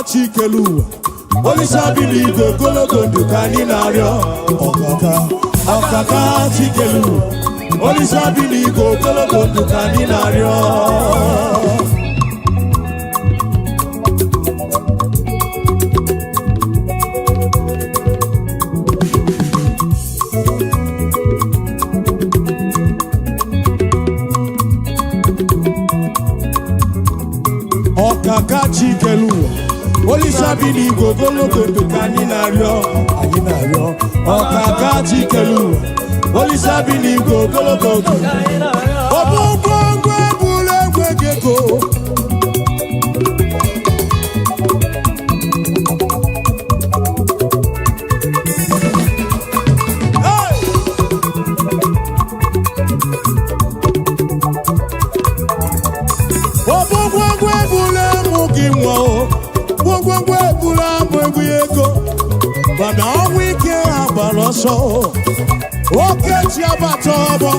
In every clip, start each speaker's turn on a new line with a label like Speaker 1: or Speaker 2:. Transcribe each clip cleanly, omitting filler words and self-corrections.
Speaker 1: Chikelu, Olisa biligo gologo dukani nario. Okaka chikelu, Olisa biligo gologo dukani nario. Okaka chikelu, Olisa biligo gologo dukani nario. Okaka chikelu, Olisa biligo gologo dukani nario. Obongwe bule gwegeko. Obongwe bule mugiwo. Gwogwe bula mwego bana wike abaloso oke ti abatobo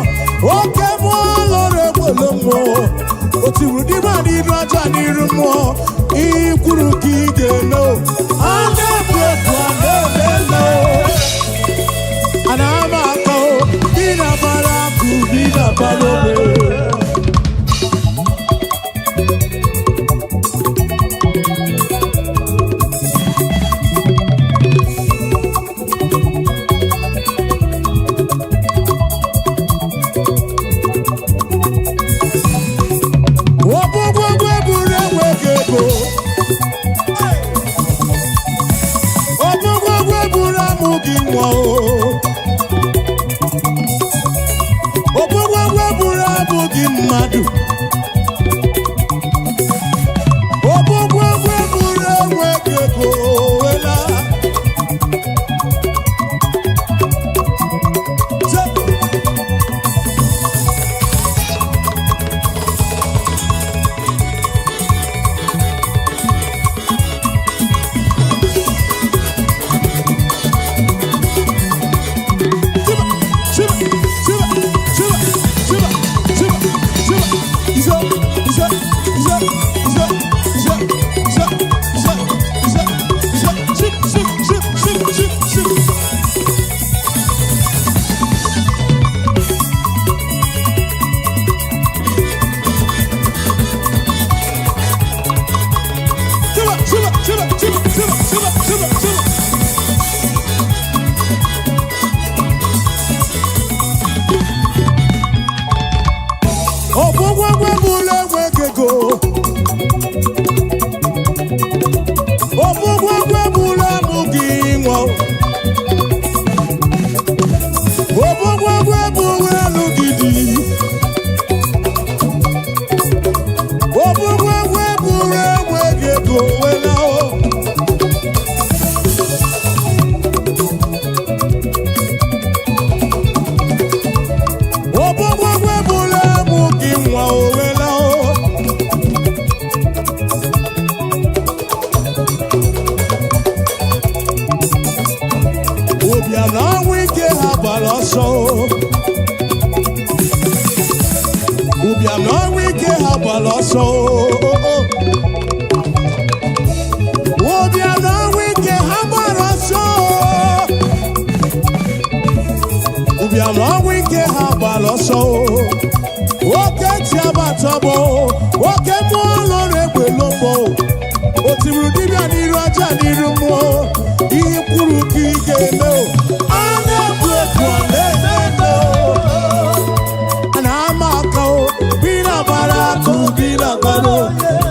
Speaker 1: oke mo lore bolomo otiru di ma ni raja ni rumo ikuru kigelo ande bweku ande no anama ko bina baraku bina balobe.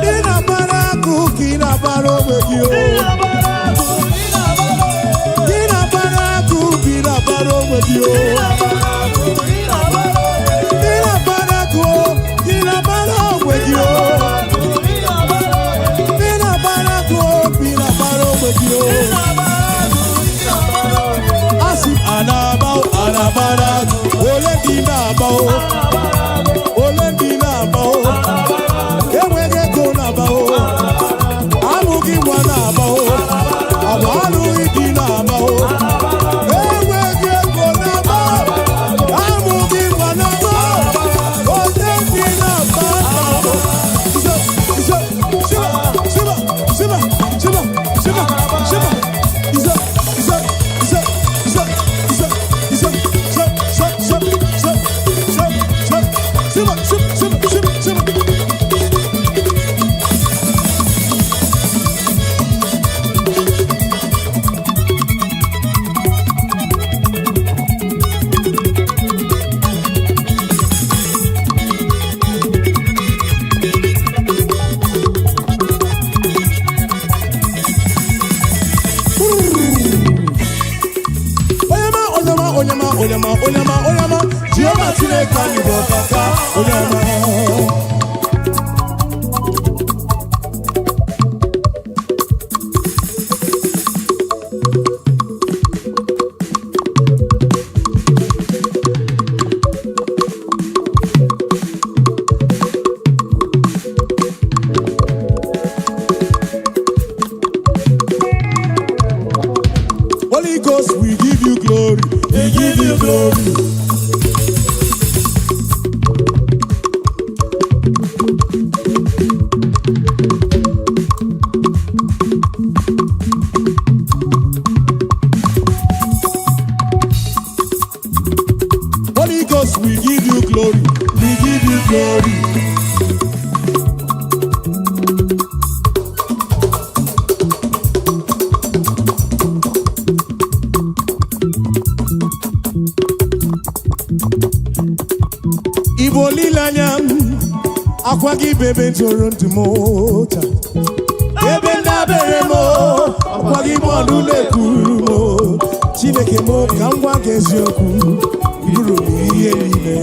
Speaker 1: Bina bara onyama, onyama, onyama. Jehovah Chineke anyị bụ ọkaka, onyama. Holy Ghost, we give you glory, we give you glory. Holy Ghost, we give you glory, we give you glory. Igbo lilanya akwa gị bebe ntụrụ ntụ m taa ebe ndabere m akwa gị bọọlụ na-ekwuru m Chineke m ka m gwa gị eziokwu bụrụ m ihe niile.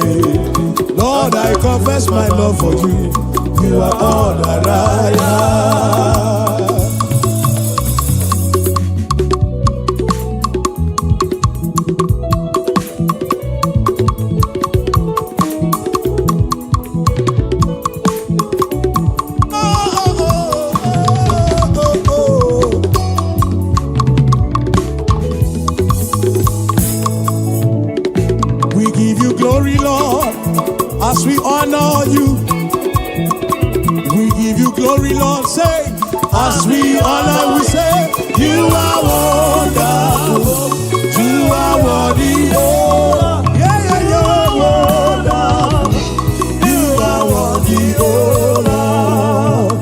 Speaker 1: Lord, I confess my love for you. You are all that I am. Glory, Lord, as we honor you. We give you glory, Lord. Say, as we honor, we say, you are wonderful. You are worthy. Oh, yeah, yeah, you are wonderful. You are worthy, oh Lord.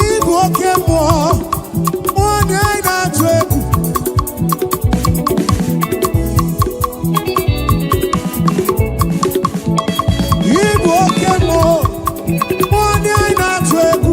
Speaker 1: Igbo oke mmụọ onye anyị na-atụ egwu. Igbo oke mmụọ onye anyị na-atụ egwu.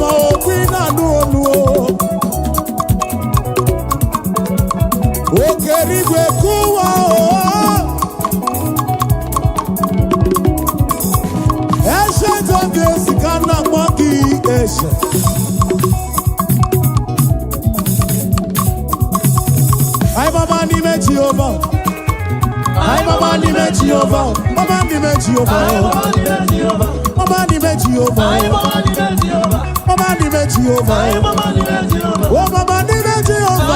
Speaker 1: o queen anu o kerigwe kuwa o ancient of days kana monkey ancient. Ai mama ni me Jehovah. Ai mama ni me Jehovah. Mama ni me Jehovah. Mama ni me Jehovah. Mama ni me Jehovah. Oh mama ni me Jehovah.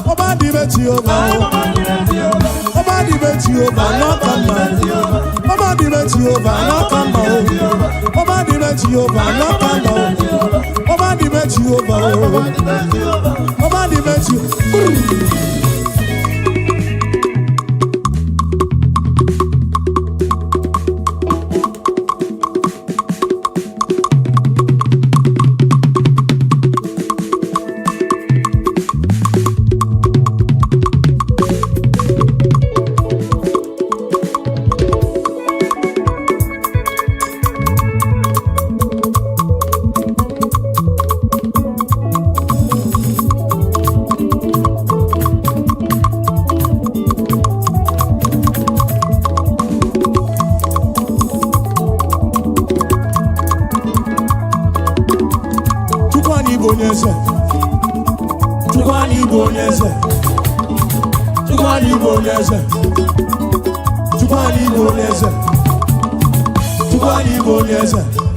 Speaker 1: Mama ni me Jehovah. Mama ni me Jehovah. No come on. Mama ni me Jehovah. No come on. Mama ni me Jehovah. No come on. Mama ni me Jehovah. Mama ni me Jehovah.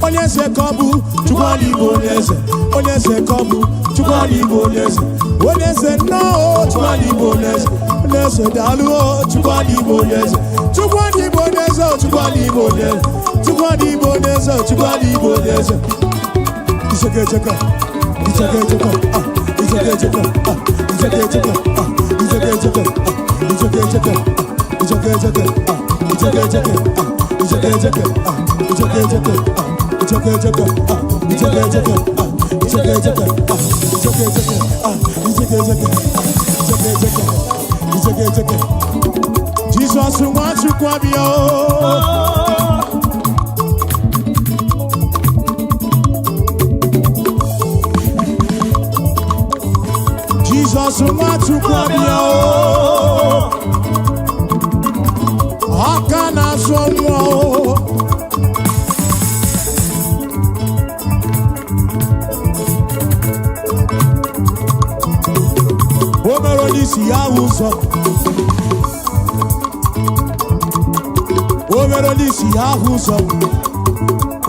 Speaker 1: Onyese kobu, chukwani bonese. Onyese kobu, chukwani bonese. Onyese no, chukwani bonese. Onyese dalu, chukwani bonese. Chukwani bonese, chukwani bonese. Chukwani bonese, chukwani bonese. Iseke cheka, iseke cheka, iseke cheka, iseke cheka, iseke cheka, iseke cheka, iseke cheka, iseke cheka, iseke cheka, iseke cheka. Jesus wants you kwabio. Jesus wants you kwabio. Akana somo. Omerodisi yahuso. Omerodisi yahuso.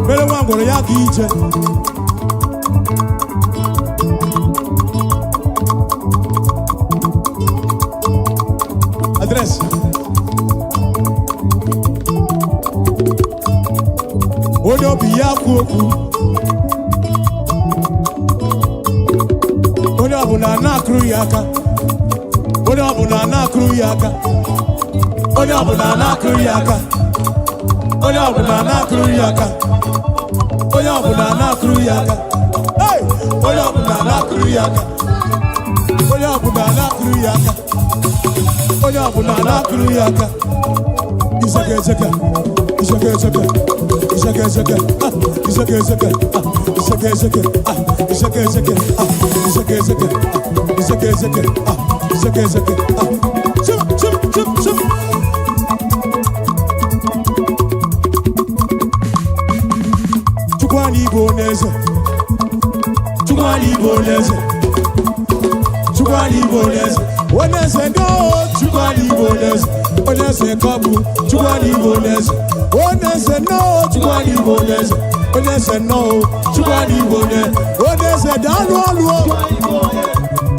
Speaker 1: Mele wangoro ya kiche. Address. Odo biya kuoku. Odo abuna na kru yaka. Odo abuna na kru yaka. Odo abuna na kru yaka. Odo abuna na kru yaka. Odo abuna na kru yaka. Hey! Odo abuna na kru yaka. Odo abuna na kru yaka. Odo abuna na kru yaka. Isake isake. Isake isake. Isake isake. Isake isake. Isake isake. Isake isake. Isake isake. Isake isake. Isake isake. Shum. Chukwani bonese. Chukwani bonese. Chukwani bonese. Onese no. Chukwani bonese. Onese kabu. Chukwani bonese. Onese no. Chukwani bonese. Onese no. Chukwani bonese. Onese dalu alu.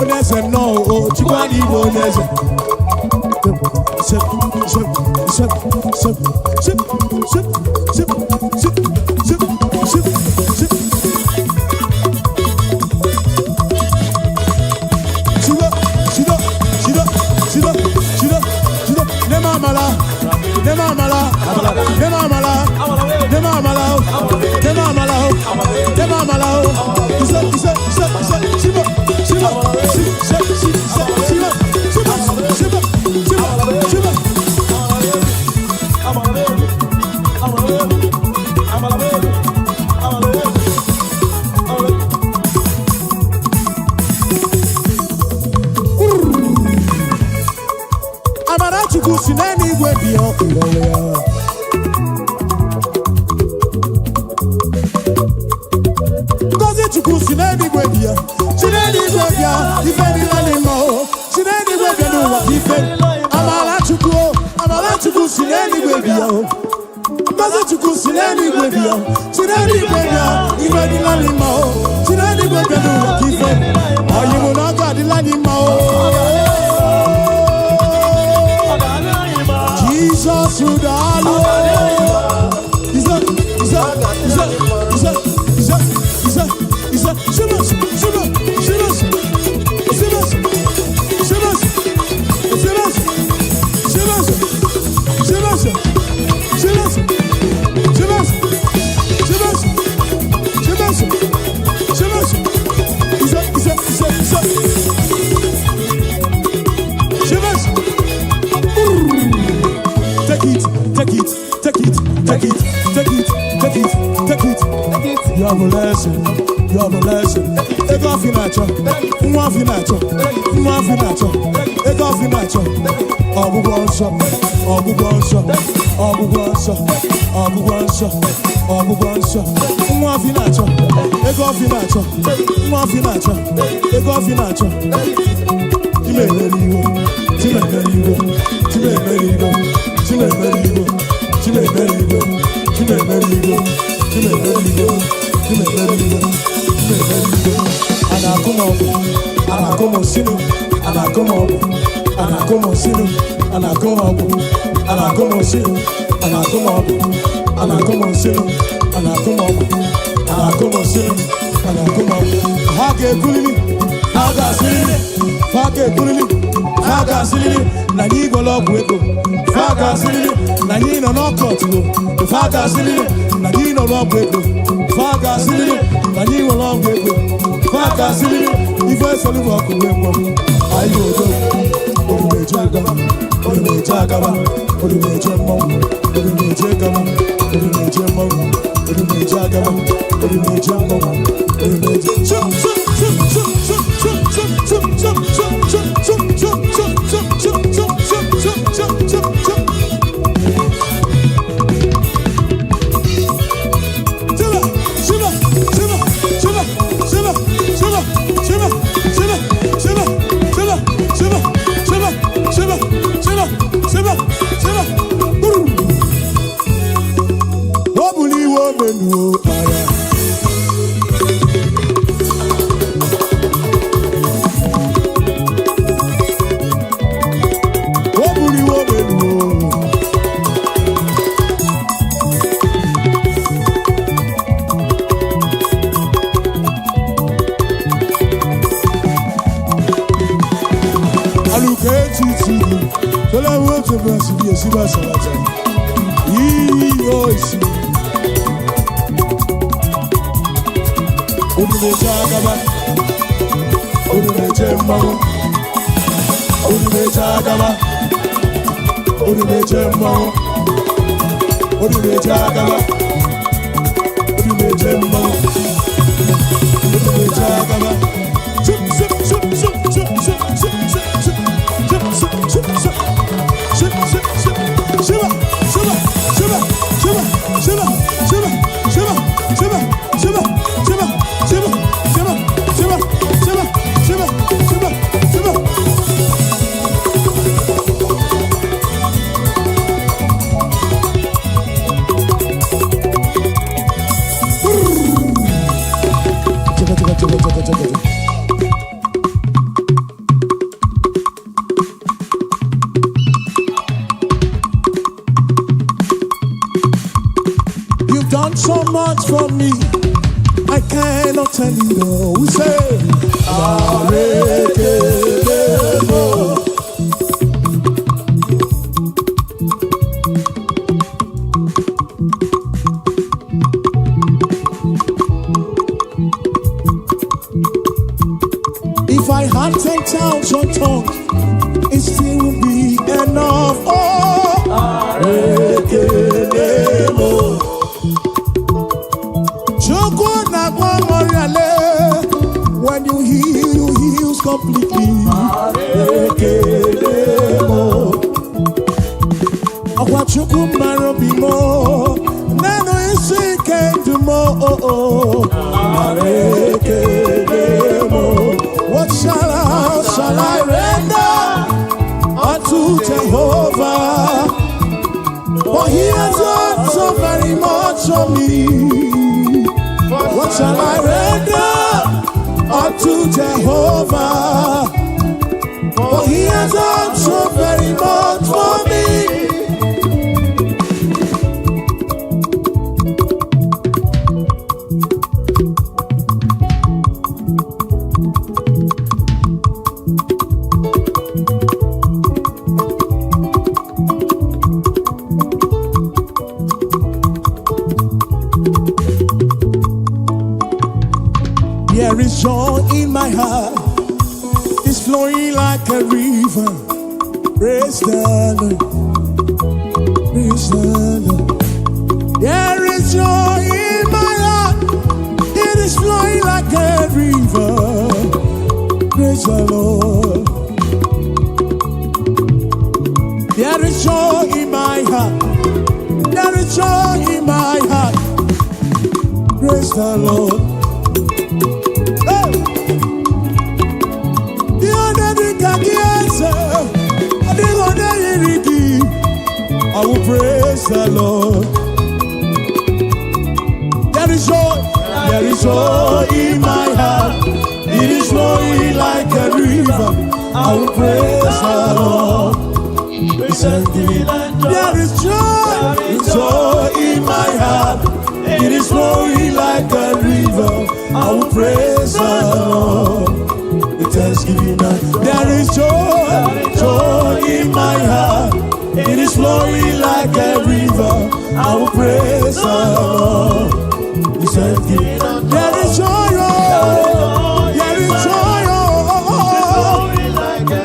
Speaker 1: Onese no. Chukwani bonese. chukwu si n'eluigwe bịa ịlọrọ ya. Ngozi chukwu si n'eluigwe bịa, si n'eluigwe bịa, ife niile n'ime o, si n'eluigwe bịa n'ụwa ife. Amara chukwu si n'eluigwe bịa o. Ngozi chukwu si n'eluigwe bịa, si n'eluigwe bịa, ife niile n'ime o, si n'eluigwe bịa n'ụwa ife. Anyị mụ na ọ ga-adịla n'ime o. Jesus would allow. You have a lesson. Take off your nacho. Move your nacho. Take off your nacho. Abu Wansa. Move your nacho. Take off your nacho. Take off your nacho. Na ni golo buego faga silili na ni no kotu faga silili na ni no lo buego faga silili na ni wo lo buego faga silili ife selu wa ku wembo ayo do odumeje gaba odumeje mo odumeje gaba odumeje mo odumeje gaba odumeje mo odumeje You've done so much for me, I cannot tell you all. We say, if I had 10,000 tongues, it still would be enough. When you heal, you heal completely. Chukumaro bimo, nano isi kendumo, areke demo. What shall I render unto Jehovah? For he has done so very much for me. What shall I render unto Jehovah? For he has done so very much for me. There is joy in my heart, it's flowing like a river. Praise the Lord, praise the Lord. There is joy in my heart, it is flowing like a river. Praise the Lord. There is joy in my heart, there is joy in my heart. Praise the Lord. I will praise the Lord. There is joy in my heart. It is flowing like a river. I will praise the Lord. There is joy in my heart. It is flowing like a river. I will praise the Lord. Thanksgiving. There is joy in my heart. It is flowing like a river. I will praise the Lord. There is joy, there is joy,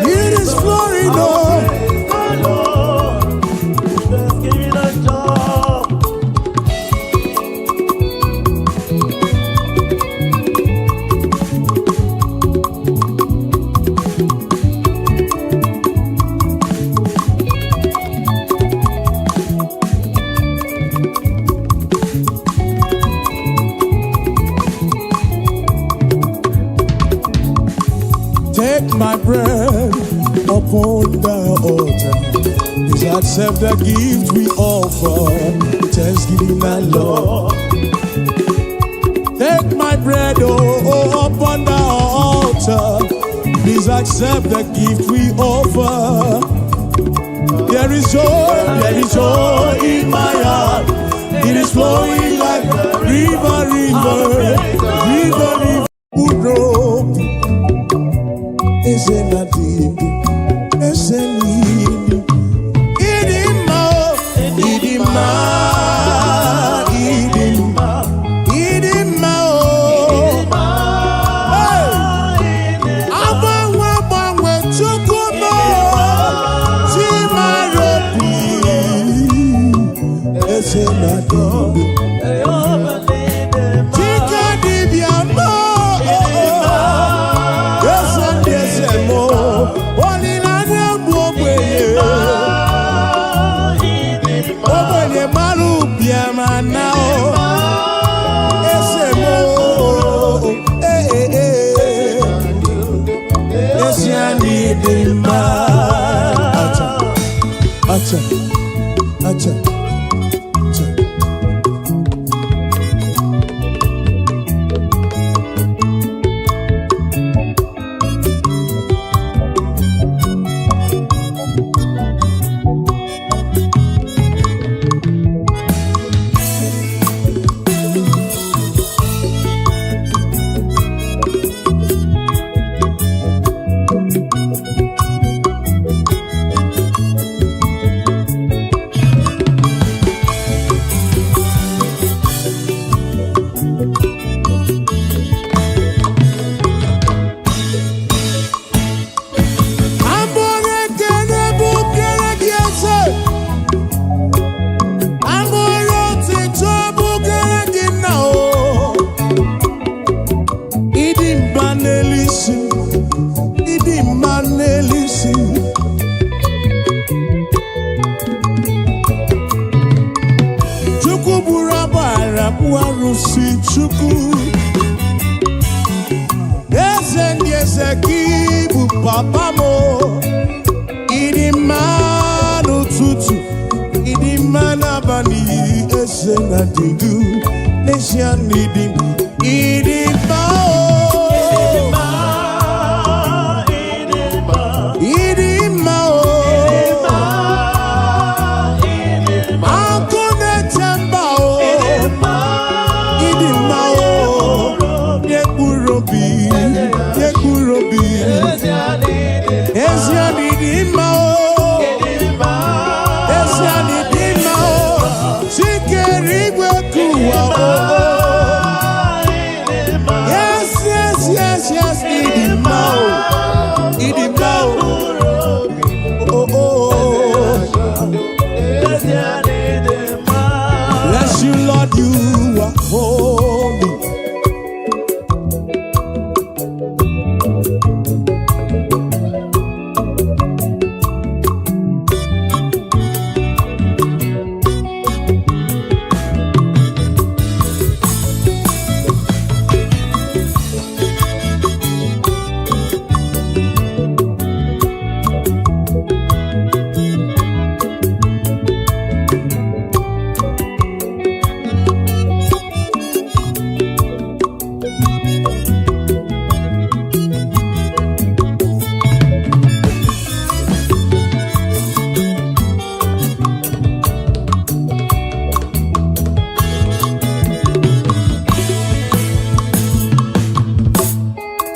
Speaker 1: it is flowing, Take my bread upon the altar. Please accept the gift we offer. Thanksgiving and Lord. Take my bread upon the altar. Please accept the gift we offer. There is joy in my heart. It is flowing like a river. Acha. si Chukwu eze ndị eze gị bụ papa mo. Ịdị mma n'ụtụtụ, ịdị mma n'abalị, eze na dịdu n'ezie n'ịdị mma o.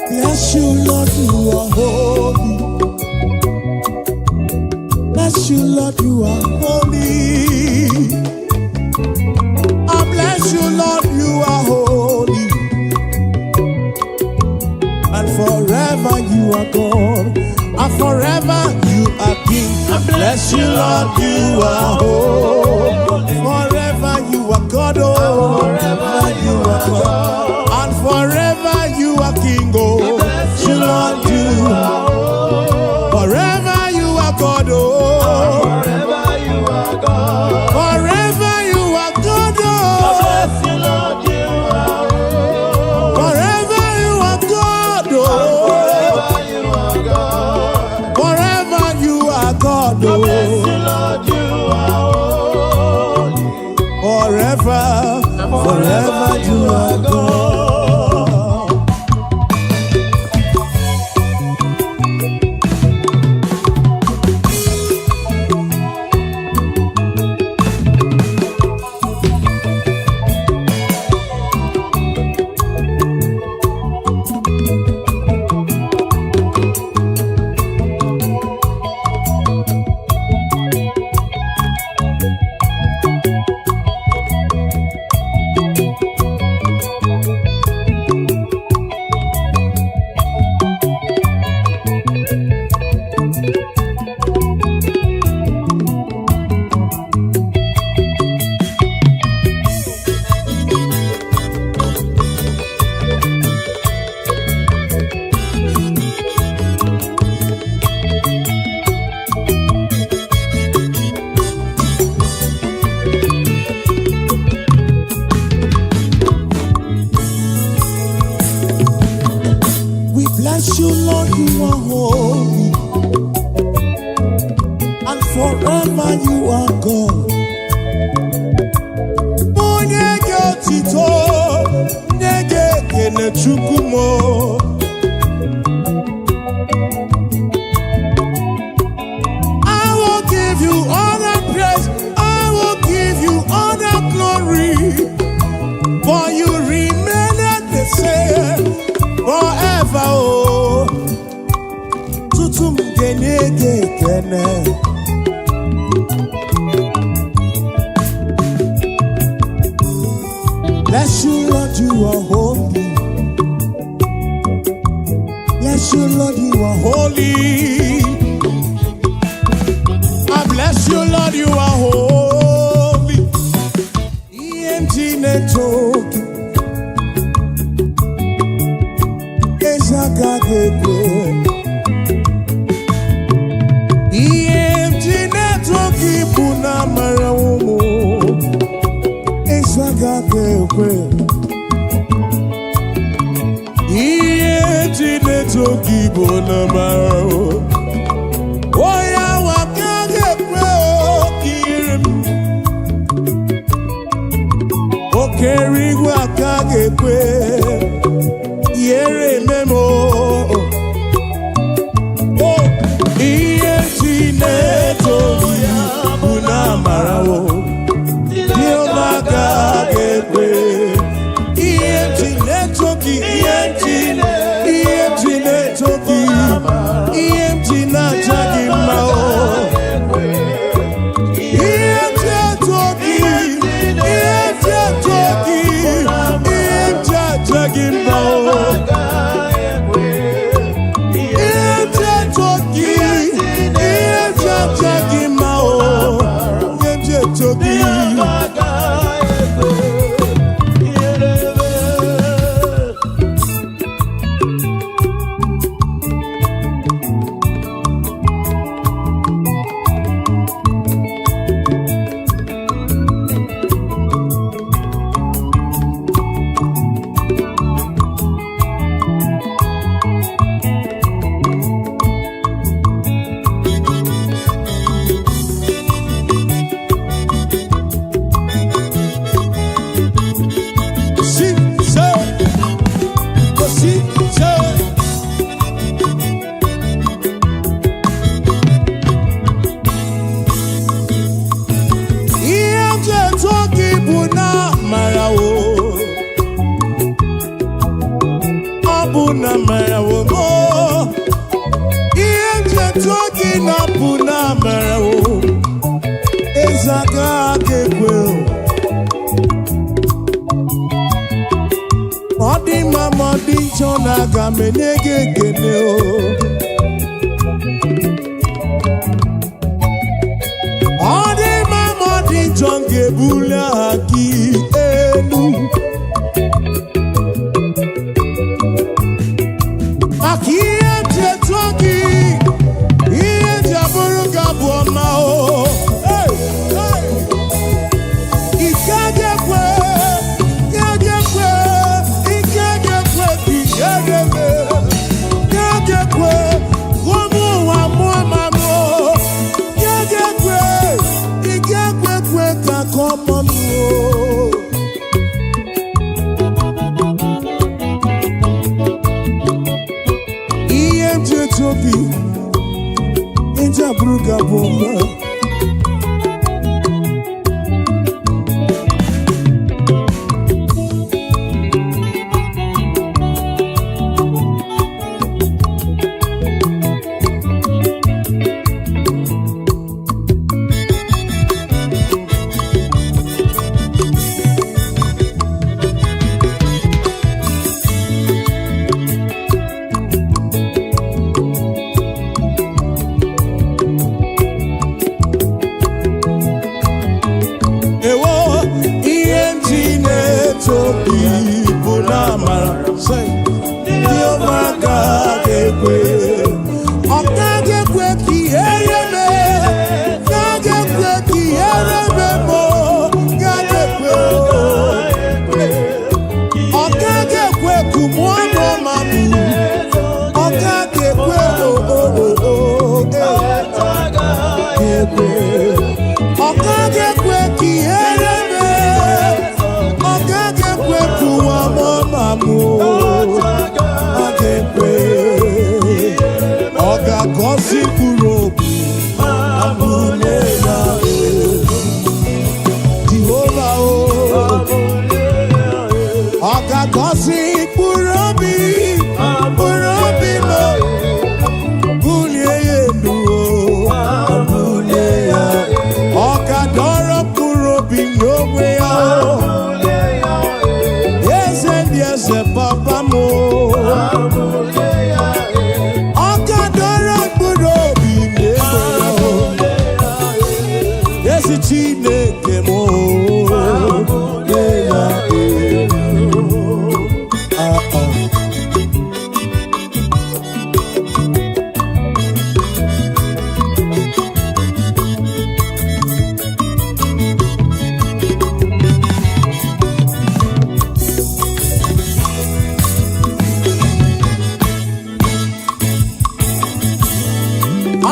Speaker 1: Bless you, Lord, you are holy. Bless you, Lord, you are holy. Bless you, Lord, you are holy. I bless you, Lord, you are holy. And forever you are God. And forever you are King. I bless you, Lord, you are holy. Forever you are God, oh. Forever you are God. And forever you are King, oh. You, Lord, you are forever you are God, oh. Forever you are God. Forever you are God, oh. Bless you, Lord, you are forever you are God, oh. Forever you are God. Forever you are God, oh. Bless you, Lord, you are forever, forever you are God. Bless you, Lord, you are holy. And forever you are God. Onye ge otito, onye ge ekele Chukwu mo. I will give you all the praise, I will give you all the glory, for you remain the same forever, oh. Tutum genege kene. Bless you, Lord, you are holy. Bless you, Lord, you are holy. I bless you, Lord, you are holy. EMG network. EMG network ibu na mara umu Isaga kekwe Chineke Igbo na mara oya waka gekwe okirim okeri waka gekwe yere memo oh iye Chineke Igbo na mara dio waka gekwe iye Chineke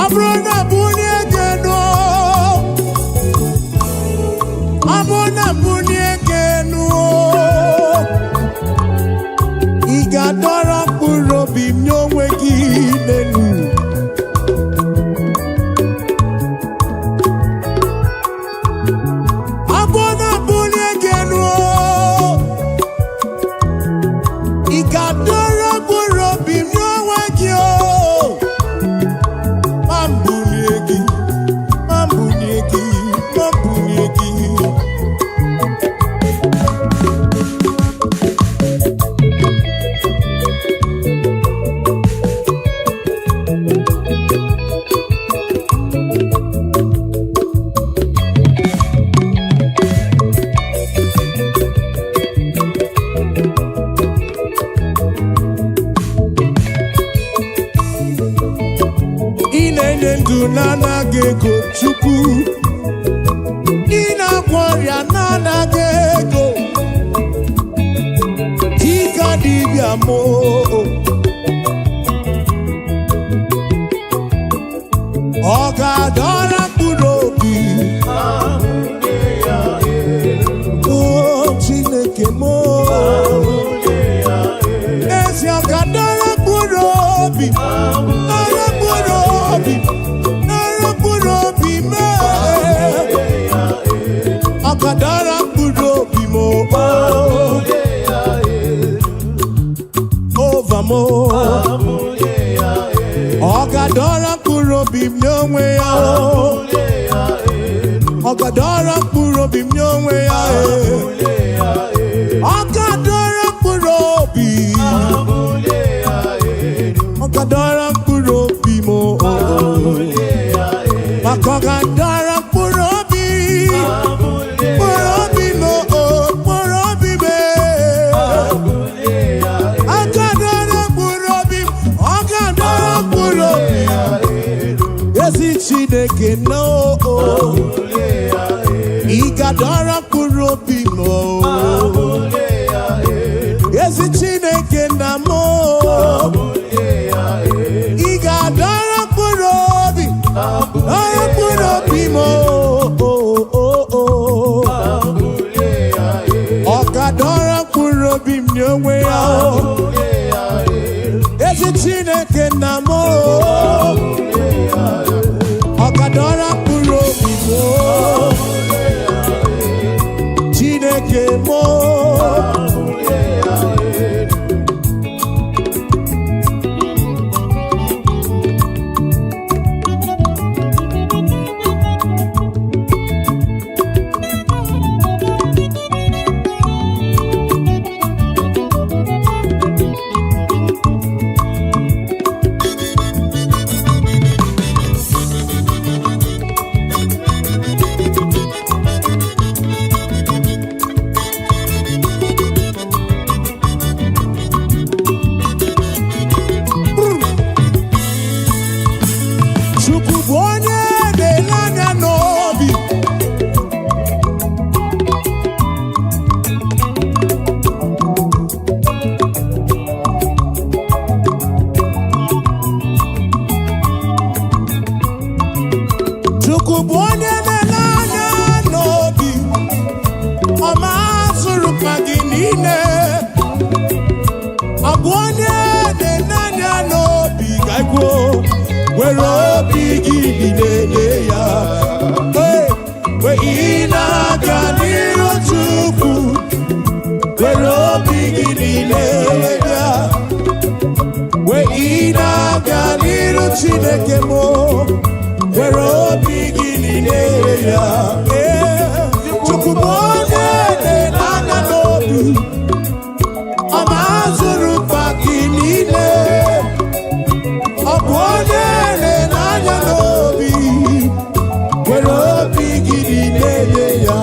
Speaker 1: Abrona bunye geno, Abrona bunye geno. Igadora kuro bimnyongwe kinenu. Abrona bunye geno, Igadora kuro bimnyongwe kyo. Nana gego chuku ina kwaria nana gego tika dibia mo oga dora kurobi oh chineke mo esi oga dora kurobi Akadara kurobi mo over mo Akadara kurobi mnyongwe ya Akadara kurobi mnyongwe ya Akadara kurobi Akadara kurobi mo Akadara kurobi Chineke no Igadora kurobi mo Yesi Chineke na mo Igadora kurobi mo Okadora kurobi mnyongwe ya Yesi Chineke na mo Akadora kurobi mo Chineke mo Chineke mo where beginning ya chukwubone nana nobi amazuru pakinile obone nana nobi where beginning ya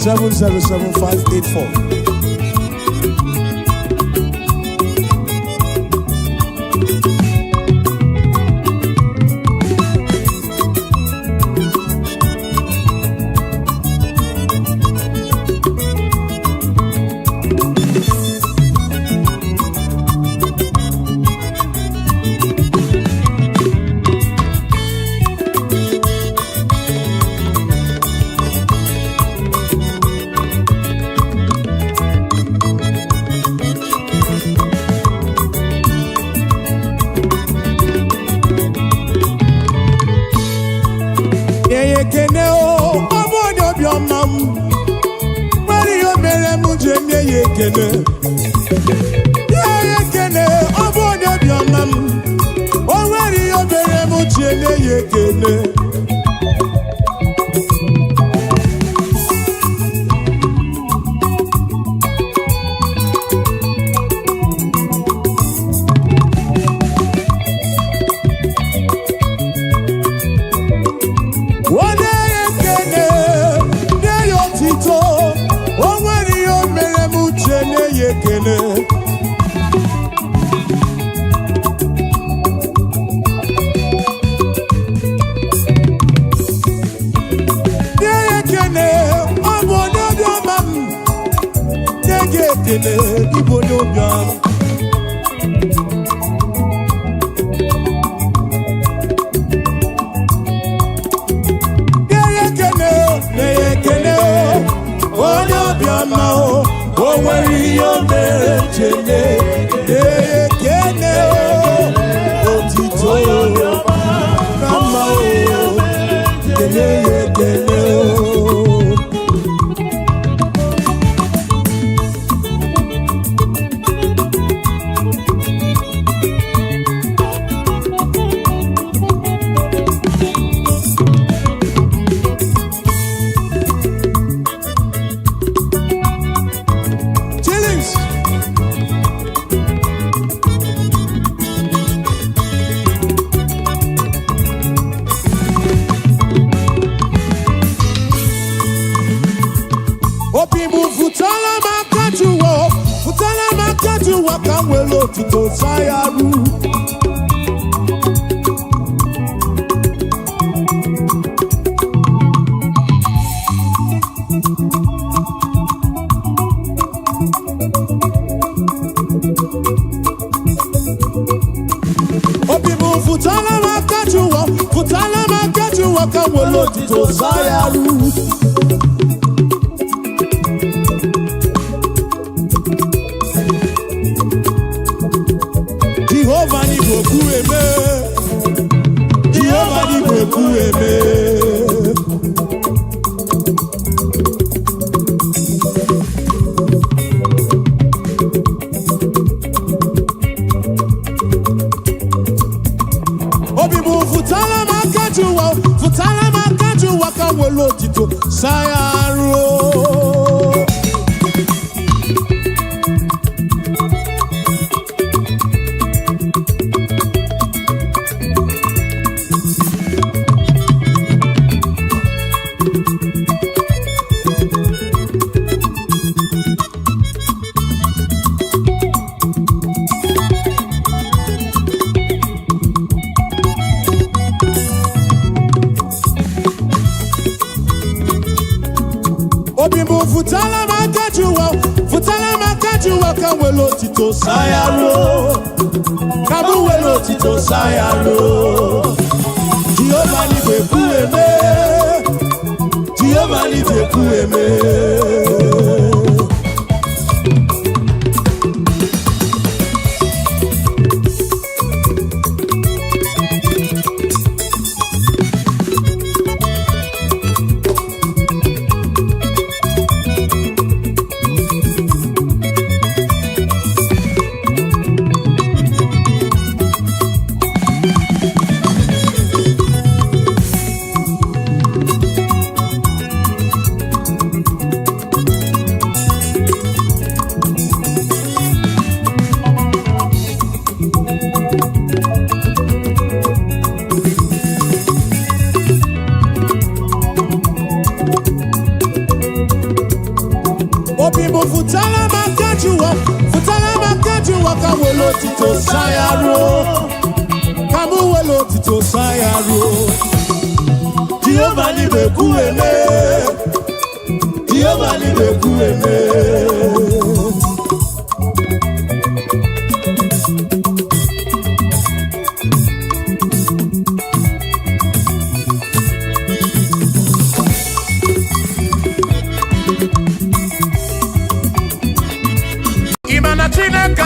Speaker 1: 707-584. Igbo n'obiọma na-ekene onye obiọma o nwere ihe o mere chene na-ekene otito na mma kene ya ekene to Sayaru. Obibu futala makajuwa kawelo to Sayaru. Jehovah ni boku eme. Jehovah ni boku eme. Obibu futala makajuwa kawelo tito Sayaru. Obibu futala makajuwa kawelo tito Sayaru. Kabuwelo tito Sayaru. Jehovah ni beku eme. Jehovah ni beku eme. Obibo futala makajuwa, kamwelo tito sayaro, kamwelo tito sayaro. Jehovah ni bekueme, Jehovah ni bekueme.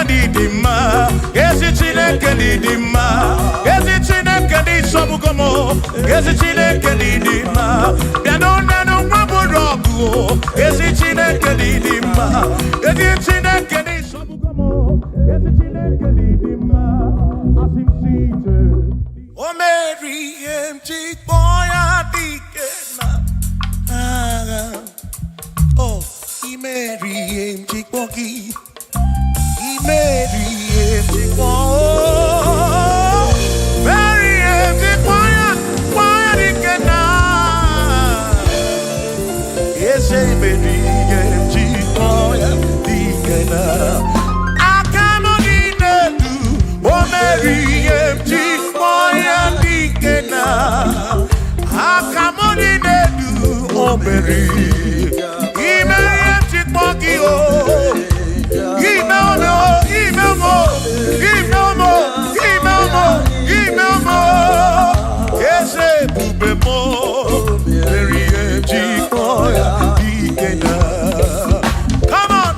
Speaker 2: Didima, esi Chineke didima, esi Chineke di sobugomo, esi Chineke didima, dano maburogu, esi Chineke didima, esi Chineke di sobugomo, esi Chineke didima, asim site. O Mary empty boya dikena, oh, Mary empty boki. Mary empty quiet, Mary empty quiet ikena. Yes, Mary empty quiet ikena. Akamoninu, oh Mary empty quiet ikena. Akamoninu, oh Mary, Mary empty quiet oh. Come on.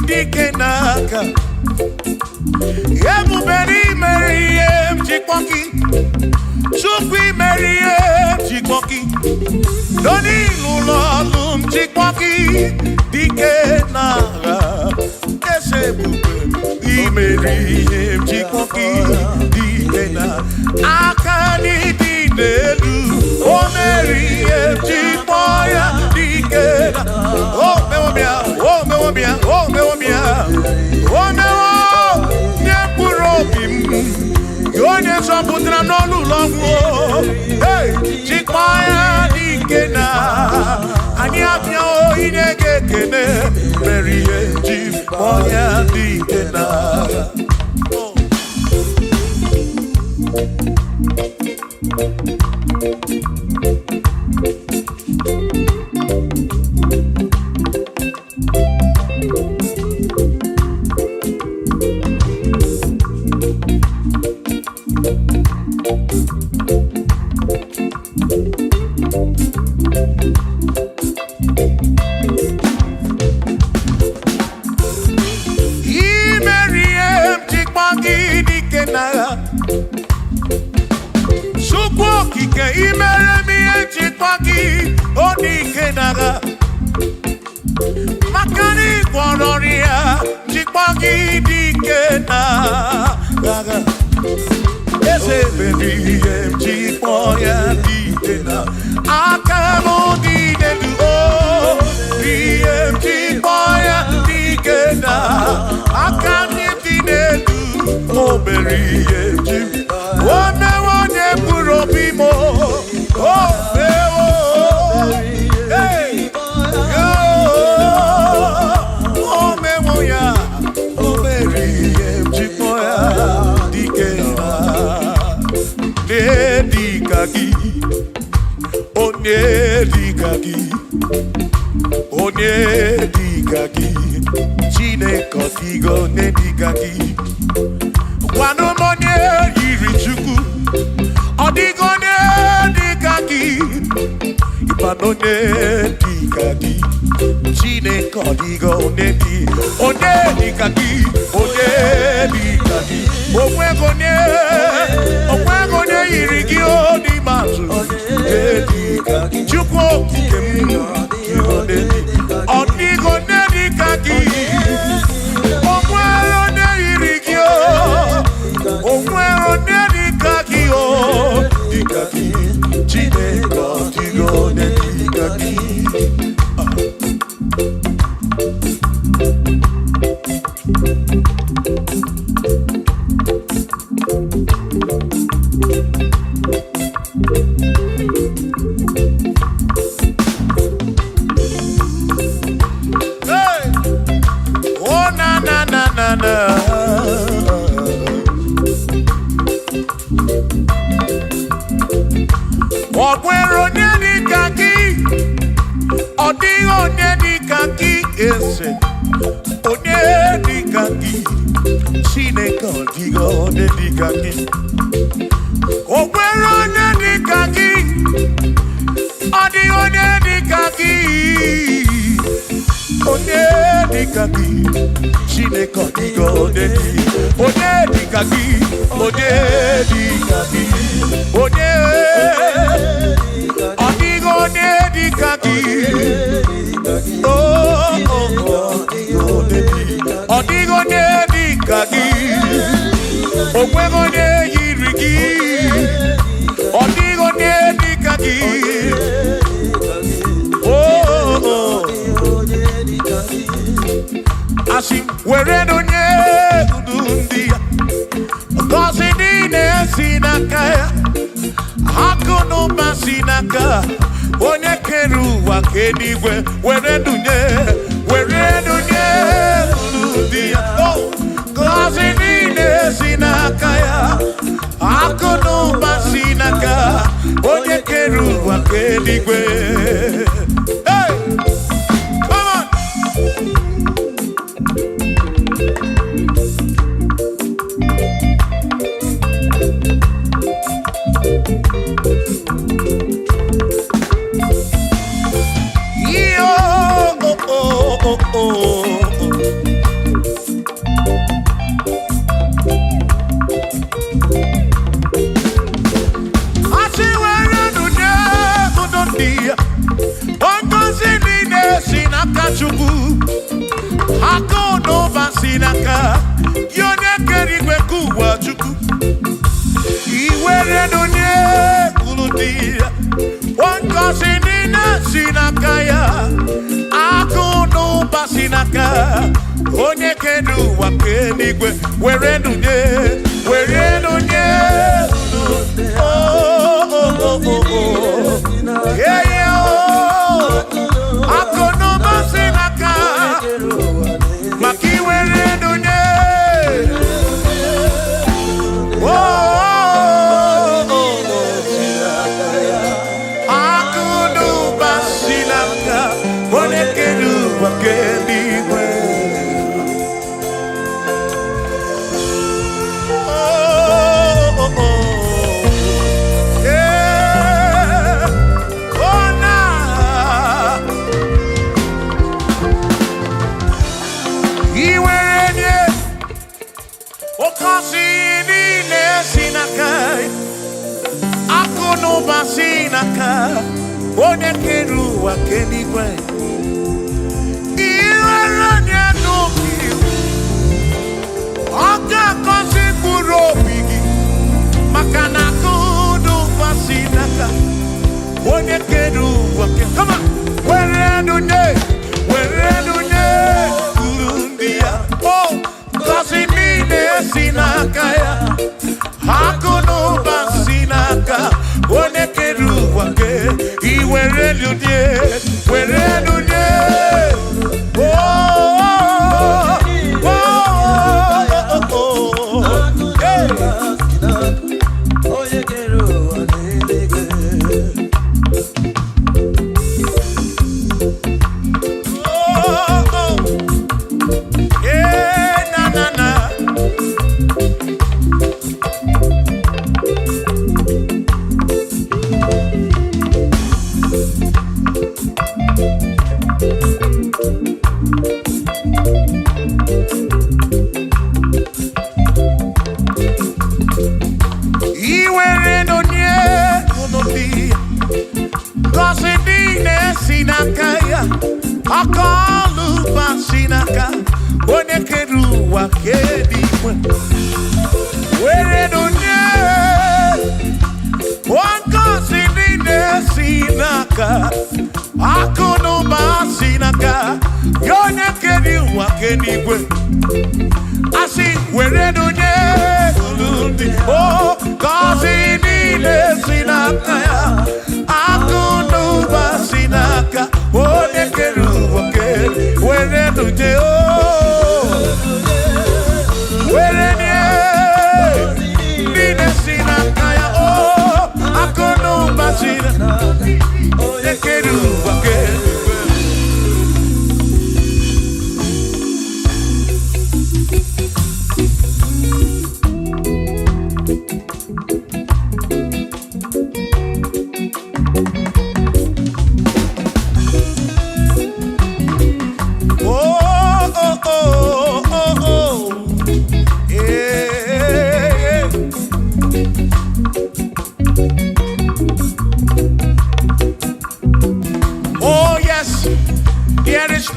Speaker 2: Dikenaka Ebuberi Meriem Chikwoki Chukwi Meriem Chikwoki Doni Lulolum Chikwoki Dikenaka Esebuberi Meriem Chikwoki Dikenaka Akani Dinelu O Meriem Chikwoya Dikenaka Oh mewomia, oh mewomia, oh mewomia, oh mewo, nyepurobim, yonye soputra nolu longo, hey, chikwaya dikena, anyapnya o inege kene, meriye chikwaya dikena. Makani Kwanoria, Chikpagi Dikena, Ese baby, Chikpoya Dikena, Akamo Dikenu, DM Chikpoya Dikena, Akani Dikenu, Oh, Berry, Chip, Oh, me one Purobimo, Oh, Onye digagi, Chine kotigo ne digagi. Wano monye yirichuku, odigo ne digagi. Ipano ne digagi, Chine kotigo ne di. Onye digagi, Omwego ne yirigi oni matu. Chukwu odigo ne gagi. Hey! Oh na na na na na. Ọ̀pẹ̀rẹ̀ onye dịka gị, ọ dịghị onye dịka gị eze, onye dịka gị, Chineke ọ dịghị onye dịka gị. Ọ̀pẹ̀rẹ̀ onye dịka gị, ọ dịghị onye dịka gị, onye dịka gị, Chineke ọ dịghị onye dịka gị, onye dịka gị, onye ọ dịghị onye dịka gị, ọ dịghị onye dịka gị, o nweghị onye yiri gị, ọ dịghị onye dịka gị, asị were onye ndu ndị ya, ngọzi niile si n'aka ya, akụ na ụba si n'aka onye kere ụwa ka eluigwe, were ndunye ndị ya, ngọzi niile si n'aka ya, akụ na ụba si n'aka onye kere ụwa ka eluigwe. Hey! Come on! Chukwu akụ n'ụba si n'aka ya, onye kere igwe ka ụwa Chukwu, iwere n'onye kwuru dị ya, ngọzi niile si n'aka ya, akụ n'ụba si n'aka onye kere ụwa ka eluigwe, were n'onye akụ n'ụba si n'aka, maka iwere n'onye akụ n'ụba si n'aka onye kere ụwa ka eluigwe. Onye kere ụwa ka eluigwe, iwere onye n'obi, ọ ga-agọzi mkpụrụ obi gị, maka na akụ n'ụba si n'aka onye kere ụwa ka, come on, were n'onye kwuru ndị ya, ngọzi niile si n'aka ya, akụ n'ụba si n'aka onye kere ụwa ka iwere n'onye, were n'onye, akọlụba si n'aka onye kere ụwa ka eluigwe, were n'onye ngọzi niile si n'aka n'igwe asị were n'onye ndị o gọzi niile si n'aka ya akụ n'ụba si n'aka onye kere ụwa were n'onye o were nye niile si n'aka ya o akụ n'ụba si n'aka onye kere ụwa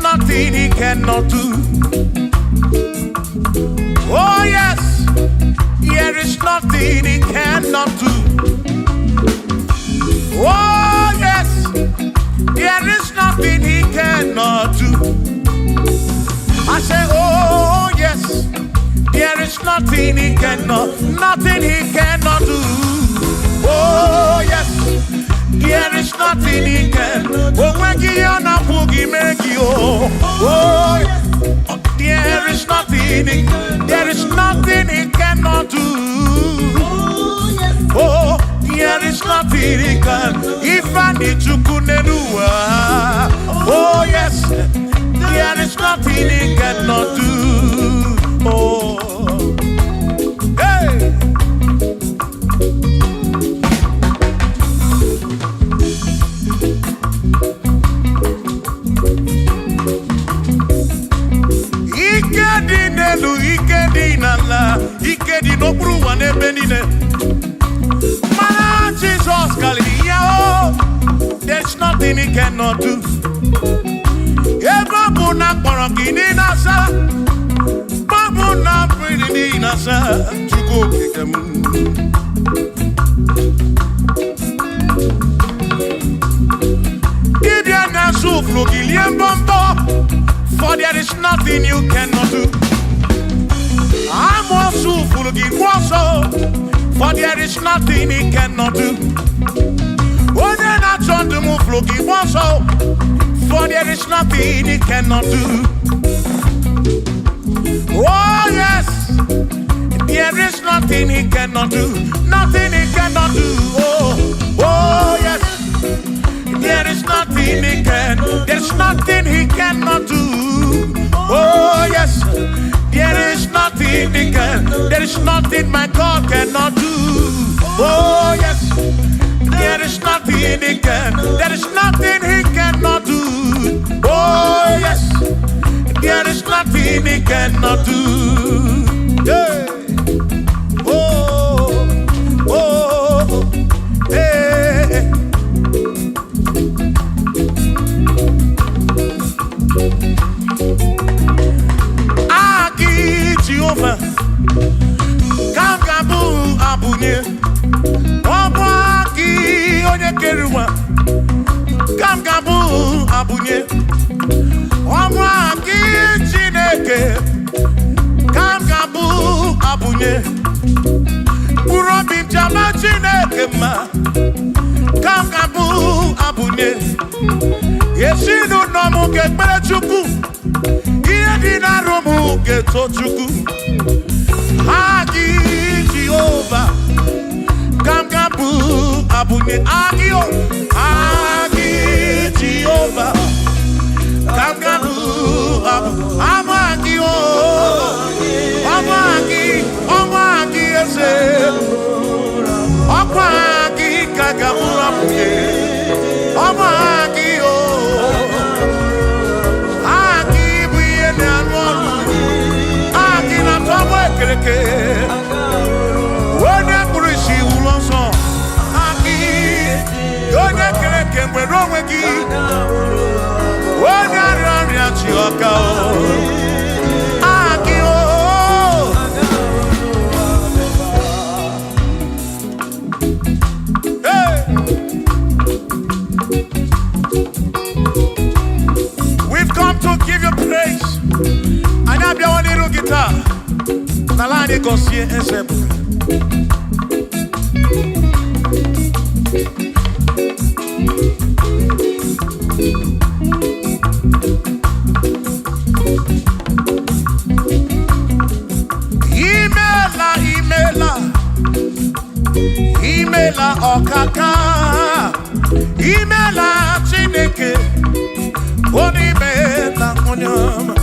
Speaker 2: nothing he cannot do. Oh yes, there is nothing he cannot do. Oh yes, there is nothing he cannot do. I say, oh yes, there is nothing he cannot do. Oh yes, there is nothing he can. Oh, when you na boogie make you. Oh, there is nothing he cannot do. Oh, there is nothing he can. If I need to kunenua. Oh yes, there is nothing he cannot do. Oh, hey. Ikedi no bruwa ne benine. Man, Jesus Galileo, there's nothing he cannot do. Babu na parangini nasa, babu na pretty nasa, to go pick them. Gideon na suflo Gilliam Bombo, for there is nothing you cannot do. I'm also full of also, for there is nothing he cannot do. Oh, then I turn to move looking also, for there is nothing he cannot do. Oh, yes, there is nothing he cannot do. Nothing he cannot do. Oh, yes, there is nothing he can. There's nothing he cannot do. Oh, yes. There is nothing he can. There is nothing my God cannot do. Oh yes. There is nothing he can. There is nothing he cannot do. Oh yes. There is nothing he cannot do. Hey. Oh. Oh. Hey. Jehovah, Kangabu Abunye, Obaki Onekerua, Kangabu Abunye, Obaki Chineke, Kangabu Abunye, Urobi Jama Chineke ma, Kangabu Abunye, Yeshinu Nomu Gekbechuku. Dina romu geto chuku Agi Jehovah Kamgabu Abunye Agio Agi Jehovah Kamgabu Amagio Amagi ese Amagi Kagabu Abunye Amagio When I see Ulonso, Aki, Yone Kereke, when Romegi, when I run at Chioka, Aki, hey, we've come to give you praise. Chineke gozie eze ebube. Imela, imela, imela ọkaka, imela Chineke, onimela onye ọma.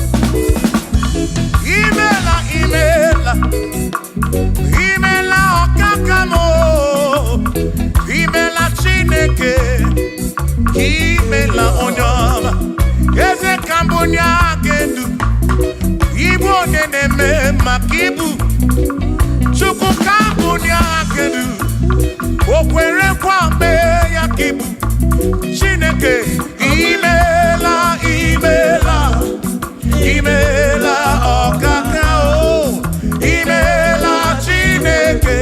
Speaker 2: Imela, imela, imela ọkaka mo, imela Chineke, imela onye ọma. Eze kambunya gedu, Igbo onye na-eme maka ibu. Chukwu kambunya gedu, o kwere kwa mee ya ka ibu. Chineke, imela, imela, imela ọkaka o, imela Chineke,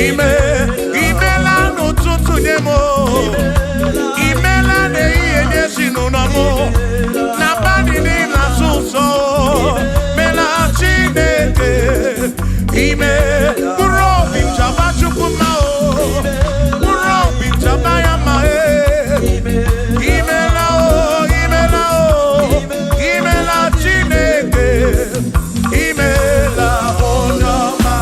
Speaker 2: imela n'ụtụtụ nye m o, imela n'ehihie nye ezinụlọ m, n'abalị niile azụ ụzọ, mela Chineke, mkpụrụ obi nchaba Chukwu mma o, mkpụrụ obi nchaba ya mma e. Imela o, imela o, imela Chineke, imela onye ọma.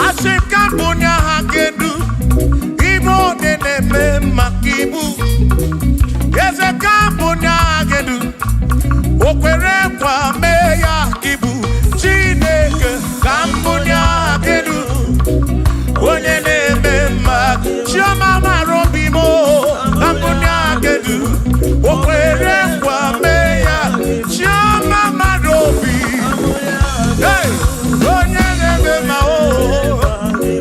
Speaker 2: Asị ka mbunye ha kedu, Igbo onye na-eme maka ibu. Eze ka mbunye ha kedu, o kwere kwa mee ya ka ibu. Chineke ka mbunye ha kedu, onye na-eme maka chioma mara obi m, ka mbunye ha kedu, o kwere kwa mee ya chioma mara obi. Hey, onye na-eme ma o,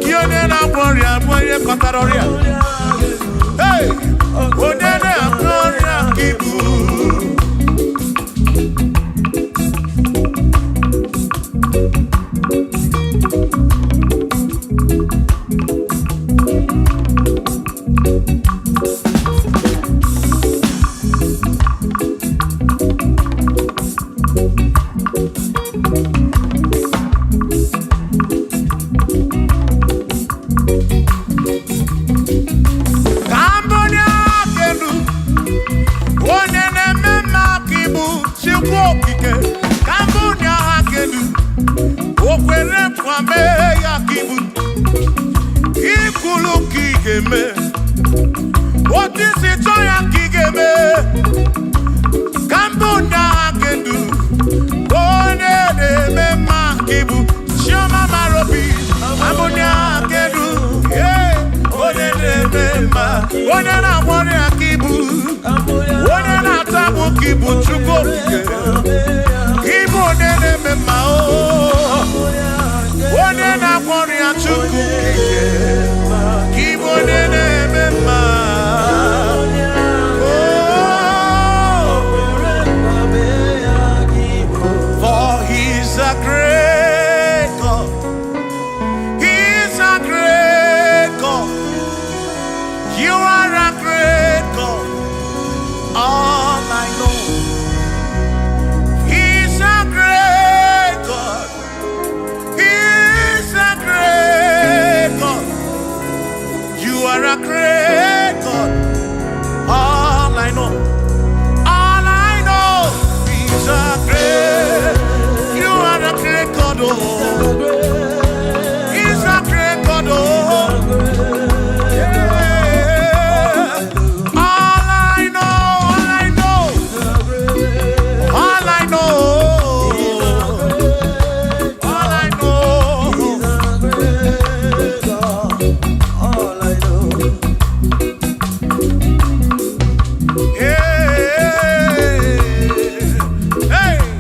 Speaker 2: gị onye na-agwọ ọrịa bụ onye kpatara ọrịa. Hey, onye na-agwọ ọrịa ka ibu. Cambodia kedu, onye na-eme maka ibu Chukwu okike. Cambodia kedu, o kwere kwa mee ya ka ibu. Ikwulu ka ị ga-eme, otu isi chọọ ya ka ị ga-eme. Cambodia kedu, onye na-eme maka ibu chioma mara obi. Cambodia kedu, onye na-eme mma, onye na-agwọ ọrịa ka ibu, onye na-atagbu ka ibu Chukwu okike. Igbo onye na-eme mma o, onye na-agwọ ọrịa Chukwu okike. Igbo onye na-eme mma for he's a great God, he's a great God. You are a great God, all I know. He's a great God, he's a great God. You are a great God, all I know. All I know, he's a great, you are a great God, oh. He's a great God, oh. Hey!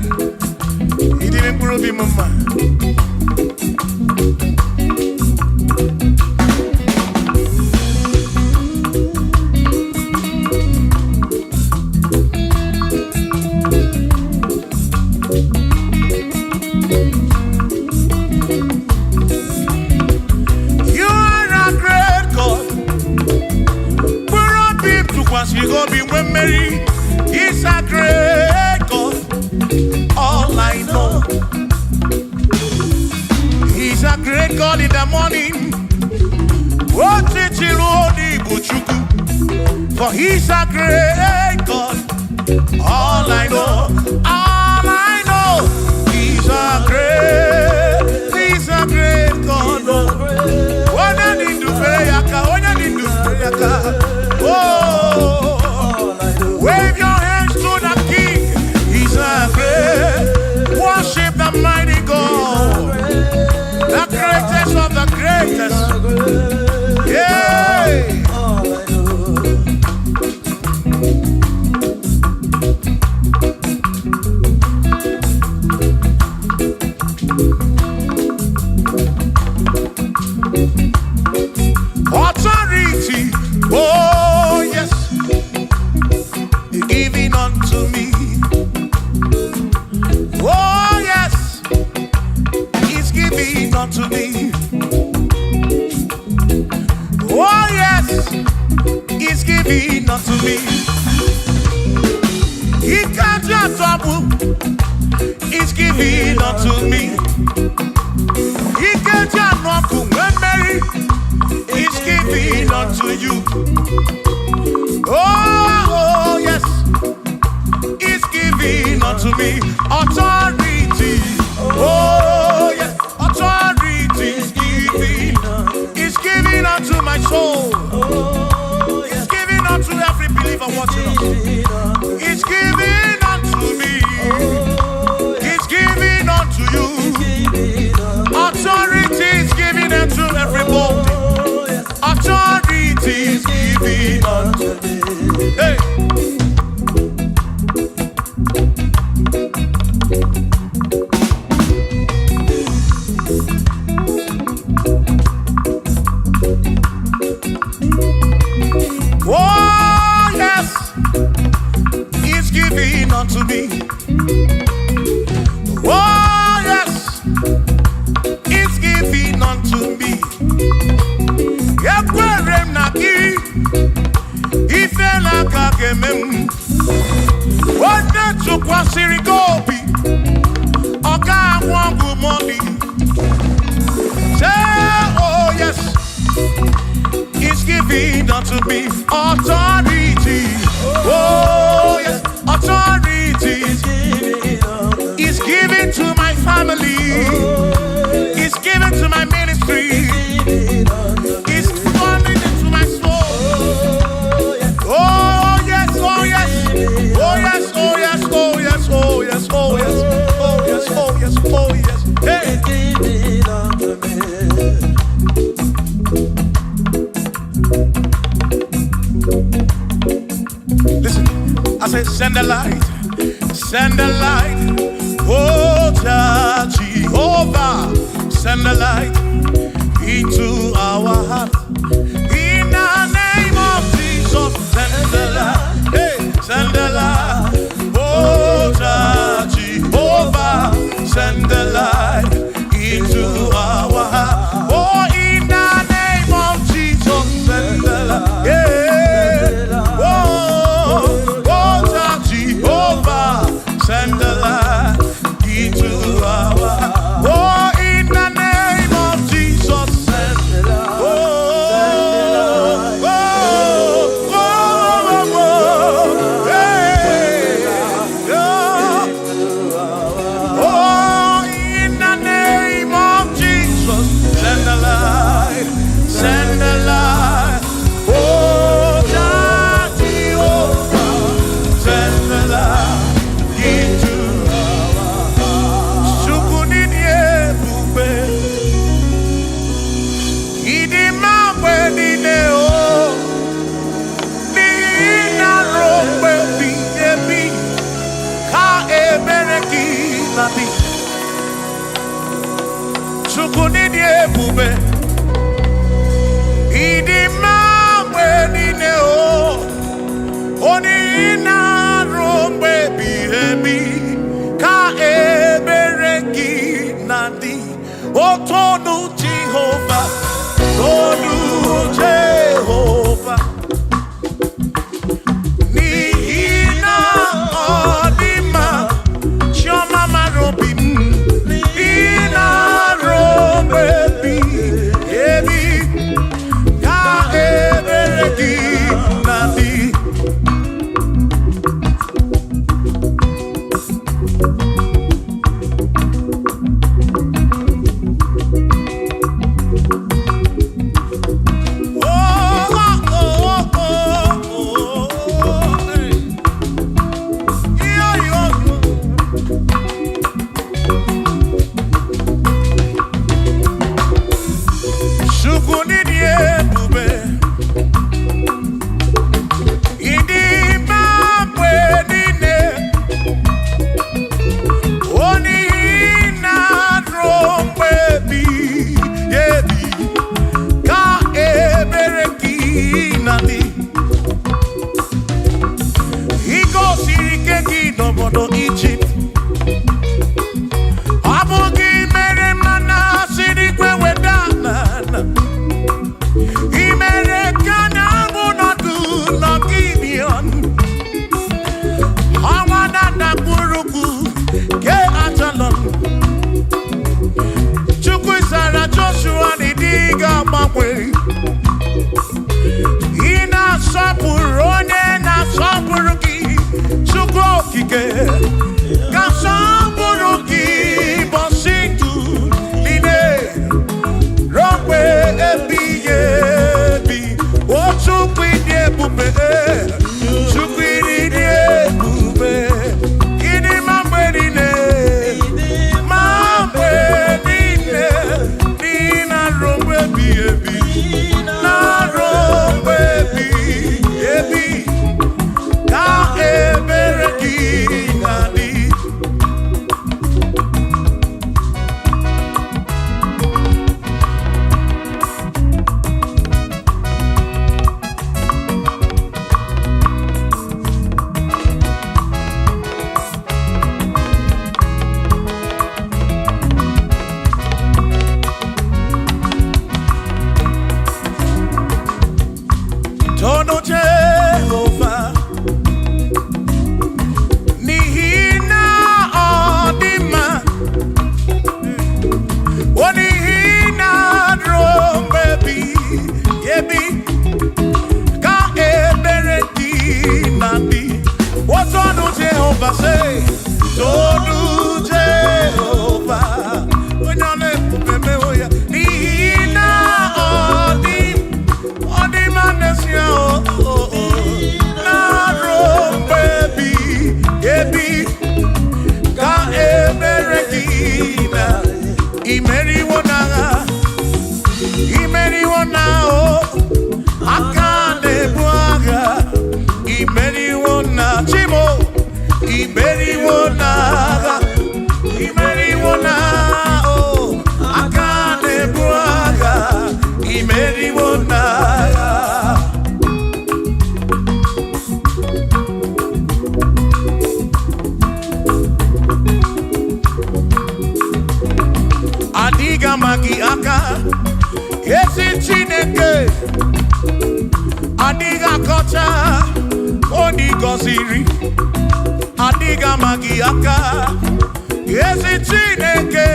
Speaker 2: morning. What did you for he's a great God. All I know, he's a great God. When I need to pray, oh, wave your hands to the King. He's a great. Worship the mighty God, the greatest of the greatest. Yeah. Authority, oh yes, giving unto me. Oh yes, He's giving unto me. Oh yes, He's giving unto me. He can't just trouble. He's giving unto me. He can't just walk when Mary. He's giving unto you. Oh yes, He's giving unto me authority. Oh yes, authority is giving. He's giving unto my soul. He's giving unto every believer watching us. He's giving unto me. He's giving unto you. Authority is giving unto everybody. Authority is giving unto me. Hey. Oh yes, He's giving unto me. Oh yes, He's giving unto me. Ekwere naki, ife like mem. What the chukwasiri gobi, oga wangu money. Say oh yes, He's giving unto me authority. Oh yes, authority. He's giving to my family. He's giving to my ministry. He's funding into my soul. Oh yes, oh yes, oh yes, oh yes, oh yes, oh yes, oh yes, oh yes, oh yes, oh yes. Hey. Listen, I said send the light, oh Jehovah, send the light into our heart. In the name of Jesus, send the light, hey, send the light, oh Jehovah, send the light into our heart. Oh, in the name of Jesus, send the light, yeah. Send the light into our heart. Oh, in the name of Jesus, send the light. Oh, oh, oh, oh, oh, hey, oh, in the name of Jesus, send the light, send the light. Oh, Jehovah, send the light. Chukunidie bube, idi mamwe nine o, oni ina rombe bihemi, ka ebereki nandi, otonu Jehovah, tonu Jehovah. ị na-asọpụrụ onye na-asọpụrụ gị Chukwu okike ka sọpụrụ gị bọsị ndụ niile rompe ebighị ebi o Chukwu ịdị ebube Chukwu ịdị ebube ịdị ma mgbe niile ma mgbe niile dị na rompe ebighị ebi na rompe ebighị ebi ka ebere gị na-adị. Tono Jehovah nihina odima onihina drombebi yebi ka ebere di nandi Tono Jehovah say Tono Jehovah onyane meme oya nihina odima nesia na rombebi yebi ka ebere di na imeri wona o akane buaga imeri wona chimo imeri wona o akane buaga imeri wona adiga magi aka esi Chineke adiga kocha oni goziri adiga magi aka esi Chineke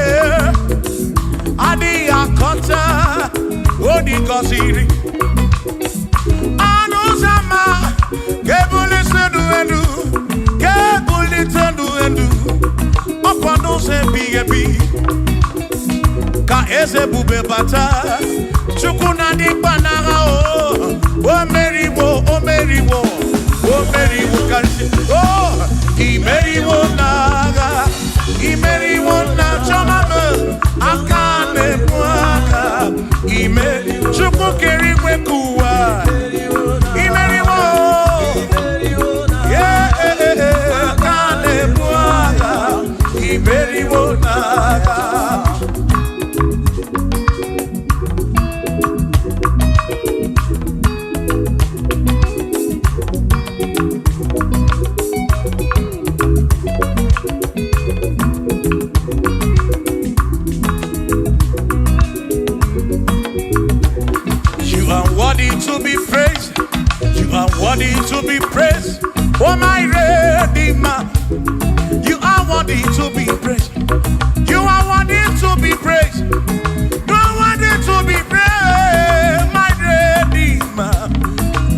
Speaker 2: adiga kocha oni goziri anuzama kebuli sendu endu opano se bigebi ka eze bube bata Chukwu na dikpa n'agha o meriwo karịsị imeriwo n'agha imeriwo na chọmama aka na-ebu aka Chukwu kere igwe ka ụwa imeriwo aka na-ebu aka imeriwo n'agha. To be praised, you are worthy to be praised. Oh my Redeemer, you are worthy to be praised. You are worthy to be praised. You are worthy to be praised, my Redeemer.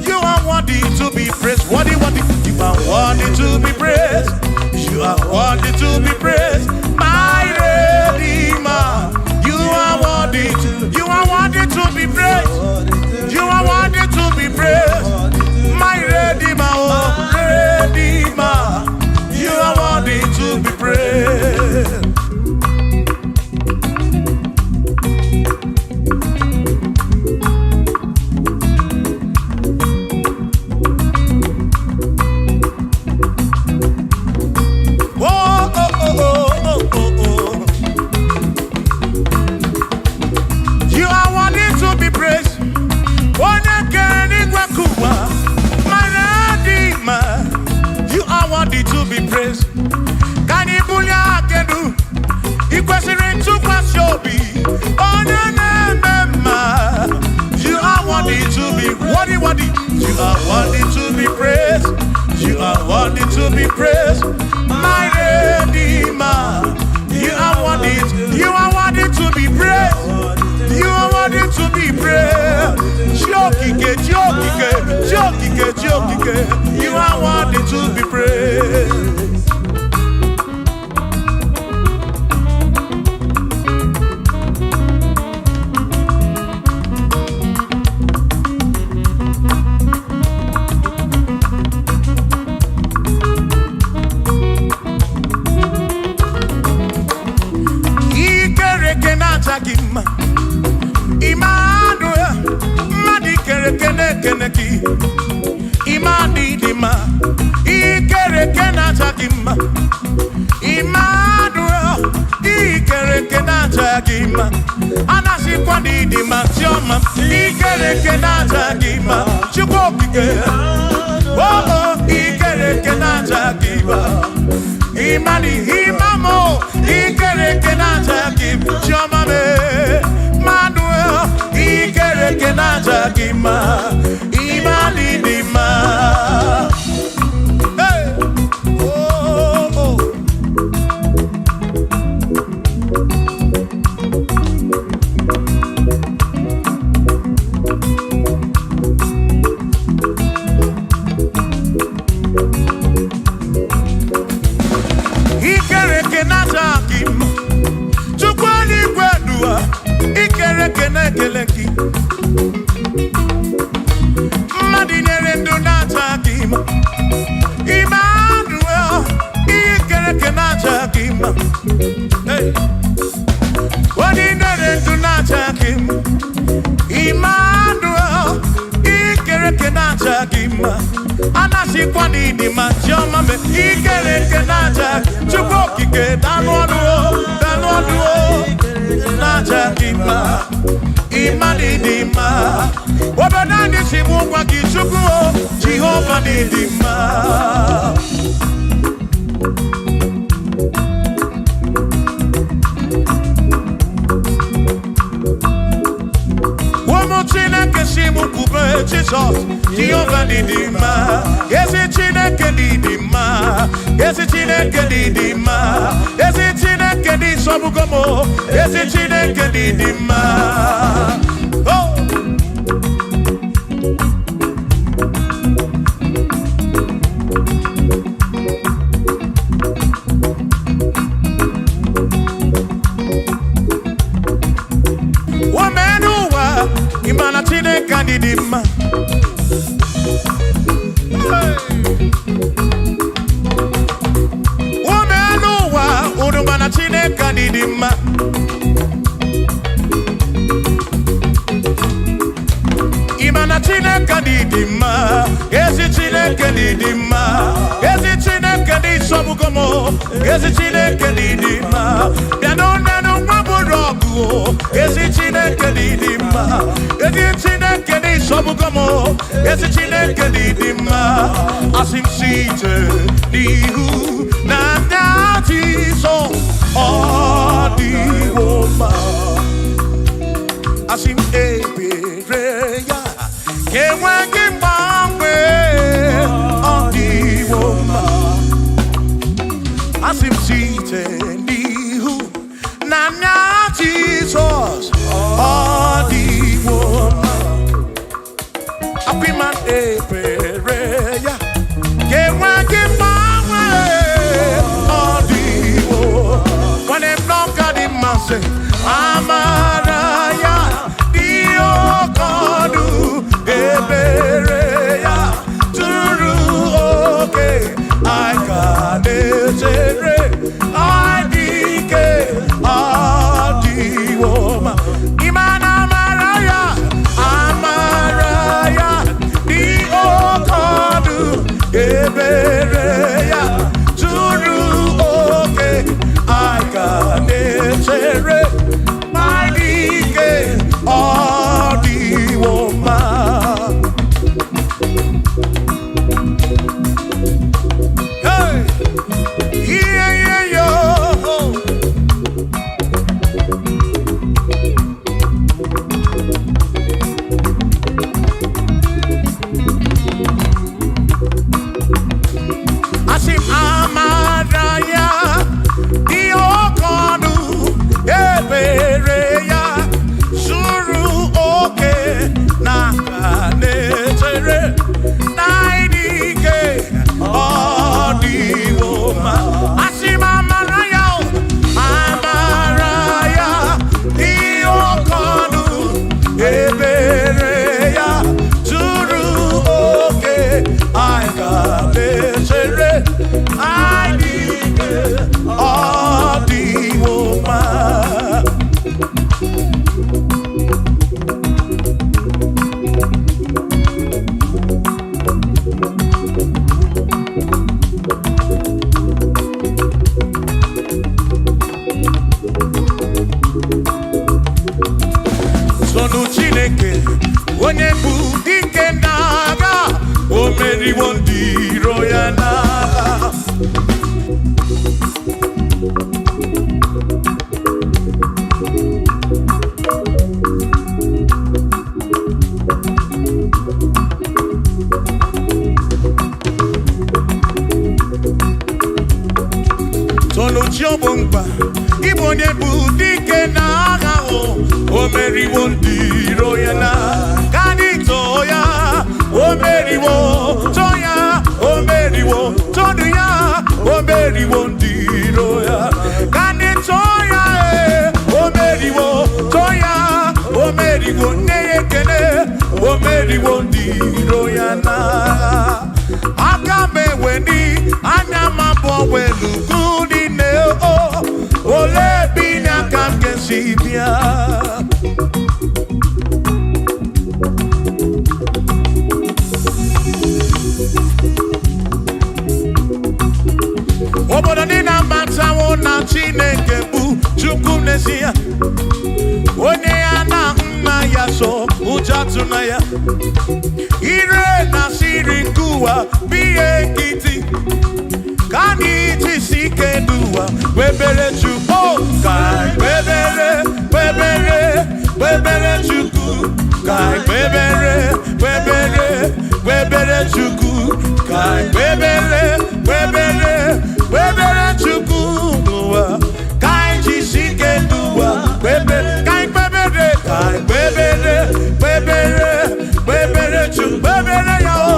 Speaker 2: You are worthy to be praised. Worthy. You are worthy to be praised. You are worthy to be praised, my Redeemer. You are worthy to be praised. You are worthy to be praised, my Redeemer, oh Redeemer. You are worthy to be praised. You are worthy to be praised. You are worthy to be praised. Can you believe I can do? You question to question be. Oh no. You are worthy to be worthy. You are worthy to be praised. You are worthy to be praised, my Redeemer. You are worthy to be praised. You are worthy to be praised. to be praised. Emmanuel, Madi kere kene kene ki. Imadi dima, ikere kena chakima. Emmanuel, ikere kena chakima. Anasi kwani dima tioma, ikere kena chakima. Chukokike, oh ikere kena chakima. Imani imamo, ikere kena chakima. Tioma me. Ikere kenaja gima, imani dima. Hey, oh, oh. Ikere kenaja gima, chukwani gwedua. Ikere kene keleki Madinere nduna chakima Emmanuel Ikere kena chakima Hey Madinere nduna chakima Emmanuel Ikere kena chakima Anasi kwani di machoma me Ikere kena chakima Chupo kike danwaduo Nachakima, imani dima. Wabadani simu kwa kichukuo, Jehovah ni dima. Wamochina kesimu kube Jesus, Jehovah ni dima. Yesi chine kedi dima, yesi chine kedi dima, yesi chine kedi sobugomo, yesi chine kedi dima. Oh. Wamenuwa imana chine kedi dima. Udumana Chineke didima. Imana Chineke didima. Ezi Chineke didima. Ezi Chineke di sobugomo. Ezi Chineke didima. Bianonenu maburogu. Ezi Chineke didima. Ezi Chineke di sobugomo. Ezi Chineke didima. Asim site nihu na dati so odi woma. Asim ebereya kewe kimbangwe odi woma. Asim site nihu na dati so odi woma. Apiman ebereya kewe kimbangwe odi woma. When them knock at him and say Amaraya Dio Kodu Ebereya Turu okay I got it I dike Adi Woma Iman Amaraya Dio Kodu Ebereya Turu okay I got it onye bụ dike n'agha, o meriwo ndị iro ya n'agha. Chiobomba, Igbo onye bụ dike n'agha, o meriwo ndị iro ya na kanito ya, o meriwo to ya, o meriwo todu ya, o meriwo ndị iro ya kanito ya, o meriwo to ya, o meriwo nne ya ekele, o meriwo ndị iro ya na aka m eweni anya m abụọ welugu ole bi n'aka m ga-esi bịa. Obodo dị na-abatawo na Chineke bụ Chukwu n'ezie, onye ya na nna ya so ụjọ atụna ya, ire na siri nke ụwa bụ ihe nkịtị, ka anyị jisi ike n'ụwa webere Chukwu, ka webere Chukwu, ka webere Chukwu, ka webere Chukwu n'ụwa, ka anyị jisi ike n'ụwa webere, ka webere Chukwu, webere ya o,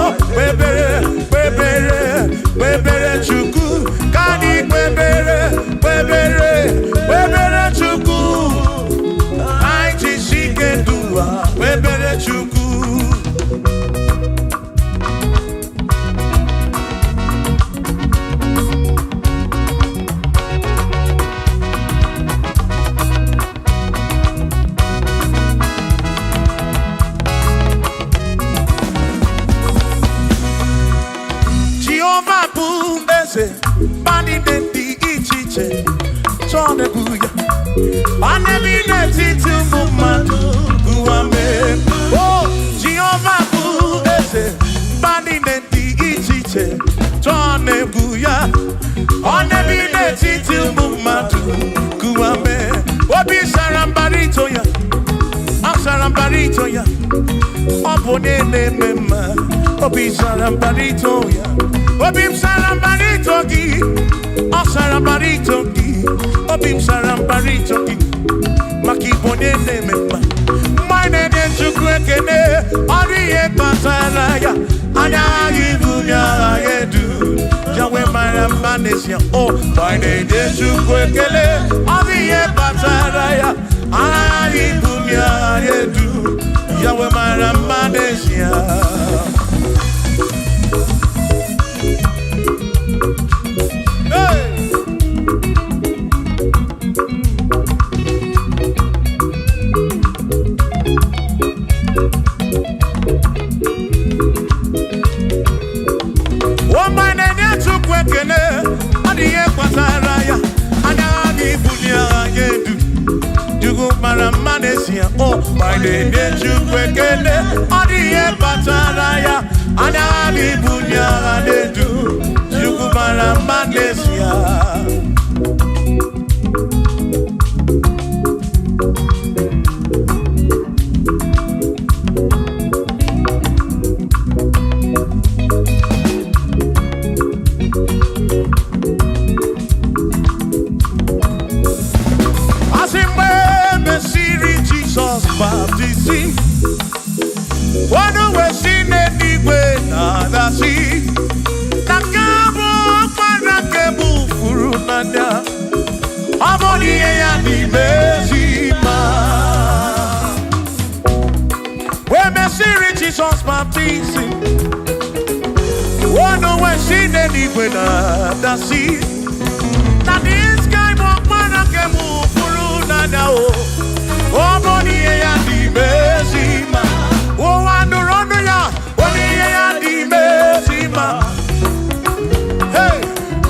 Speaker 2: webere Chukwu, ka anyị webere Chukwu, anyị jisi ike n'ụwa webere Chukwu. Bani dị iche iche chọrọ egwu ya, nwanne m n'etiti ụmụ mmadụ gụwa mee. O Jehova bụ eze, bani dị iche iche chọrọ egwu ya, nwanne m n'etiti ụmụ mmadụ gụwa mee. Obi sara mbara ito ya, asara mbara ito ya, ọ bụ onye na-eme mma. Obi sara mbara ito ya, obi m sara mbara ito gị, ọ sara mbara ito gị, obi m sara mbara ito gị, maka ịbụ onye na-eme mma. Mgbe anyị na-enye Chukwu ekele, ọrụ ihe kpatara ya, anya agha ibu ya agha edu ya wee mara mma n'ezie. O mgbe anyị na-enye Chukwu ekele, ọrụ ihe kpatara ya, anya agha ibu ya agha edu ya wee mara mma n'ezie. Oh, my name is Chukwu ekele, ọ dị ihe kpatara ya, anya ibu ya na-edu, Chukwu mara mma n'ezie. Jesus baptizing, one way she did when I see that this guy walk man I can move through now. Oh, money and the mercy man. Oh, I don't run ya. Money and the mercy man. Hey,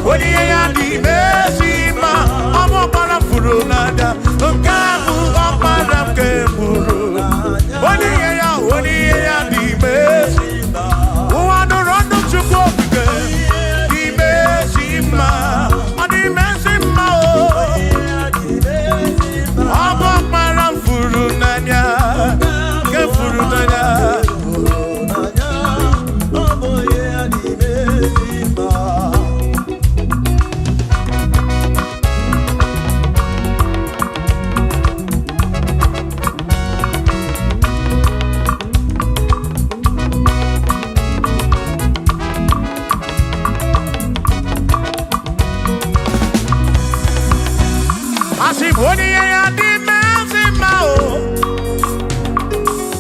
Speaker 2: money and the mercy man. I'm up on a furu nada. Don't come up on a keburu. Money Asiboni ya di mezima o.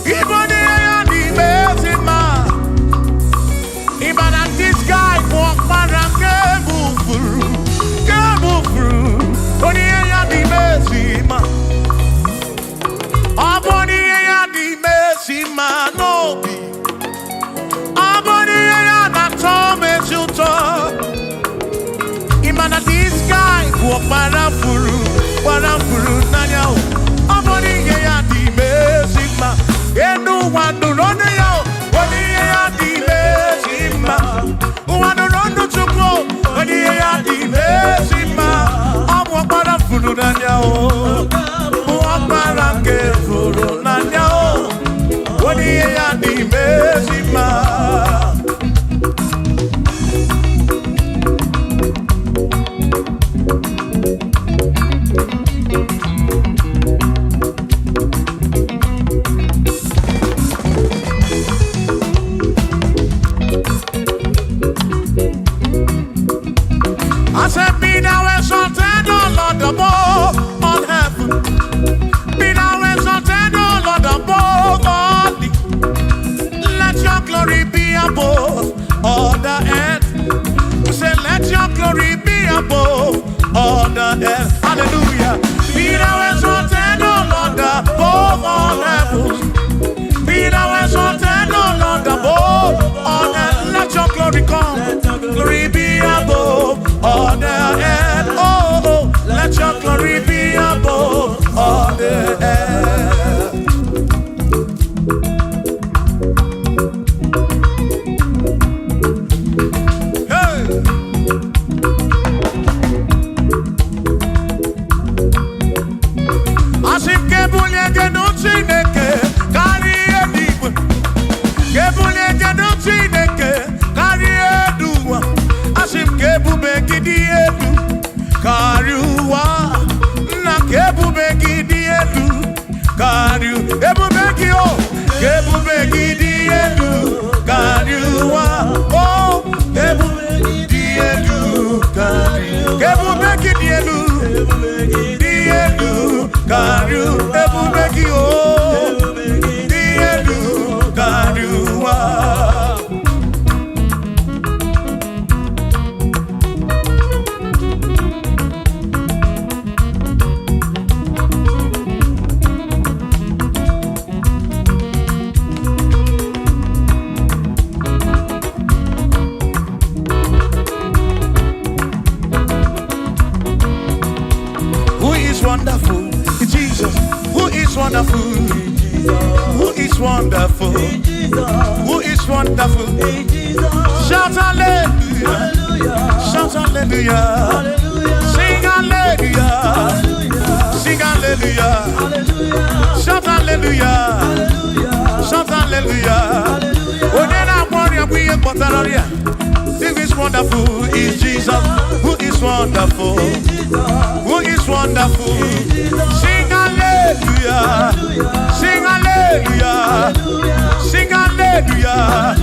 Speaker 2: Iboni ya di mezima. Even at this guy walk around move through. Boni ya di mezima. Aboni ya di mezima no be. Aboni ya na tome chuto. Even at this guy walk around Warafuru nanya o, aboni ya di mezima. Enu wanu ronu ya o, boni ya di mezima. Wanu ronu chuko, boni ya di mezima. Amu warafuru nanya o, warafuru nanya o, boni ya di mezima. On heaven, be now exalted, O Lord, above all the. Let your glory be above all the earth. We say, let your glory be above all the earth. Hallelujah. Be now exalted, O Lord, above all heavens. Be now exalted, O Lord, above all earth. Let your glory come. Glory be above all the earth. Oh, let your glory be above all the earth. Hey. Asim kebulie genutineke kari edibu. Kebulie genutineke kari eduwa. Asim kebube gidi edu. Kariuwa na kebube gidi edu. Kariu ebube gio kebube gidi edu. Kariuwa oh kebube gidi edu. Kariu kebube gidi edu. Gidi edu. Kariu ebube gio gidi edu. Kariuwa. Wonderful, Jesus. Who is wonderful? Who is wonderful? Who is wonderful? Shout hallelujah! Shout hallelujah! Sing hallelujah! Sing hallelujah! Shout hallelujah! Shout hallelujah! Onena warrior we are Who is wonderful is Jesus. Who is wonderful? Who is wonderful? Sing hallelujah! Sing hallelujah! Sing hallelujah!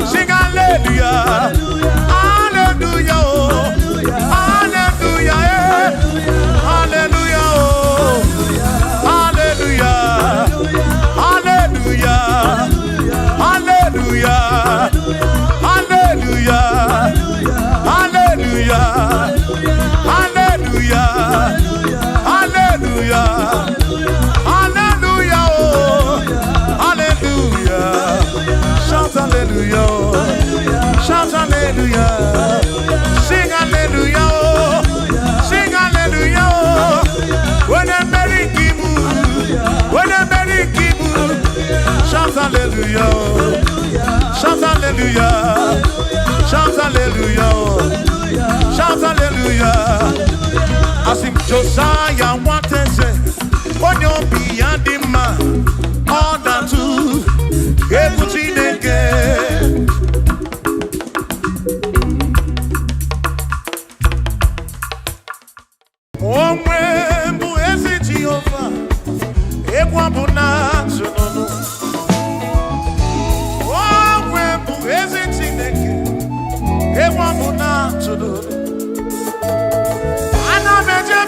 Speaker 2: Sing hallelujah! Hallelujah! Hallelujah! Hallelujah! Hallelujah! Hallelujah! Hallelujah! Hallelujah! Hallelujah! Hallelujah! Hallelujah! Hallelujah! Hallelujah! Shout hallelujah! Shout hallelujah! Sing hallelujah! Sing hallelujah! When a merry kibu, when a merry kibu, shout hallelujah! Shout hallelujah! Shout hallelujah! Shout hallelujah! I sing Josiah wanted say, when you're beyond the man, all that too, everything again. Oh, when you is Jehovah, everyone will not know. Oh, when you is again, everyone will not know. I know that you're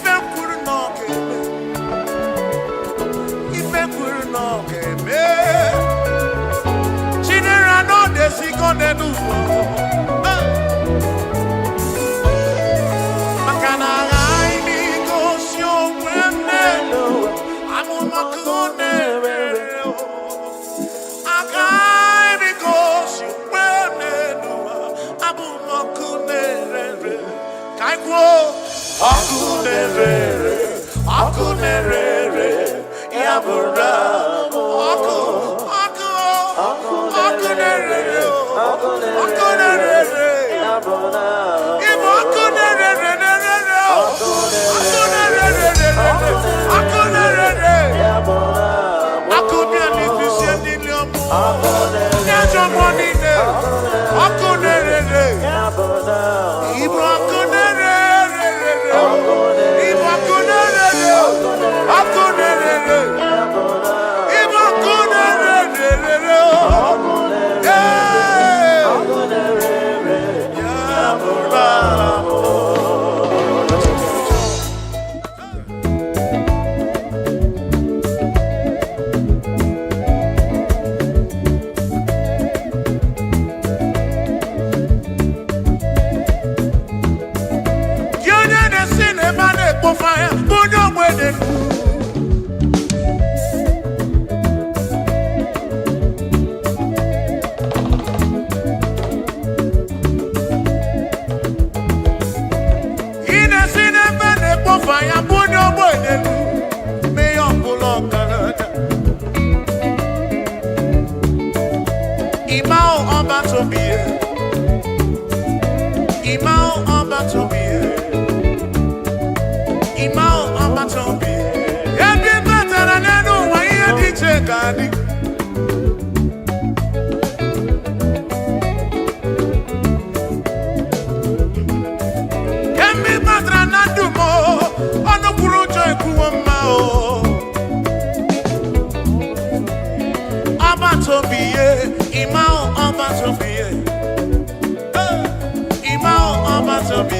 Speaker 2: ife kwuru n'ọga-eme, ife kwuru n'ọga-eme. Chinere n'ọdesigo n'elu ụwa, maka na aghaghị m igosi onwe m n'elu amụmakụ na-ere. Aghaghị m igosi onwe m n'elu amụmakụ na-ere. Ka anyị kwuo ọkụ na-ere, ọkụ na-ere, ya bụrụ ọkụ, ọkụ, ọkụ na-ere, ọkụ na-ere, ịbụ ọkụ na-ere, ọkụ na-ere, ọkụ na-ere, ọkụ bịa n'ifisi niile ọmụ, ndị ajọ mmụọ niile, ọkụ na-ere, ịbụ ọkụ na-ere, ịbụ ọkụ na-ere, ọkụ na-ere, ịbụ ọkụ na-ere, fire, put your wedding. In a cinema, put fire, put your wedding. May your pull on Canada. Imao on Batobie. Imao on Batobie. Imao amatombi, every better than I know why you did check on it. Can be better than I do more on the Kuroja Kuamao. Amatombi, Imao amatombi, Imao amatombi.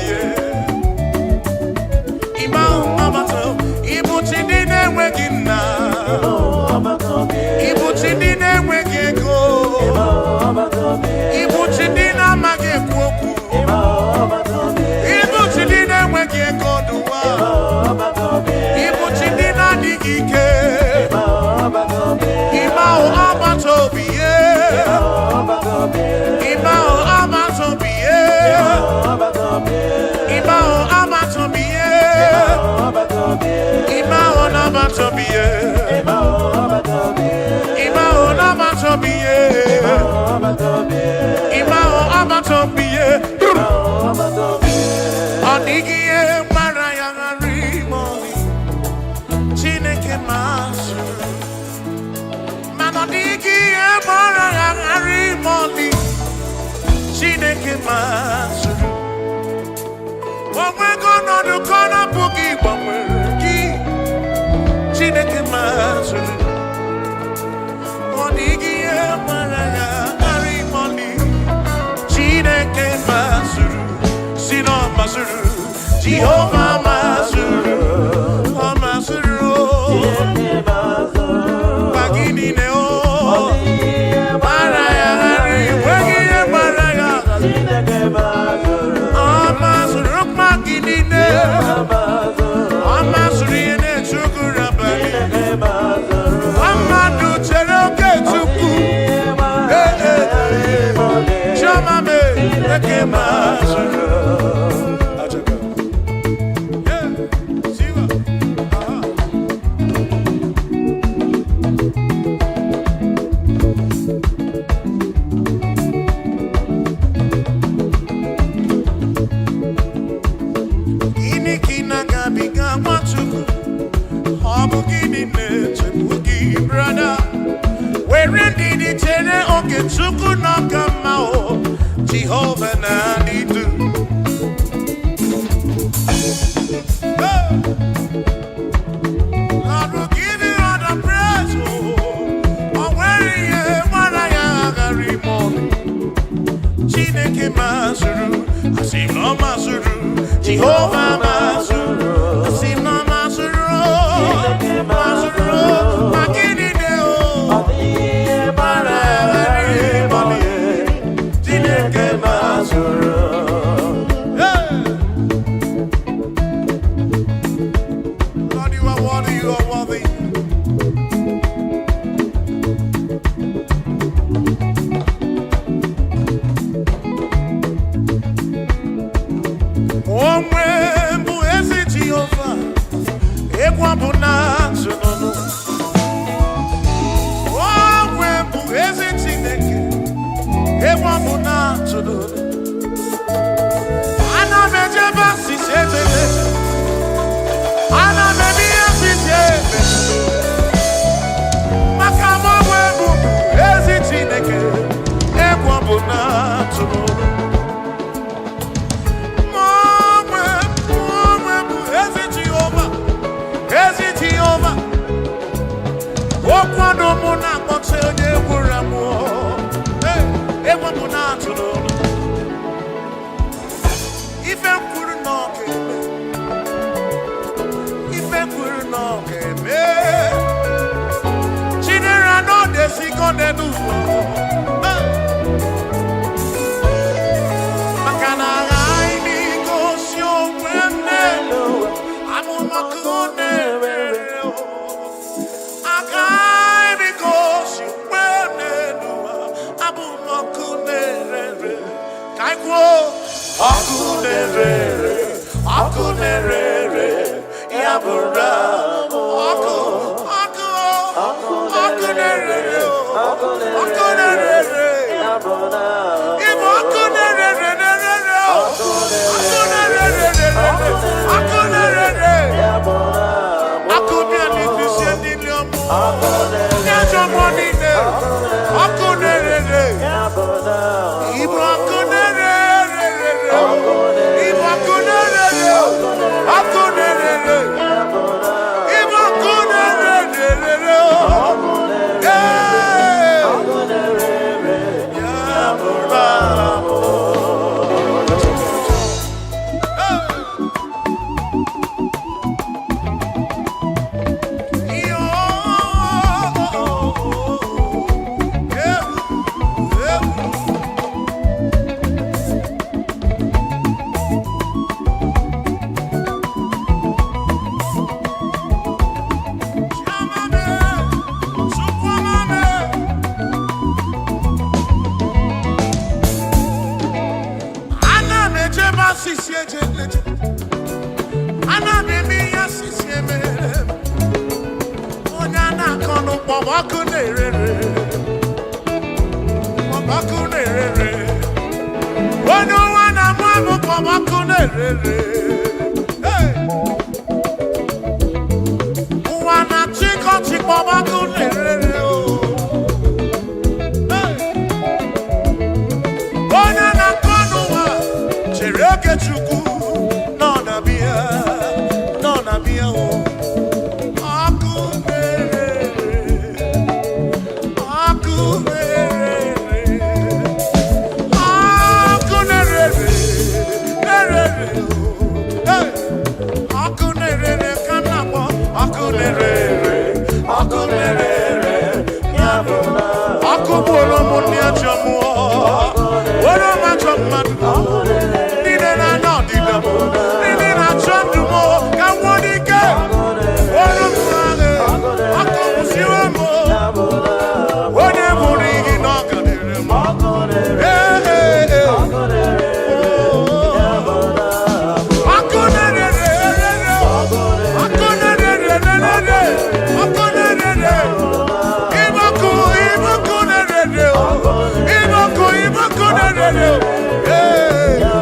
Speaker 2: Chineke masuru, we're gonna do corner boogie, but we're Chineke masuru, Monigi Maraya, Harry Money, Chineke masuru, Sino masuru, Jehovah masuru, masuru, Bagini Neo, Maraya, Harry, Jehovah Nadidu. Lord will give you all the praise. Oh, where you are, I am Chineke masuru, Asim no masuru, Jehovah masuru, Asim
Speaker 1: Hey!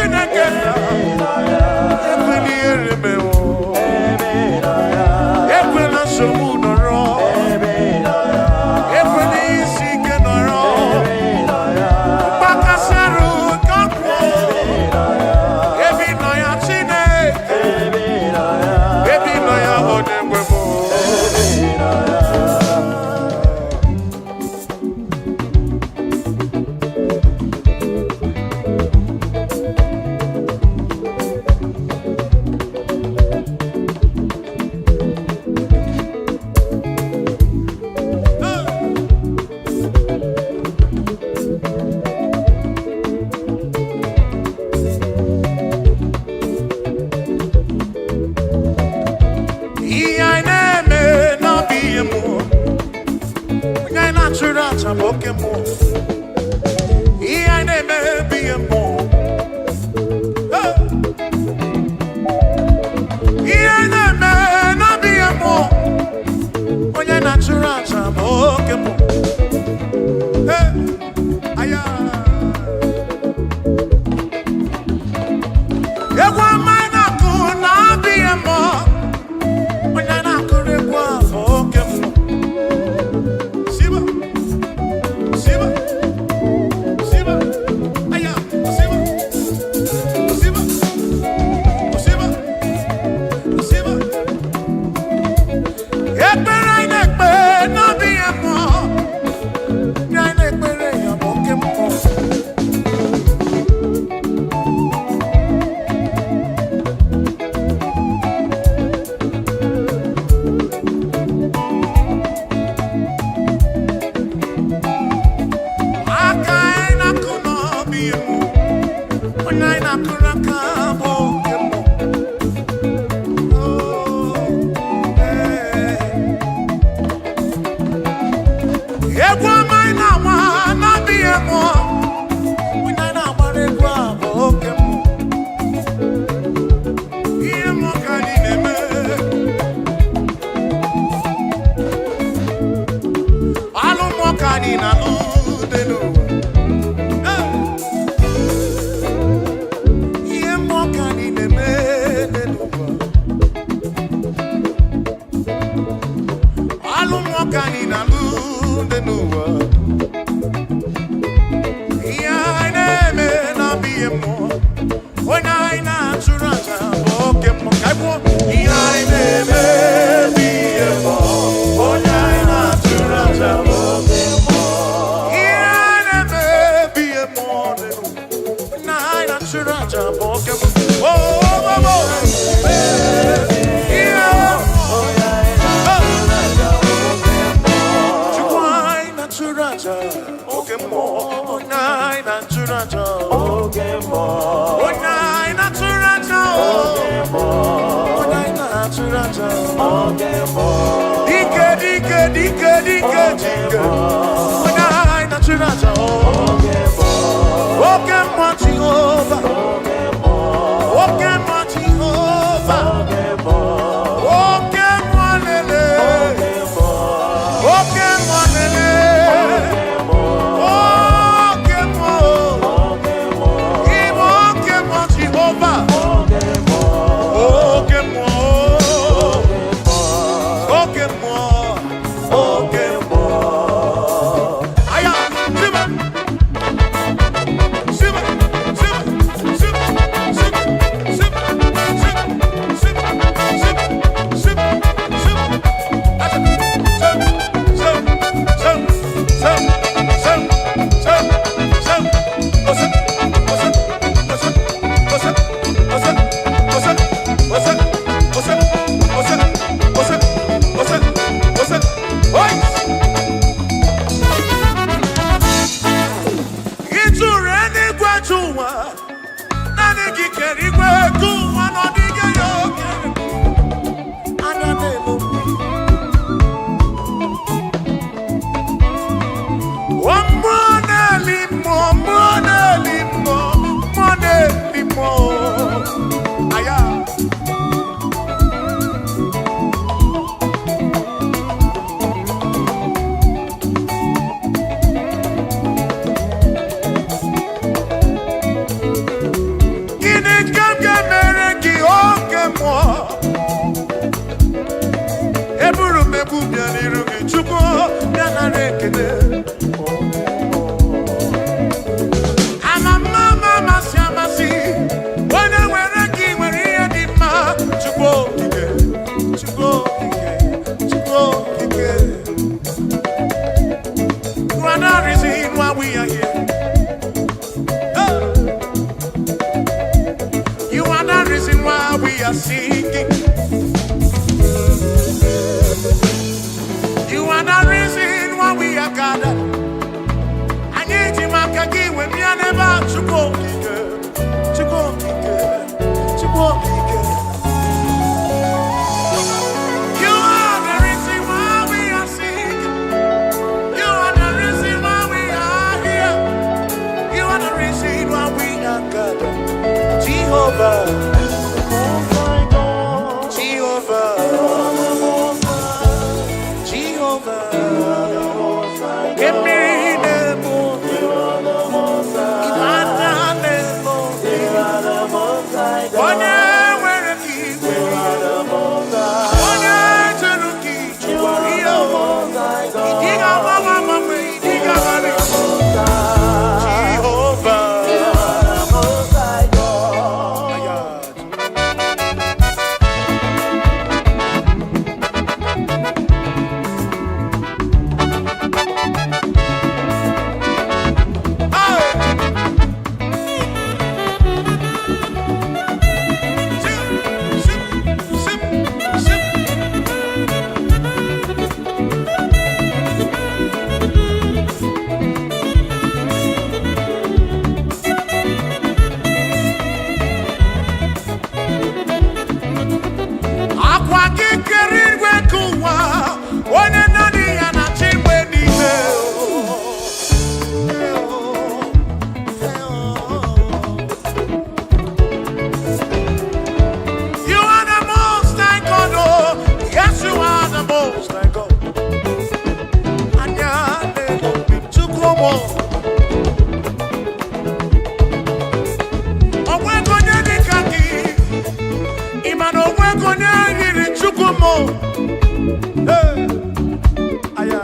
Speaker 2: Chineke Hey. Aya.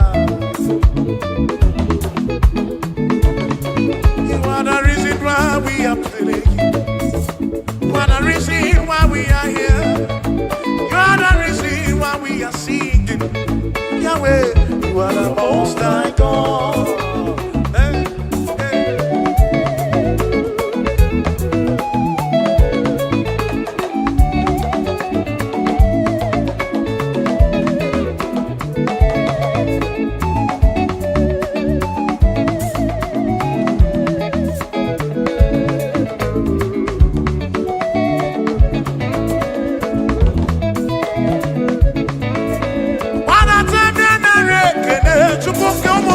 Speaker 2: You are the reason why we are playing. You are the reason why we are here. You are the reason why we are singing. Yahweh, you are the most high God. Hey, hey. Chukwu ke ụmụ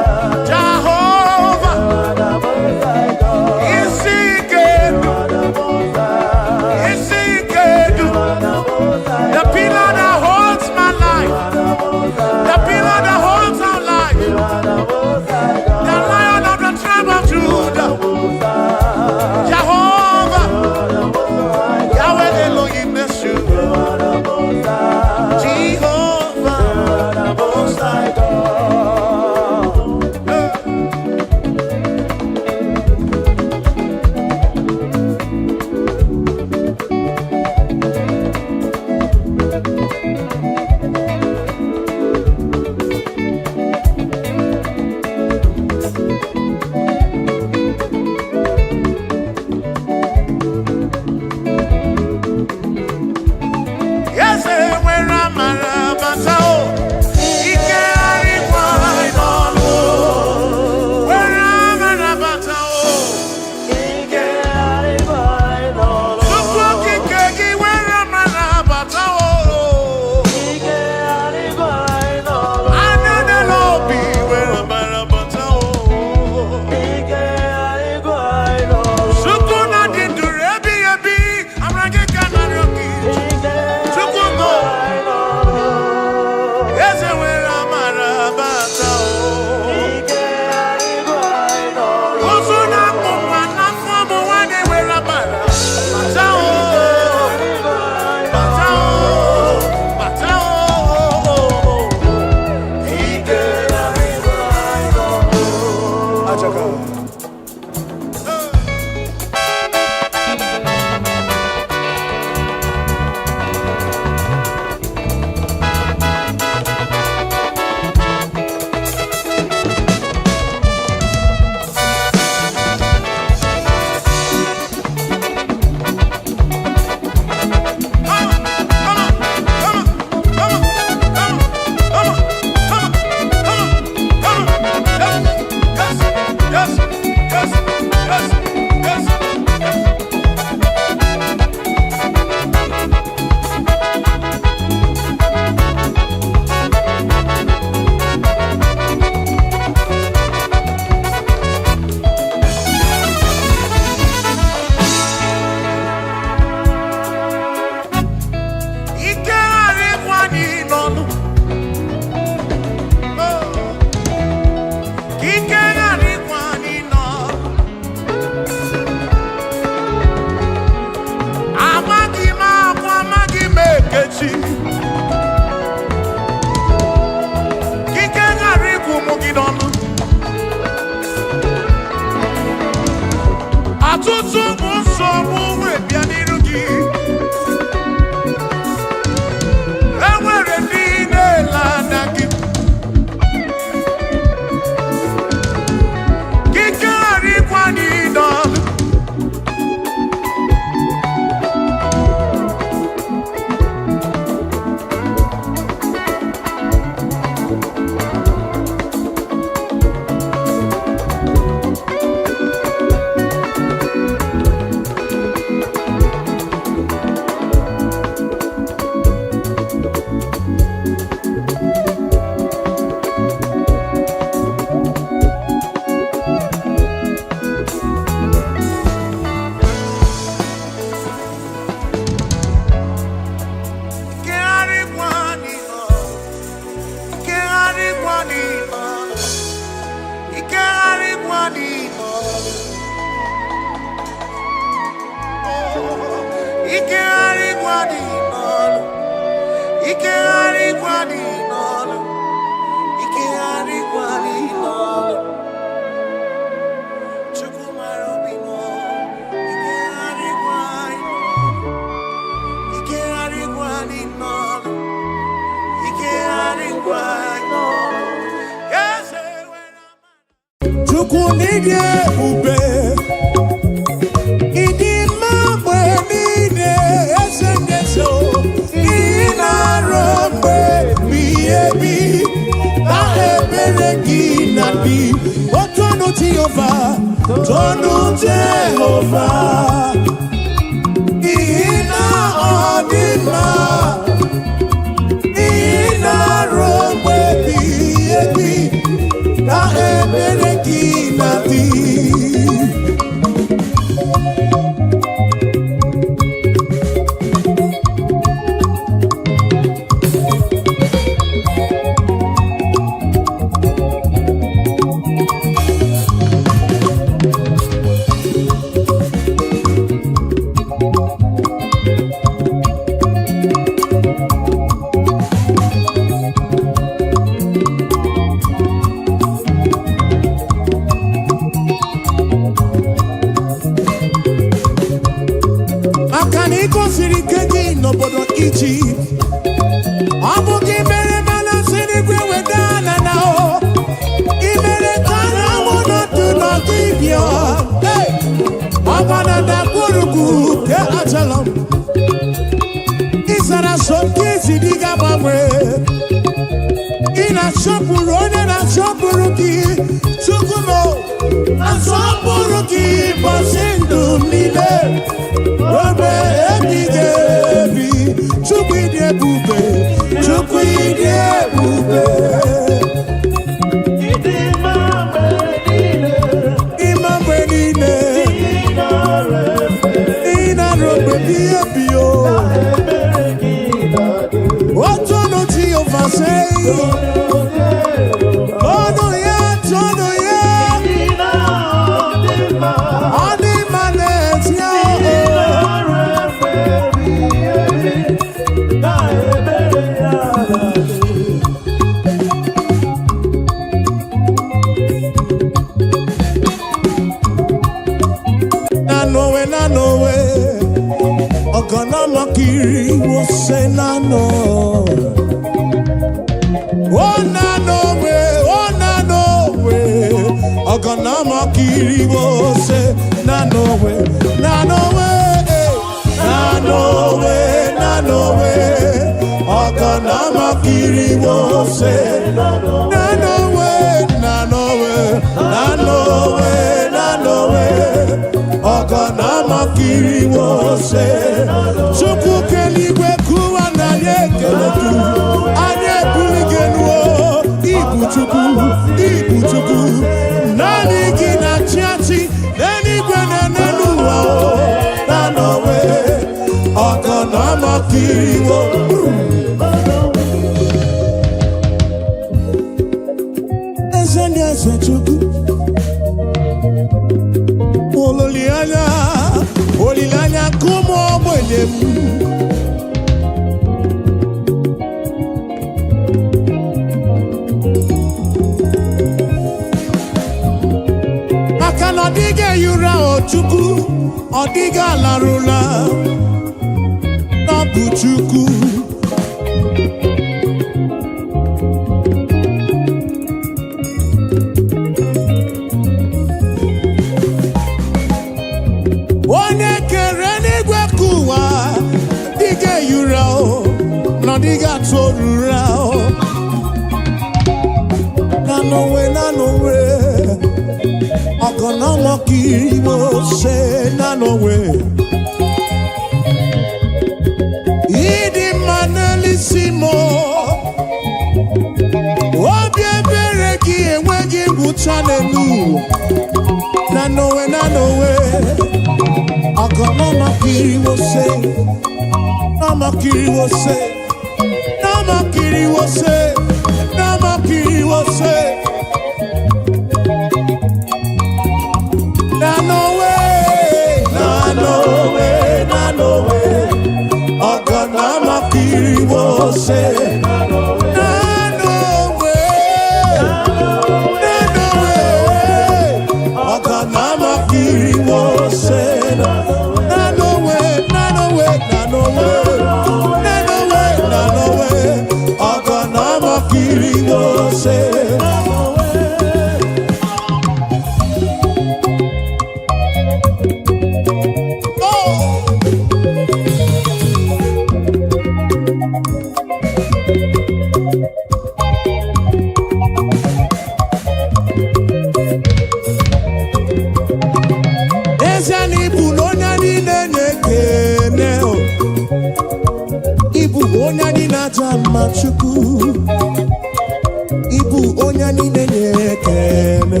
Speaker 1: Ibu onya niile na-ekene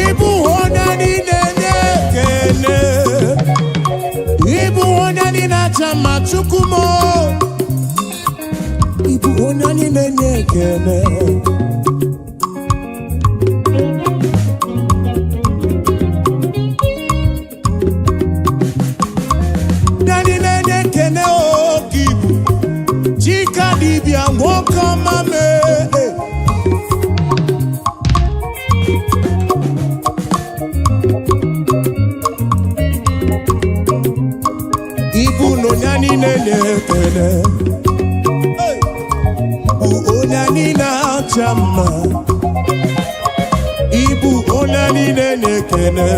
Speaker 1: Ibu onya niile na-ekene Ibu onya niile na-acha mma Chukwu mo Ibu onya niile na-ekene Ibu no nyani nekene Ibu onyani na chama Ibu onyani nekene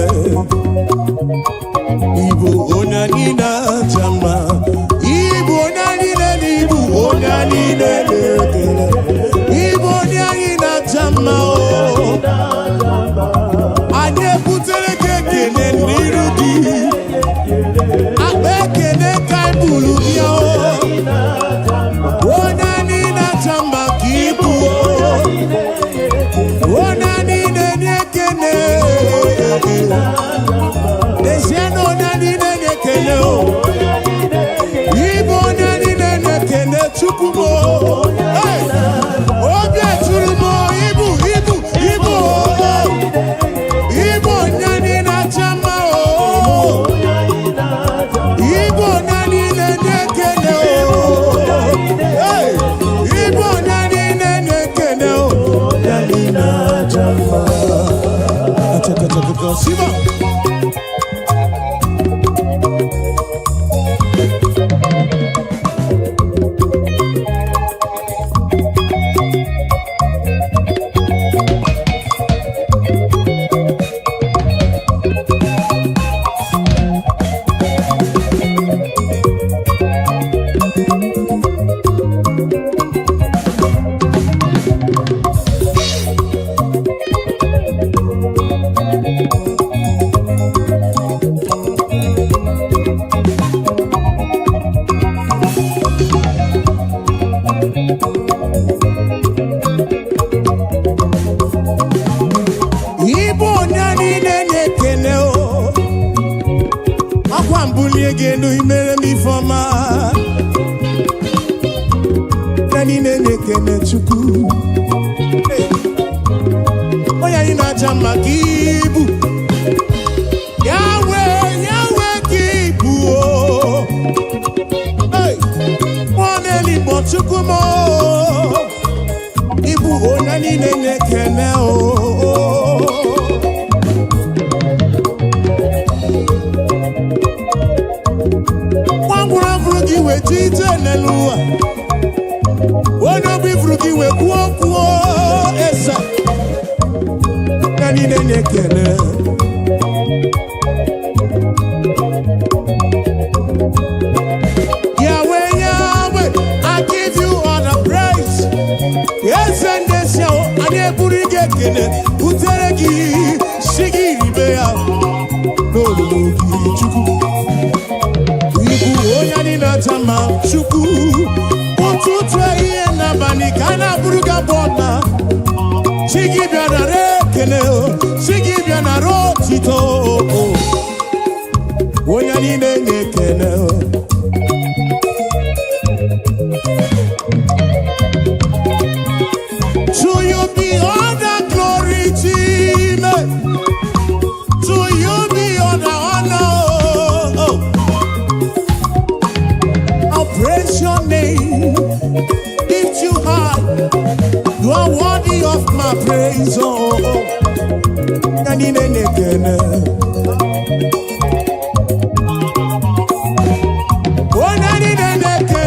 Speaker 1: Ibu onyani na chama Ibu onyani nekene Ibu onyani na chama Anye putere kekene nirudi Abekene kaibulu yo Onani na chamba kibu Onani nekene Desiano onani nekene Ibo onani nekene chukumo Obia churumo Ibu Ibo onani na chamba Ibo nani nekene Ibo nani nekene Nani na jamba Ataka Siva Ibo nani nekene o Akwa mbuli egenu imere mi foma Nani nekene chuku Oya ina chama kibu Yahweh kibu o Mwane libo chuku mo Ibu onani nekene o we tite nelua Wono bifruki we kuo esa Nani nekene Yahweh, I give you all the praise Yes and yes yo ane burige kene Uteregi shigiri beya No chuku Onyani na tama chuku Ututu iye na banikana buruga bona Shigi biana rekene Shigi biana rotito Onyani nekene To you be all the glory team To you be all the honor Praise your name, lift you high. You are worthy of my praise. Nani nekene, oh nani nekene.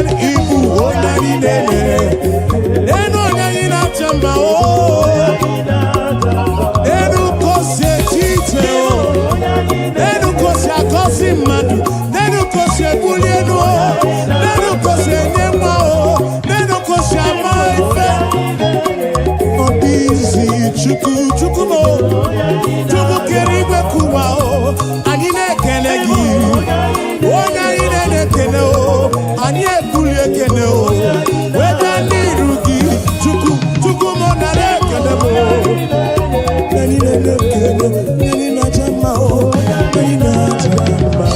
Speaker 1: anyị ebuli ekele o weta n'iru gị Chukwu Chukwu mụ nara ekele m anyị na-ekele anyị na-aja mma o anyị na-aja mma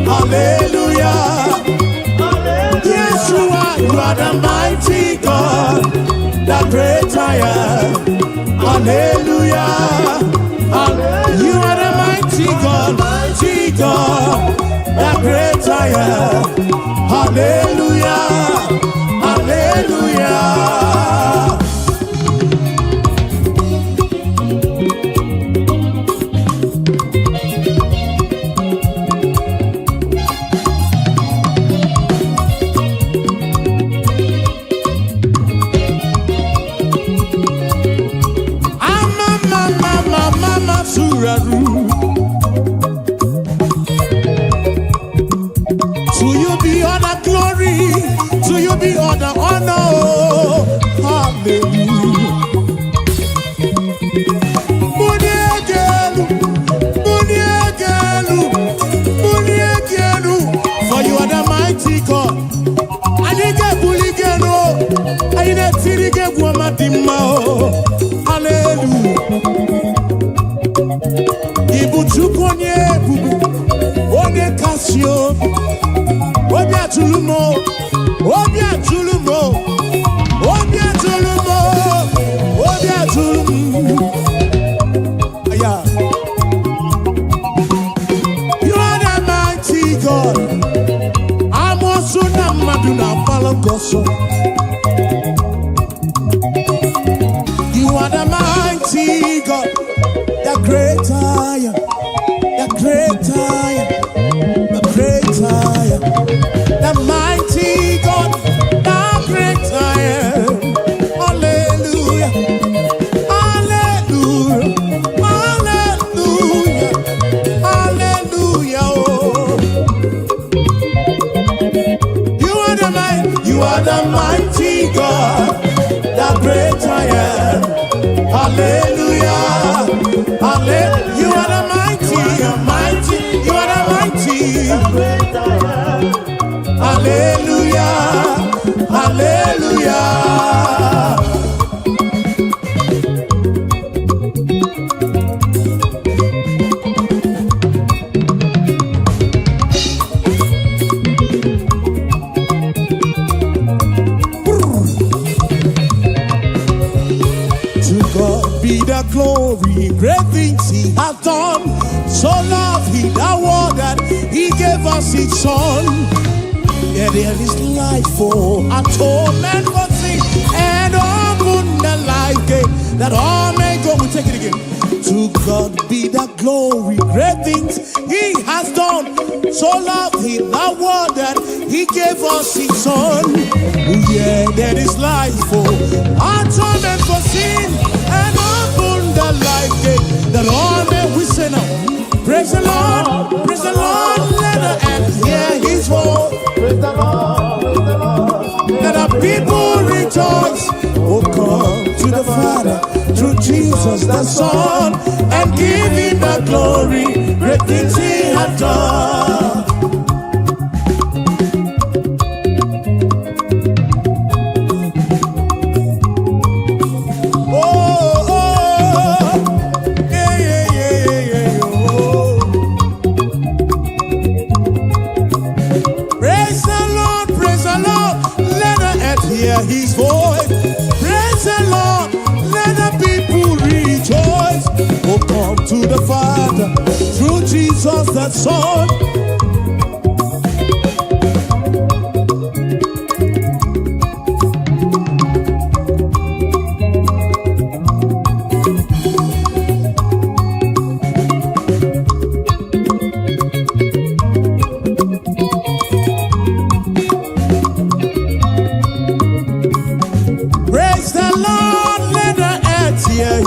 Speaker 1: Hallelujah. Yes, you are the mighty God, the great I am. Hallelujah. You are the mighty God, the great I am. Hallelujah. Hallelujah. To you be all the glory, to you be all the honor. Hallelujah. For you are the mighty God. I didn't get bully geno. I didn't see get woman. Hallelujah. Ibu chukonye bubu, onye kasio, obia tulumo, obia tulumo, obia tulumo, obia tulumo. Yeah. You are the mighty God. I'm also the Maduna Palogoso. You are the mighty God. The great I am, the great I am, the great I am, the mighty God, the great I am. Hallelujah, hallelujah, hallelujah, hallelujah. Oh. You are the mighty God, the great I am. Hallelujah. Hallelujah. You are the mighty, you are the mighty. Hallelujah. Hallelujah. Be the glory, great things he has done. So loved he the world that he gave us his son. Yeah, there is life for atonement for sin, and open the life gate that all may go. We take it again. To God be the glory, great things he has done. So loved he the world that he gave us his son. Yeah, there is life for atonement for sin, and open the life gate that all men we say now. Praise the Lord, let the earth hear his voice. Praise the Lord, let the people rejoice. Oh, come to the Father through Jesus the Son, and give him the glory, great things he has done. His voice, praise the Lord, let the people rejoice. Oh, come to the Father through Jesus the Son.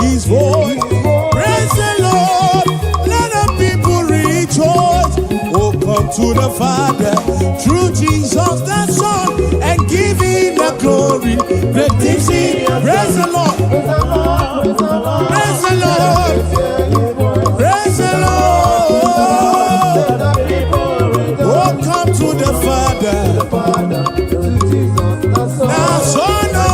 Speaker 1: His voice, praise the Lord, let the people rejoice. Oh, come to the Father through Jesus the Son, and give him the glory. Great things he, praise the Lord, praise the Lord, praise the Lord. Oh, come to the Father, the Son, oh.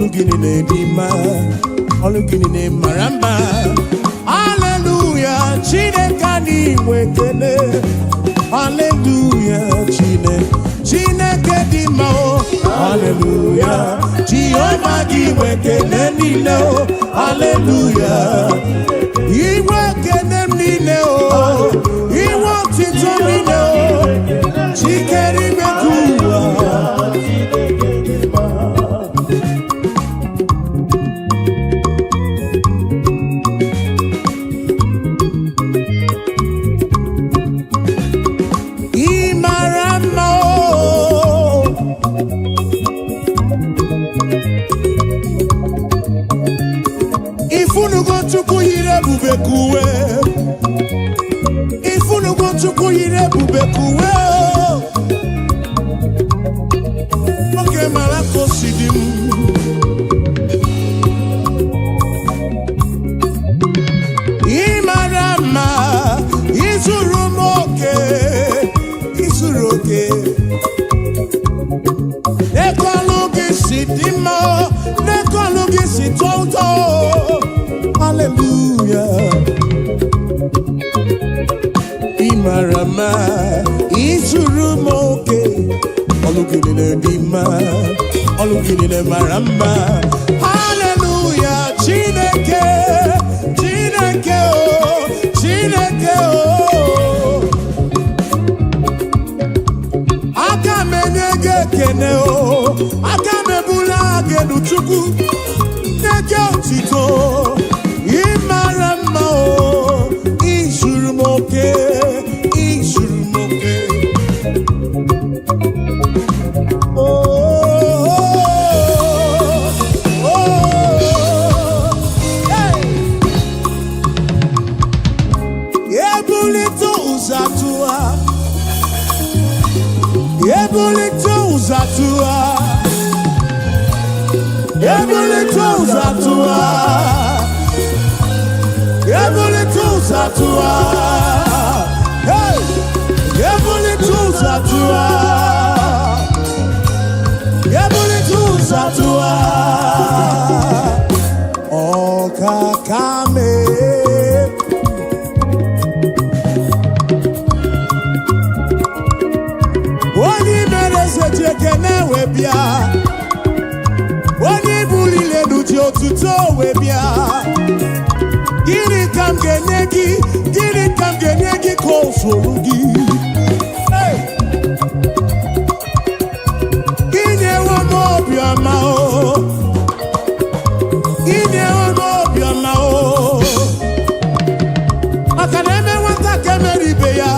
Speaker 1: Olugini Nedima, Olugini Maramba. Hallelujah, Chinekani Wekene. Hallelujah, Chinekadima. Hallelujah, Jehovah Giwekene Nino. Hallelujah, Iwekene Nino. He wants it on Nino. Chikeri Mekua. If you no want to go here, bubekuwe. Okay, malako sidim. Imarama, isurumoke, isuroke. Nekologi sidimo, nekologi sitonto. Hallelujah. Imarama, isurumoke, olugini dima, olugini maramba. Hallelujah, Chineke, Chineke oh, Chineke oh. Akamenyege kene oh, akamebula genuchuku, neke otito. Imarama oh, isurumoke, isurumoke. Oh, oh, oh, hey. Ebulito uzatua, ebulito uzatua, ebulito uzatua. Zatua, hey, Zatua, Zatua, oh kakame, wani merese jekene webia, wani bulile nuji otuto webia. Gini kam genegi kosolugi. Hey, ine wamo biama o, ine wamo biama o. Akaneme wanta kemeri beya,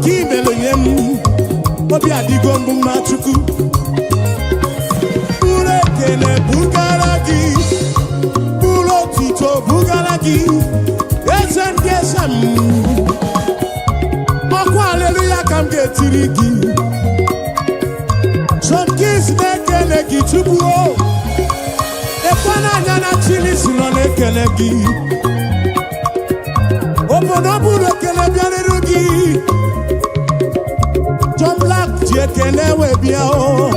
Speaker 1: kimelo yemu, obi adigombu machuku. Ure kene bugaragi, bulo tito bugaragi. Esem, Moko hallelujah kam getirigi. Some kids nekelegi chubuo. Ekwana nyana chili silo nekelegi. Obonobu nekele rugi. John Black jekele webiao.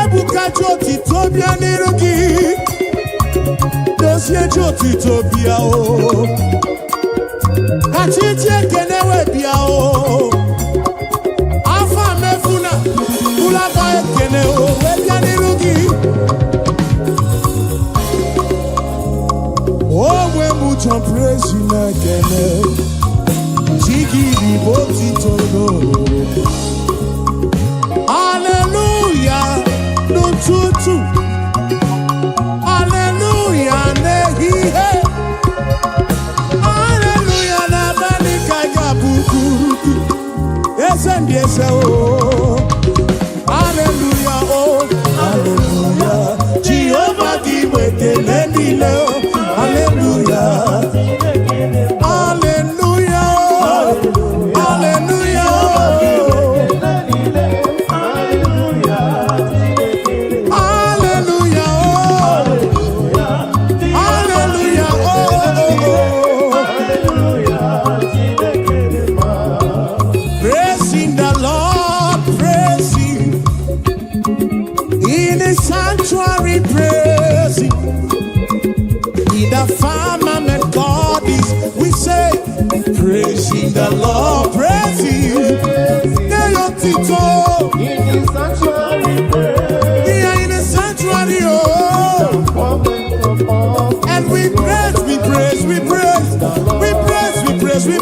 Speaker 1: Ebuka joti tobiani rugi. Dosie joti tobia o. Kachiche kenewe bia o. Afa mefuna ulaba kene o. Webia nirugi. Owe mucho praise na kene. Chigi di boti todo. Hallelujah. No tutu. Hallelujah, nehi hey. Hallelujah, na balika ya bukuruki. Esendi ese oh. Hallelujah oh, hallelujah. Jehovah Giwekene Nino. Hallelujah, hallelujah oh, hallelujah oh.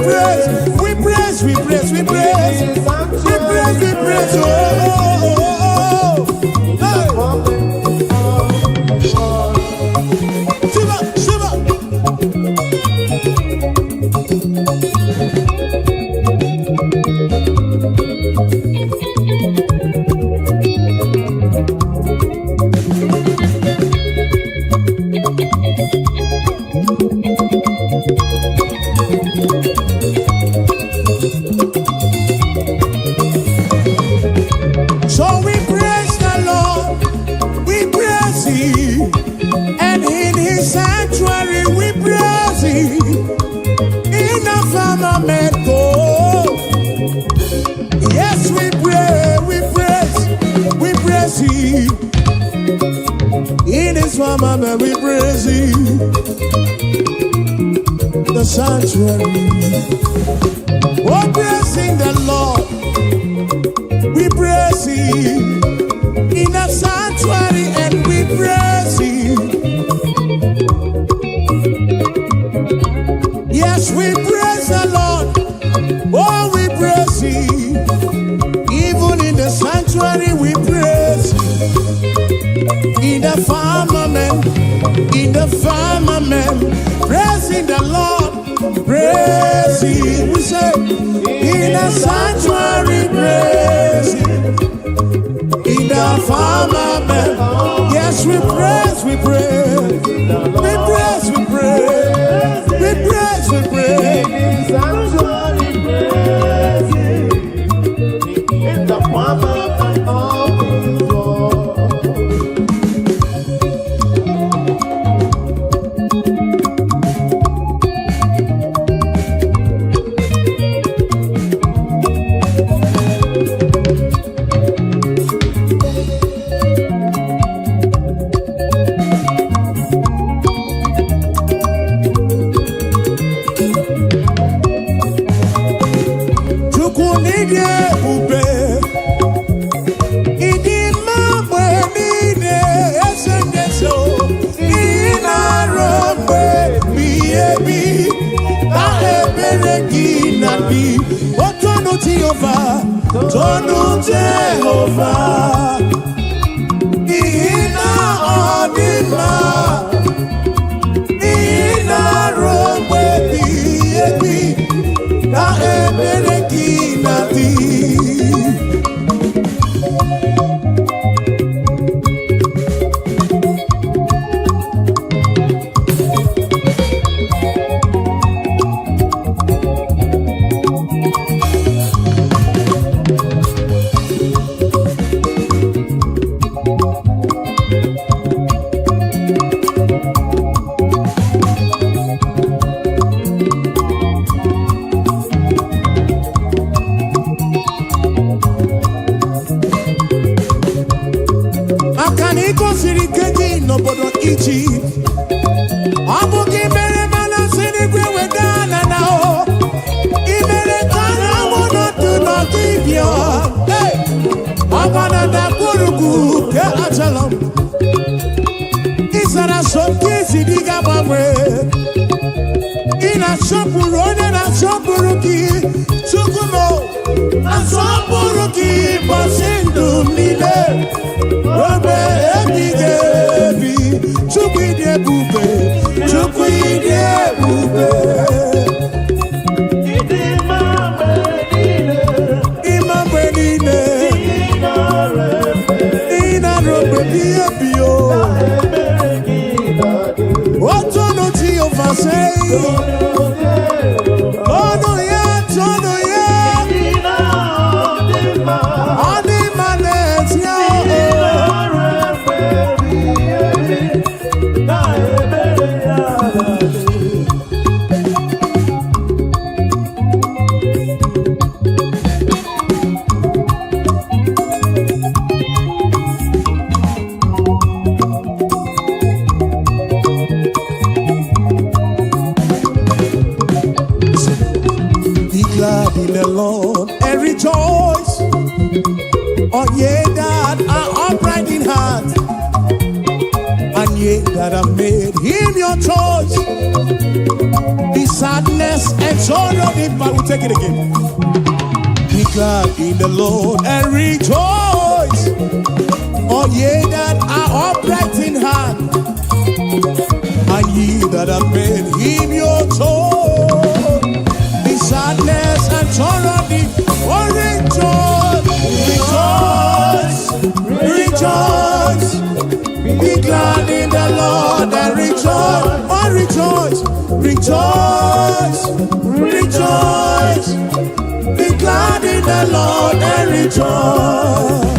Speaker 1: praise, we praise, we praise, we praise, we praise, we praise. Oh, hey. Shiva, Shiva. So we praise the Lord, we praise Him, and in His sanctuary we praise Him. In the firmament, oh, yes, we pray, we praise Him. In His firmament we praise Him. The sanctuary, oh, praising the Lord. We praise Him in the sanctuary, and we praise Him. Yes, we praise the Lord. Oh, we praise Him. Even in the sanctuary, we praise Him. In the firmament, praising the Lord, praise Him. We say, in the sanctuary, praise Him. In the firmament, yes, we praise, we praise, we praise, we praise, we praise, we praise.
Speaker 3: In the firmament of His word.
Speaker 1: Tonu Jehovah, Ina Odima, Ina Romwe Biebi, Na Ebereki Nabi. N'obodo Egypt, ọ bụ gị mere mana siri gwe wedana na o, ị mere ka na mụ n'otu n'ọdịbịa, ọbana da gburugburu ke achala m, ị sara sọmpi isi dị ga-agbanwe, ị na-asọpụrụ onye na-asọpụrụ gị, Chukwu m na-asọpụrụ gị ụbọchị ndụ m niile. Obe ebighị ebi, Chukwu ịdị ebube, Chukwu ịdị ebube.
Speaker 3: Ịdị mma mgbe niile,
Speaker 1: ịma mgbe niile, ị na-arụ mgbe biye biyo. Otu ọnụ Jehova sị, ọnụ ya, ọnụ ya, ọ dị mma n'ezi ya. Be glad in the Lord and rejoice, all ye that are upright in heart, and ye that have made him your choice. The sadness and sorrow, but we'll take it again. Be glad in the Lord and rejoice. All ye that are upright in heart, and ye that have made him your choice. The sadness and sorrow, oh rejoice, rejoice, rejoice. Be glad in the Lord and rejoice. Oh rejoice, rejoice, rejoice. Be glad in the Lord and rejoice.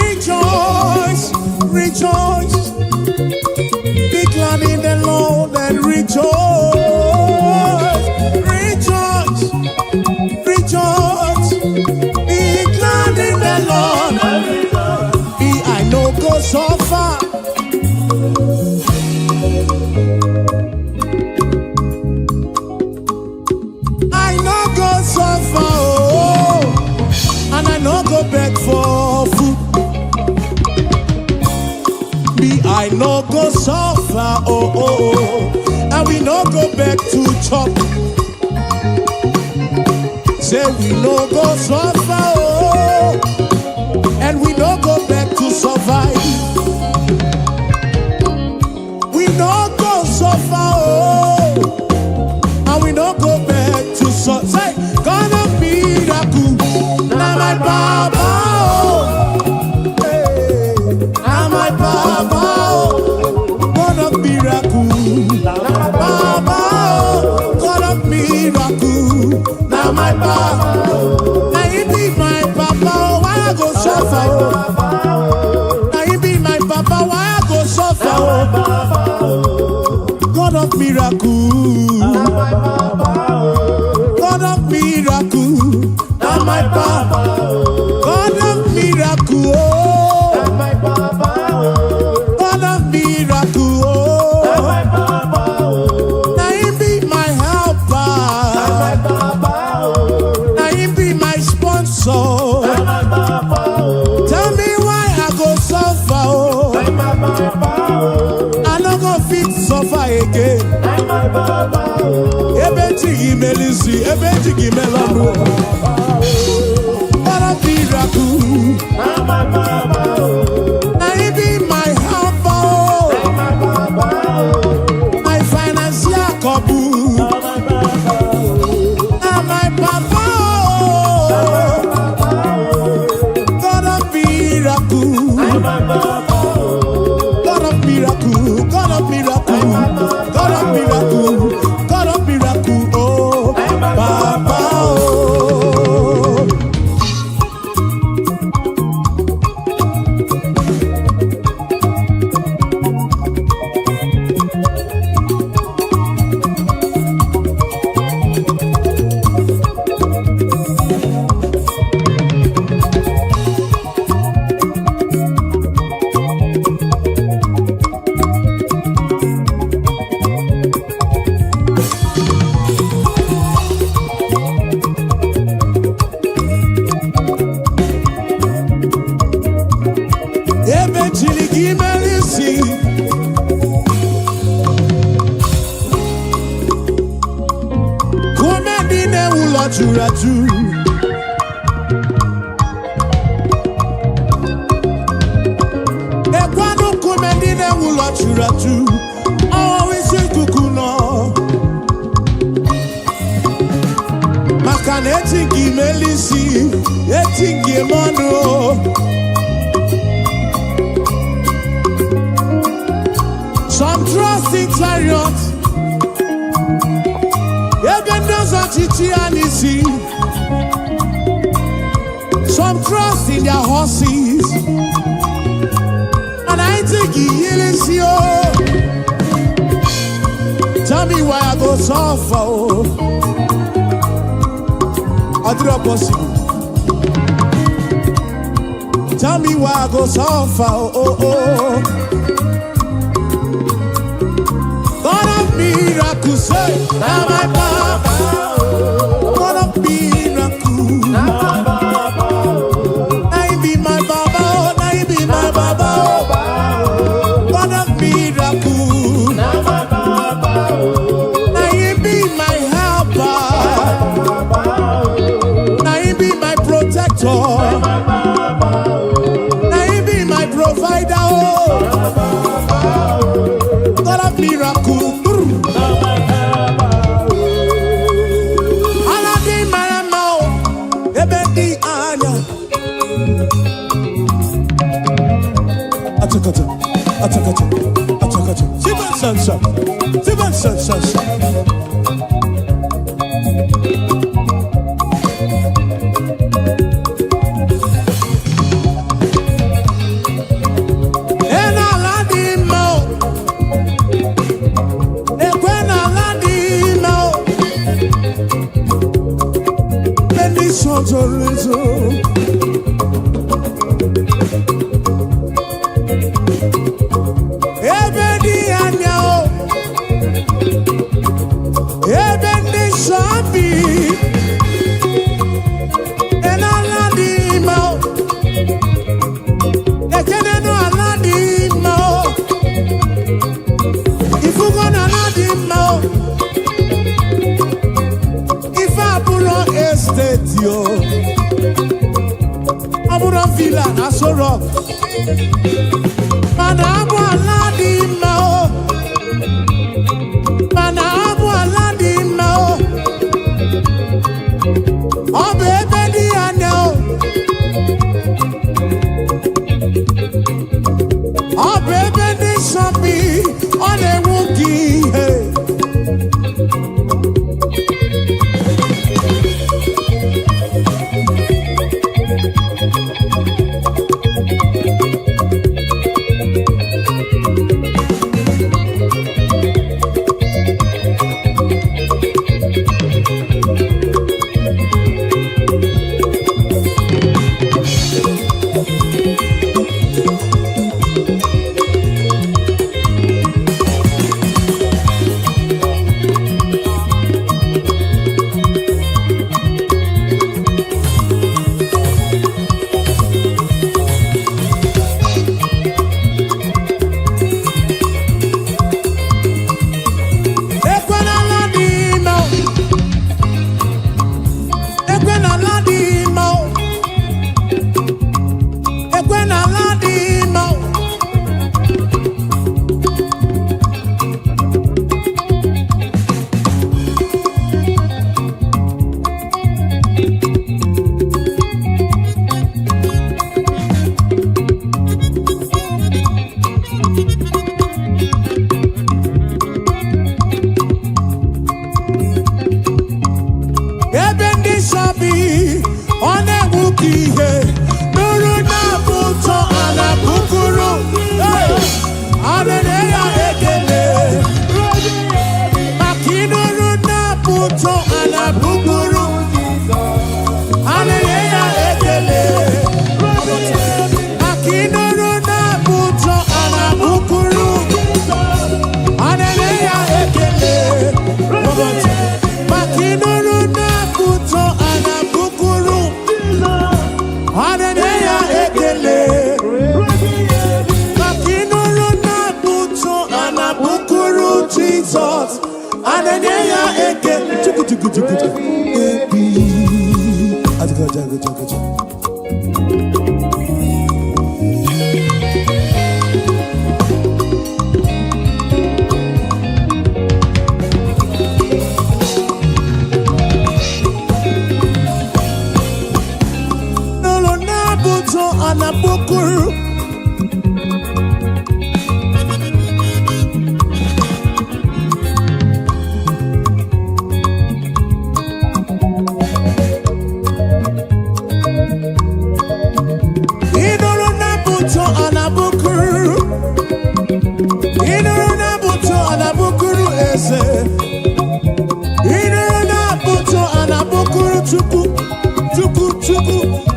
Speaker 1: Rejoice, rejoice. Be glad in the Lord and rejoice. Rejoice, rejoice. Be glad in the Lord. Be I know go so far. I know go so far, oh, and I know go back for food. Be I no go suffer, oh, oh, oh, and we no go back to chop. Say we no go suffer, oh, and we no go back to survive. We no go suffer, oh, and we no go back to survive. Say, God of miracle, now my Baba, oh, hey, now my Baba. God of miracle, Baba, God of miracle, now my Baba, now you be my Papa, why I go suffer? Now you be my Papa, why I go suffer? God of miracle, God of miracle, now my Papa, God of miracle, oh. Tell me why I go suffer, oh. I no go fit suffer again. Ebeti imelisi, ebeti gimelano. What a miracle. Now you be my helper, my financial couple. Now my papa. God of miracle, God of miracle, God of miracle, God of miracle, oh, Papa, oh. Eventually, give me see. Come dine ula churatu. Ekwano come dine ula churatu. Always say kukuno. Makane tingi melisi, etingi mono. Some trust in chariots, even those on Chichianisi. Some trust in their horses, and I think he is you. Tell me why I go suffer, oh. I do not possible. tell me why I go suffer, oh, oh. God of miracles, say, now my Papa. God of miracles, now he be my Baba, now he be my Baba. God of miracles, now he be my helper, now he be my protector, now he be my provider, oh. God of miracles.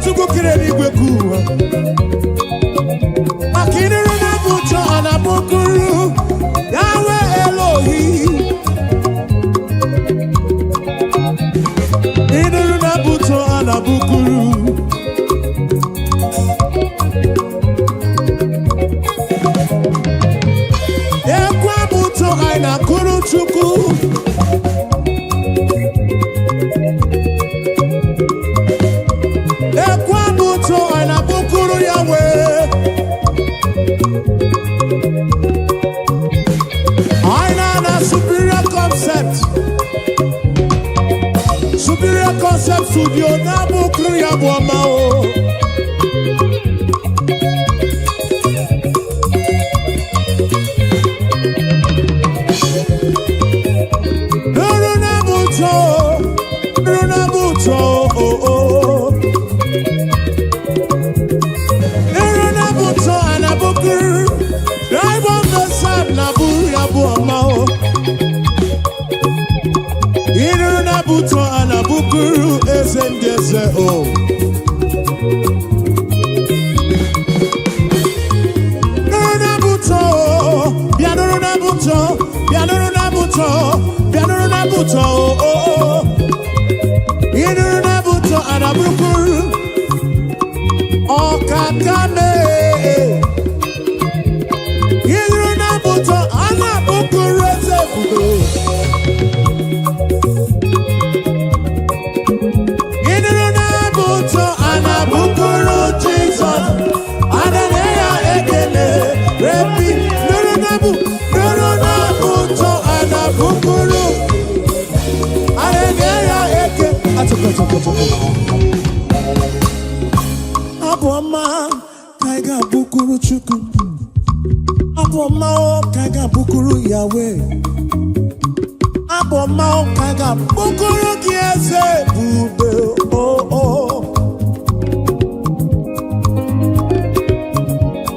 Speaker 1: Chukwu kere n'igwe kuwa Yahweh. I know a superior concept. Superior concept studio Nabu Kriya Bwamao. Buto anabukuru esendese o. Nuruna buto, bianuruna buto, bianuruna buto, bianuruna buto o. Inuruna buto anabukuru o kakame. Inuruna buto anabukuru esefudo. Aboma kaiga bukuru chuku. Aboma kaiga bukuru Yahweh. Aboma kaiga bukuru kiese bube oh.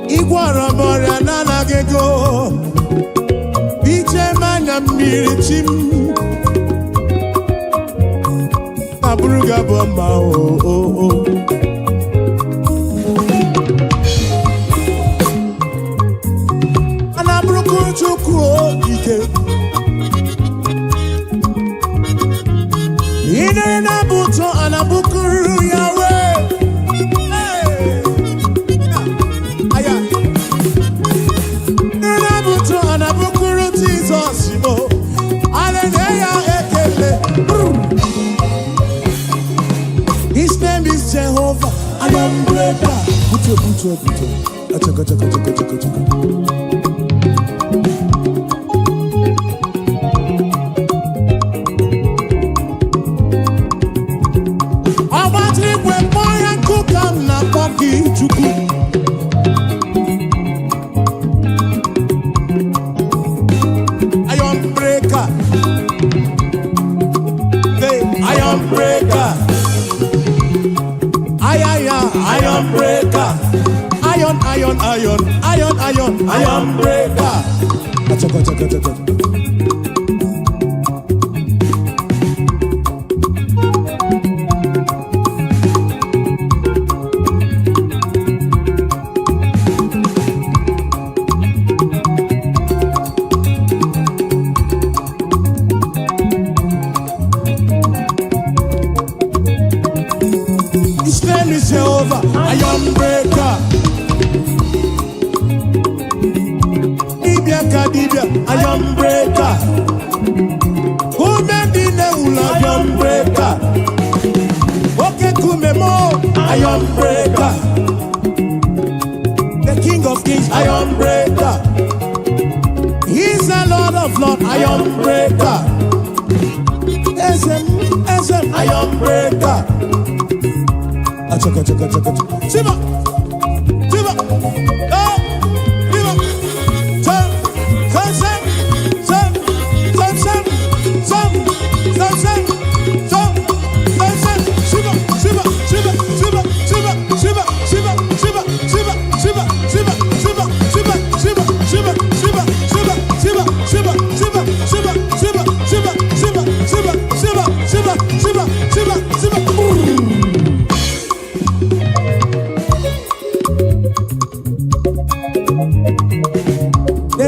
Speaker 1: Igwara mora nana gego. Biche manya mirichim. Abruga bomba oh. Anabruku chuku ike. Ine na buto anabukuru Yahweh. Hey. Aya. Ine na buto anabukuru Jesus mo. Hallelujah ekele. His name is Jehovah. I am breaker. Buto. Achaka. Iron breaker. Achaka. His name is Jehovah. Iron breaker. I am breaker. Who made the name? I am breaker. Okay, Kumemo, I am breaker. The King of Kings, I am breaker. He's the Lord of Lords, I am breaker. SM, I am breaker. Achaka. Siba.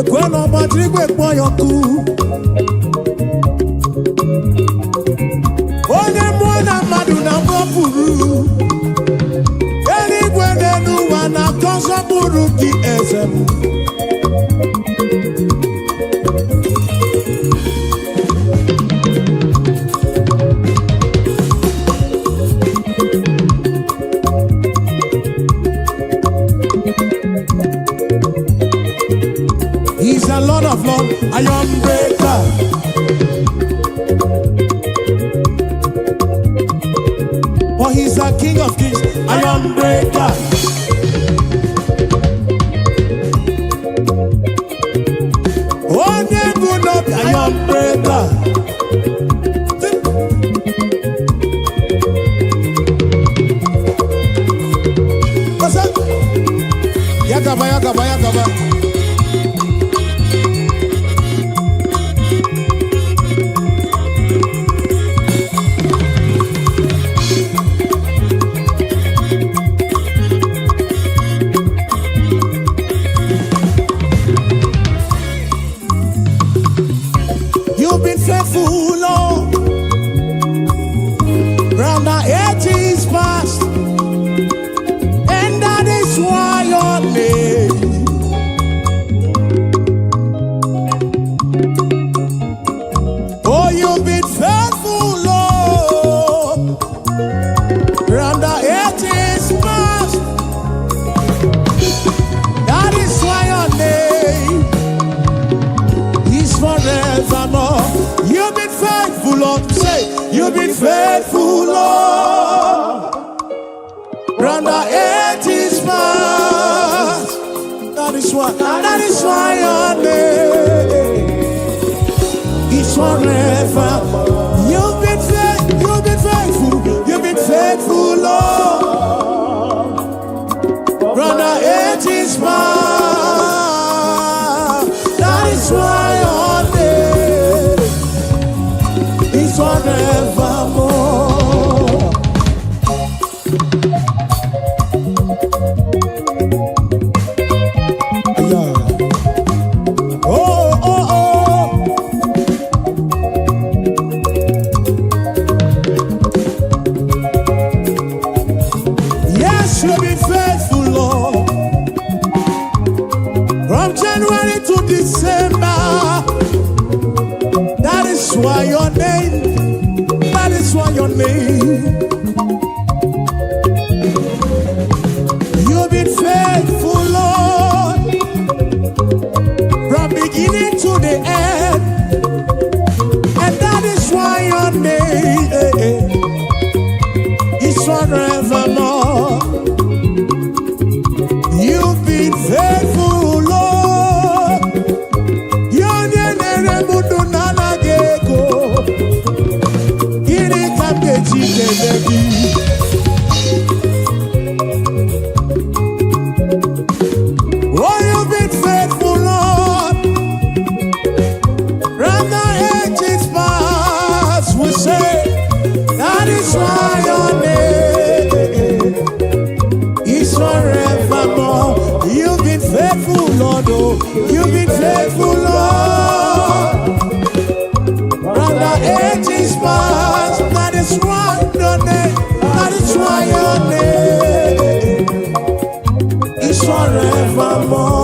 Speaker 1: Kweno matrigwe kwa yoku. Onye mwana madu na mwapuru. Eni gwene nuwa na konsa buru ki ezemu. Onye bụ n'obi iron breaker. Yakaba, yakaba, yakaba. You've been faithful, Lord, round the ages past, and that is why your name. Oh, you've been faithful, Lord, round the ages past, that is why your name is forevermore. You've been faithful, Lord. Say, you've been faithful, Lord. Round the ages past. That is why your name is forever. You've been faithful, Lord. Round the ages past. That is why your name is forevermore. Yeah. Oh, oh, oh. Yes, you'll be faithful, Lord. From January to December. That is why your name, that is why your name. You've been faithful, Lord, from beginning to the end, and that is why your name is forevermore. You've been faithful, Lord. Your name nana geko. Iri kamgeji kebeki. Oh, you've been faithful, Lord. Round the ages past, we say, that is why your name is forevermore. You've been faithful, Lord. Oh, you've been faithful, Lord. Round the ages past, that is why your name, that is why your name is forevermore.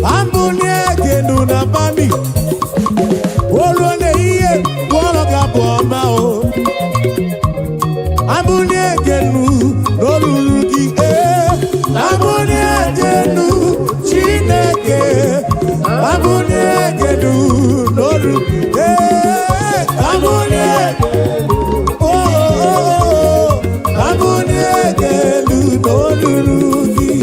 Speaker 1: Ambunye genu na bani. Olone iye wolo gaboma o. Ambunye genu nolurugi Ambunye genu Chineke. Ambunye genu nolurugi Ambunye Ambunye genu nolurugi.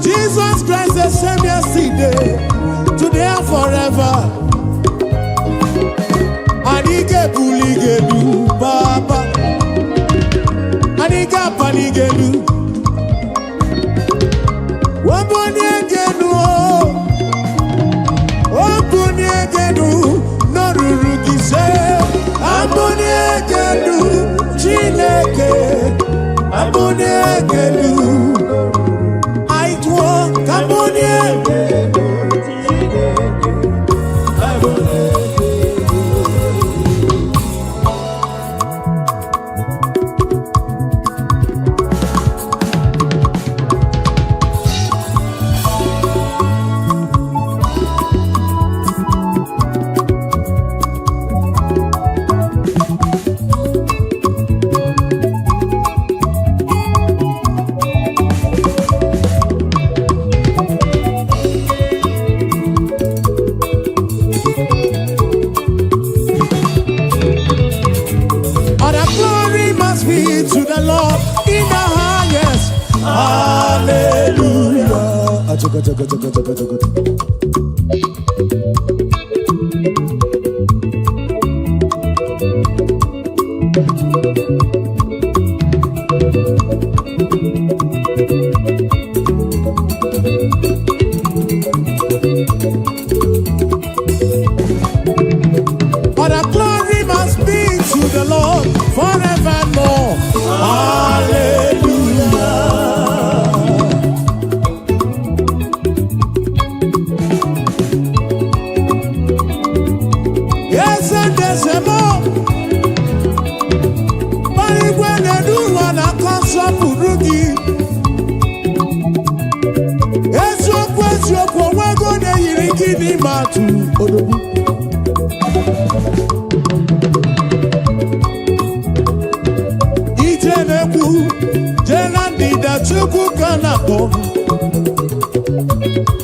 Speaker 1: Jesus Christ the same yesterday, today and forever. Anike buligedu Baba, Anika panigedu, Wabonyegenu, Wabonyegenu, Norurugise, Abonyegenu, Chineke, Abonyegenu.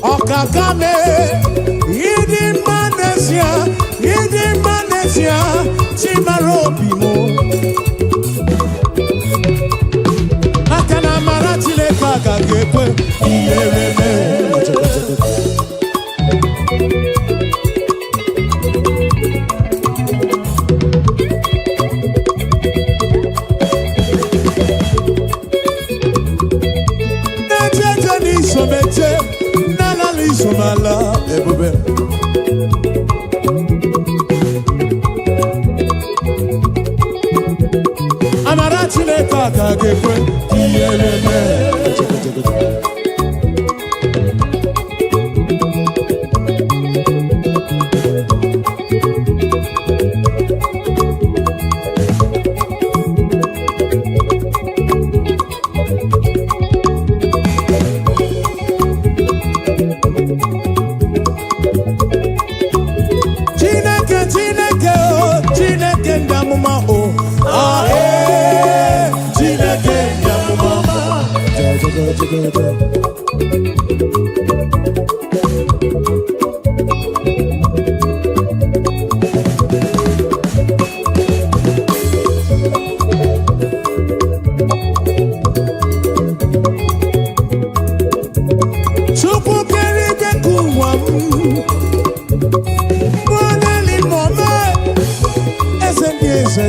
Speaker 1: Okakame, Yidi Manesia, Chimarobimo. Akana Maratile Kaka Gekwe, Iyereme. Somala, ebube. Amarachi le kaka gekwe, iyeleme.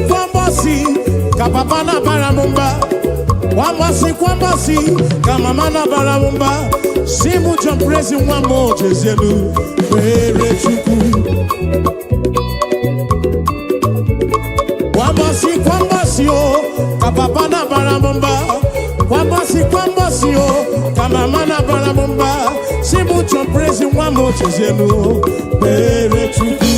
Speaker 1: kwambasi, kapapa na baramumba. Kwambasi, kamama na baramumba. Simu jumprezi wamo jezelu, were chuku. Kwambasi, oh, kapapa na baramumba. Kwambasi, oh, kamama na baramumba. Simu jumprezi wamo jezelu, were chuku.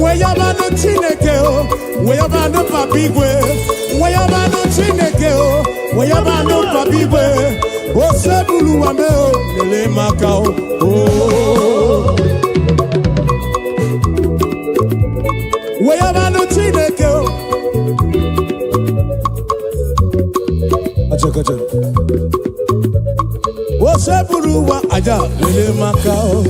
Speaker 1: Weyabano Chineke o, weyabano papigwe, weyabano Chineke o, weyabano papigwe, o sebulu wame o, lele makao o. Weyabano Chineke o, acha, o sebulu wa aja, lele makao.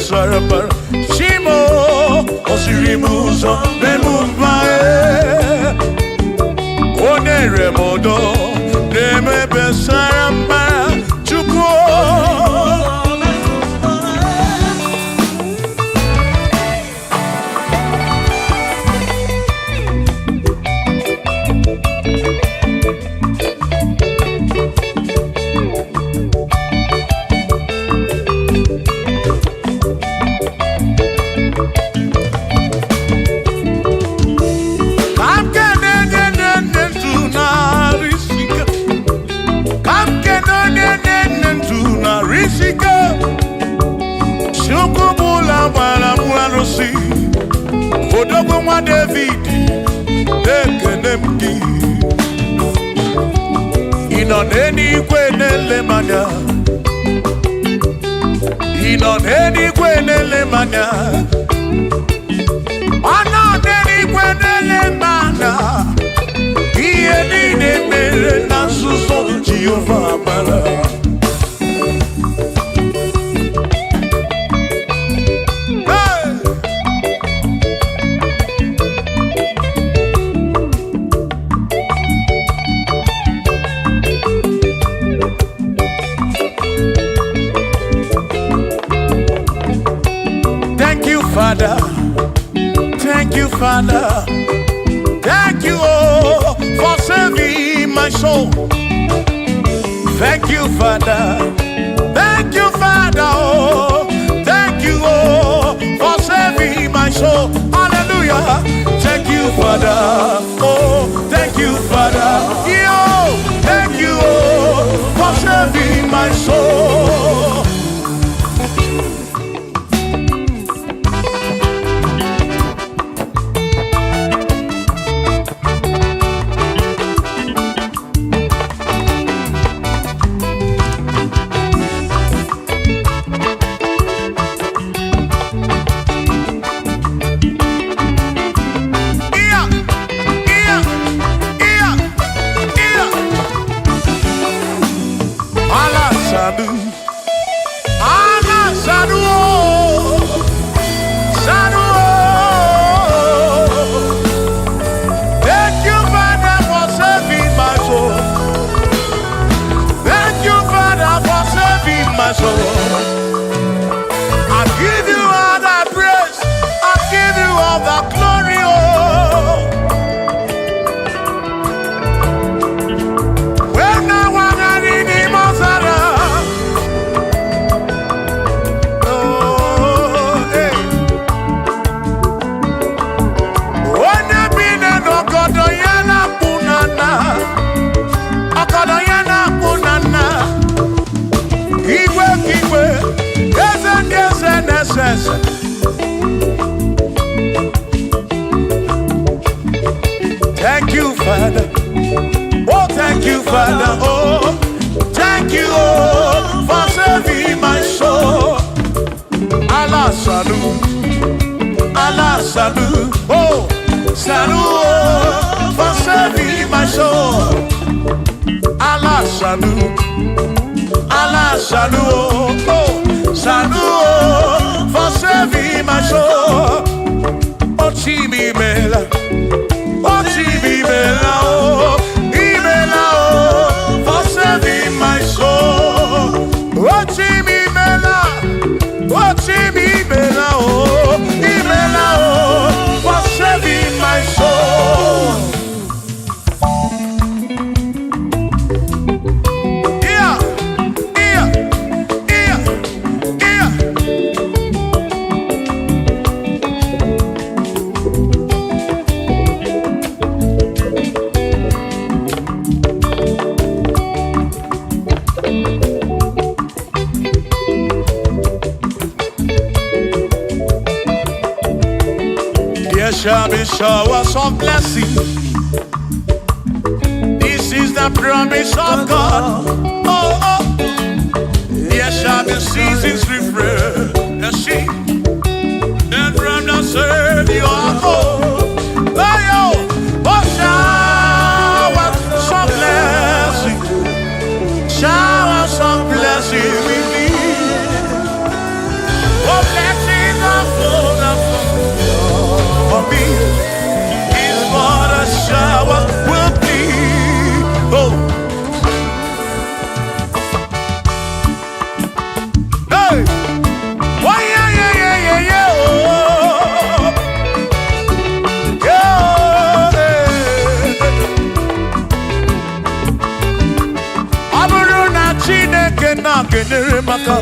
Speaker 2: sarabara Shimo Osirimuzo Bemumae Onere modo Neme besarabara Chuko Odogwu nwa David ekene m gị ị nọ n'eluigwe na-ele m anya ị nọ n'eluigwe na-ele m anya ọ nọ n'eluigwe na-ele m anya ihe niile mere na nzuzo Jehova amara Father, thank you, Father, thank you, oh, for saving my soul. Thank you, Father, oh, thank you, oh, for saving my soul. Hallelujah. Thank you, Father, oh, thank you, Father, yo, thank you, oh, for saving my soul. Thank you, Father. Oh, thank you, Father. Oh, thank you, oh, for saving my soul. Allah salut, oh, salut, oh, for saving my soul. Allah salut, oh, salut, oh, for saving my soul. Oh, Chimi Mela. Oh, Chibibela, oh, Ibela, oh, for saving my soul. Oh, Chibibela, oh, Chibibela, oh, Ibela, oh, for saving my soul. Yeah, yeah, yeah, yeah. There shall be showers of blessing. This is the promise of God. Oh, oh. There shall be seasons refresh the sheep, and from the serve you are home. Oh, oh, showers of blessing, showers of blessing we need. Oh, blessing. maka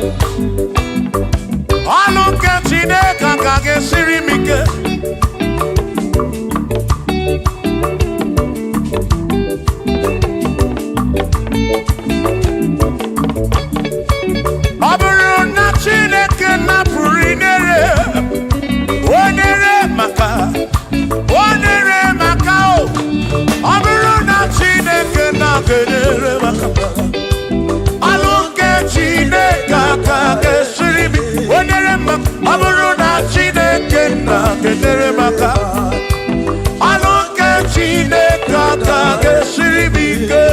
Speaker 2: ọlụ nke Chineke ka ga-esiri m ike. Ọ bụrụ na Chineke napụrụ inere onere maka o. Ọ bụrụ na Chineke na-kedere maka ọlụ nke Chineke ka ga-esiri m onere maka. Ọ bụrụ na Chineke na-kedere maka ọlụ nke Chineke ka ga-esiri m ike.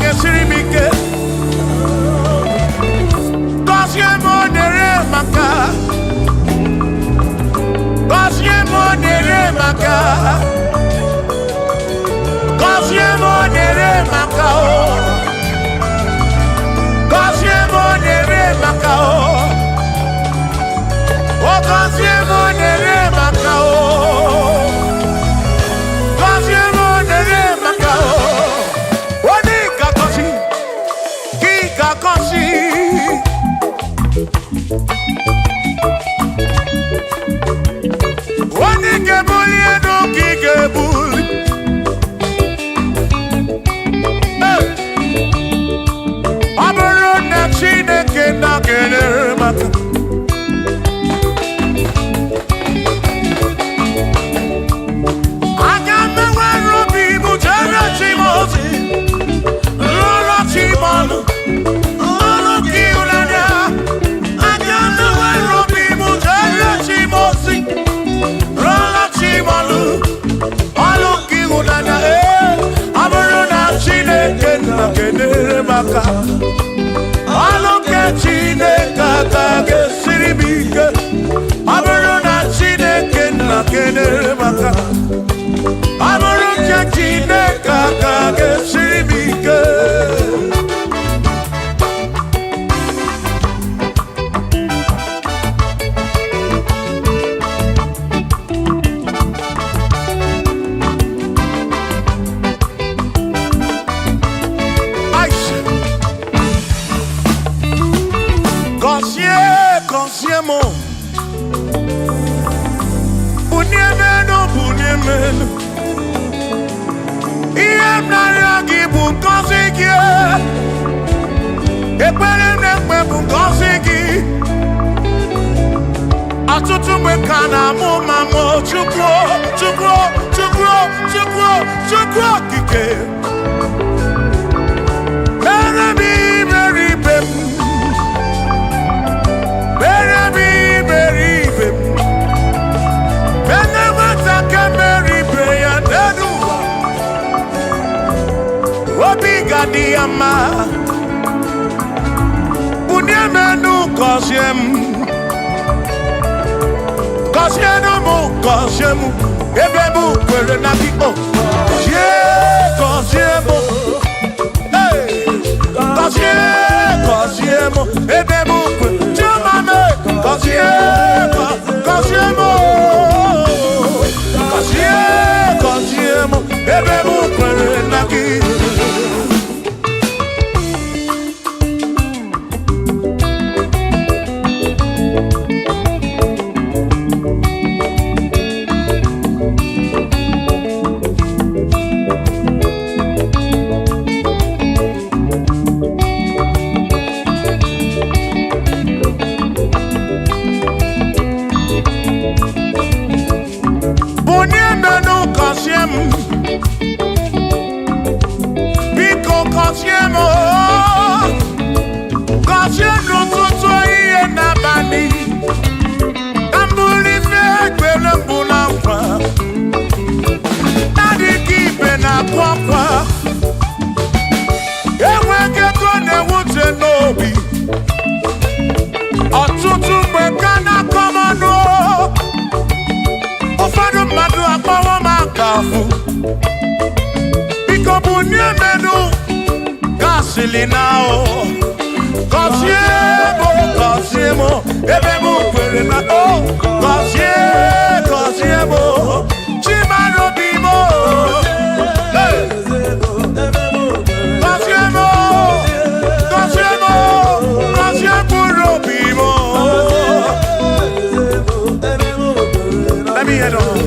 Speaker 2: Ga-esiri m ike. Gọzie m onere maka. Gọzie m onere maka. Gọzie m onere maka o. Gọzie m onere maka o. O gọzie m onere maka o. Gọzie m onere maka o. Onye ga-ebuli elu ka ị ga-ebuli. Ọ bụrụ na Chineke na-kedere maka aga m enwere obi ibu jere chi m ozi n'ụlọ chi m ọnụ. Kedere maka ọlụ nke Chineke ka ga-esiri m ike. Ọ bụrụ na Chineke na-kedere maka ọ bụrụ nke Chineke ka ga-esiri m ike. Consiamo Bunyemenu Iem Nariagi Bunkosiki Ekpere Nekpe Bunkosiki Atutu Mekana Mumamo Chukwo Kike Diama Bunyemenu Kosiemu Ebebu Kwere Nabiko Kosiemu Kosiemu Ebebu Kwere Chumame Kosiemu Ebebu Kwere Nabiko. Silinao, Cosiemo, Cosiemo, Ebemu Perena, oh, Cosiemo, Chimano Bimo, Cosiemo, Cosiemo, Bimo. Let me head on.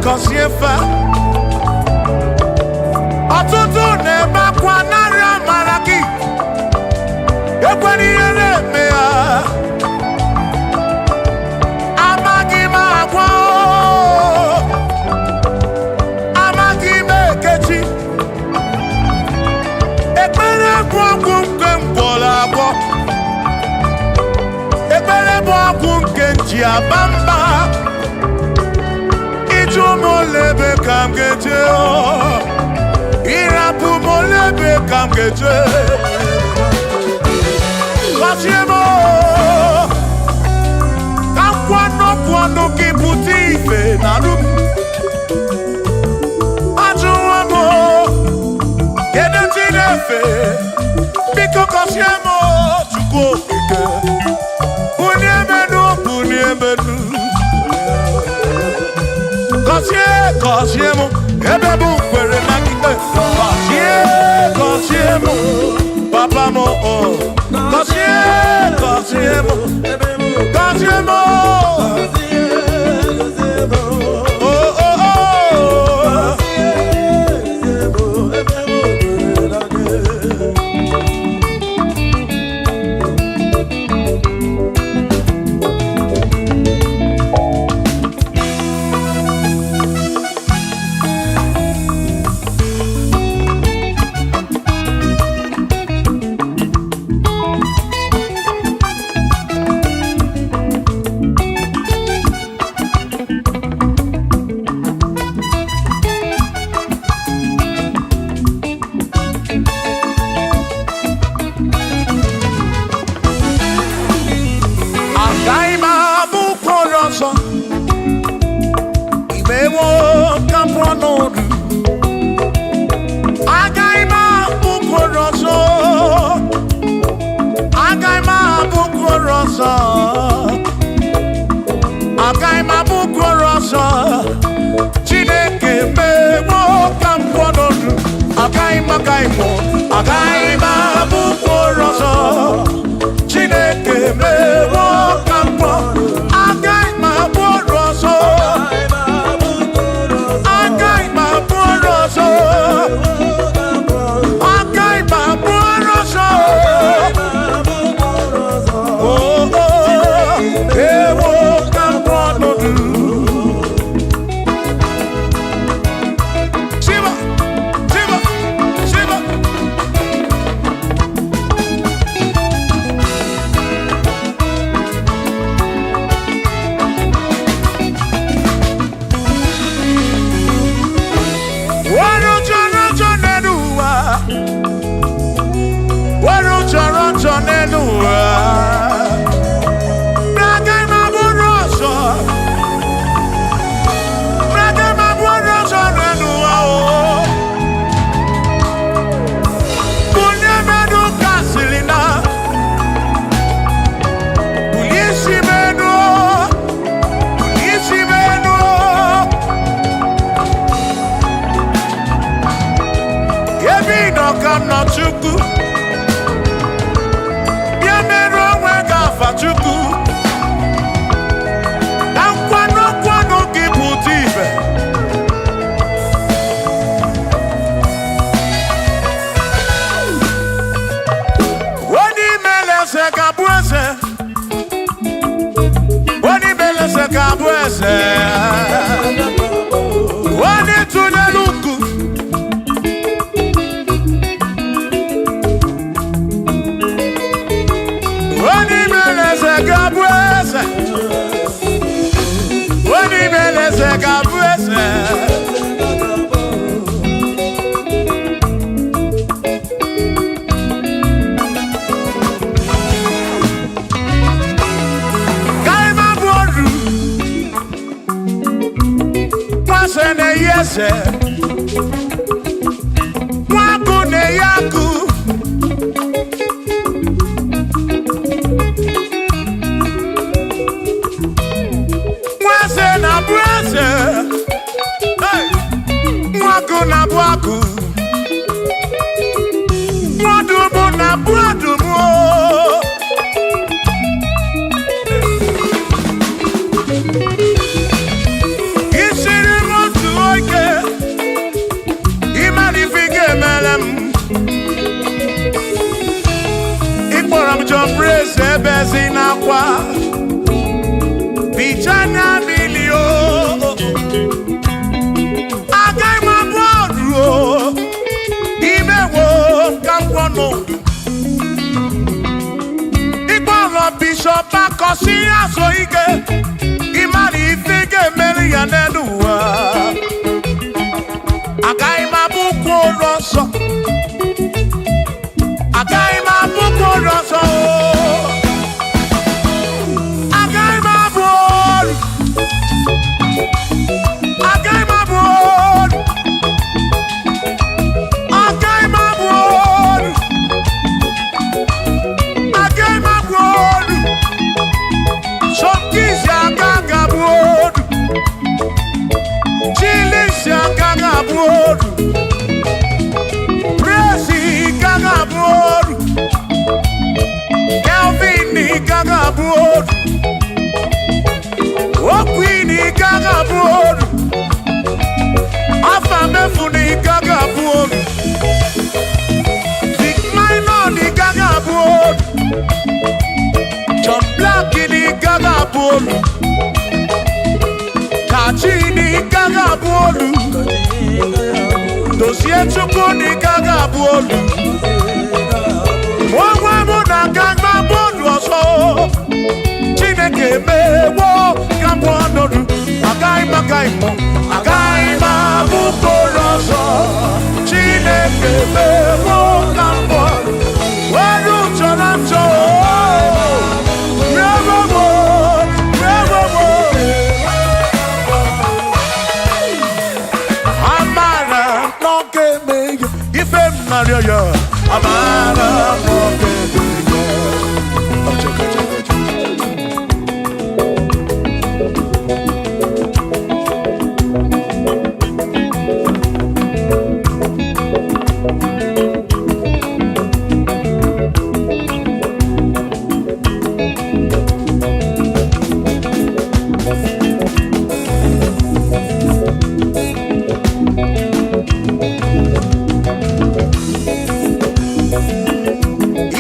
Speaker 2: Kosiefa ọtụtụ na-ebe akwa narị amara gị ekwere ihe na-eme ya amaghị m agwa amaghị m ekechi ekpere bụ ọgwụ nke mgbọrọ agwọ ekpere bụ ọgwụ nke nji aba mba molebe kam geje irapu molebe kam geje Kosiemo kam kwano kiputi ife narum ajuwamo kede tinefe biko Kosiemo chukwu ike uniemenu Kosiemo, ebebu kwere na kite. Kosiemo, papa mo oh. Kosiemo, Kosiemo. Oh oh oh. eze nwaku na-eyaku nweze na-abụ eze nwaku na-abụ akụ nwadumu na-abụ adumu isiri m otu oge ịmalifiga emere m ịkpọrọ m John Praise ebe ezi n'akwa bichanya milio agaghị m abụ ọdụ imewo ka m kwọnụ ịkpọrọ Bishop akọsi azụ ike ịmalifiga emere ya n'elu ụwa agaghị m abụkwa ụlọ nsọ agaghị m abụkwa ụlọ nsọ agaghị m abụ olu agaghị m abụ olu agaghị m abụ olu agaghị m abụ olu Sọkisi agaghị abụ olu Chilisi agaghị abụ olu Praise agaghị abụ olu Kelvin agaghị abụ olu Okwin agaghị abụ olu Afamefu agaghị abụ olu Vic Minor agaghị abụ olu John Black agaghị abụ olu Kachi agaghị abụ olu Dozie Chukwu agaghị abụ olu onwe m na-aga mgbe olu ọzọ Chineke emewo ka mbụ ọnọdụ agaghị m abụ olu ọzọ Chineke emewo ka mbụ olu chọrọ njọ amara n'oge emeghe ife m narịọ ya amara n'oge emeghe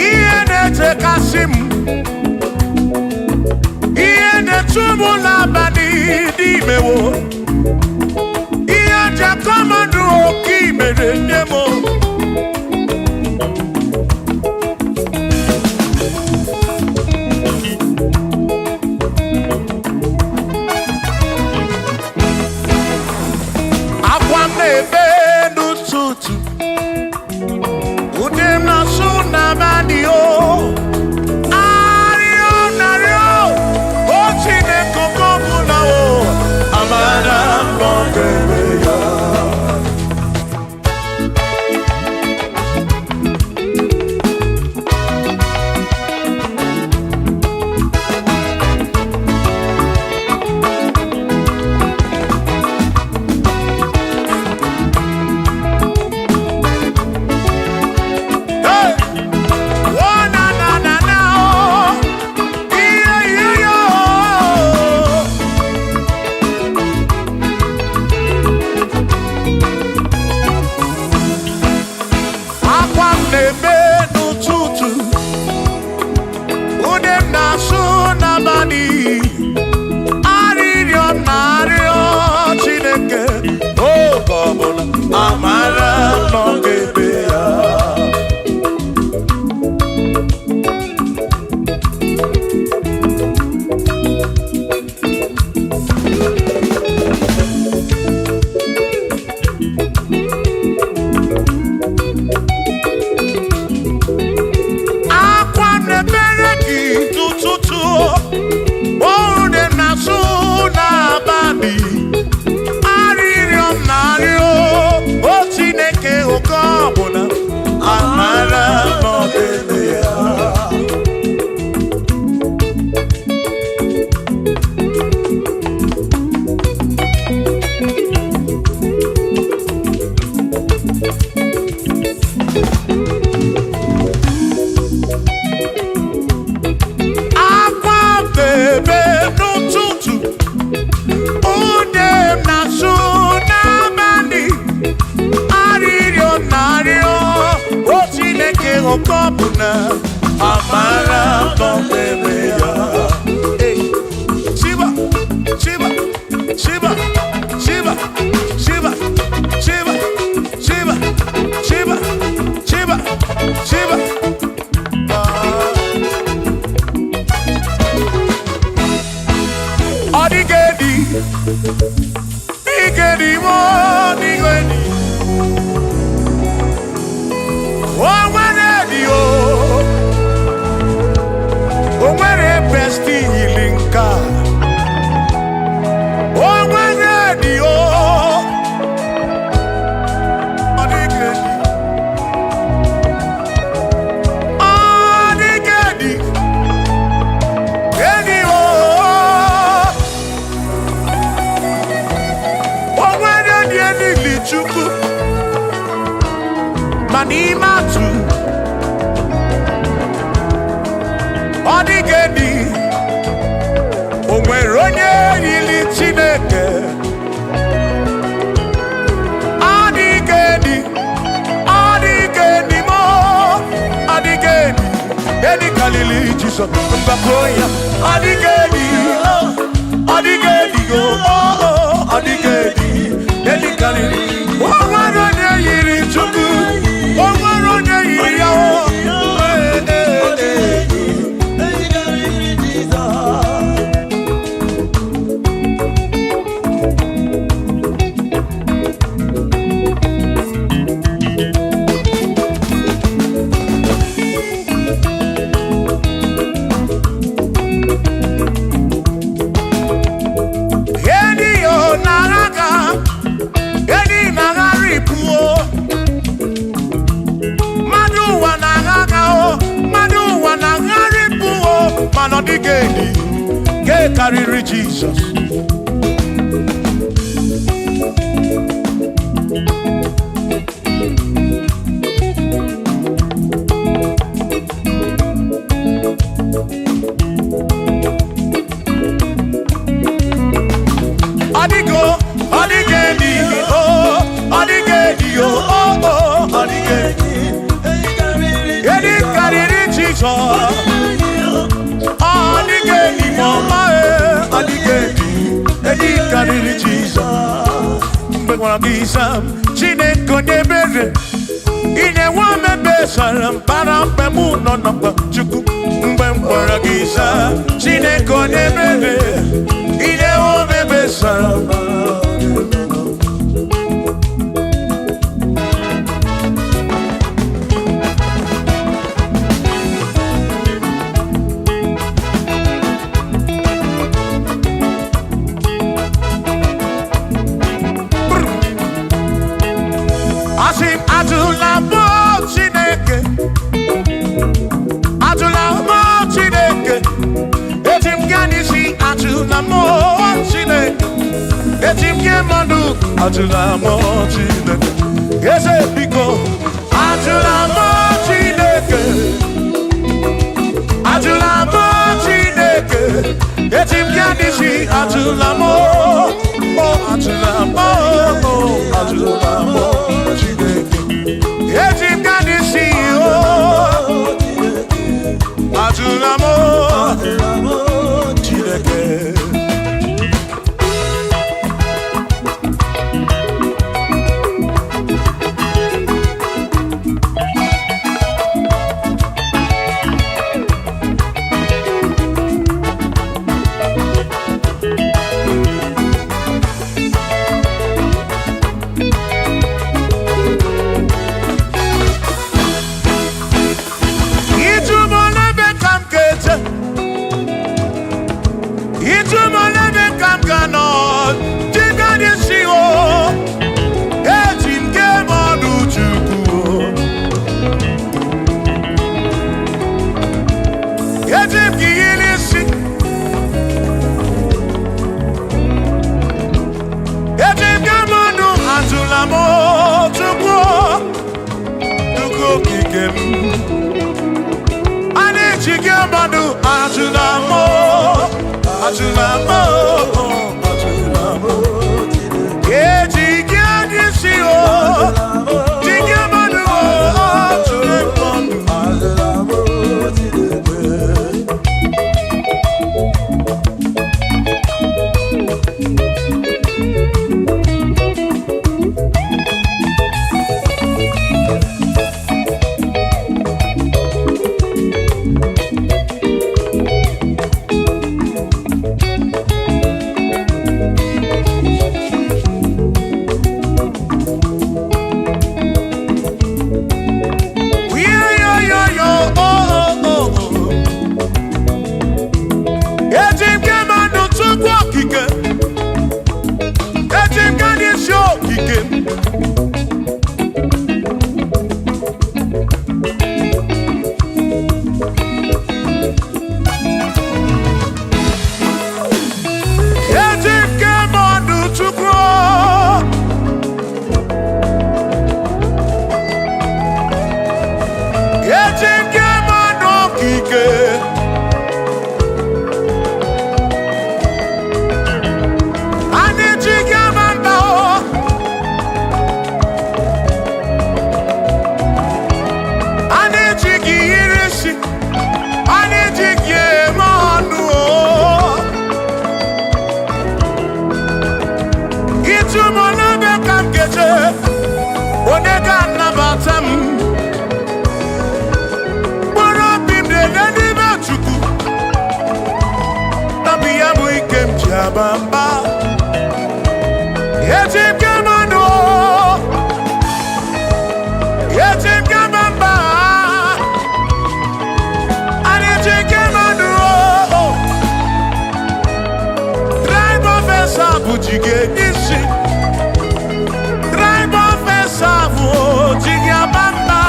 Speaker 2: ihe na-echekasị m ihe na-etu m n'abalị dị imewo ihe jakọmadụ oke imere nne m akwa m na-ebe n'ụtụtụ ude m na-asụ n'abalị arịọ narịọ o Chineke oke ọbụla amara mbọ ga-eme ya na na Chukwu ma n'ime atụ ọ dịghị edi o nwere onye yiri Chineke ọ dịghị edi mo ọ dịghị edi kalili Jizọs mgbakọ ya ọ dịghị edi ọ dịghị edi ọ dịghị edi kalili o nwere onye yiri Chukwu o nwere onye yiri ya ọ dịghị edi nke karịrị Jizọs ọ dịghị edi ọ dịghị edi ọ dịghị edi karịrị Jizọs karịrị Jizọs mgbe gwara gị Sam Chineke onye ebere ị na-enwe omebe sara mpara mgbe mụ nọ n'ọkpa Chukwu mgbe m gwara gị Sam Chineke onye ebere ị na-enwe omebe sara Ajụla m Chineke eze biko ajụla m Chineke ajụla m Chineke eti m ya n'isi ajụla m ajụla m ajụla m Chineke eti m ya n'isi ajụla m Chineke gabamba Yetim gamando Yetim gabamba Yetim gamando Drive officer bujige nisi Drive officer bujige bamba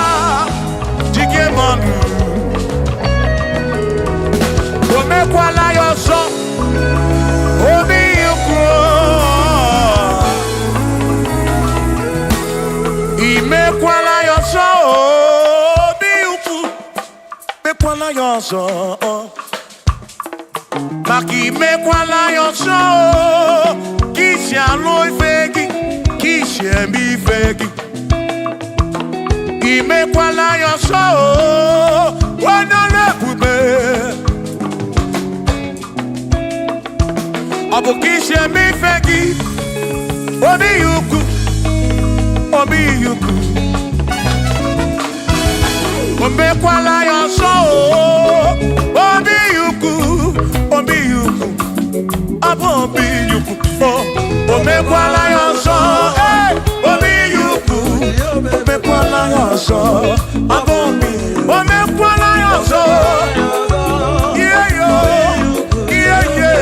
Speaker 2: Jige manu Omekwala yoso Obi yukro Imekwala yoso Obi yukro Mekwala yoso Maki mekwala yoso Kishi alo ifegi Kishi embi ifegi Imekwala yoso Wana pube Abukishe mi fegi Obi yuku Obi yuku Omekwala yoso Obi yuku Obi yuku Abo obi yuku Omekwala yoso Obi yuku Omekwala yoso Abo obi Omekwala yoso Yeah yo Yeah yeah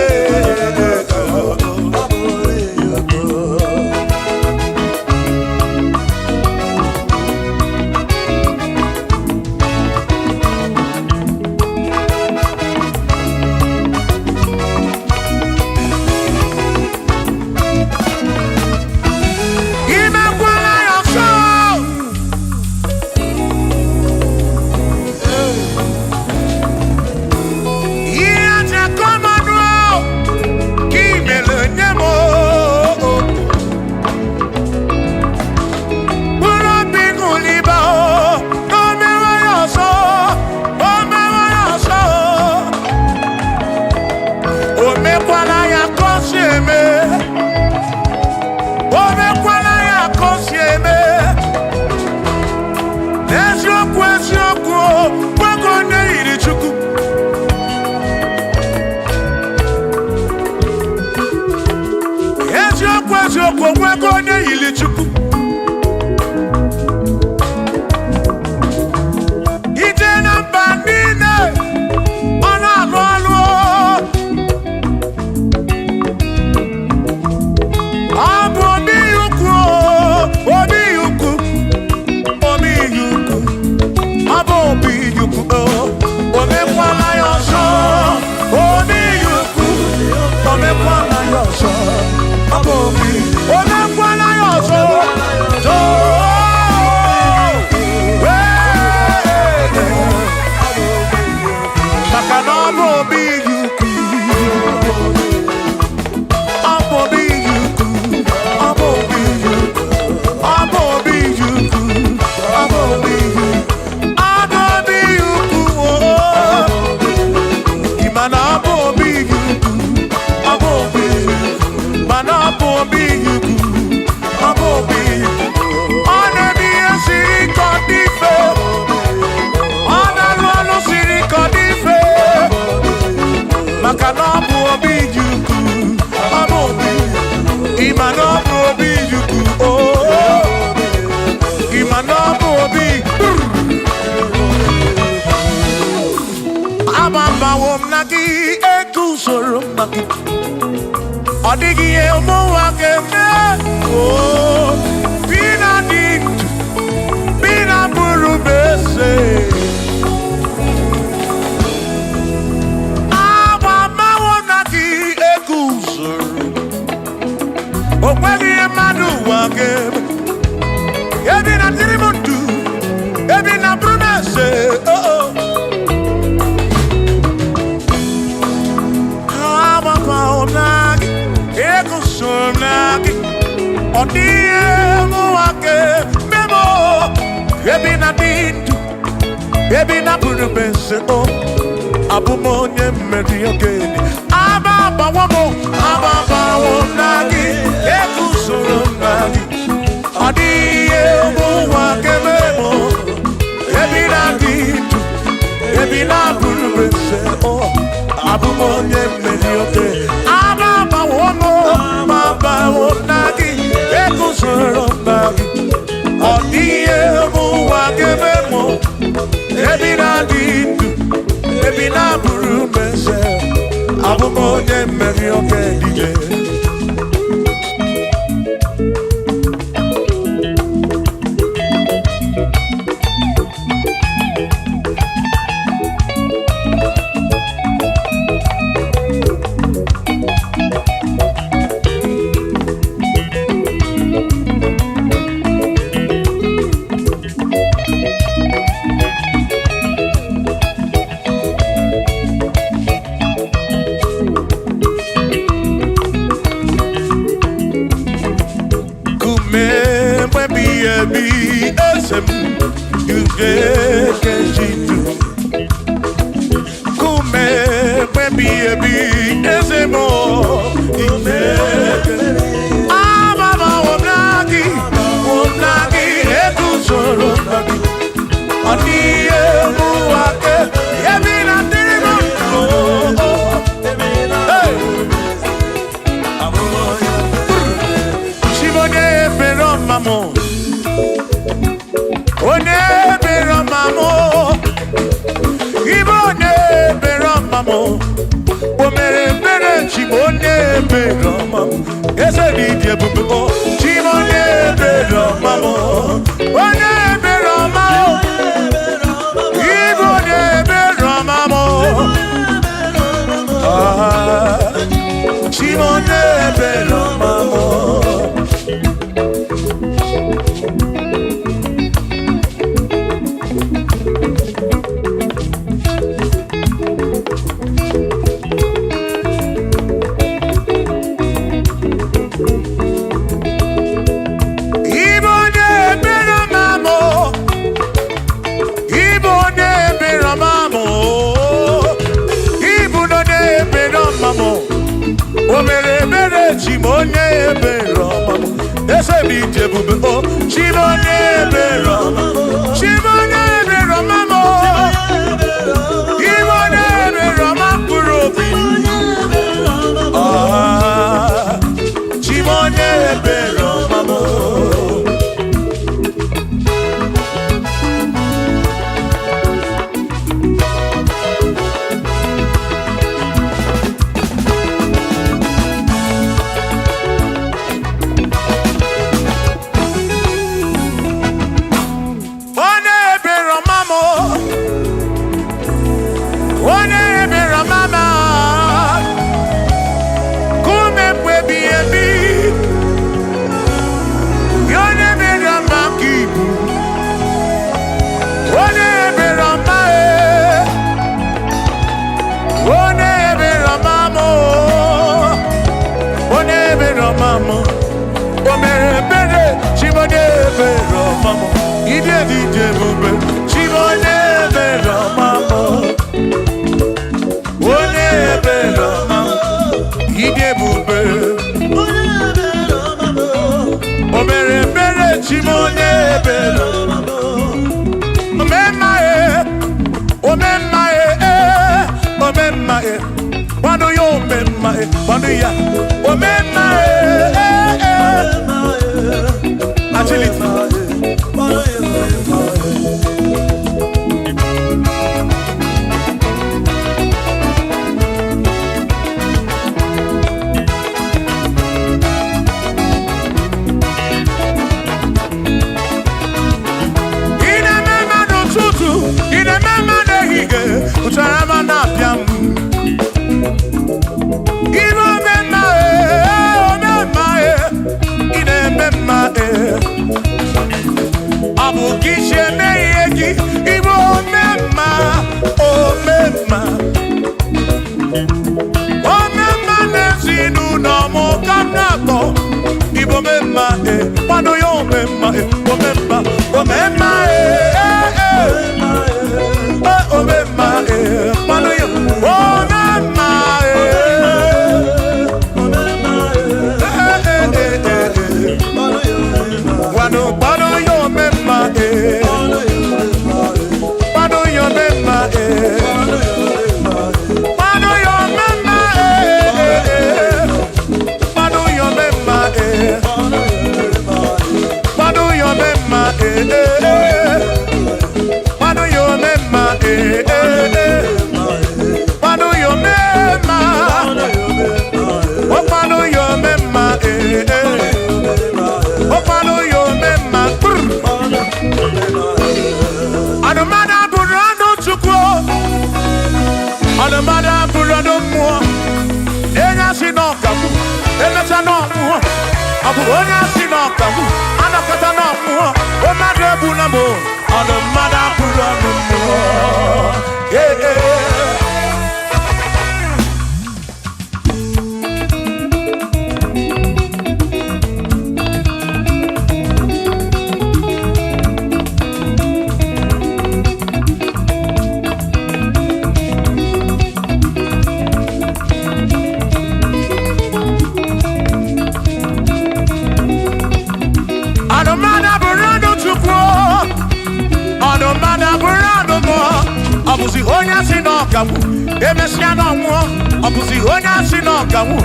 Speaker 2: Odigi elmo akeme oh bina dit bina buru bese Mama wonaki ekuzuru Okwagi emadu akeme Ebina tirimutu Ebina buru bese oh Mama wonaki Ekusumnaki Odiemu wake Memo Ebina dintu Ebina purubese oh Abumonye meri ogeni Ababa wamo Ababa wonagi Ekusumnaki Odiemu wake memo Ebina dintu Ebina purubese oh Abumonye meri ogeni Ababa onye mmeri oke dije. Why do you make my on the mother put on the more. Yeah, yeah. Obusi onya si no kawu emesia no nwo obusi onya si no kawu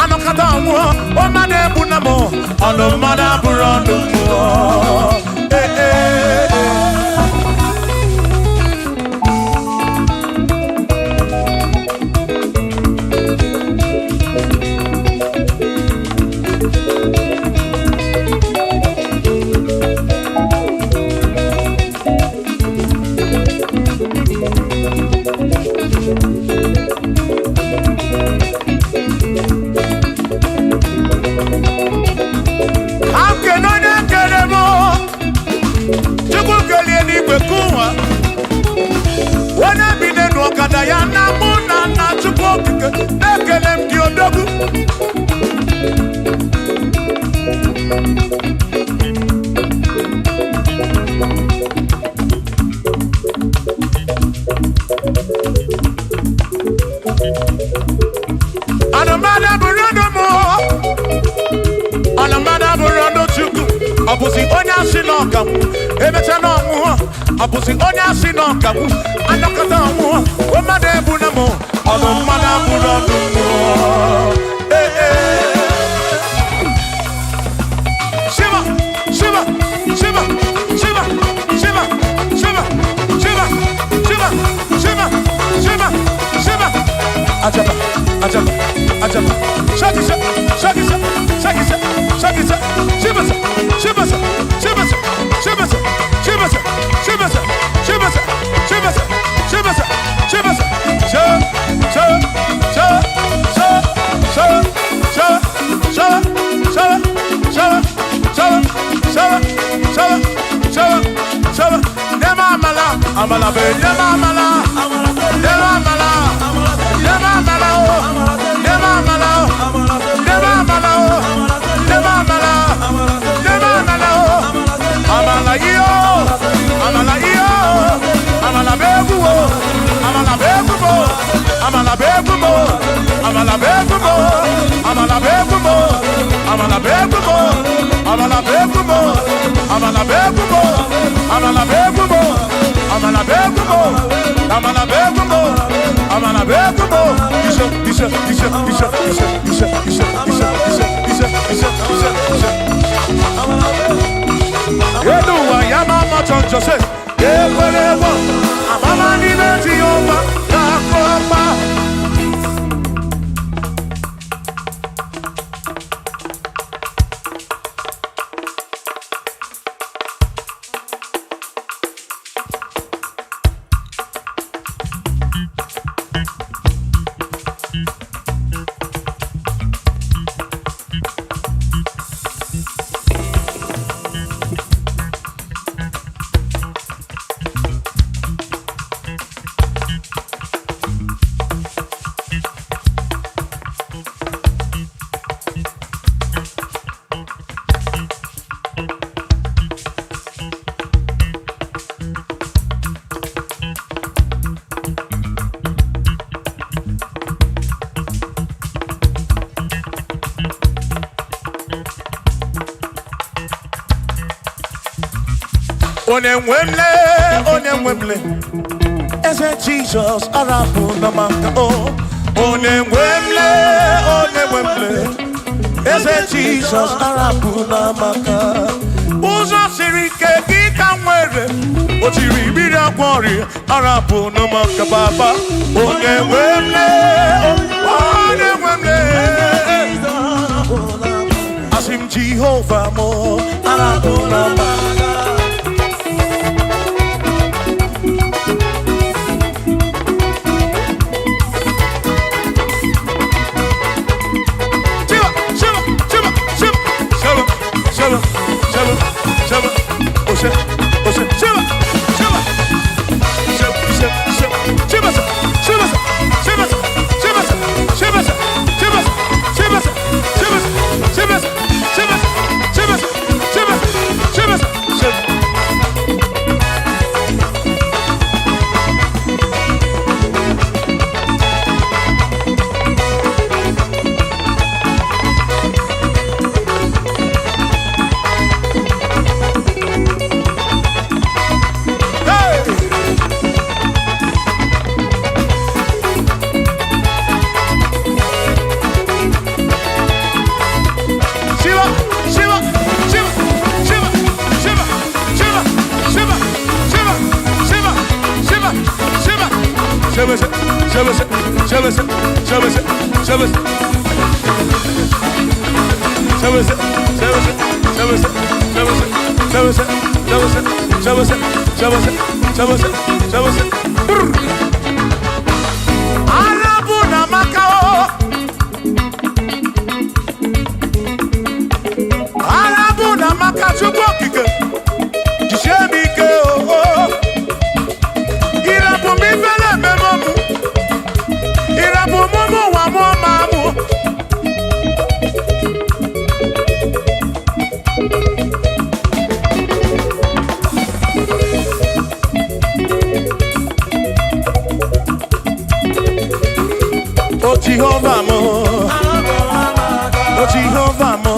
Speaker 2: anokata nwo o ma na ebu na mo ono ma na buru no mo ya na muna na chukwu ekele m dị odogwu anamada burondo mo anamada burondo chukwu obusi onye asị n'ọkawu emecha n'ọnwụ obusi onye asị n'ọkawu anọkọta ọnwụ o mmadụ ebu na mụ ọnụ mmadụ abụrụ ọnụ shiva shiva shiva shiva shiva shiva shiva shiva shiva shiva shiva ajaba ajaba ajaba shakisa shakisa shakisa shakisa shiva shiva shiva shiva shiva shiva shiva Amala be nema amala nema amala nema amala nema amala nema amala nema amala nema amala amala yo amala yo amala begumo amala begumo amala begumo amala begumo amala begumo amala begumo amala begumo amala begumo amala begumo amala begumo amala begumo amala begumo isha isha isha isha isha isha isha isha isha isha isha edu wa ya mama choncho se ekwelewo amama ni beti yoma ya kopa Onemwemle, ese Jesus arabu namaka oh. Onemwemle, ese Jesus arabu namaka. Uzo sirike kika mwere, otiri bira kwari arabu namaka baba. Onemwemle, asim Jehovah mo arabu namaka. Shiva, Shiva, Shiva, Shiva, Shiva, Jehovah mo, oh Jehovah mo,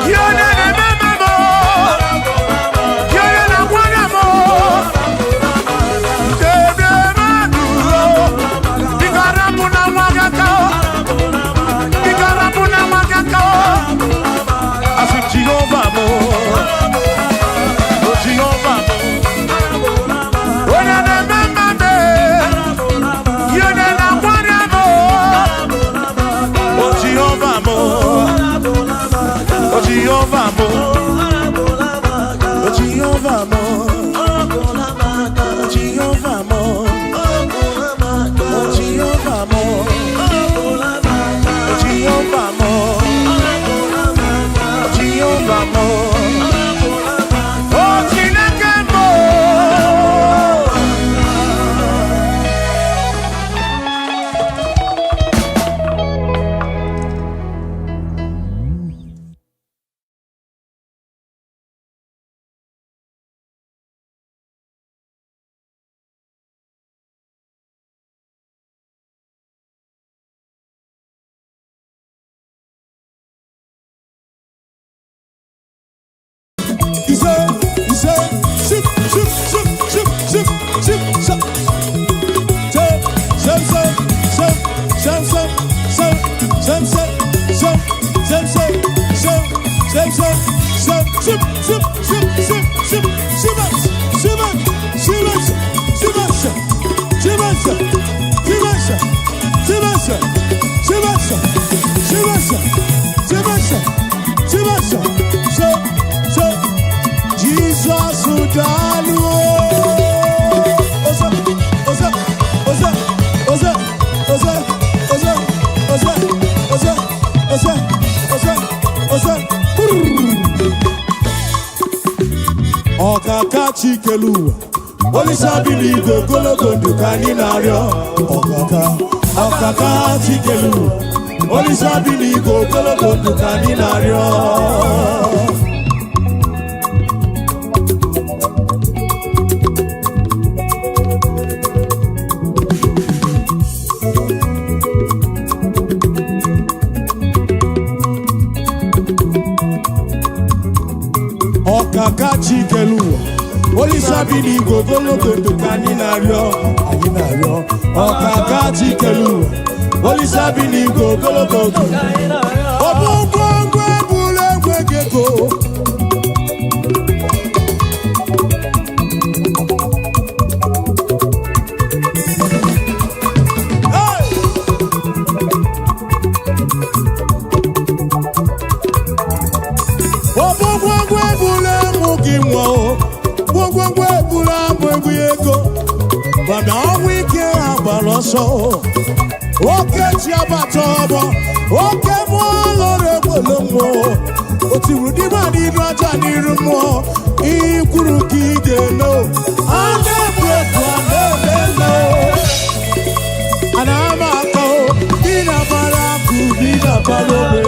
Speaker 2: Kiona na mama mo, Kiona na mwana mo, Kebe maduro, Bigarabu na mwagakao, Bigarabu na mwagakao, Asu Jehovah mo, oh Jehovah mo, Ona na mama me, Kiona na mwana mo. Jehovah mo, oh Jehovah mo, oh Jehovah mo, oh Jehovah mo, oh Jehovah mo, oh Jehovah mo, oh Jehovah mo, oh Chineke mo.
Speaker 1: Ọkaka Chikelu, Olisa Biligo Gologo Dukani Nario. Ọkaka Chikelu, Olisa Biligo Gologo Dukani Nario. Ọkaka Chikelu, Olisa Biligo Gologo Dukani Nario. Ọkaka Chikelu, Olisa Biligo Gologo Dukani Nario. Obungwe bule gwegeko. But now we can't have a loss. Okay, Chiabatobo, okay, more, but you would demand it, Raja Nirumo, Ikuruki, no, and and I'm a go, Dina Baraku, Dina Baraku.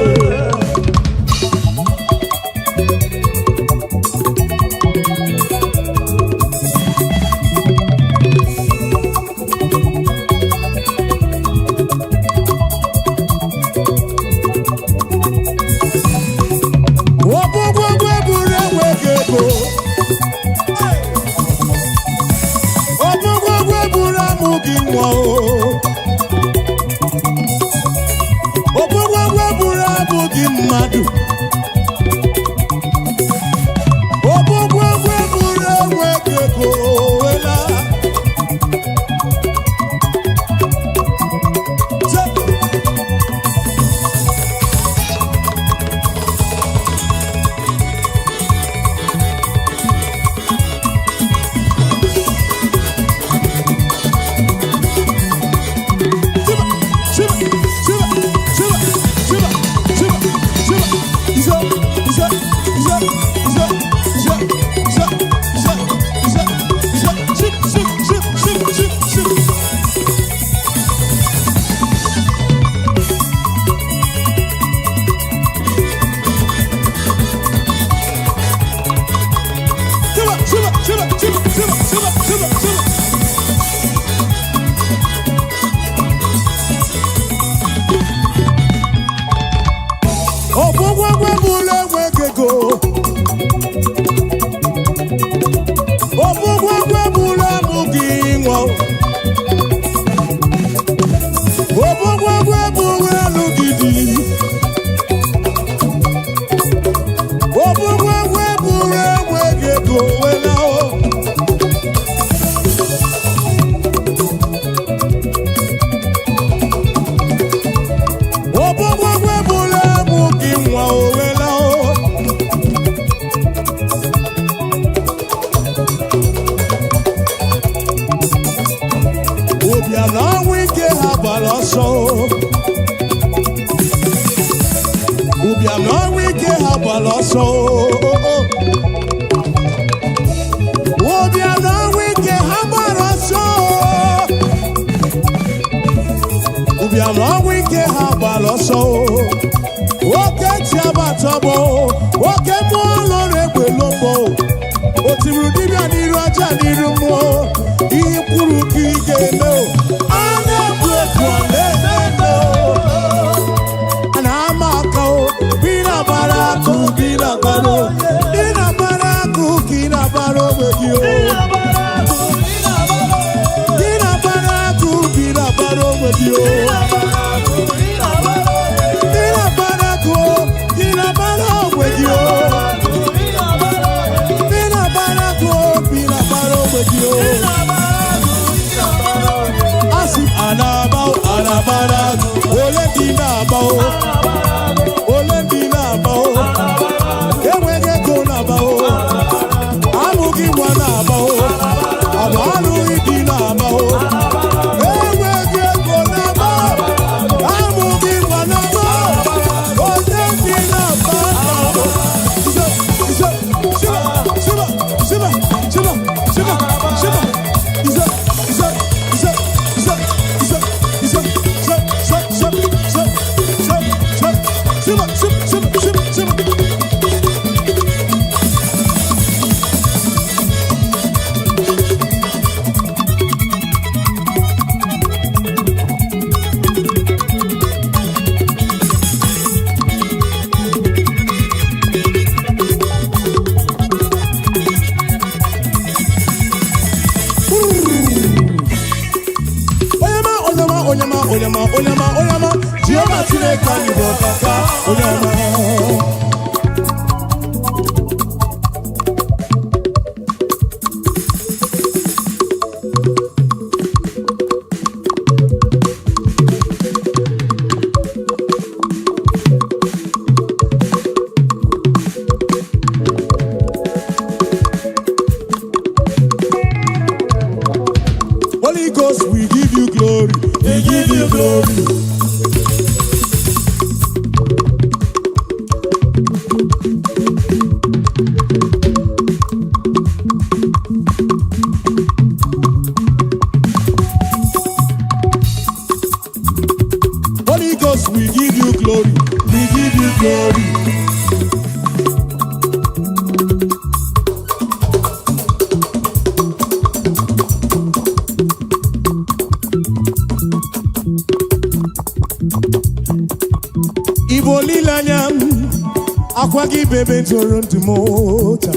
Speaker 1: Bebe toro ntimocha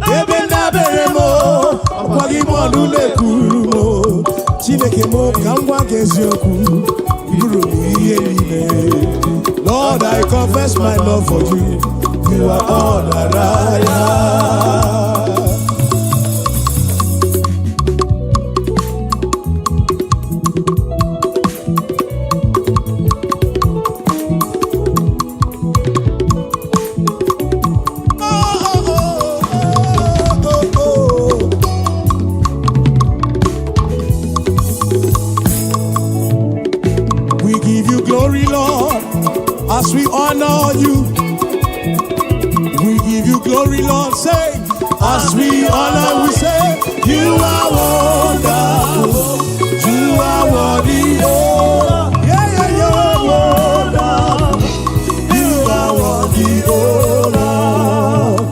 Speaker 1: Bebe ndabere mo Akwagi mwandu lekuru mo Chineke mo kangwa kezioku Iburu miye nime Lord, I confess my love for you You are all that I have.
Speaker 2: As we honor you, we give you glory, Lord. Say, as we honor, we say, you are wonderful, you are worthy, oh, yeah, you're wonderful, you are worthy, oh, Lord.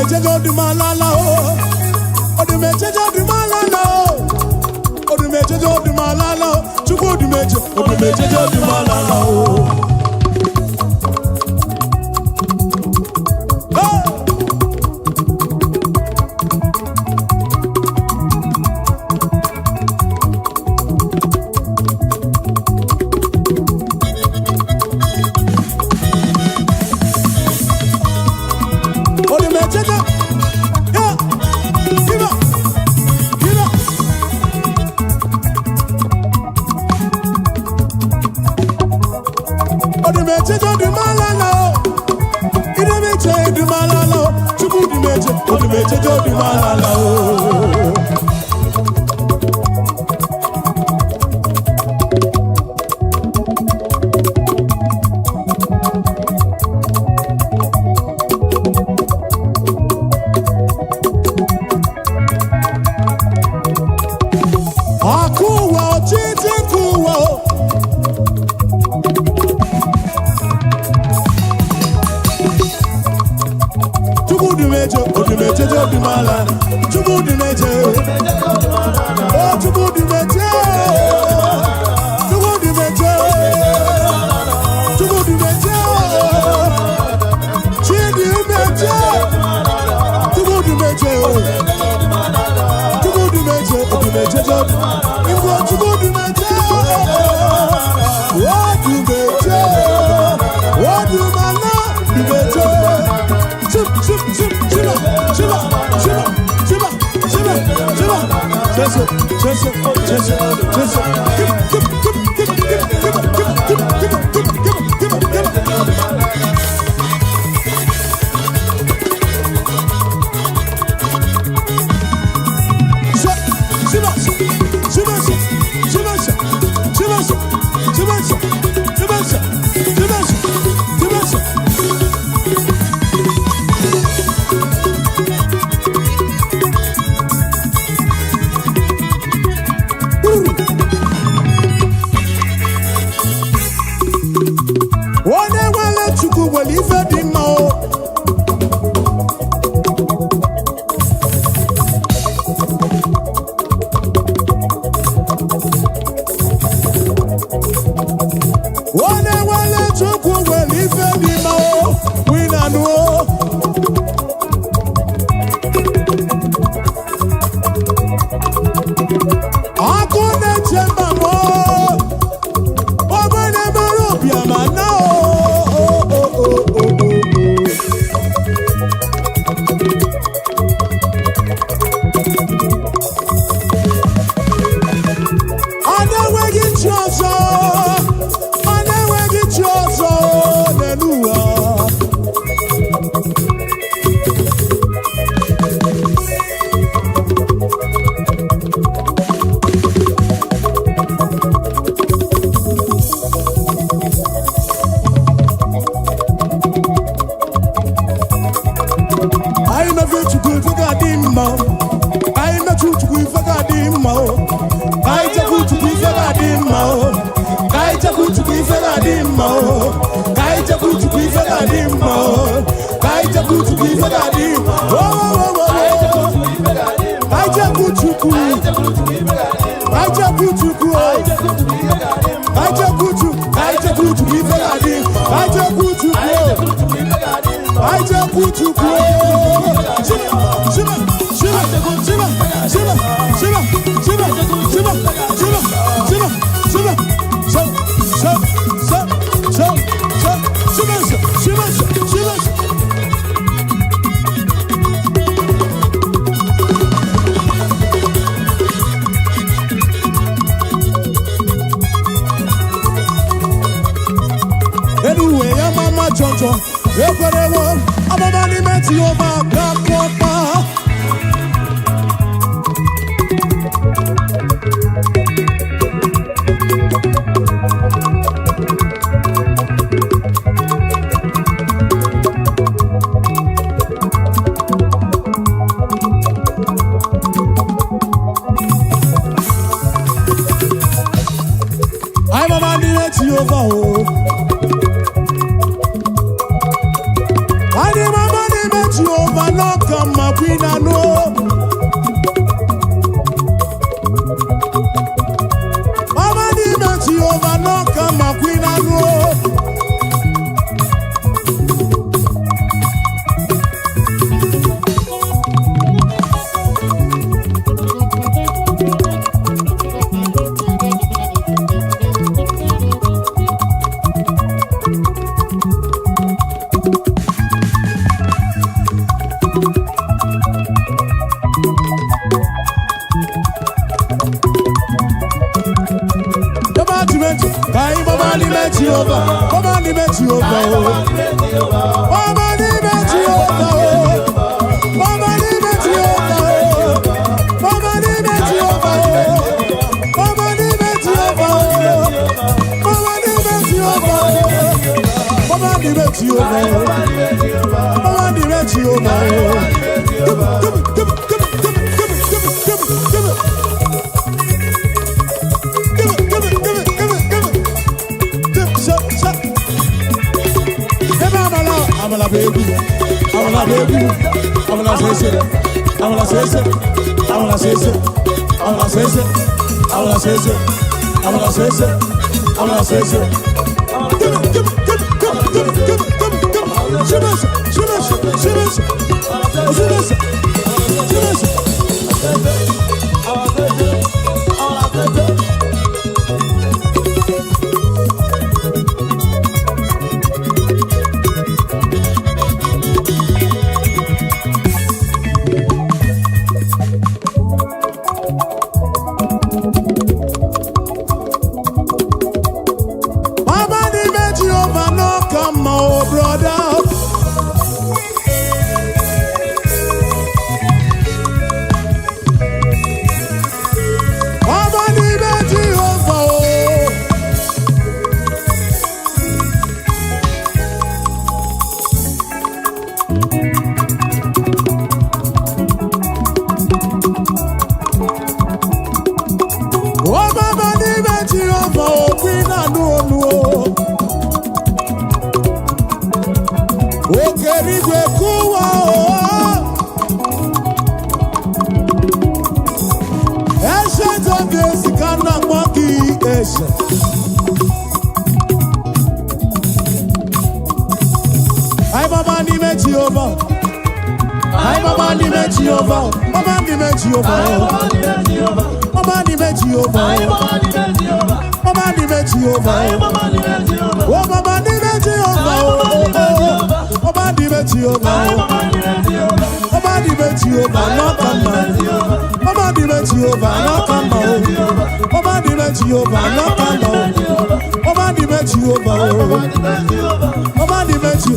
Speaker 1: Odumejeje Odumalala o. Odumejeje Odumalala o. Odumejeje Odumalala o. Chukwu Odumejeje Odumalala o. Odumejeje Odumalala o. Akuwa ochiti kuwa o. Odumejeje Odumalala. Chukwu Odumejeje. Oh, Chukwu Odumejeje. Chukwu Odumejeje. Chukwu Odumejeje. Chidi Odumejeje. Chukwu Odumejeje. Chukwu Odumejeje. Odumejeje. Igbo Chukwu Odumejeje. Odumejeje. Odumala Odumejeje. Shiba, Shiba, Shiba, Shiba, Shiba, Shiba, Shiba. Anyway, I'm on my Jojo. Everyone, I'm a money man to your back, I'm a money man to your back. I need my money, but you overlook queen I know. Mama ni meti over no come my queen I know. Mama ni meti over, mama ni meti over, mama ni meti over, mama ni meti over, mama ni meti over, mama ni meti over, mama ni meti over, mama ni meti over, mama ni meti over. Amala baby, amala baby, amala sese, amala sese, amala sese, amala sese, amala sese, amala sese, amala sese. Ay mama ni meti over, ay mama ni meti over, mama ni meti over, mama ni meti over, mama ni meti over, oh mama ni meti over, mama ni meti over, mama ni meti over, no come on, mama ni meti over, no come on, mama ni meti over, no come on, mama ni meti over, mama ni meti.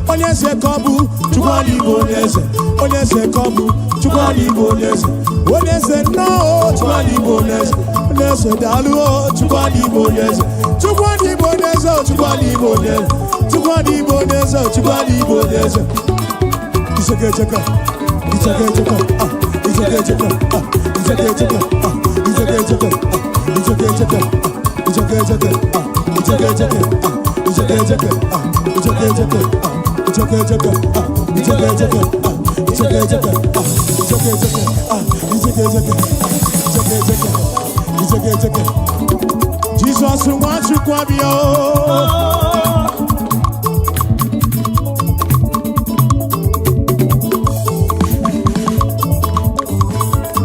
Speaker 1: Onyese kobu, chukwani bonese. Onyese kobu, chukwani bonese. Onyese no, chukwani bonese. Onyese dalu, chukwani bonese. Chukwani bonese, chukwani bonese. Chukwani bonese, chukwani bonese. Isake cheka, isake cheka, isake cheka, isake cheka, isake cheka, isake cheka, isake cheka, isake cheka, isake cheka, isake cheka. It's okay, it's okay, it's okay, it's okay, it's okay, it's okay, it's okay, it's okay, it's okay, it's okay, it's okay. Jesus wants you to be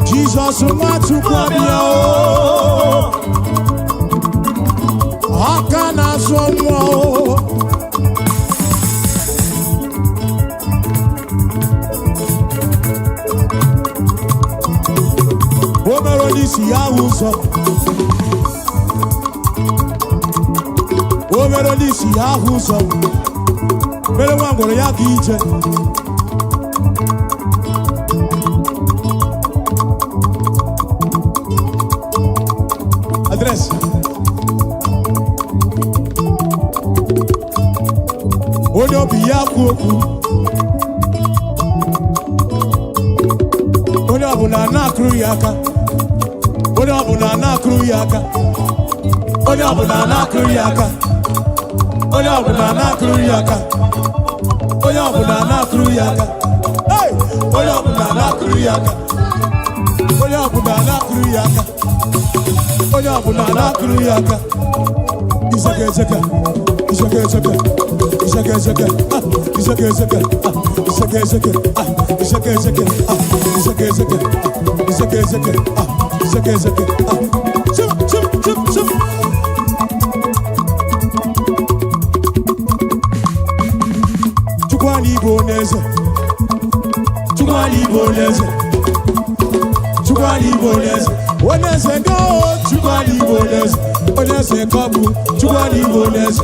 Speaker 1: Jesus wants you to be na-asụ ọnwụ o mere onye isi ya ahụ ụzọ o mere onye isi ya ahụ ụzọ mere nwa ngwere ya ga ije adresị onye obi ya kwu okwu onye ọbụla na-akụrụ ya aka onye ọbụla na-akụrụ ya aka onye ọbụla na-akụrụ ya aka onye ọbụla na-akụrụ ya aka onye ọbụla na-akụrụ ya aka onye ọbụla na-akụrụ ya aka onye ọbụla na-akụrụ ya aka onye ọbụla na-akụrụ ya aka iseke iseke iseke iseke iseke iseke iseke iseke iseke iseke iseke iseke iseke iseke iseke iseke iseke chip chip chip chip Chukwani Igbo n'eze Chukwani Igbo n'eze Chukwani Igbo n'eze Oneze no Chukwani Igbo n'eze Oneze kobu Chukwani Igbo n'eze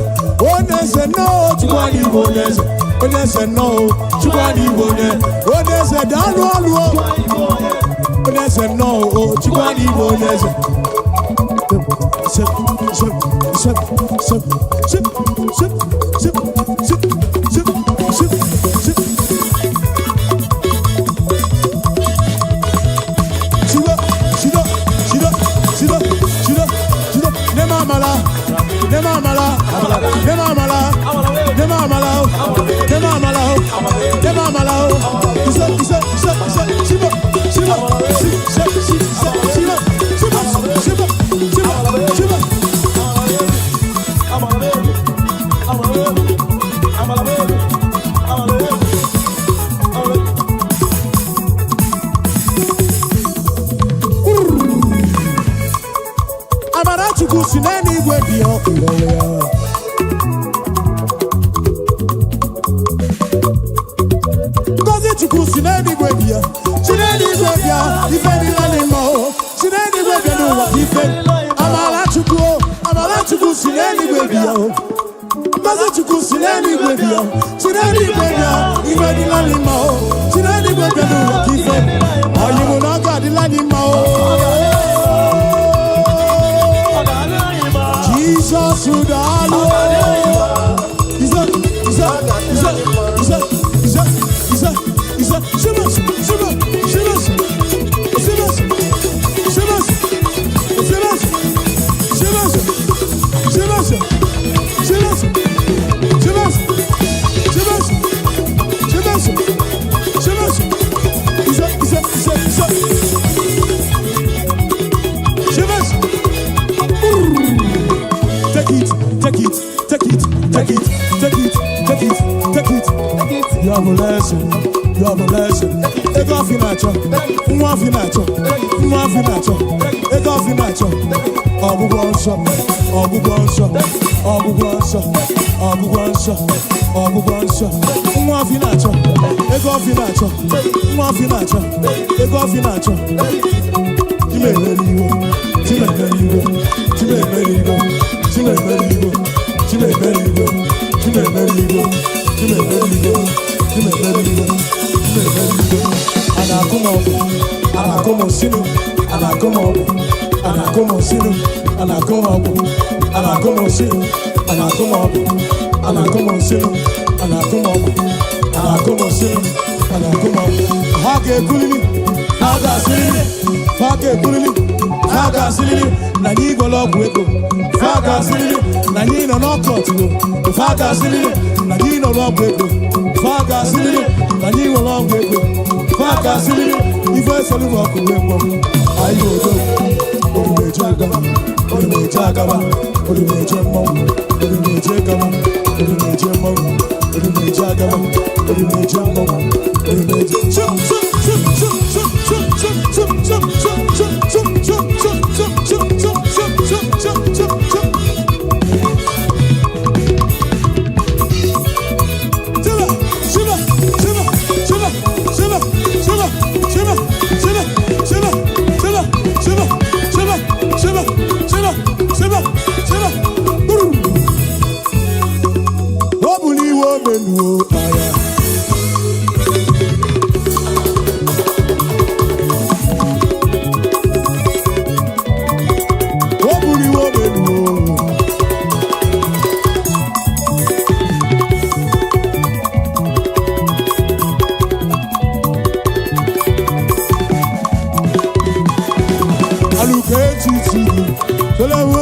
Speaker 1: Oneze no Chukwani Igbo n'eze Oneze no Chukwani Igbo n'eze Oneze dalu alu Oneze no Chukwani Igbo n'eze Sip sip sip sip sip sip sip sip sip sip sip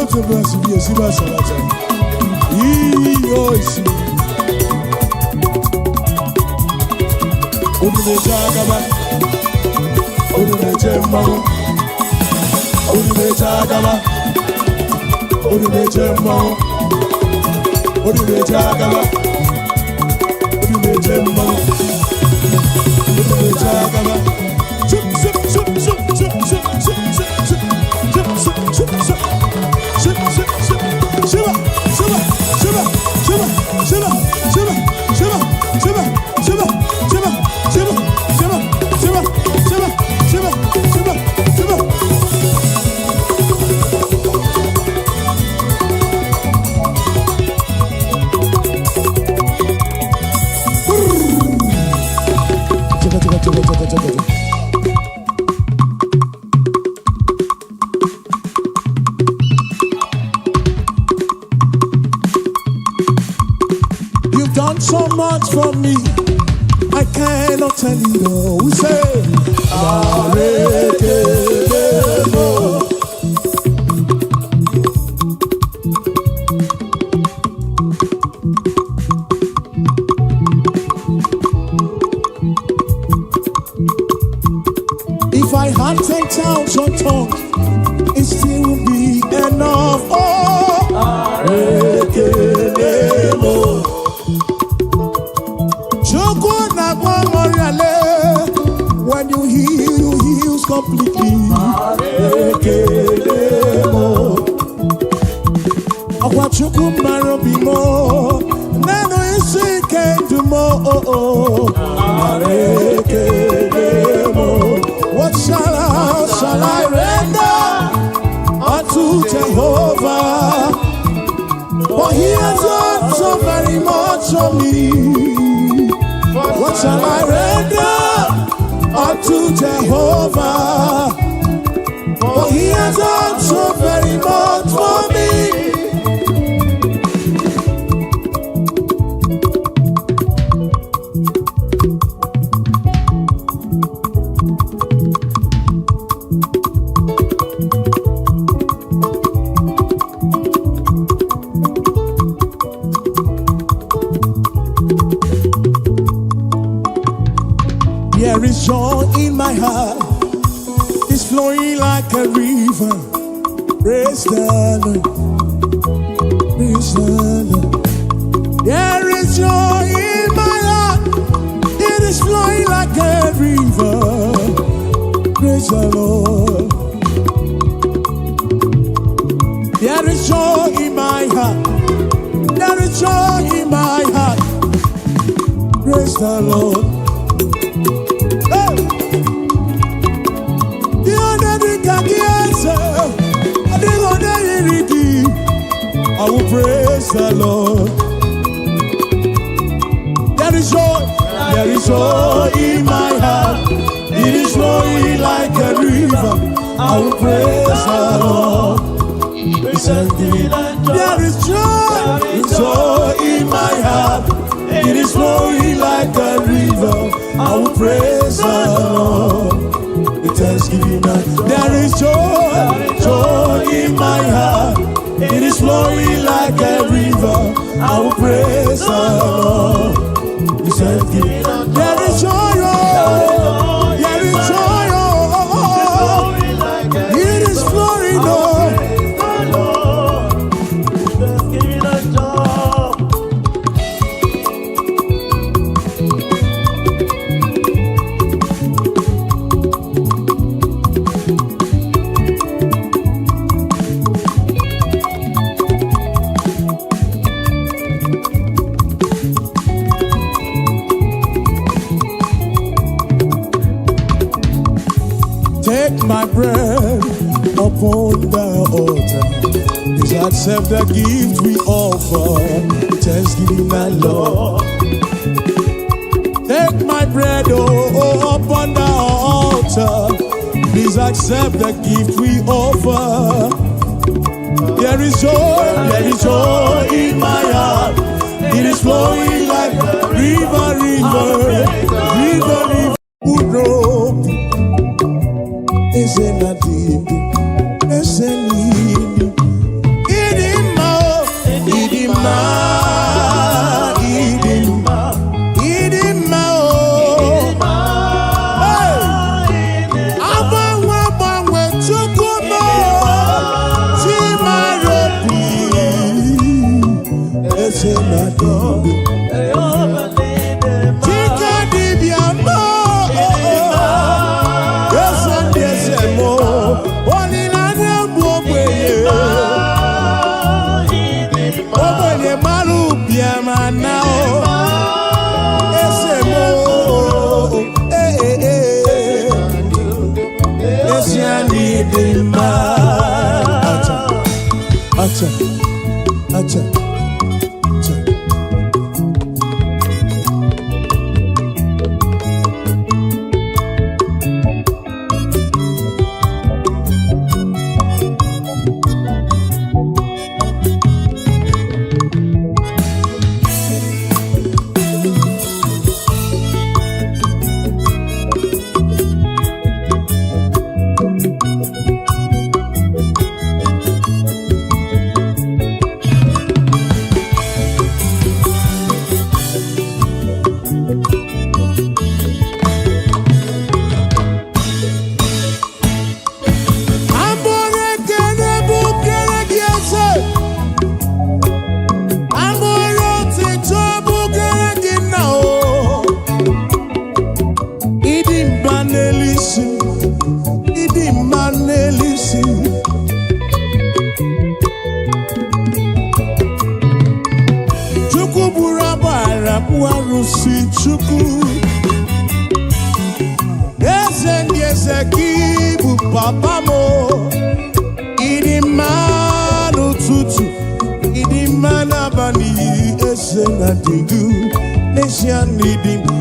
Speaker 1: to bless you, yes, you bless you. Yes. Odume Jagaba, Odume Jemmago, Odume Jagaba, Odume Jemmago, Odume Jagaba, Odume Jemmago, Odume Jagaba. Chup chup chup chup chup chup chup chup chup chup chup chup chup chup chup Shiva Shiva Shiva Shiva Shiva Shiva Shiva Shiva Shiva Shiva Shiva Shiva Shiva Shiva Shiva Shiva Shiva. You've done so much for me, I cannot tell you all. We say, Arekelemo. If I had 10,000 tongues, it still would be enough. Oh, Arekelemo. When you heal, you heal completely. Awachuku marobimo, nano isi kendumo. What shall I render unto Jehovah? For he has done so very much for me. What shall I render unto Jehovah? For he has done so very much for me. There is joy in my heart, it's flowing like a river. Praise the Lord, praise the Lord. There is joy in my heart, it is flowing like a river. Praise the Lord. There is joy in my heart, there is joy in my heart. Praise the Lord. I will praise the Lord. There is joy in my heart. It is flowing like a river. I will praise the Lord. There is joy in my heart. It is flowing like a river. I will praise the Lord. Thanksgiving night. There is joy in my heart. It is flowing like a river. I will praise the Lord. There is joy, there is joy, it is flowing, Take my bread upon the altar. Please accept the gift we offer. Thanksgiving and Lord. Take my bread upon the altar. Please accept the gift we offer. There is joy in my heart. It is flowing like a river. idima. Acha, acha, acha. Papa mo, idima no tutu, idima na bani ese na digu, nesian idima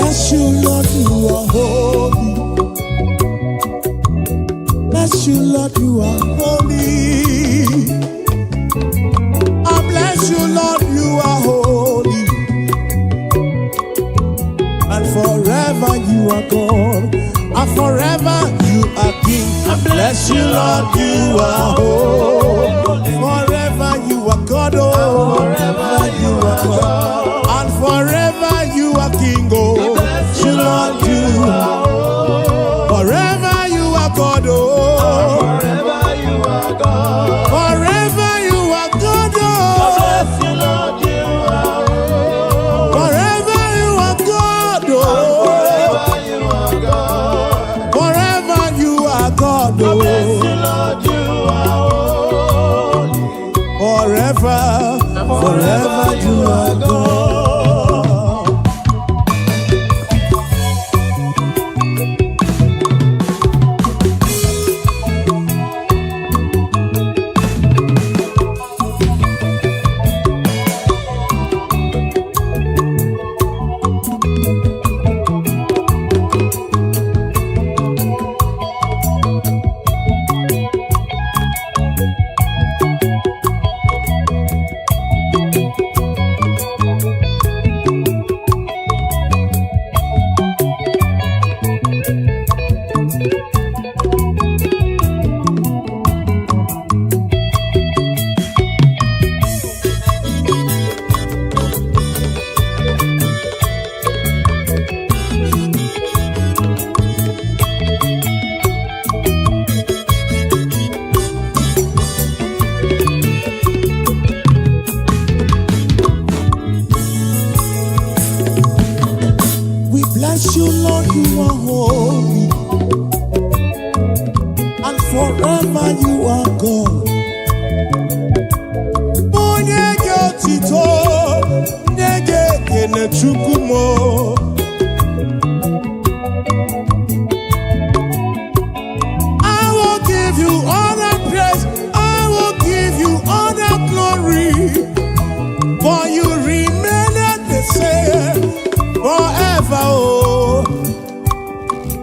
Speaker 1: bless you, Lord, you are holy. Bless you, Lord, you are holy. Bless you, Lord, you are holy. I bless you, Lord, you are holy. And forever you are God. And forever you are King. I bless you, Lord, you are holy. Forever you are God, oh. Forever you are God. And forever you are King, oh. You, Lord, you are forever you are God, oh. Forever you are God. Forever you are God, oh. Bless you, Lord, you are forever you are God, oh. Forever you are God. Forever you are God, oh. Bless you, Lord, you are forever, forever you are God. Bless you, Lord, you are holy, and forever you are God. Onyege otito, nyege kene chukumo. I will give you all the praise, I will give you all the glory, for you remain the same forever. Oh,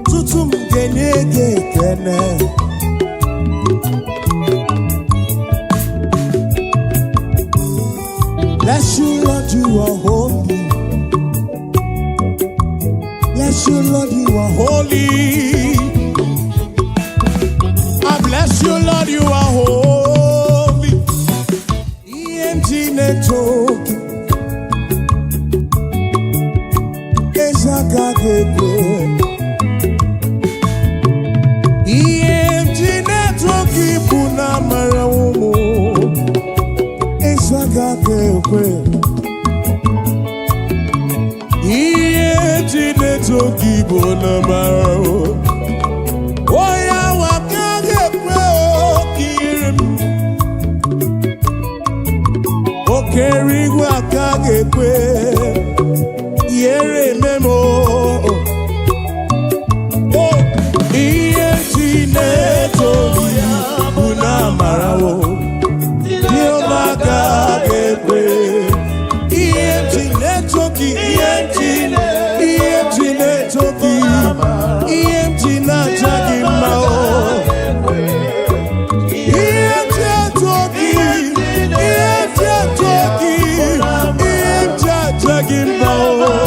Speaker 1: tutum genege kene. Bless you, Lord, you are holy. Bless you, Lord, you are holy. I bless you, Lord, you are holy. EMG network. Ezagagebe. EMG network ipuna marawumo. Ezagagebe. EMG network ipuna marawumo. Oya wakagebe okirim. Okeri wakagebe. Yere memo. Oh, iye neto una marawo. Dio magagebe. Iye neto ki iye neto ki iye na jagi mao. Iye neto ki iye jagi mao.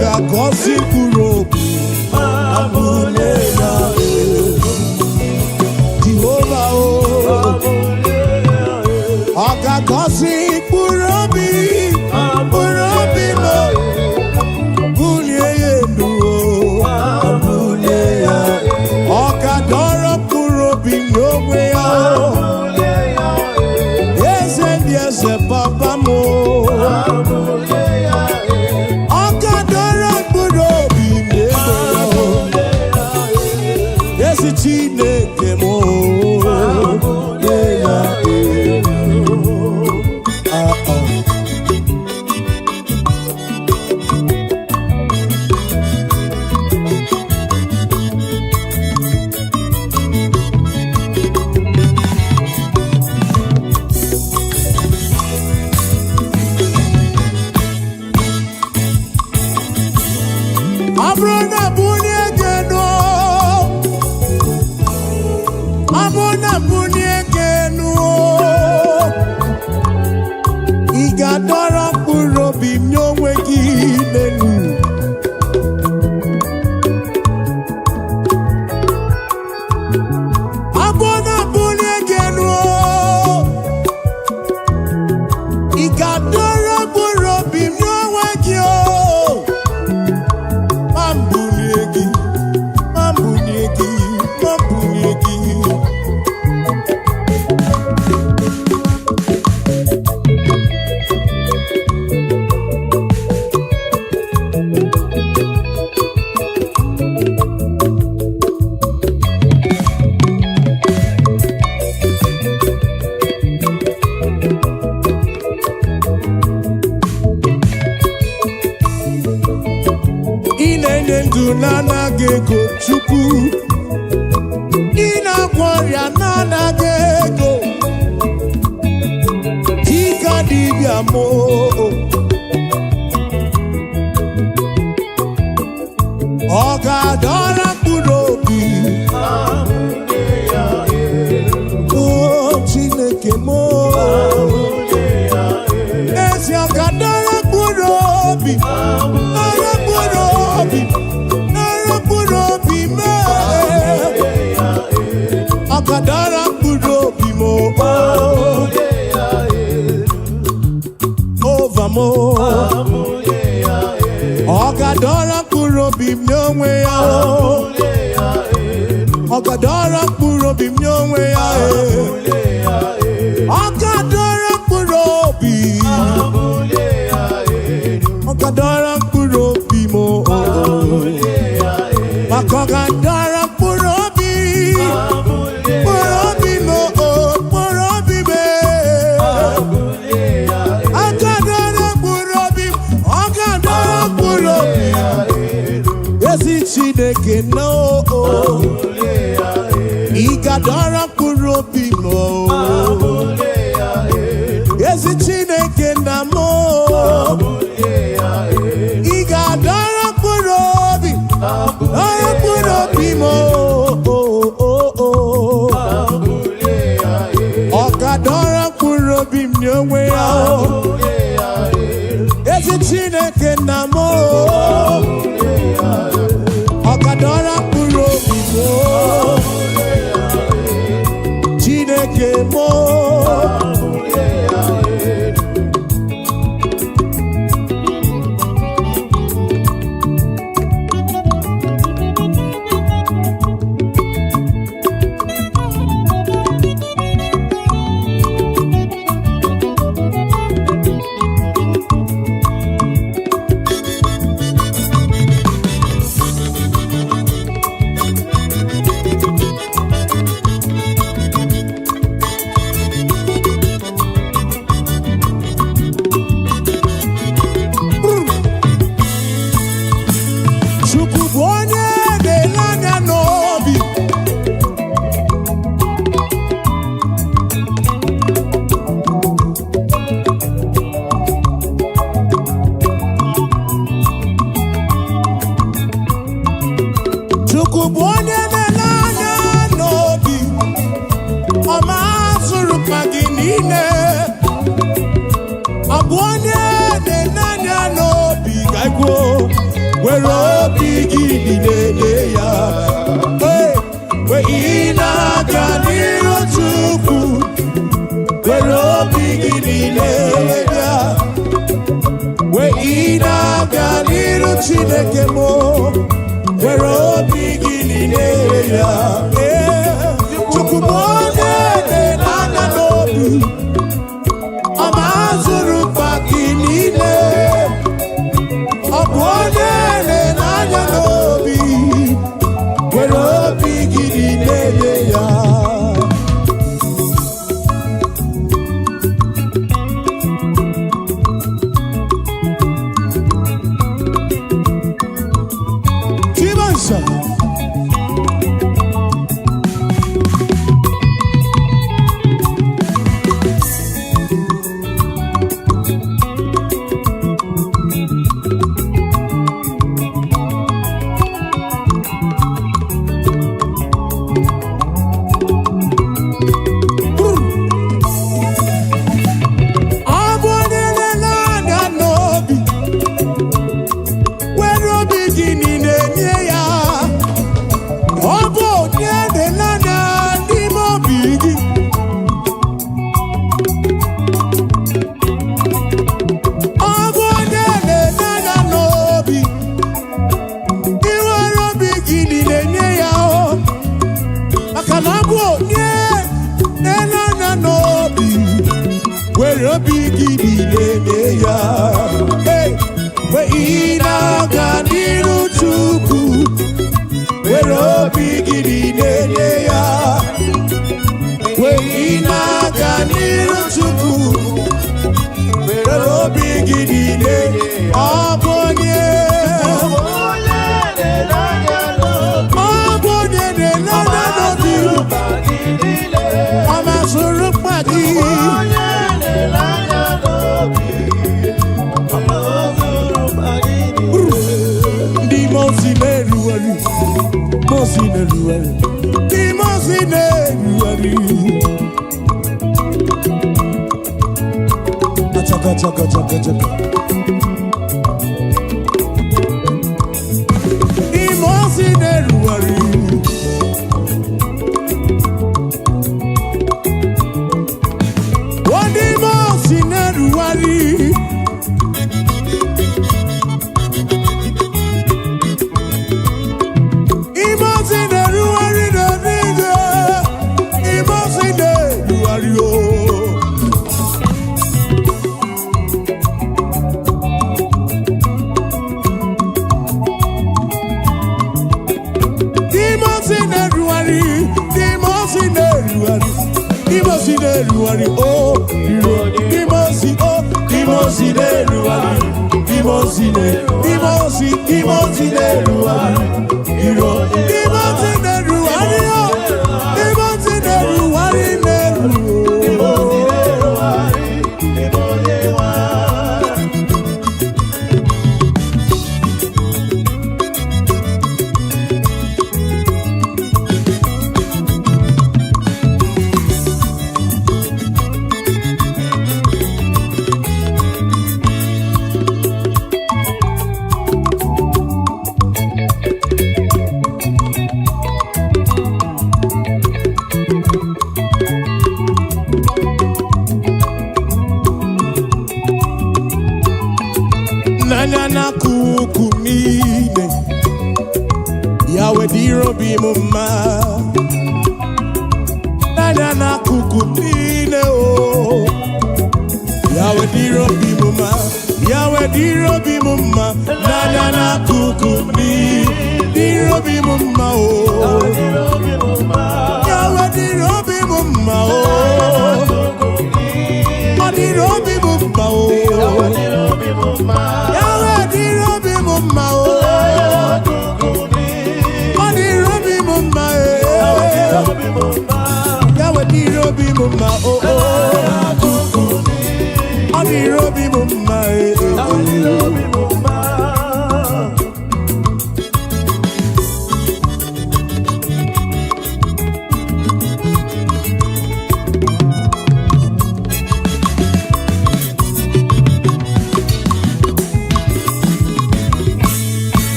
Speaker 1: ga-agọzi mkpụrụ obi abụle ya Jehova o ọ ga-agọzi mkpụrụ obi m bulie ya elu abụle ya ọ ga-adọrọ mkpụrụ obi n'onwe ya eze ndị eze papa m ọ ga-adọrọ mkpụrụ obi n'ebe ya ezi Chineke m ya ị ga-adọrọ mkpụrụ obi m n'onwe gị n'elu abụ na bulie gị elu ị ga-adọrọ mkpụrụ obi m n'onwe gị ma m bulie gị ma m bulie gị ma m bulie gị ị na-enye ndụ na-anaghị ego Chukwu ị na-agwọ ọrịa na-anaghị ego dịka dibịa m ọ ga-adọrọ mkpụrụ obi o Chineke m ezi ọ ga-adọrọ mkpụrụ obi nara mkpụrụ obi mee ọ ga-adọrọ mkpụrụ obi m ova m ọ ga-adọrọ mkpụrụ obi m n'onwe ya ọ ga-adọrọ mkpụrụ obi m n'onwe ya ọ ga-adọrọ mkpụrụ obi ọ ga-adọrọ mkpụrụ obi m maka ọ ga-adọrọ mkpụrụ obi m mkpụrụ obi m ọ ga-adọrọ mkpụrụ obi m ọ ga-adọrọ mkpụrụ obi ezi Chineke no ị ga-adọrọ mkpụrụ obi m ezi Chineke na m ị ga-adọrọ mkpụrụ obi dọrọ mkpụrụ obi m ọ ga-adọrọ mkpụrụ obi m n'onwe ya ezi Chineke na m ọ ga-adọrọ mkpụrụ obi m Chineke m were obi gị niile ya. Wee ị na-aga n'iru Chukwu, were obi gị niile ya. Wee ị na-aga n'iru Chineke m, were obi gị niile ya. Chukwu bụ onye na-anya n'obi, ọ ma-azụrụ mkpa gị niile. Ọ bụ onye na-anya n'obi, were obi gị niile ya. Timansa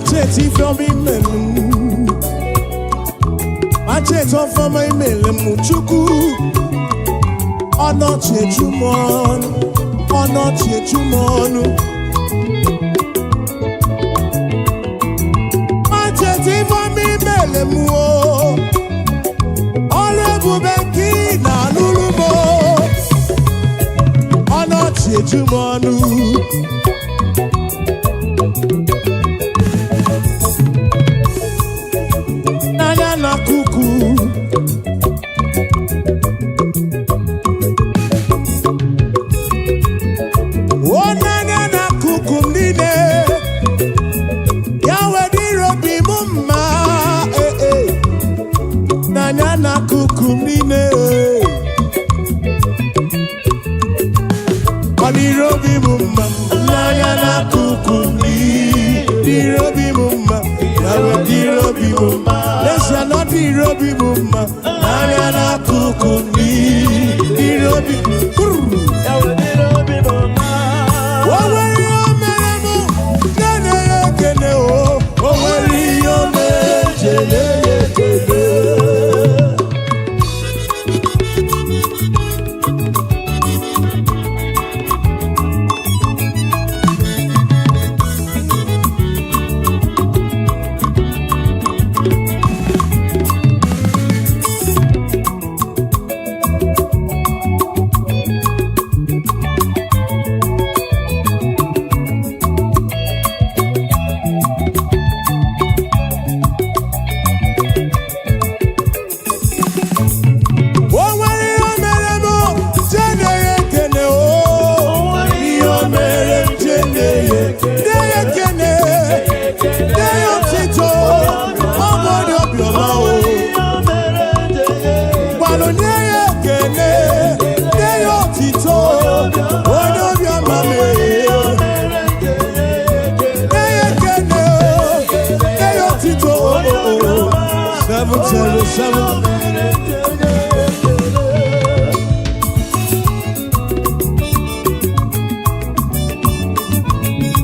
Speaker 1: Machete from imelu, machete from imelu muchuku. Ono chechumonu, ono chechumonu. Machete from imelu o, olebu beki na lulumo. Ono chechumonu. Kuku Onanya na kuku mnine Yawe dirobi mumma Nanya na kuku mnine Odirobi mumma Nanya na kuku mnine Dirobi mumma Yawe dirobi mumma Lesha no dirobi mumma Nanya na kuku mnine Dirobi
Speaker 3: Yawe dirobi mumma
Speaker 1: Oweri omeremu Nene yekene o Oweri omejele yekene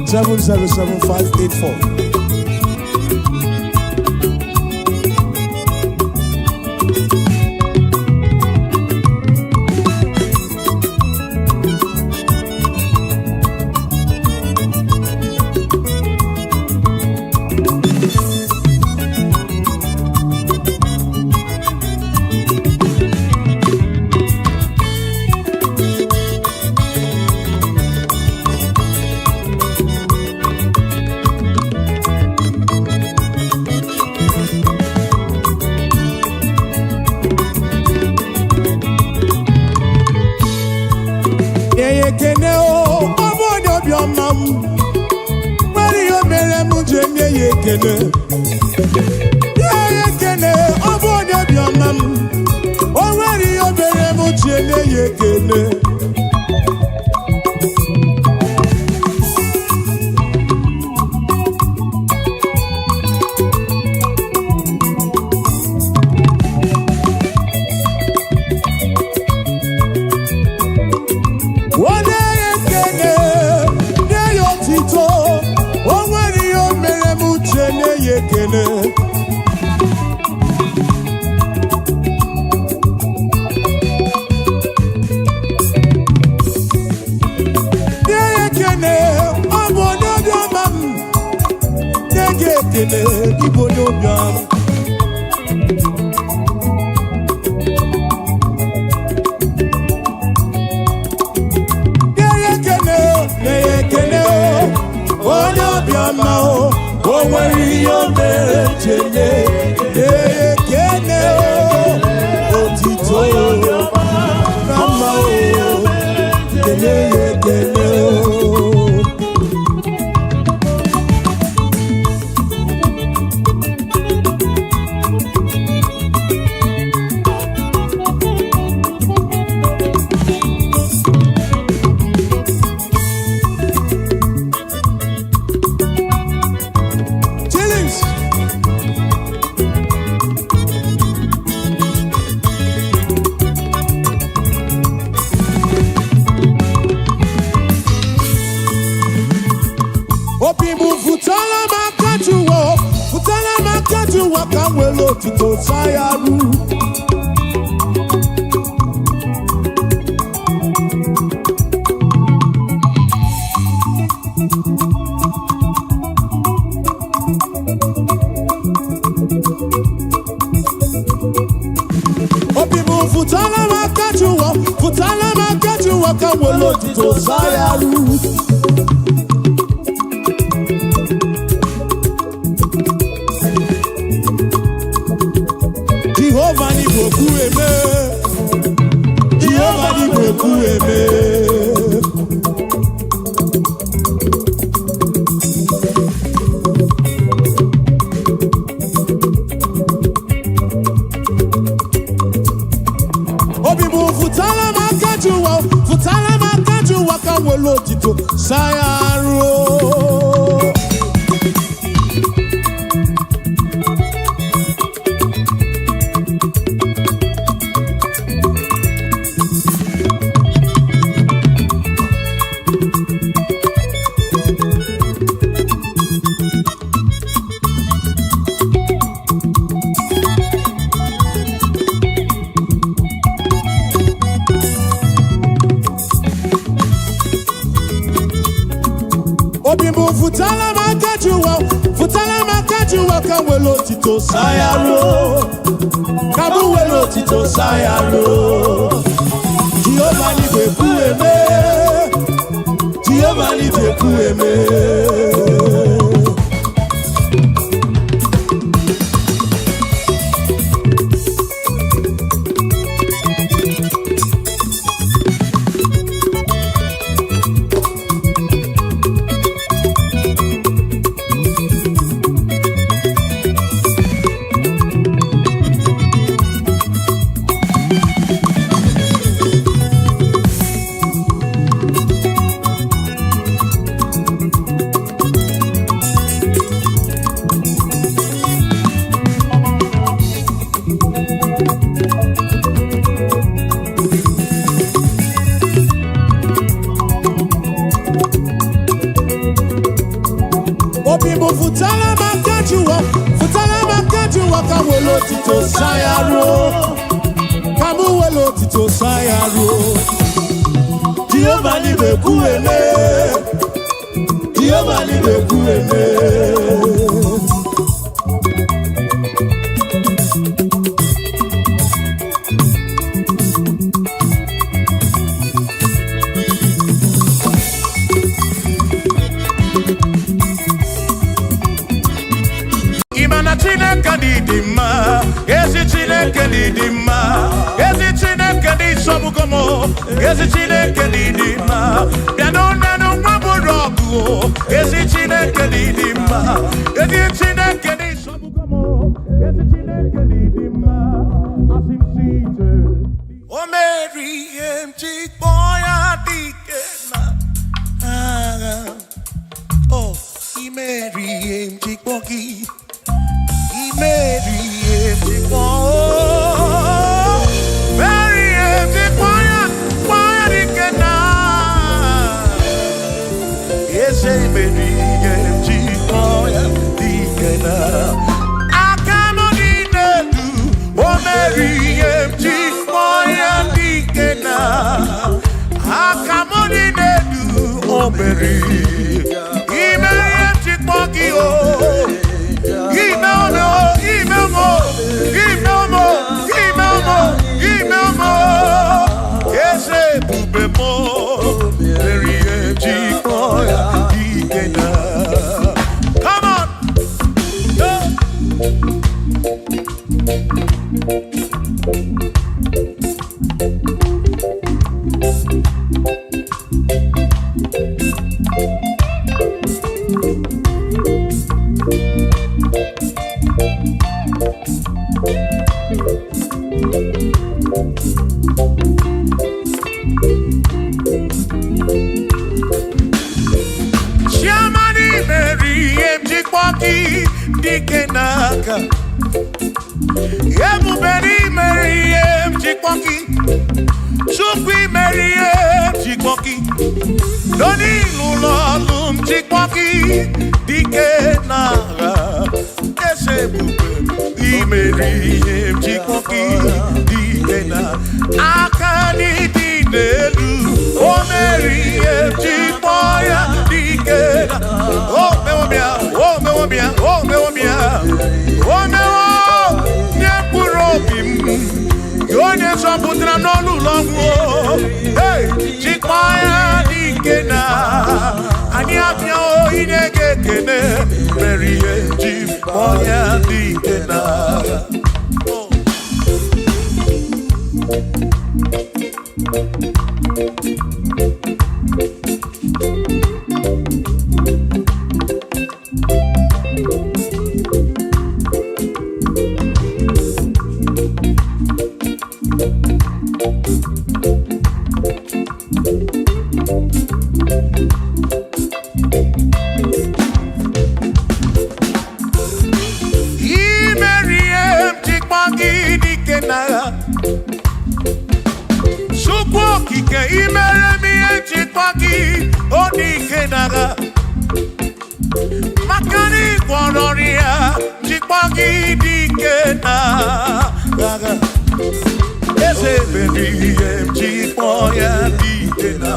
Speaker 1: Seven 777-584. Yekene, obodo bioma m. O nwere ihe obere m ji enye ya ekele. Onye ekele, nye ya otito. O nwere ihe o mere m ji enye ya ekele. Igbo n'obiam na-ekene onye obiọma o nwere ihe o mere chele na-ekene otito na mma o kene ya ekene you walk and well to go Sayaru. Obimu futala makajuwa, futala makajuwa kan well to go Sayaru. Jehovah ni boku eme, Jehovah ni boku eme. Obimu futala makajuwa kan welo tito Sayaru. Obimu futala makajuwa kan welo tito Sayaru. Kabu welo tito Sayaru. Jehovah ni beku eme, Jehovah ni beku eme. Obimu futala makajuwa kan welo tito Sayaru. Kamu welo tito Sayaru. Jehovah ni beku eme, Jehovah ni beku eme.
Speaker 2: Chineke didima, ezi Chineke didima, ezi Chineke di sobukomo, ezi Chineke didima, biano nanu maburogu, ezi Chineke didima, ezi Chineke di sobukomo, ezi Chineke didima, asinsite. O Mary emchi boya dikena, oh, I Mary emchi boki. Mary, Dikenaka Yemuberi Meriem Chikwoki Chukwi Meriem Chikwoki Doni Lulolum Chikwoki Dikenaka Esebube Mary Jikoki Dina Akani Dinelu Oh Mary Jikoya Dikena Oh Mewomia Oh Mewomia Oh Mewomia Oh Mewo Nyepurobim Yone Saputra Nolu Longo Hey Jikoya Dikena Anyapyo Inegekene Mary Jikoya Dikena Kike imere mi echikpaki onike naga makani kwanoria chikpaki dike naga ese bebi chikpoya dike na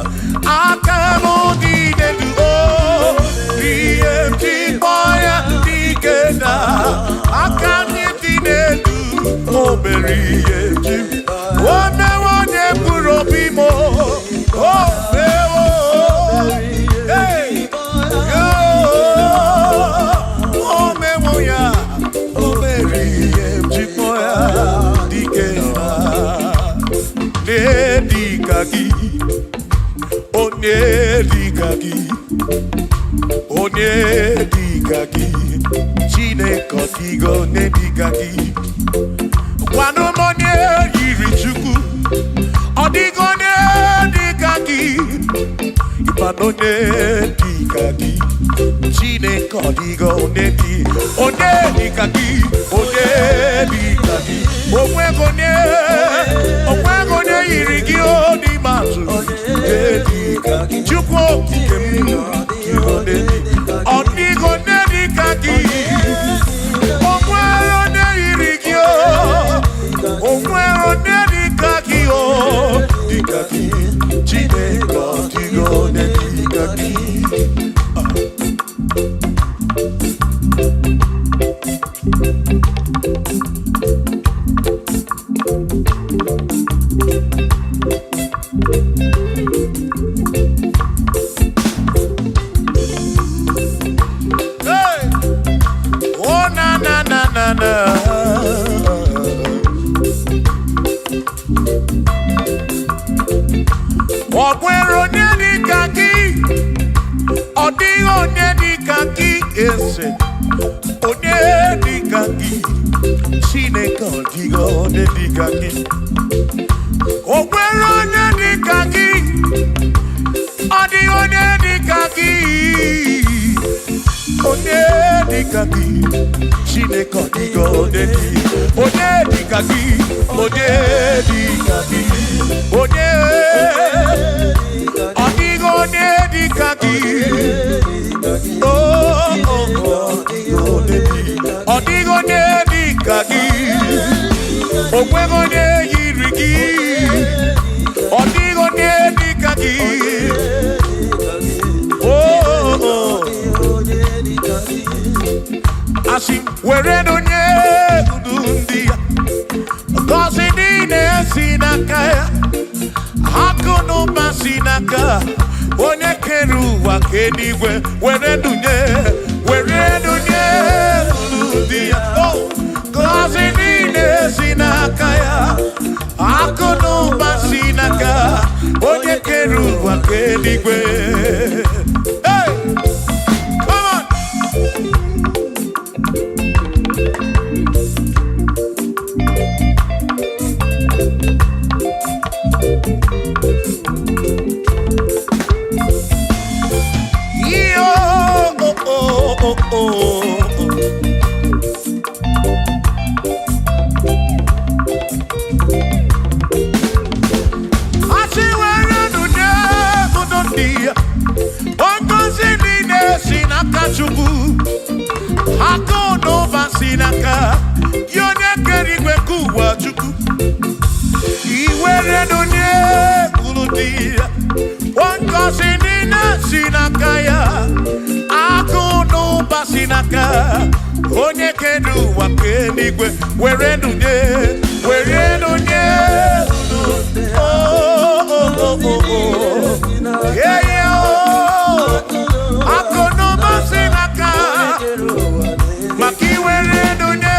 Speaker 2: akamo dide du o chikpoya dike na akani dide du o beri chik o me puro bimo oh feo hey yo oh me moya oh beri chikoya dikena ne dikaki oh ne dikaki chine kotigo ne dikaki wano monye yirichuku Odigone dikaki Ipanone dikaki Chine kodigone di One dikaki Omwegone irigi odi matu Dikaki Chukwo Odigone dikaki Omwegone irigi Omwegone dikaki Dikaki, Chineko, Tigo, ne Dikaki. Hey! Oh, na na na na na. Okwero nyedi kaki Odi onyedi kaki ese Onyedi kaki Chineke odigo onyedi kaki Okwero nyedi kaki Odi onyedi kaki Onyedi kaki Chineke odigo onyedi kaki Onyedi kaki Odigo nedi kaki Odigo nedi kaki Okwego ne yirigi Odigo nedi kaki Asi weredo nye udundia Kosi dine sinakaya Hakono masinaka Onye keru wakenigwe Weredunye Udia Oh Kosi dine sinakaya Hakono masinaka Onye keru wakenigwe Hey Come on Chukwu, Hako no Vasinaka, Yone Gozinina sinakaya, akuno basinaka. Onye kedu wakenigwe, werenunye. Yeah, yeah, oh. Akuno basinaka, maki werenunye.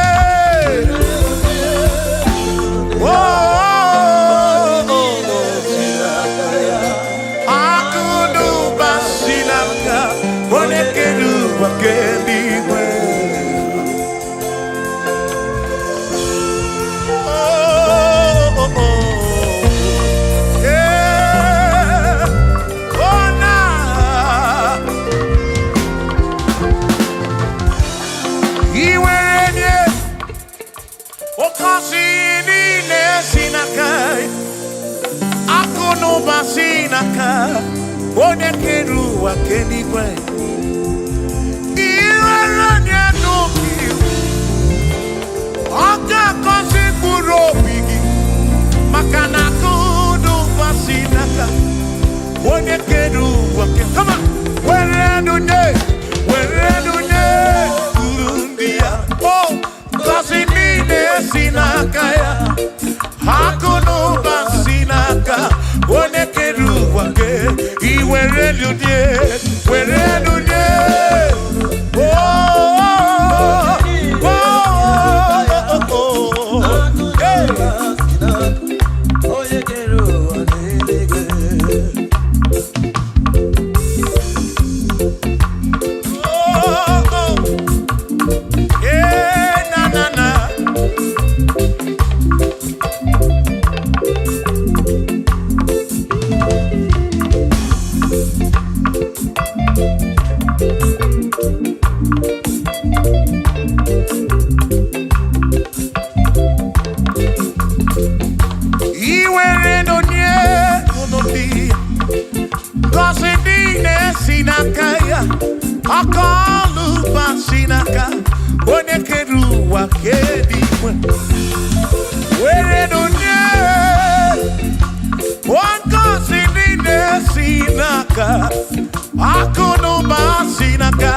Speaker 2: Sinaka, one keru wa kenigwe. Iwaranya no kiu. Oga kosi buro bigi. Makana kudu wa sinaka. One keru wa kenigwe. Come on, where do Urundia. Oh, kosi mine sinaka ya. Hakuno ba sinaka. One keru wake, iwere ludie, were ludie. Oh, oh, oh, hey. Yeah, na na. Akalu basinaka, one keru wa kedikwe. Where do one kosinine sinaka, akuno basinaka,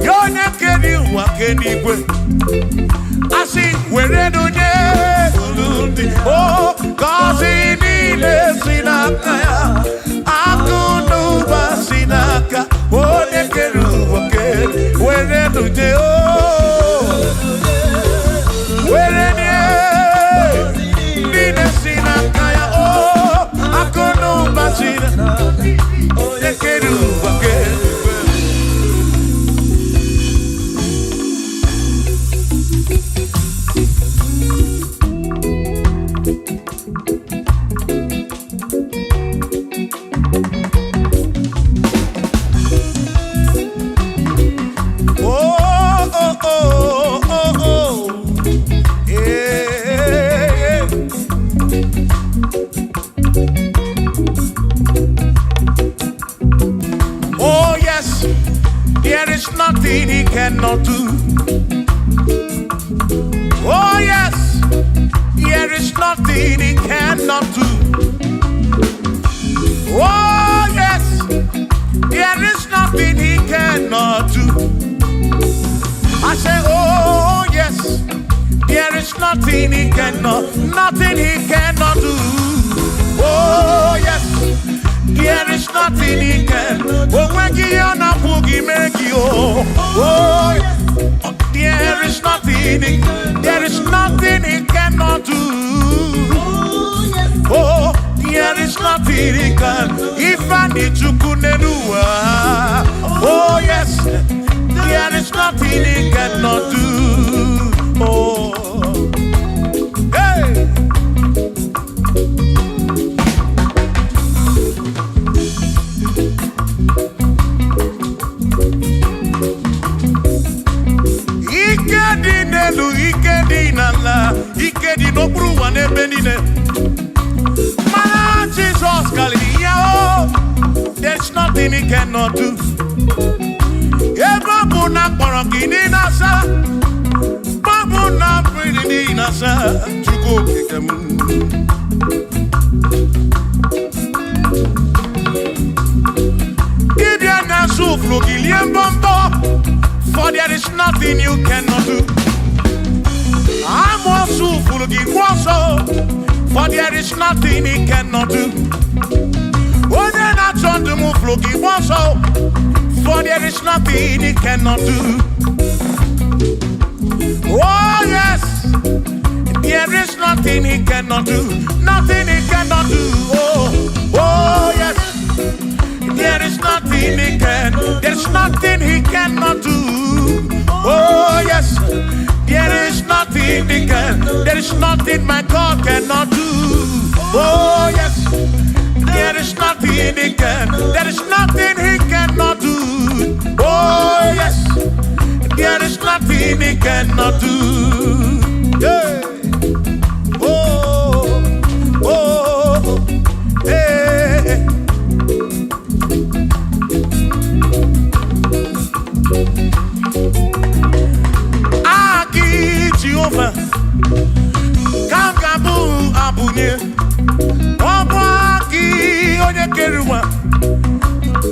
Speaker 2: yone keru wa kedikwe. I see where do oh, kosinine sinaka, akuno basinaka, one keru. Where do they oh? Where do they sinakaya oh? Akono basina. They kedu again. Nothing he cannot do. Oh yes, there is nothing he cannot do. Oh yes, there is nothing he cannot do. I say oh yes, there is nothing he cannot do. Oh yes, there is nothing he can. Oh, when you are not boogie, make you. Oh, there is nothing he cannot do. Oh, there is nothing he can. If I need to kunenua. Oh, yes, there is nothing he cannot do. Oh, hey. Ikedi no pruwa ne benine. Man, Jesus, Galileo, there's nothing he cannot do. Babu na parangini nasa, babu na pretty nasa, to go kick them. for there is nothing you cannot do. I'm also full of for there is nothing he cannot do. Oh, then I turn to move, for there is nothing he cannot do. Oh, yes, there is nothing he cannot do. Nothing he cannot do. Oh, yes, there is nothing he can. There's nothing he cannot do. Oh, yes, there is nothing he can. There is nothing my God cannot do. Oh, yes, there is nothing he can. There is nothing he cannot do. Oh, yes, there is nothing he cannot do. Yeah. Oh, oh, hey. Aki Jehovah, Kangabu Abunye, Obaki Oyekeruwa,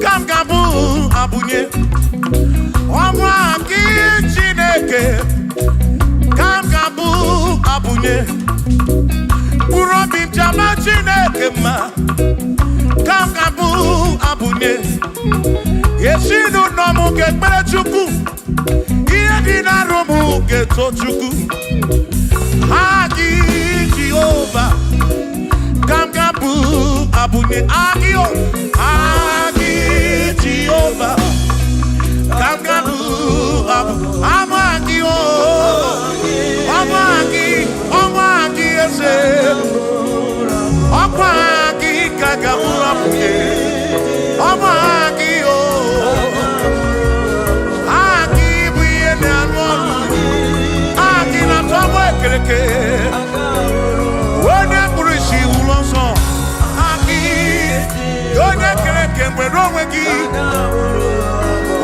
Speaker 2: Kangabu Abunye, Obaki Chineke, Kangabu Abunye, Urobim Jama Chineke ma, Kangabu Abunye, Yeshinu Nomu Kekpere Chukwu, Yedina Romu Ketochukwu, Hagi Jehovah, Kangabu Abunye, Agio, Hagi Jehovah, Kangabu Abunye, Amagio, Amagi Ese, Amagi Kangabu Abunye, Amagi Wone kurishi ulonso aki yone kereke mwerowe ki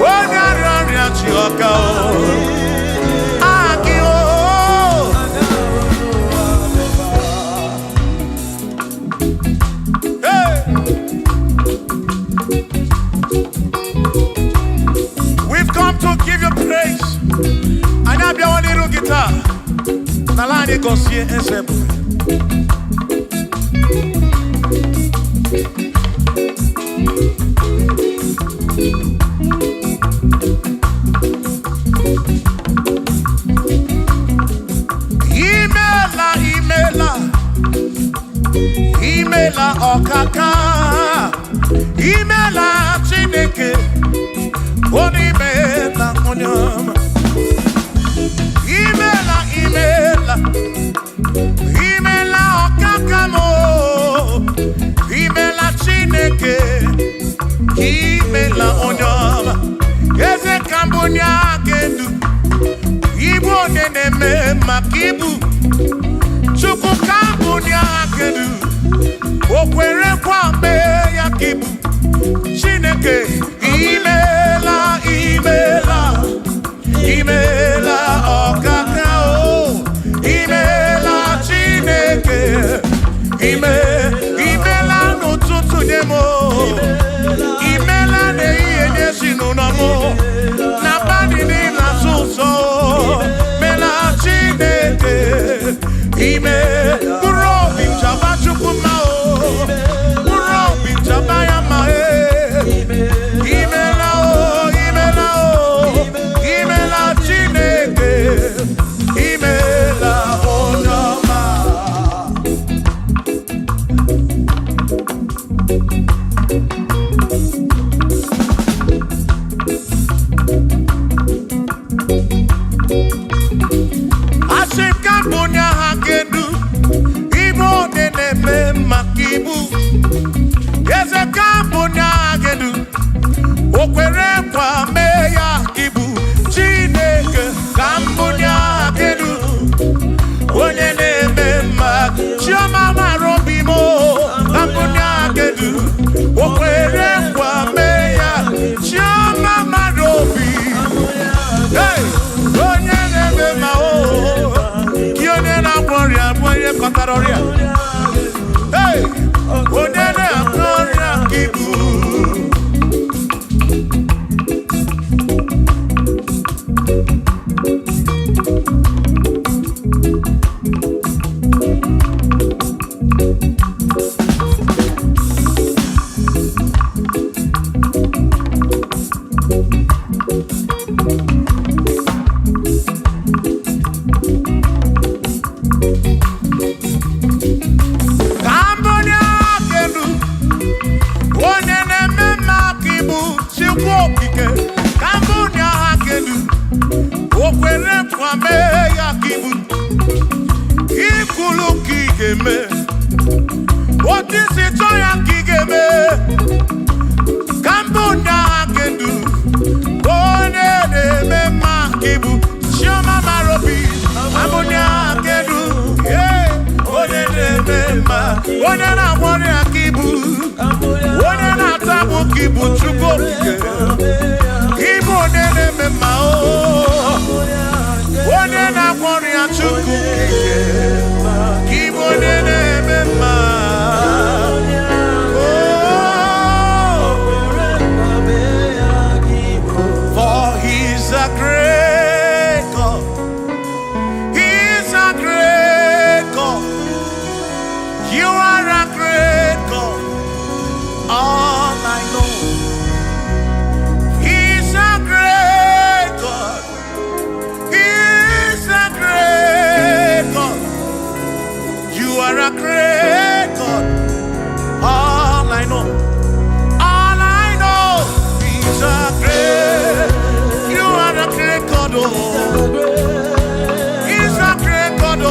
Speaker 2: wone arari achioka aki o hey. We've come to give you praise. Anyabia one little guitar. Nalani Gosie Esebu. Imela Okaka, Imela Chineke, Onimela Onyama. Imela Okakamo, Imela Chineke, Imela Onyama, Eze Kambunya Gendu, Ibu Neneme Makibu, Chuku Kambunya Gendu, Okwere Kwame Yakibu, Chineke, Imela Okaka. Imela n'ụtụtụ nye mo, imela n'ihe nye si n'ụlọmụ, na bani n'ịla sụsọ, mela Chineke, mkpụrụ obi nchaba Chukwu ma o, mkpụrụ obi nchaba ya ma e, imela Chineke, imela Onyema. Makibu, Eze Kambunya Gedu, Okwere Kwa Meya Kibu, Chineke Kambunya Gedu, Onye Mema, Chioma Marobimo, Kambunya Gedu, Okwere Kwa Meya, Chioma Marobi, hey, Onye Mema, Kione na Gloria, Moye Kataroria. Hey, Onene Gloria Kibu. Igbo Chukwu Igbo nene mema o One na kwori ya Chukwu Igbo nene mema For he's a great God. He's a great God. You are a great God. All I know. He's a great God. He's a great God. You are a great God. All I know. All I know. He's a great. You are a great God. Oh. He's a great God. Oh.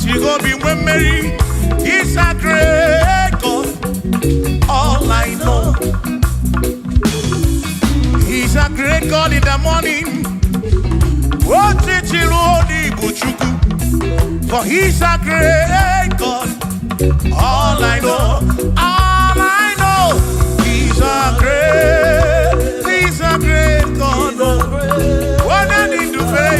Speaker 2: You go be when Mary. He's a great God. All I know. He's a great God in the morning. What did you For he's a great God. All I know. All I know. He's a great God. When I need to pray,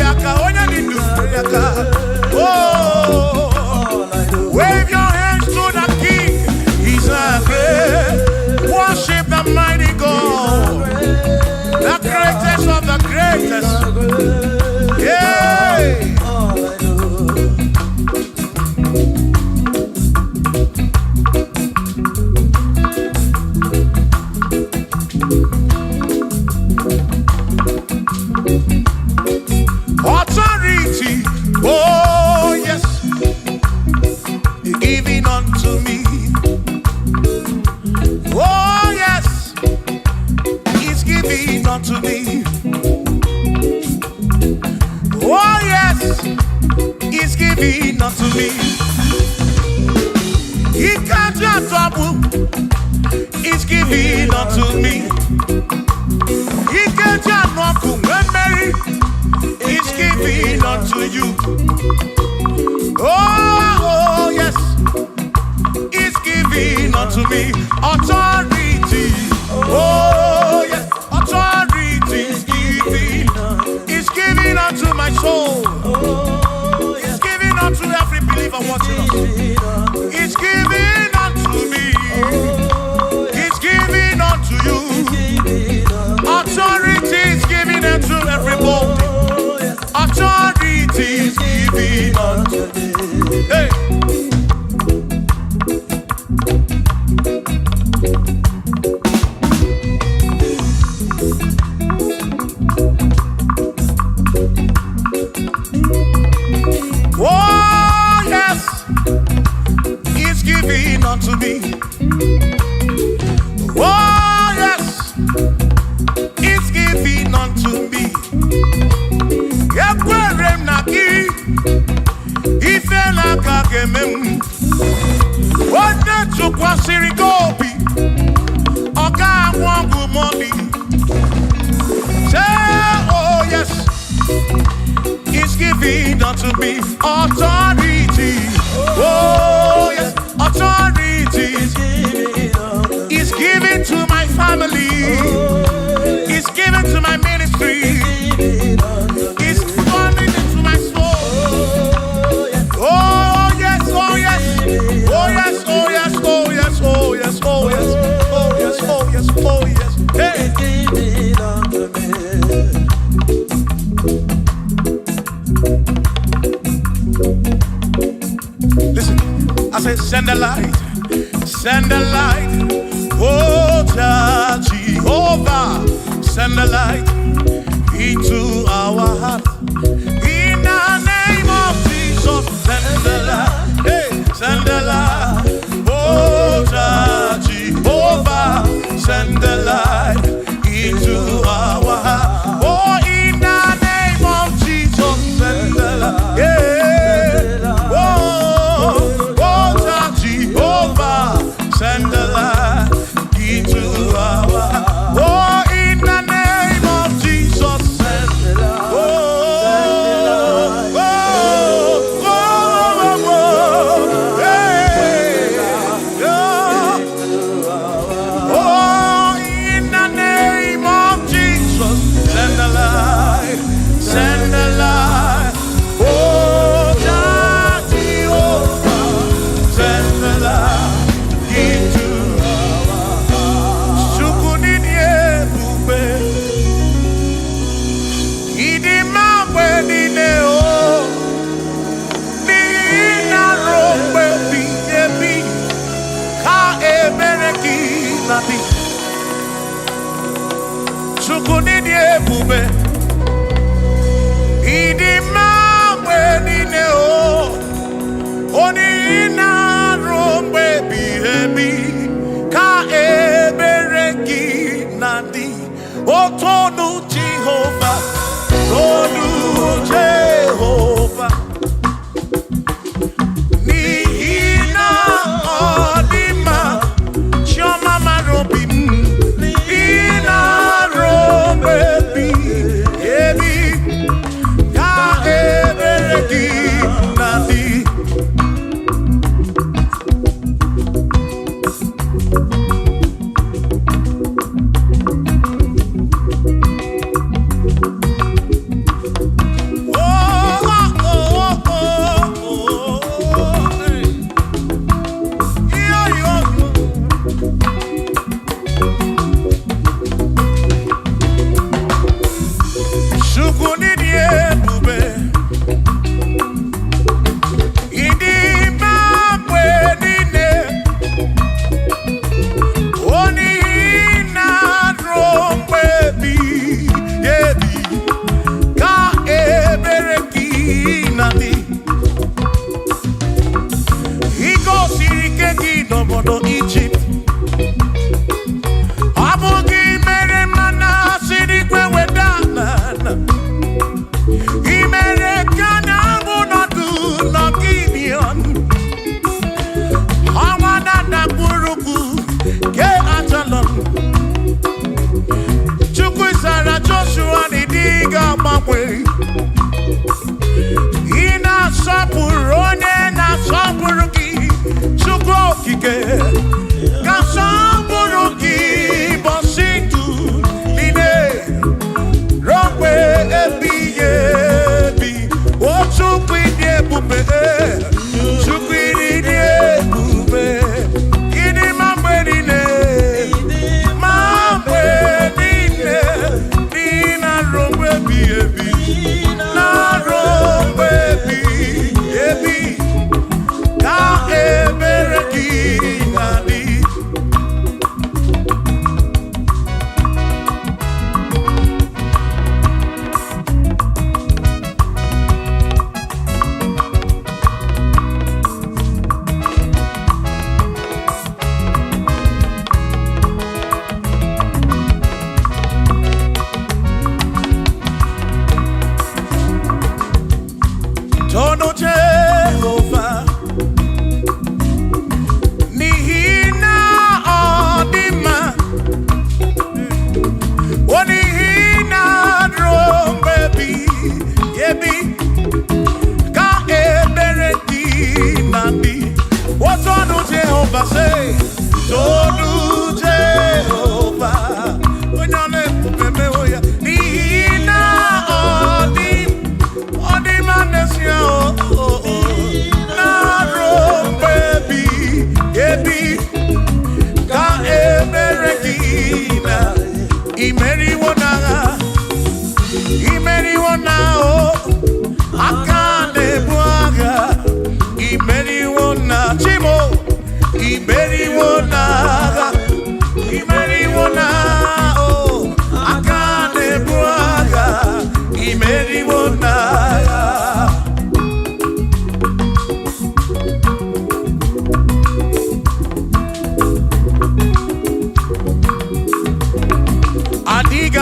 Speaker 2: oh, wave your hands to the King. He's a great. Worship the mighty God, the greatest of the greatest. Yeah. Authority. Oh yes, giving unto me. Oh yes, He's giving unto me. Oh yes, He's giving unto me. He can't just trouble. He's giving unto me. He can't just trouble when Mary. He's giving unto you. Oh, yes, He's giving unto me authority. Oh, yes, authority is giving. He's giving unto my soul. He's giving unto every believer watching us. He's giving unto me. He's giving unto you. Authority is giving unto everybody. Authority is giving unto me. Hey. Oh yes, He's giving unto me. Oh yes, He's giving unto me. Ifela kagemem Wanda chukwa sirigobi Oga wangu money. Say oh yes, He's giving unto me authority. Oh yes, authority. He's giving to my family. He's giving to my ministry. He's coming into my soul. Oh yes, oh yes, oh yes, oh yes, oh yes, oh yes, oh yes, oh yes, oh yes, oh yes. Hey. Listen, I said send the light. send the light. Oh, Jehovah, send the light into our heart. In the name of Jesus, send the light. Hey, send the light. Oh, Jehovah, send the light into our heart. Oh, in the name of Jesus, send the light. Yeah. Oh, Jehovah, send the light into our heart. Oh, in the name of Jesus, send the light. Oh, hey, yeah. Oh, in the name of Jesus, send the light, send the light. Oh, Jehovah, send the light into our heart. Sukunidie bube, idimabwe dineo, nina rombe biyebi, ka ebereki nati. Sukunidie bube, idimabwe dineo, onina rombe biyebi, ka ebereki nati. Otonu Jehovah, Tonu Jehovah. Nihina odima, Chioma marobim, Nihina robebi, ebi, ka ebereki nati. Egypt. Abugi mere mana sirikwe wedana. Imere kana bunodu no Gideon. Hawana na buruku ke atalon. Chukwu sara Joshua ni diga mabwe. Ina sapuru onye na sapuru ki. Chukwu okike. Kasamburuki bositu line rompe ebi ebi o chukwidi ebube ini mambe nine nina rompe ebi na rompe ebi ka ebereki na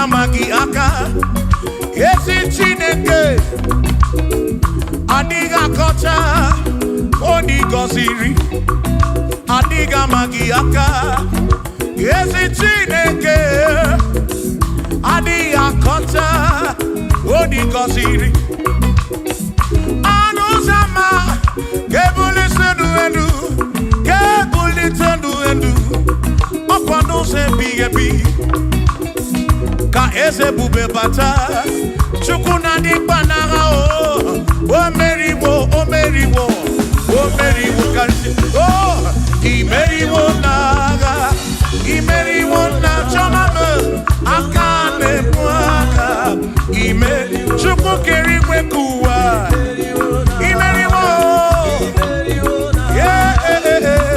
Speaker 2: adiga magi aka esi Chineke adiga kocha oni goziri adiga magi aka esi Chineke adiga kocha oni goziri anuzama kebuli senu enu kebuli tenu enu okwano se biyebi ka eze bube bata chukuna di banara o meriwo kansi imeriwo na chomame akane mwaka chukwu keri kwekuwa imeriwo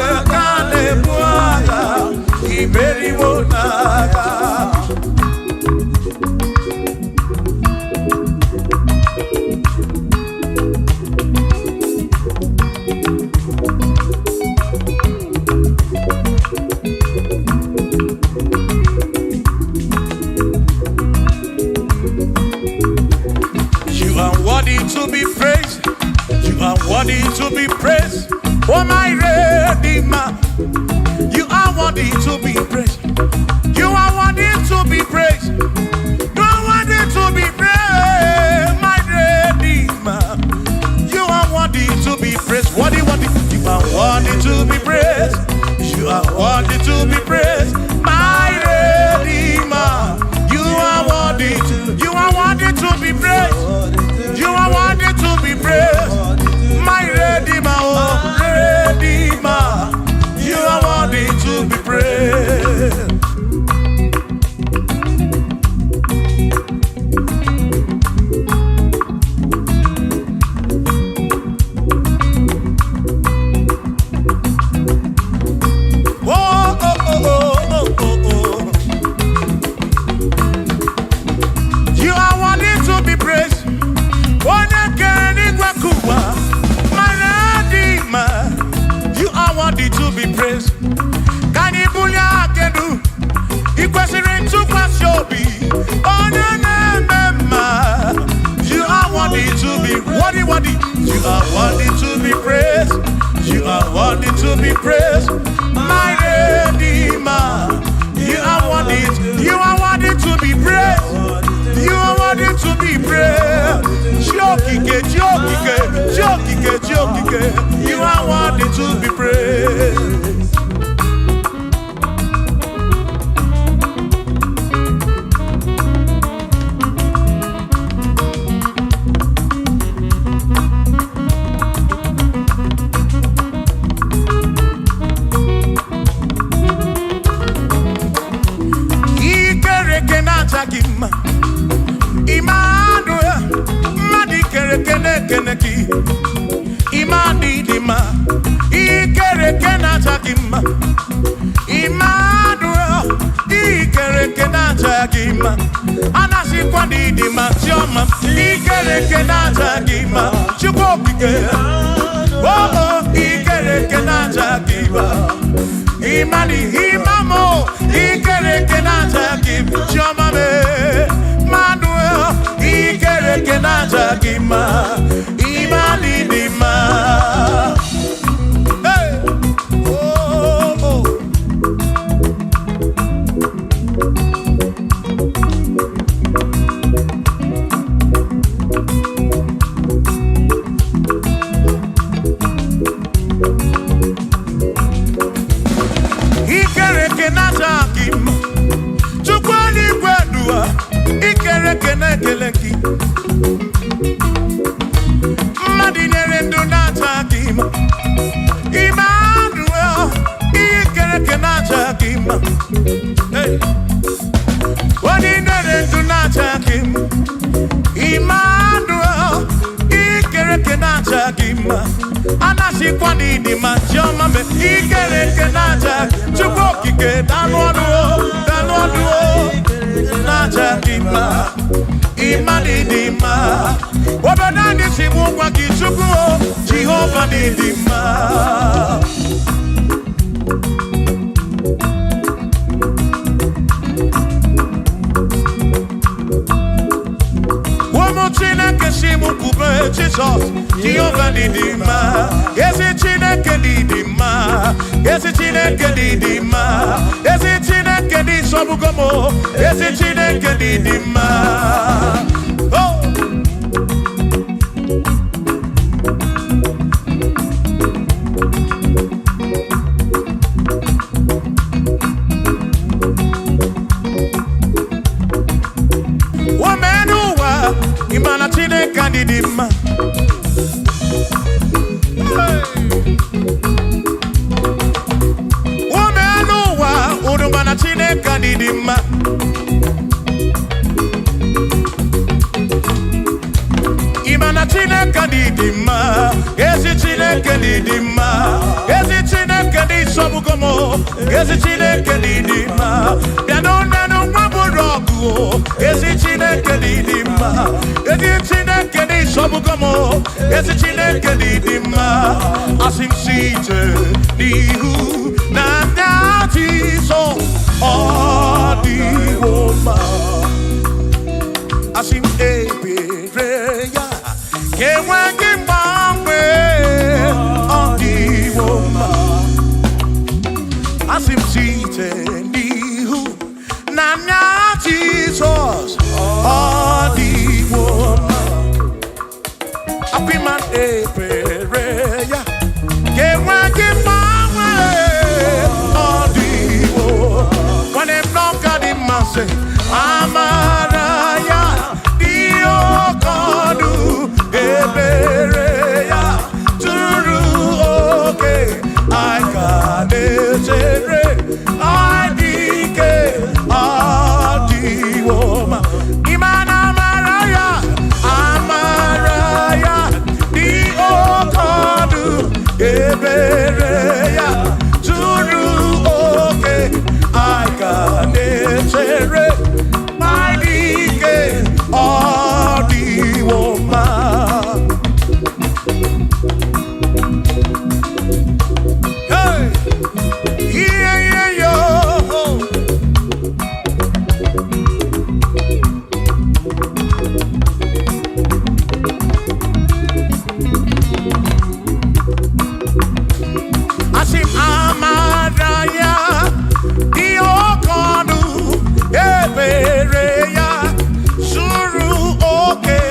Speaker 2: akane mwaka imeriwo naga. To be praised, you are worthy to be praised. Oh my Redeemer, you are worthy to be praised. You are worthy to be praised. You are worthy to be praised, my Redeemer. You are worthy to be praised. Worthy. You are worthy to be praised. You are worthy to be praised, my Redeemer. You are worthy to be praised. You are worthy to be praised, my Redeemer, oh Redeemer. You are worthy to be praised. You are worthy to be praised. You are worthy to be praised. Kanibulia kedu ikwesiri to kwasiobi. You are worthy to be worthy. You are worthy to be praised. You are worthy to be praised, my Redeemer. You are worthy to be praised. You are worthy to be praised. Jokike. You are worthy to be praised. Immanuel, Madi Keneki, Imadi Dima, Ikerekenatagima, Immanuel, Ikerekenatagima, Anasi Kwadi Dima, Choma, Ikerekenatagima, Chukopike, oh, Ikerekenatagima, Imadi Imamo, Ikerekenatagima, Choma, Manuel, Ikerekenatagima, Imadi Dima. Hey, oh. Ikerekenatagima, Chukwani Gwadua, Ikerekenatagima. Madinero natagima, Emmanuel, Ikerekenatagima. Hey, Madinero natagima, Emmanuel, Ikerekenatagima. Anasi kwani di machoma me, Ikerekenatagima. Chukokike danwaduo, natagima. Imadidima, Wabanani Simuwa Kisuku, Jehovah Didima. Jesus, Jehovah Nidima, yes it Chineke Nidima, yes it Chineke Nidima, yes it Chineke Nidima, Sobugomo, yes it Chineke Nidima. Oh. Imana Chineke Nidima. Woman uwa udumana Chineke Nidima. Imana Chineke Nidima. Ezi Chineke Nidima. Ezi Chineke Nisobugomo. Ezi Chineke Nidima. Bianonano waburogu. Ezi Chineke Nidima. Ezi Chineke Nisobugomo. Ezi Chineke Nidima. Asim site nihu na nyati so odiwoma. Asim ebereya. Kewangi mangwe odiwoma. Asim site nihu na nyati so odiwoma. Apiman ebereya. Kewangi mangwe odiwoma. When them knock at him and say, Amaraya, Dio Kodu, Ebereya, Turu, okay, I can't I dike, Adiwoma, Imana Maraya, Amaraya, Dio Kodu, Ebereya, Turu, okay, I can't my dike, Adiwoma. Hey, yeah, yeah, yo. Asim Amaraya, Dio Kodu, Ebereya, Suru oke,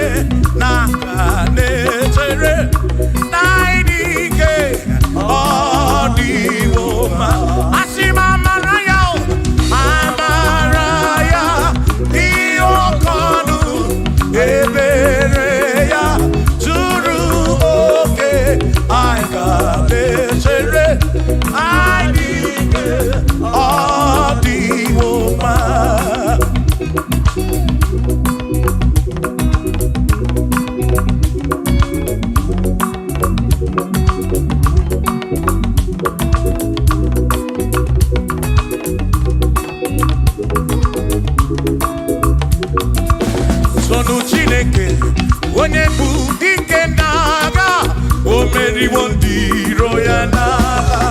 Speaker 2: Nakanetere, Naidike, Odiwoma. Asim Amaraya, Amaraya, Dio Kodu, Ebereya, Suru oke, Nakanetere, Naidike, Odiwoma. Sonu Chineke, onye bụ dike n'agha, o meriwo ndị iro ya n'agha.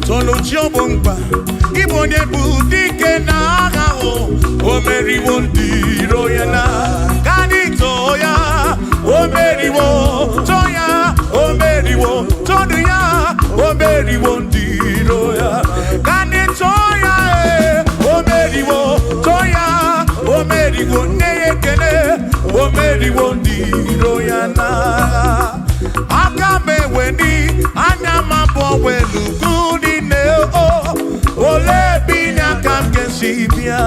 Speaker 2: Sonu Chiobongba, Igbo onye bụ dike n'agha, o meriwo ndị iro ya n'agha. Kani toya, o meriwo, toya, o meriwo, tonu ya, o meriwo ndị iro ya. Kani toya, o meriwo, toya, o meriwo, neyekene, o meriwo ndị iro ya n'agha. Aka meweni, anya mabo welugu ni neo, ole binya kamke sibia.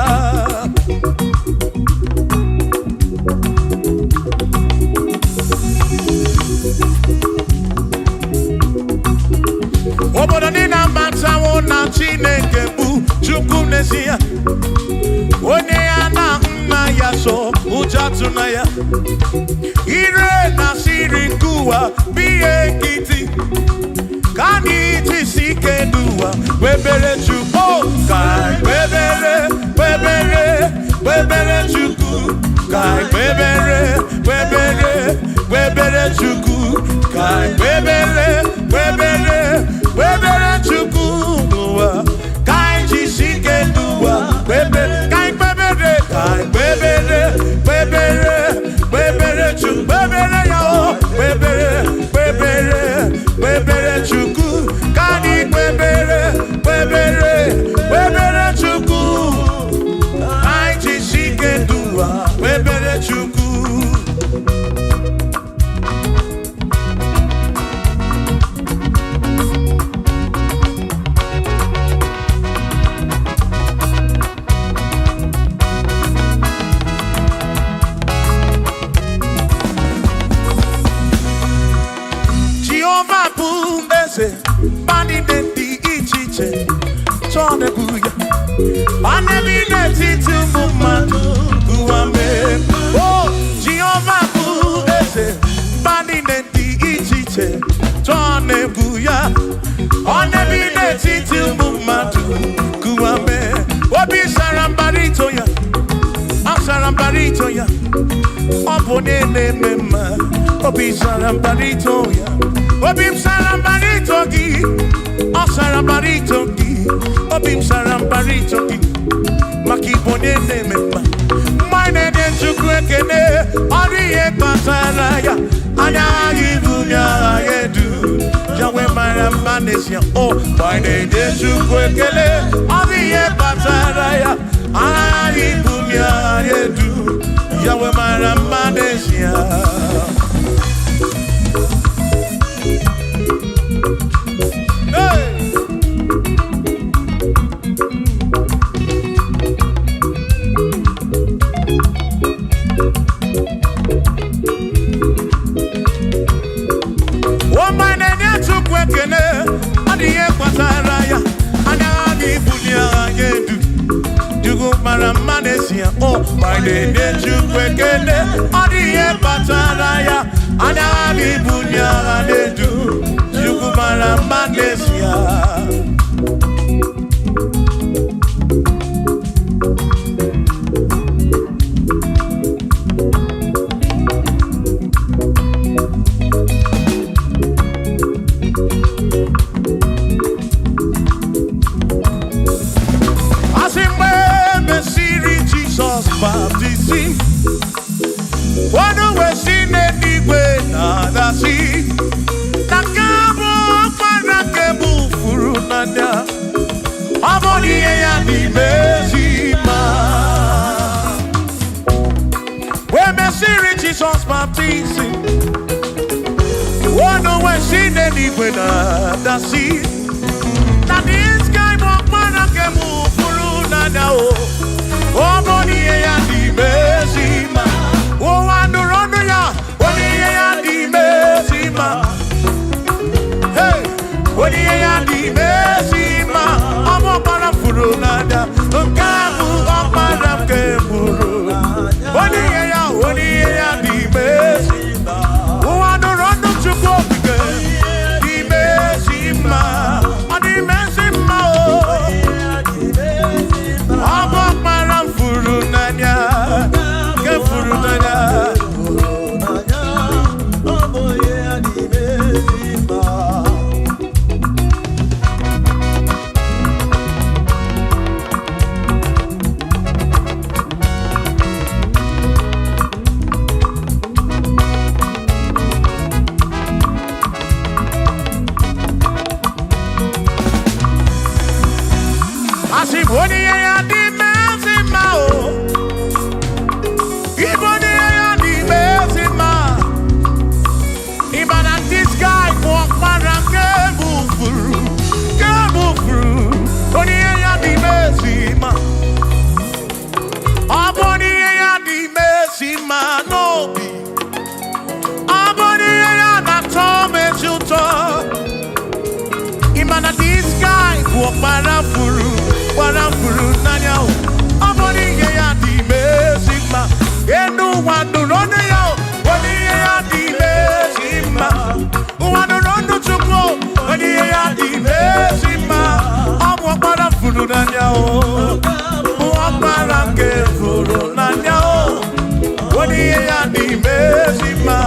Speaker 2: Obodo ni na matawo na Chineke bu Chukwu n'ezie. Onye ya na nna ya so ujatu na ya. Ire na siri nkuwa biye nkiti. Kani jisike duwa webere Chukwu. Kai webere, webere, webere Chukwu. Kai webere, webere. webere chuku, kai webere chuku, kai jisike duwa, kai webere chuku, webere yao, webere chuku, kani webere chuku, kai jisike duwa, webere chuku. Bani dendi ichiche, chone buya. Bani bineti tumumatu, guame. Oh, Jehovah buese. Bani dendi ichiche, chone buya. Bani bineti tumumatu, guame. Obi sarambarito ya, sarambarito ya. Opone ne mema, obi sarambarito ya. Obim sarambarito gi, o sarambarito gi, obim sarambarito gi, makibone ne mema. Mine den chukwekene, oriye pasaraya, anya ibunya yedu, jawe marambanesia. Oh, mine den chukwekene, oriye pasaraya, anya ibunya yedu, jawe marambanesia. Oh, my name is Jukwekene, Odiye Pataraya, Anabi Bunya Anedu, Jukumara Manesia. Baptism. One way seen anyway, nada see. Nakabo Panakebu Furunanda. Amoni and Mezima. When Messi Jesus baptism. One way seen anyway, nada see. Now this guy won't Panakebu Furunanda. Oh, money and the Mezima. Oh, and the Ronia, money and the Mezima. Hey, money and the Mezima. I'm a parafurunada. Kamu, I'm a parafuru. Money and the Mezima. Oh, and the Ronia to go again. The Mezima. And the Mezima. I'm a Furunanya, Furunanya. I see what he had. Parafuru nanya o, amoni ya di mesima, enu wanu rono ya o, wani ya di mesima, wanu rono chukwo, wani ya di mesima, amu parafuru nanya o, amu parake furu nanya o, wani ya di imezima.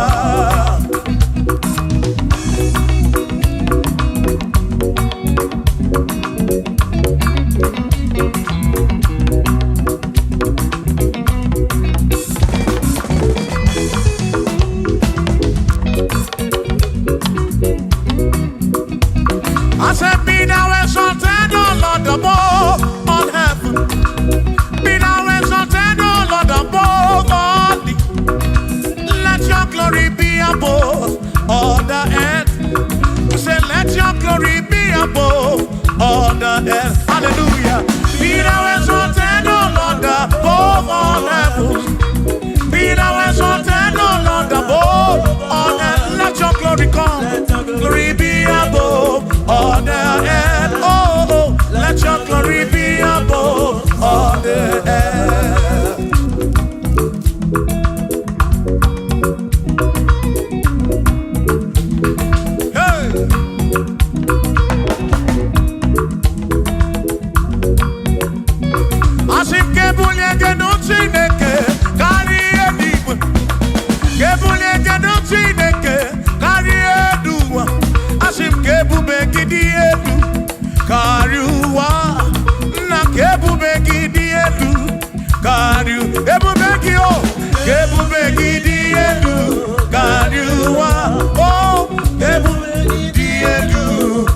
Speaker 2: I said, be thou exalted, O Lord, above all heaven. Be thou exalted, O Lord, above all the. Let your glory be above all the earth. We say, let your glory be above all the earth. Hallelujah. Be thou exalted, O Lord, above all heavens. Be thou exalted, O Lord, above all earth. Let your glory come. Glory be above all the earth. Oh, oh, let your glory be above all the earth. Hey. Asike buliege no chineke kari edibu. Ke buliege no chineke kari eduwa. Asike bubegidi edu kari uwa. Na ke bubegidi edu kari ebubegi o. Ke bubegidi edu kari uwa. Oh, ke bubegidi edu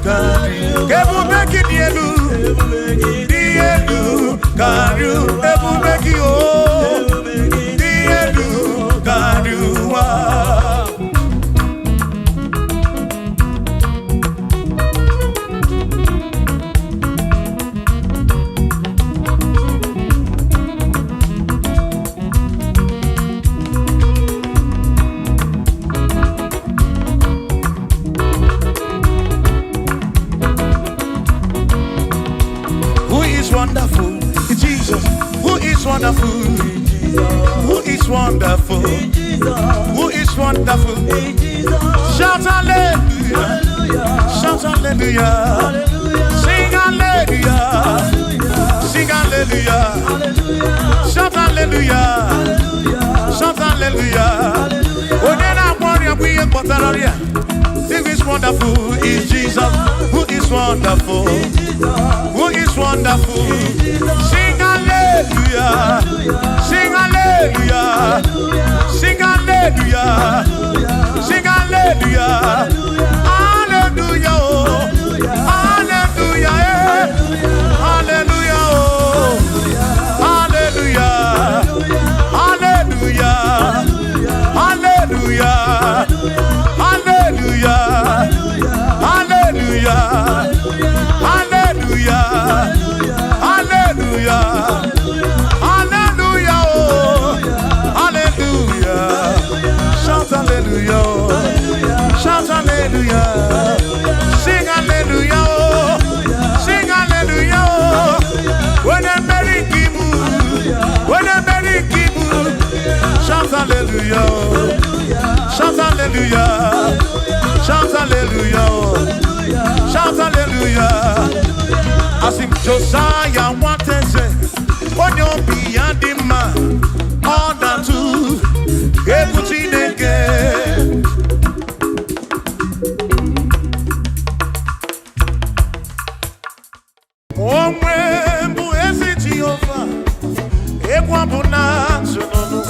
Speaker 2: kari. Ke bubegidi edu. Karu ebubeki o dielu karuwa. Who is wonderful? Jesus, who is wonderful, who is wonderful, who is wonderful. Shout hallelujah, shout hallelujah, sing hallelujah, sing hallelujah, shout hallelujah, shout hallelujah. Oh, then I want you to be a who is wonderful is Jesus, who is wonderful, who is wonderful. Sing hallelujah, sing hallelujah, sing hallelujah, sing hallelujah, hallelujah, oh, hallelujah, hallelujah, oh, hallelujah, hallelujah, hallelujah, hallelujah, hallelujah, hallelujah, hallelujah, hallelujah, oh, hallelujah. Shout hallelujah, shout hallelujah, sing hallelujah, oh, sing hallelujah, oh. When a merry kibu, when a merry kibu, shout hallelujah, shout hallelujah, shout hallelujah, shout hallelujah. As if Josiah wanted to say, when you're beyond the man, all that too, able to again. Oh, when bu esi Jehovah, ekwa bu na tsunono.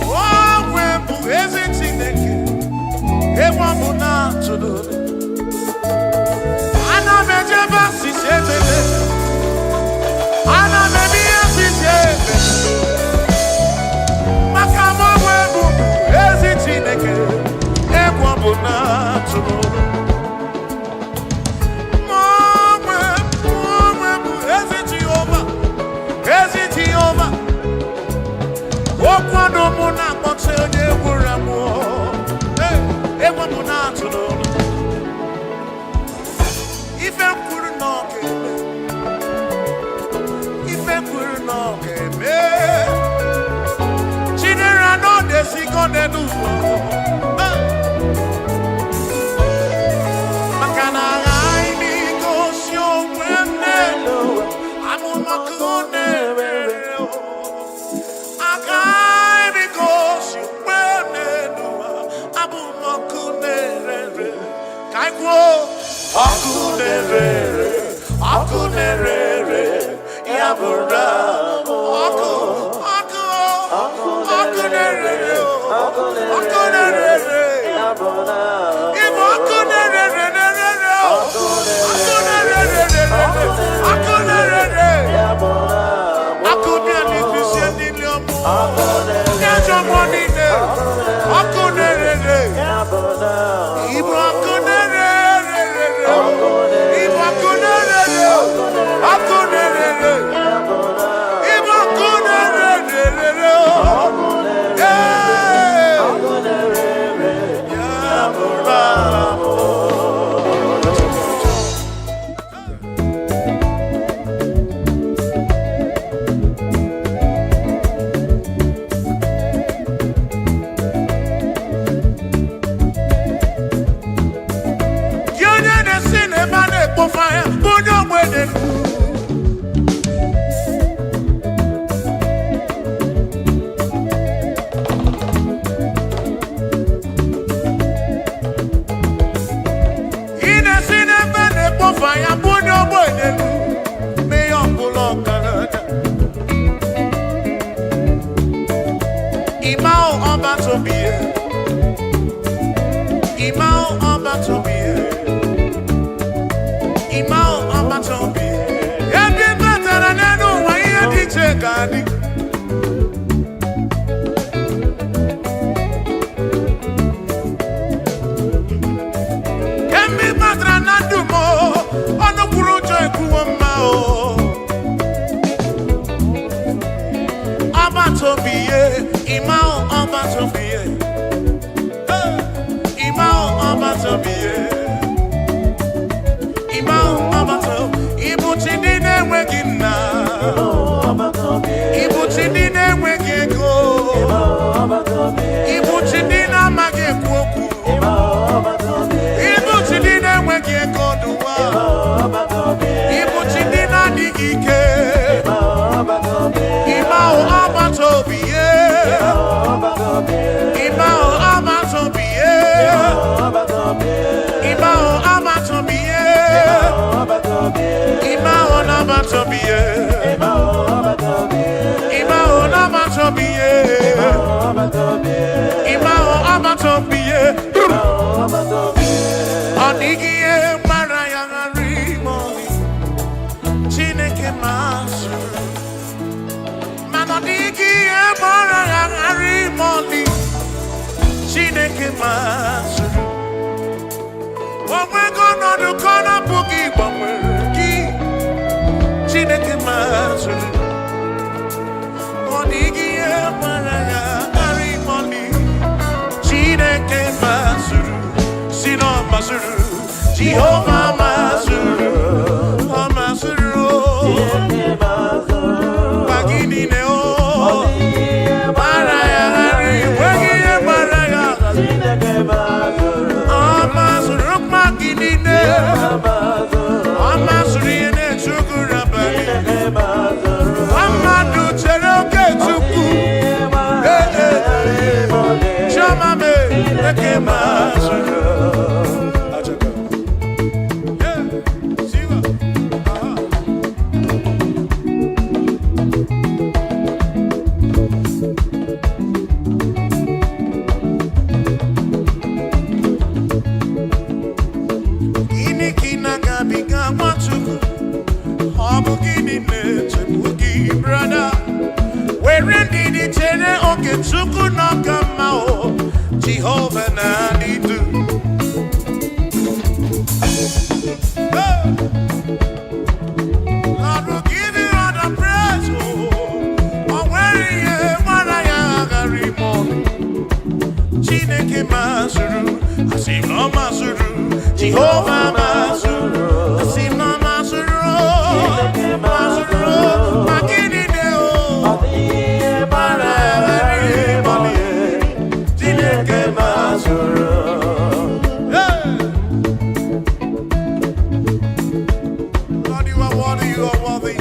Speaker 2: Oh, when bu esi Chineke, ekwa bu na tsunono. Ana mejeba si sebele, ana mebia si sebele. Makama webu esi Chineke, ekwa bu na tsunono. Okwado muna kpọtụ onye gwụrụ amụ. Egwu mụ na-atụ n'ụlọ. Ife kwuru na ọ ga-eme. Ife kwuru na ọ ga-eme. Chinere na ọ na-esikọ n'elu ụwa. Maka na aghaghị m igosi onwe m n'elu. Amụma ka ọ na-ewere. Jehovah Masuru, Masuru, Bagini Neo, Maraya, Wagia Maraya, Masuru, Magini Neo, Masuri and Chukurabani, Amadu Cheroke Tuku, Chamame, Masuru. Jehovah Nanidu. Lord will give you all the praise. Oh, where you Chineke Masuru, Asim no Masuru, Jehovah Masuru, Asim no Masuru, Masuru, Magini Deo, Chineke Masuru. Lord, you are worthy, you are worthy.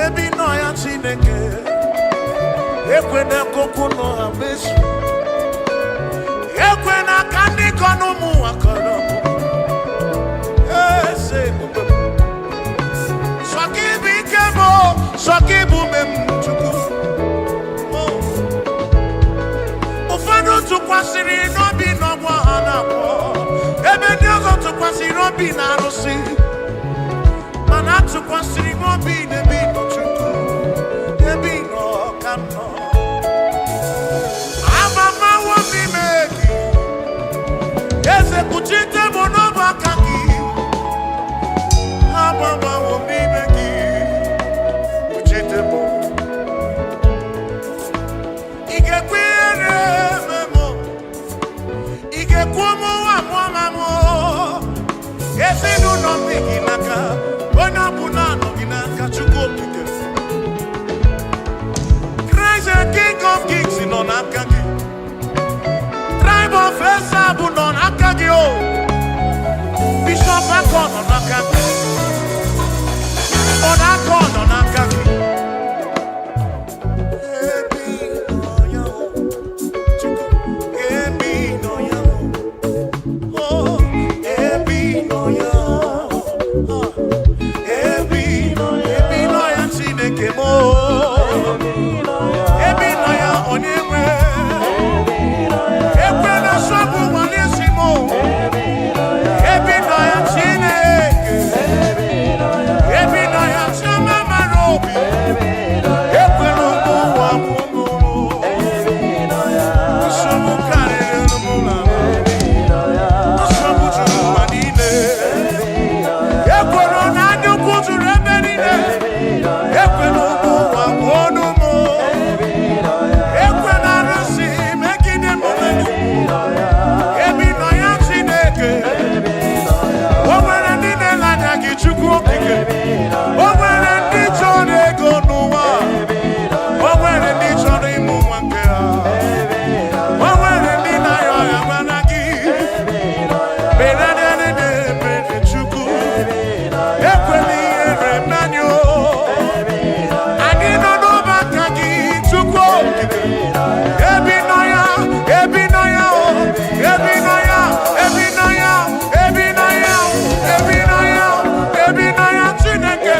Speaker 2: ebi no ya Chineke ekwena kokwu no amesu ekwena ka ndị kọ n'ụmụ akọrọ ese sọkibu ike mo sọkibu mem chukwu ụfọdụ tụkwasịrị n'obi n'ọgbọ ha na-akpọ ebe ndị ọzọ tụkwasịrị obi na arụsị mana tụkwasịrị n'obi n'ebe nọ chukwu ebe nọ ka nọ amamawo n'ime gị eze kpuchite m n'ọbụ aka gị amamawo n'ime gị kpuchite m ị ga-ekwenyere ememo ị ga-ekwu ọmụwa mụọmamụ ezinụlọ ndị gị n'aka onye ọbụla nọ gị n'aka Chukwu okike Christ the King of Kings nọ n'aka gị Tribe of Esabu nọ n'aka gị o Bishop Akọ nọ n'aka gị Ọnakọ nọ n'aka gị ebi nọ ya o Chukwu ebi nọ ya o ebi nọ ya ebi nọ ya Chineke mo ebi nọ ya onye nwe ekwe na sọbụ nwale si mo ebi nọ ya Chineke ebi nọ ya chioma mara obi ekwe na ụmụ ụwa mụmụrụ nsogbu karịrị n'ụlọ nsogbu juru ụwa niile ekwere na ndị ukwu juru ebe niile ekwe na ụmụ ụwa mụọ n'ụmụ ekwe na arụsị megide mmadụ ebi nọ ya Chineke o nwere ndị na-ele anya gị Chukwu okike o nwere ndị chọrọ ego n'ụwa o nwere ndị chọrọ ịmụ nwa nke ha o nwere ndị na-ayọ ya mana gị mere Chukwu ekwela ihere mmanya anyị nọ n'ọba aka gị Chukwu okike ebi nọ ya ebi nọ ya ebi nọ ya ebi nọ ya ebi nọ ya ebi nọ ya ebi nọ ya Chineke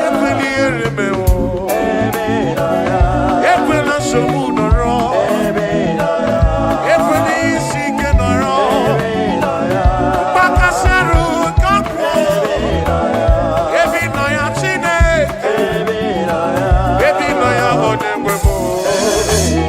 Speaker 2: ekwela ihere mewo ekwela nsogbu nọrọ ekwela isi ike nọrọ mgbakasị arụ ka kwuo ebi nọ ya Chineke ebi nọ ya onye nwe m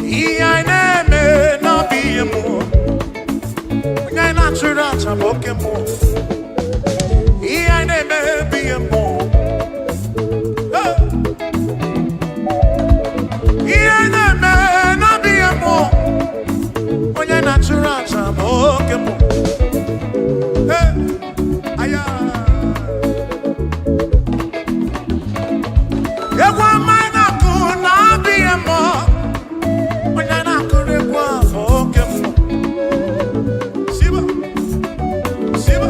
Speaker 2: ihe anyị na-eme n'ọbụ ihe mmụọ onye anyị na-achụrụ aja bụ oke mmụọ ihe anyị na-eme bụ ihe mmụọ ihe anyị na-eme n'ọbụ ihe mmụọ onye anyị na-achụrụ aja bụ oke mmụọ aya egwu ọma anyị na-akụ n'ọbụ ihe mmụọ onye na-akụrụ egwu ahụ oke mmụọ siba siba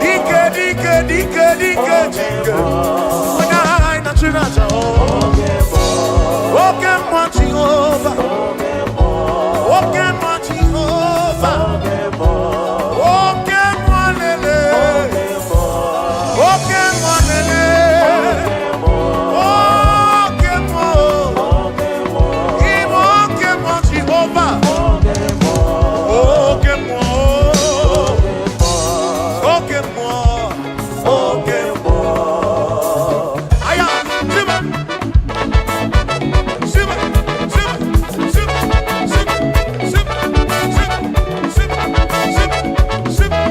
Speaker 2: Dike, dike, dike, dike, dike. When I not to not okay, more Jehovah. Okay, more Jehovah. Okay, more lele. Okay, more lele. Okay, more. Even okay, more Jehovah. Okay, more. Okay, more. Okay, more. Aya, Simba. Simba, Simba, Simba, Simba, Simba, Simba, Simba, Simba, Simba,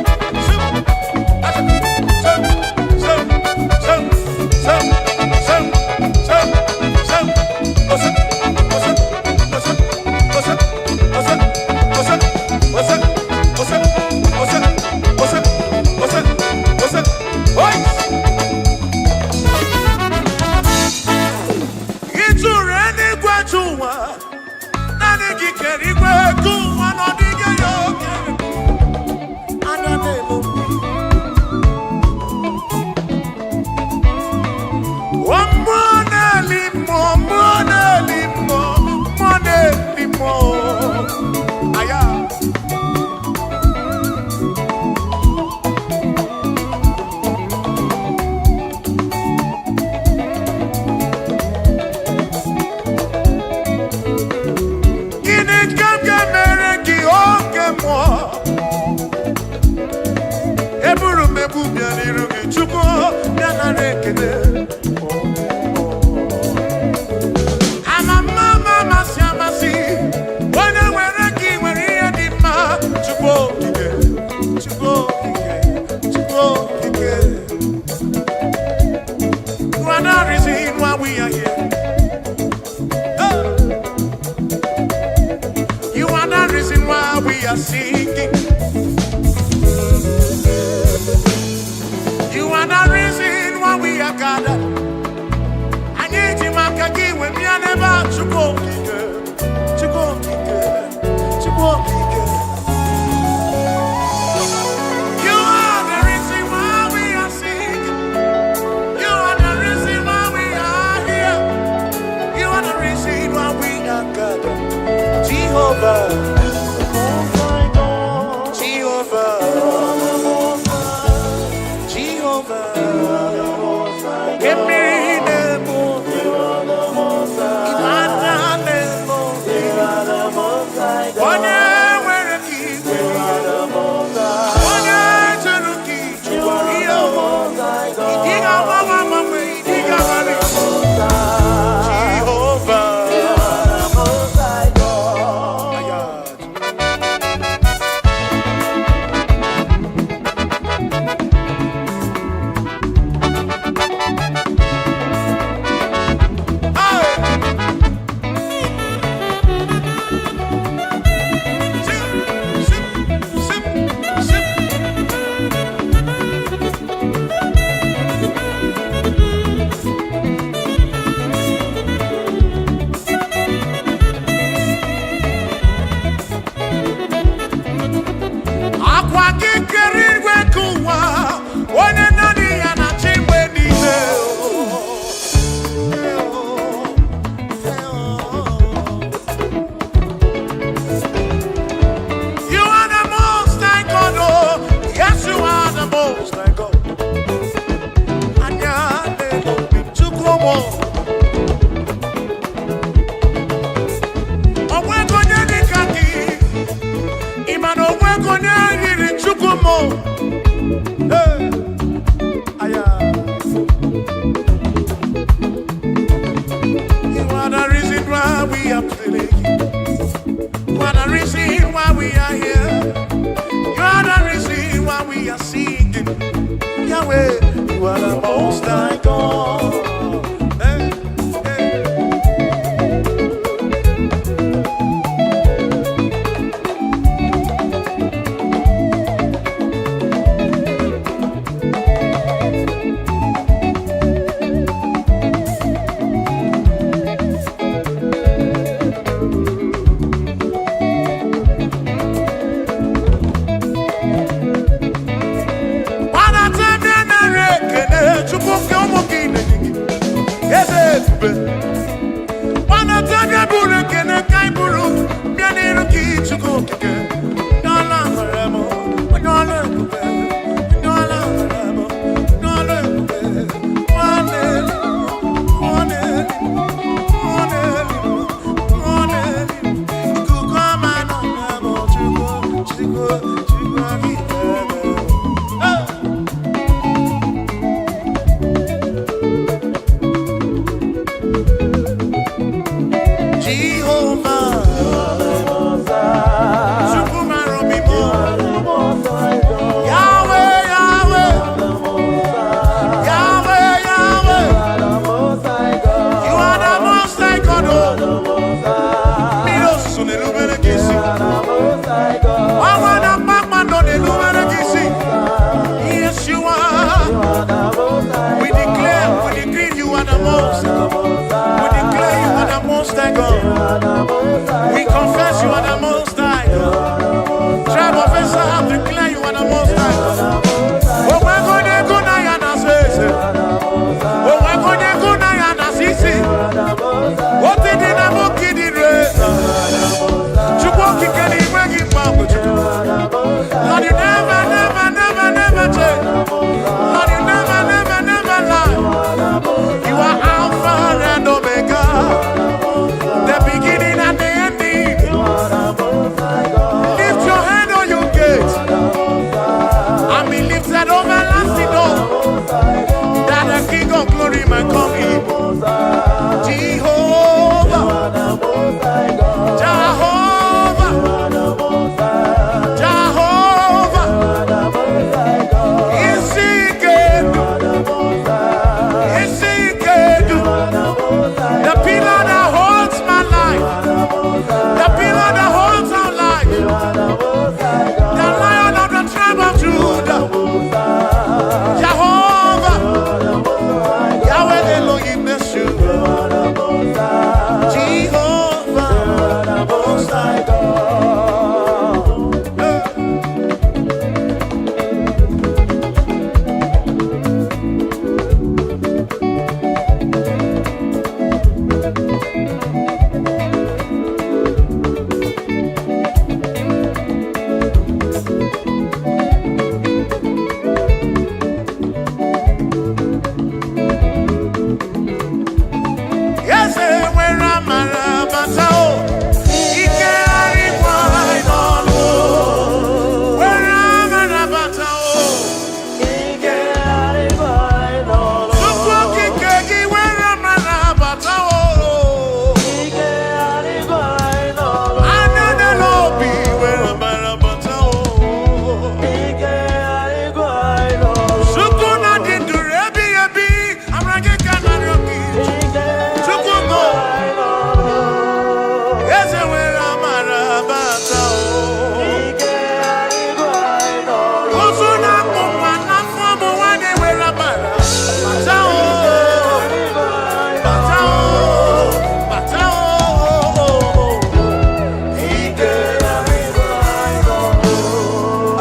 Speaker 2: singing. You are the reason why we are gathered. I need you, Makagi, when we are never to go, to go, to go. You are the reason why we are singing. You are the reason why we are here. You are the reason why we are gathered. Jehovah.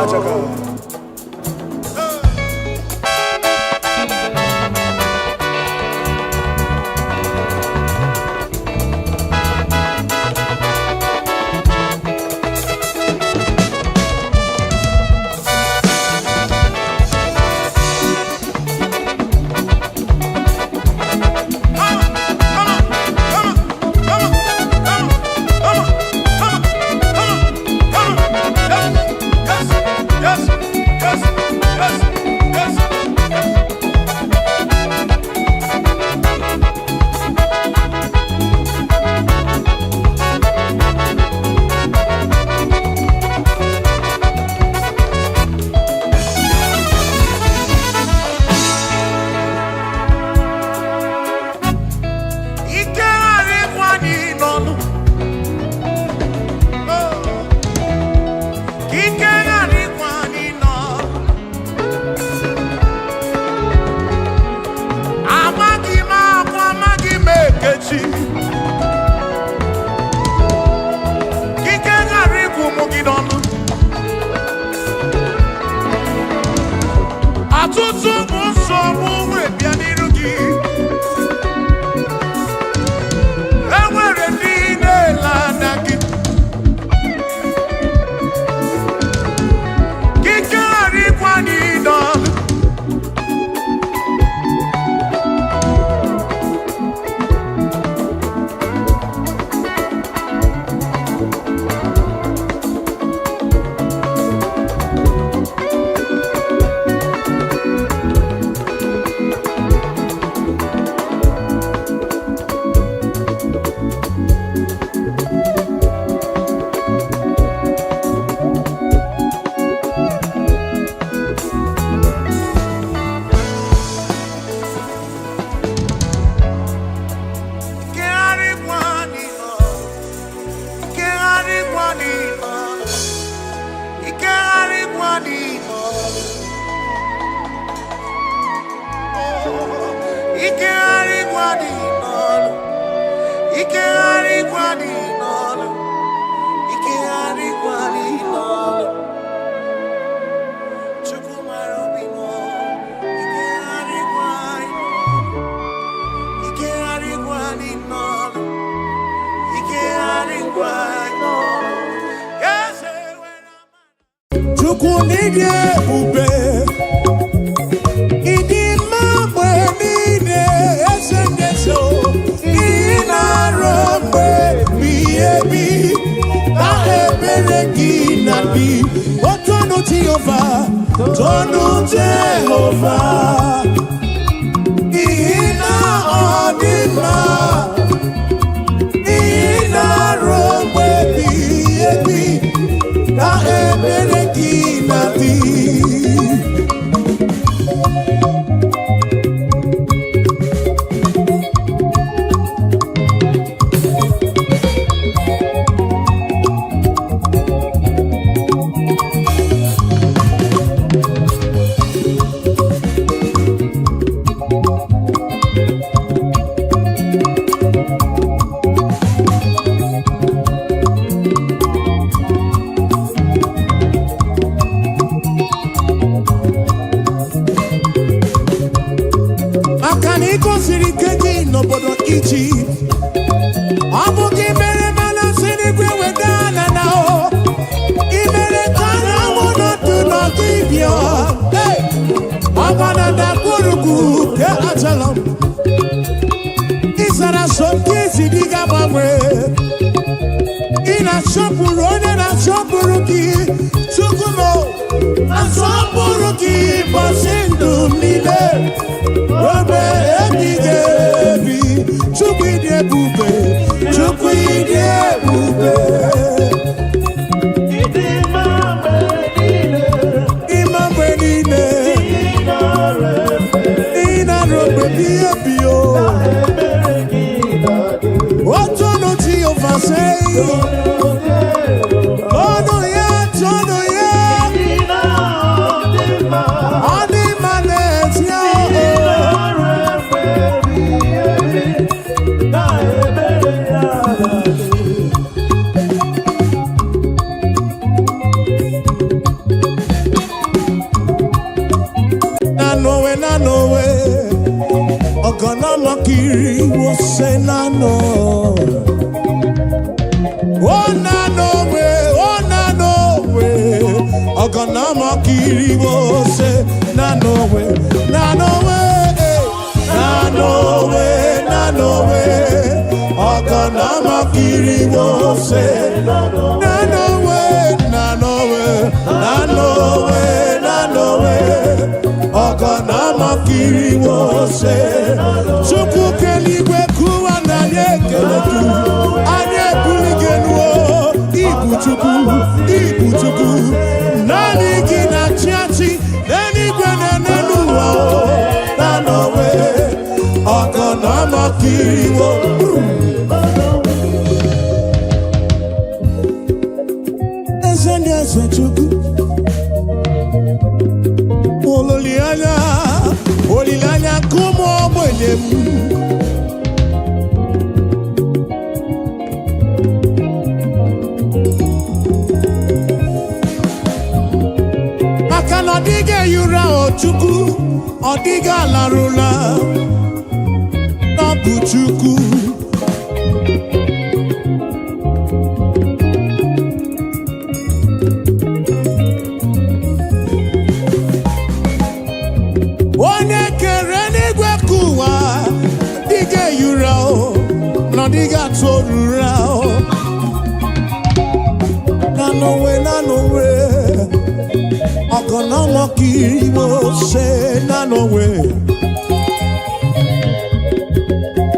Speaker 1: Oh, Ogana makiri wose nano. Oh nano we. Ogana makiri wose nano we. Ogana makiri wose nano we. Ogana makiri wose Chukwu keligwe kuwa na nyekeletu Anye buligenuo Ibu Chukwu Nani gina chiachi Neni gwene nenuwa Nano we Ogana makiri wose Eze Chukwu Olilanya kumo mwenye Maka n'odige yura Chukwu Odiga larula N'ọbụ Chukwu Diga torura Nano we Ogana makiri wose Nano we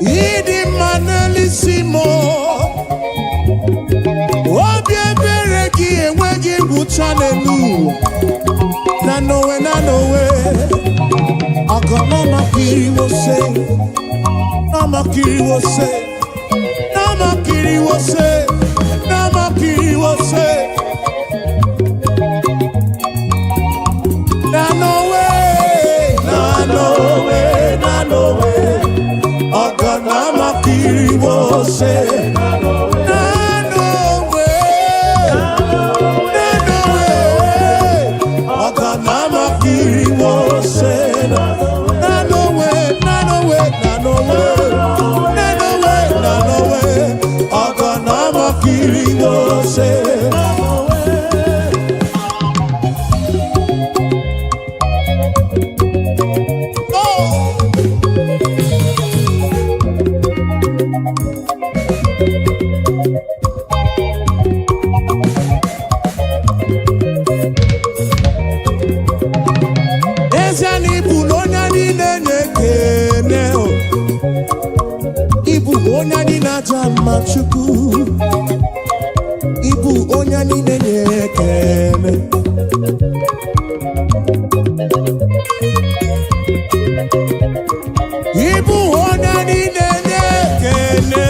Speaker 1: Idi manelisimo Obi eberegi enwegi butanelu Nano we Ogana makiri wose Namakiri wose Namakiri wose Nano we Ogana makiri wose Nano we Ogana makiri wose Nano we Ogana makiri wose Jama Chukwu Ibu onya nine nyekene Ibu onya nine nyekene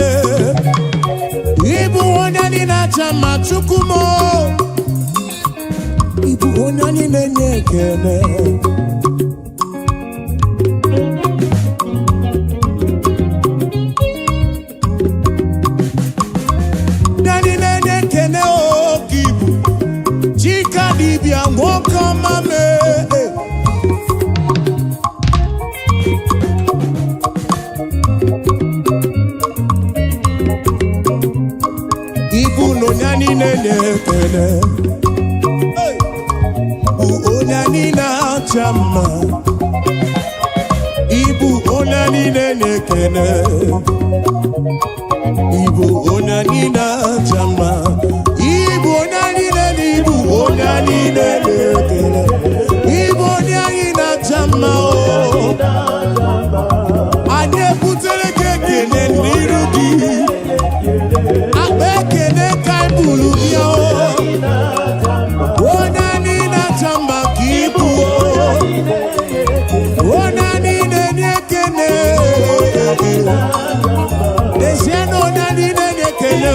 Speaker 1: Ibu onya nina Jama Chukwu mo Ibu onya nine nyekene Ibu no nyani nenekene Uonyani na chama Ibu onyani nenekene Ibu onyani na chama Ibu onyani nenekene Ibu onyani na chama Anye putere kekene nirugi Abekene kaibulu biyo Onani na chamba kibu Onani nenekene Desiano onani nenekene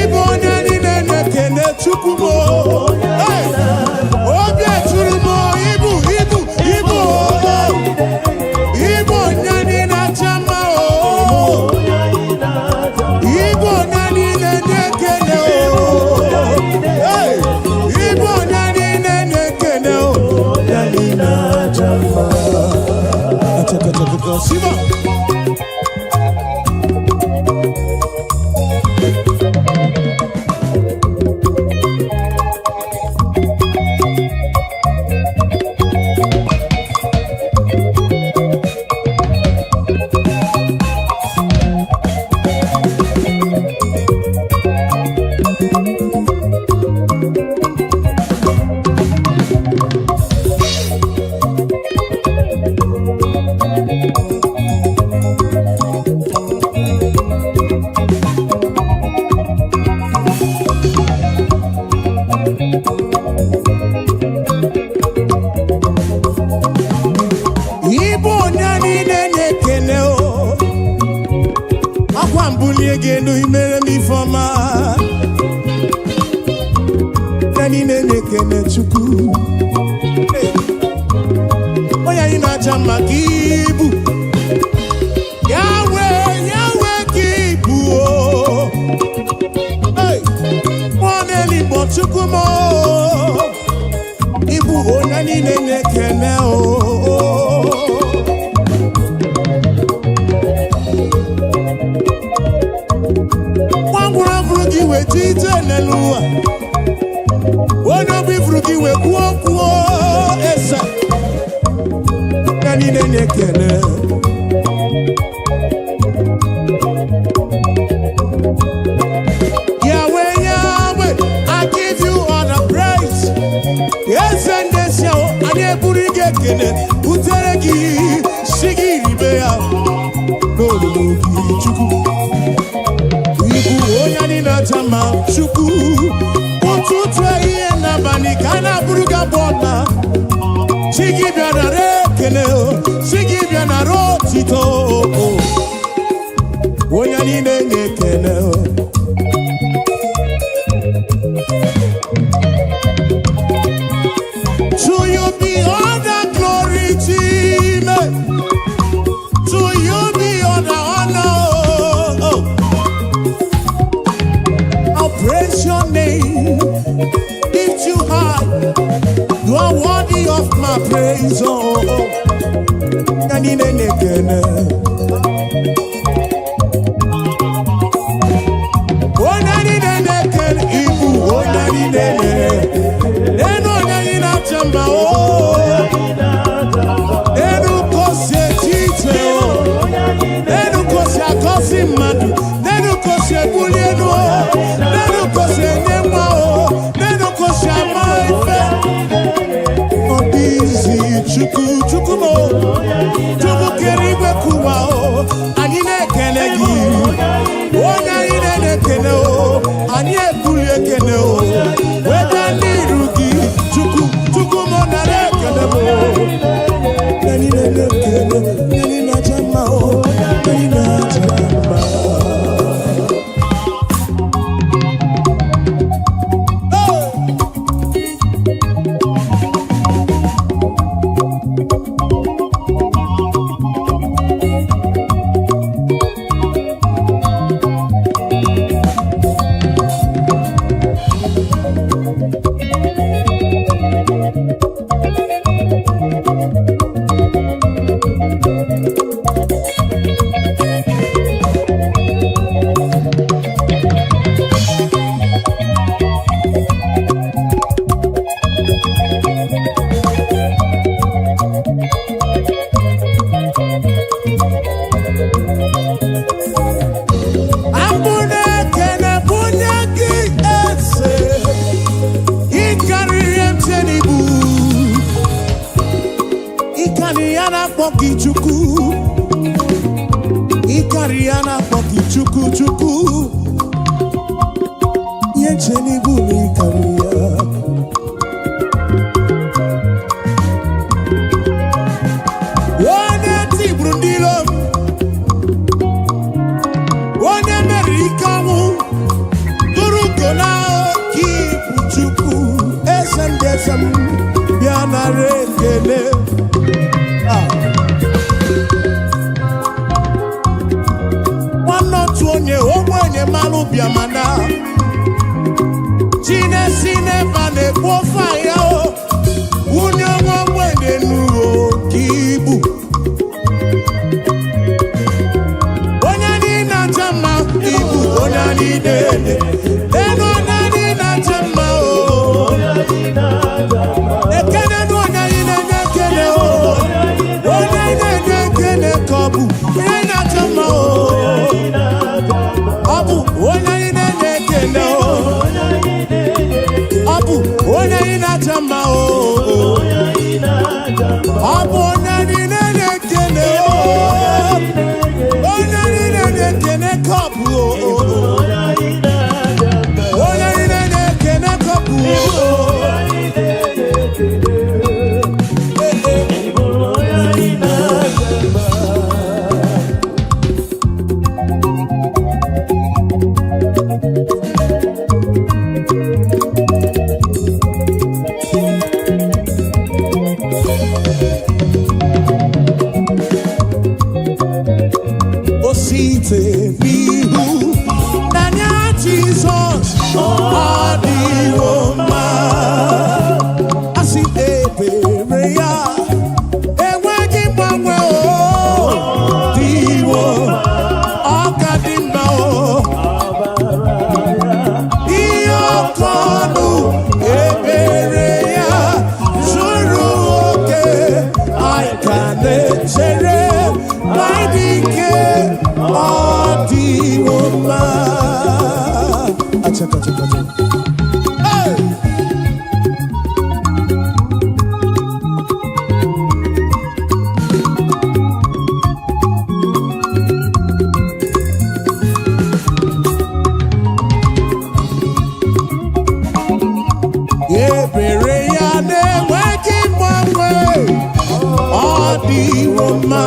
Speaker 1: Ibu onani nenekene chukumo Obi eturumo Ibu Ibu onani na chamba Ibu onani nenekene Ibu onani nenekene Onani na chamba Igbo nyani nene kene o akwa mbuli egenu imere mi foma nyani nene kene chuku oya ina chama kibu Yahweh kibu o hey moneli bo chuku mo Ibu o nyani nene kene o Tite nelua Ono bifruki we kuo esa Nani nene kene Yahweh, Yahweh, I give you all the praise Yes and yes yao Anye burige kene Uteregi Shigi ribea No luki chuku Onyani na tama chuku Ututwe iye na bani kana buruga bona Shigi biana rekene Shigi biana rotito Onyani nenge kene To you be all the glory, Jesus. To you be all the honor. Praise your name, lift you high. You are worthy of my praise. Oh, nani nene kene. Oh, nani nene kene. Ibu, oh, nani nene. Eno nani na chamba. Oh, eno kose tite. Oh, eno kose akosi madu. Eno kose bulieno. Chuku mo, chuku keribe kuwa o, anine kene gi, onya ine kene o, anie kulie kene o, weda nirugi, chuku mo nare kene mo, nani nene kene, nani na jama o, nani na jama. Ikariana poki chuku Yencheni buni karia One ti brundilo One Amerikamu Turukona ki chuku Esem Biana rekele Onye ogbenye malu biamana Sine bane bofa ya o Unye ogbenye nuo kibu Onye na jama ibu onye dede Eno onye na jama o Ekene nu onye kene o Onye kene kobu Onye na jama o Abu, onye ine kene o. Abu, onye ina chama o. Abu, onye ine kene o. Onye ine kene kabu o. Onye ine kene kabu o. ebere ya na-enweghị mgbanwe ọ dịwo mma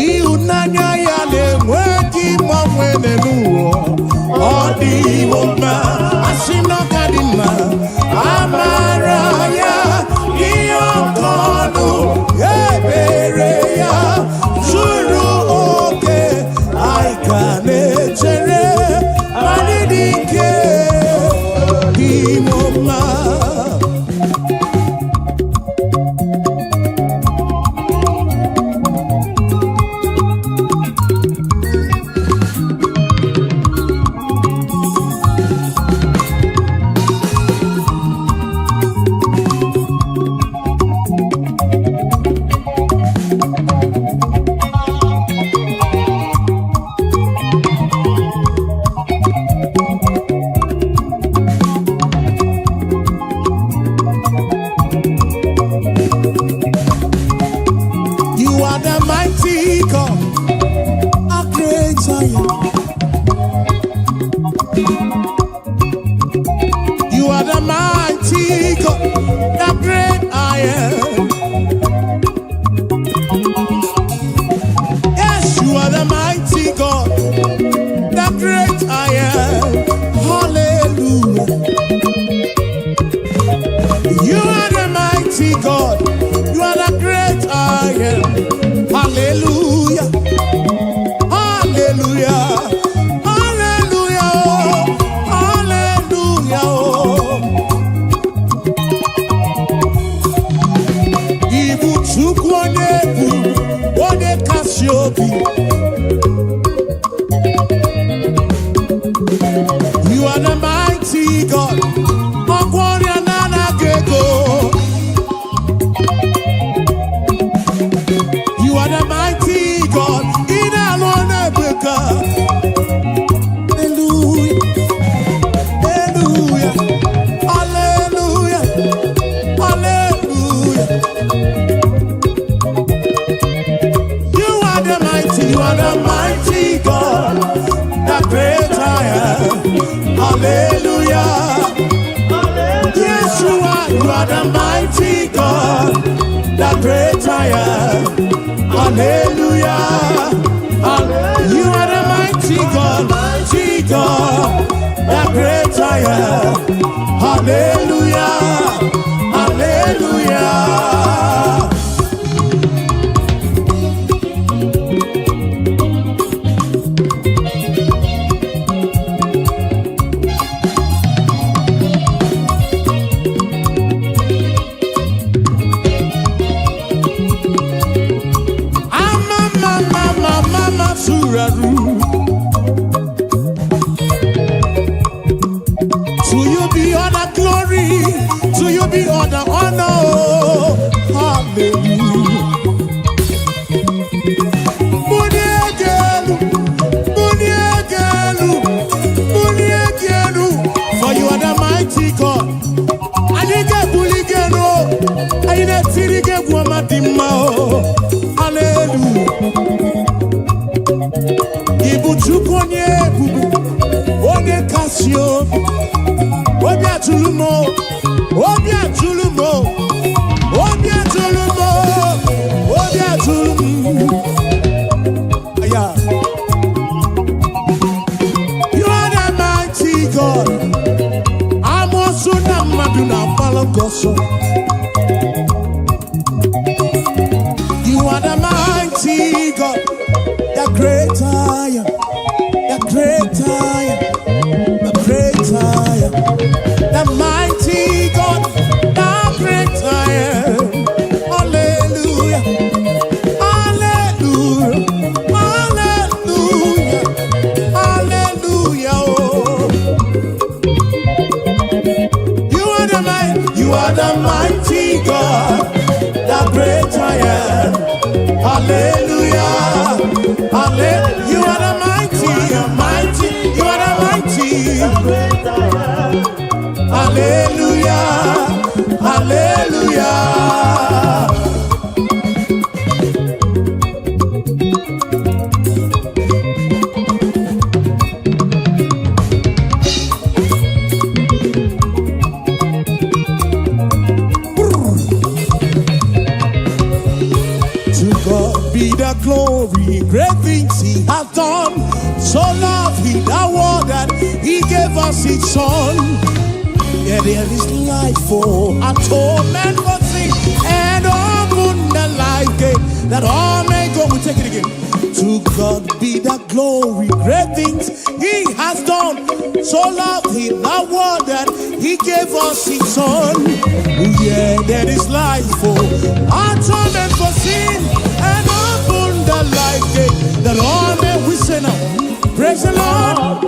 Speaker 1: ịhụnanya ya na-enweghị mgbanwe n'elu ụwa ọ dịwo mma asị na ọ ka dị mma amara ya ihe oke ọnụ ebere ya zuru oke anyị ka na-echere anyị dị ike dịwo mma. You are the mighty God, a great Zion. You are the mighty God, the great I am. Yes, you are the mighty God, the great I am. Hallelujah. You are the mighty God, you are the great I am. Hallelujah. Hallelujah. Hallelujah. Hallelujah. Ibu Chukwu onye ebu, onye kasị obi. You are the mighty God. Ọgwọrịa na-anaghị ego. You are the mighty God. In alone Africa. Hallelujah. Hallelujah. Hallelujah. Hallelujah. You are the mighty God. The great I am. Hallelujah. Yes, you are the mighty God. The great I am. Hallelujah. You are the mighty God, the great I am. Hallelujah. Hallelujah. To you be all the glory, to you be all the honor. Hallelujah. For you are the mighty God. I need a bully girl. I need a city girl. Hallelujah. Ibu Chukwu onye ebubu, onye kasị obi. Obi atụlụmo, obi atụlụmo, obi atụlụmo, obi atụlụmo. You are the mighty God. Amosu na mmadụ na-agbala ọsọ. You are the mighty God, the great I am, the great I am, the great I am, the mighty God, the great I am. Hallelujah, hallelujah, hallelujah, hallelujah. Oh. You are the mighty God, the great I am. Hallelujah. Hallelujah. You are the mighty, mighty. You are the mighty. Hallelujah. Hallelujah. us His Son. Yeah, there is life for atonement for sin, and open the life gate that all may go. We take it again. To God be the glory, great things He has done. So loved He the world that He gave us His Son. Yeah, there is life for atonement for sin, and open the life gate that all may. We say now, praise the Lord,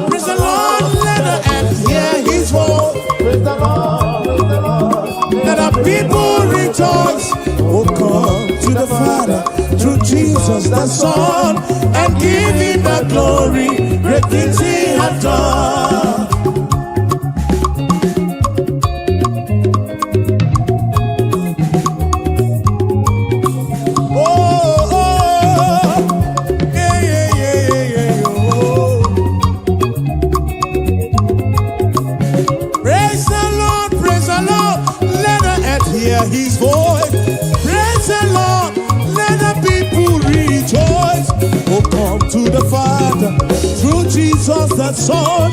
Speaker 1: let the earth hear His voice.
Speaker 3: Praise the Lord,
Speaker 1: Let the people rejoice. Oh, come to the Father through Jesus the Son, and give Him the glory. Great things He has done. His voice, praise the Lord, let the people rejoice. Oh, come to the Father through Jesus the Son.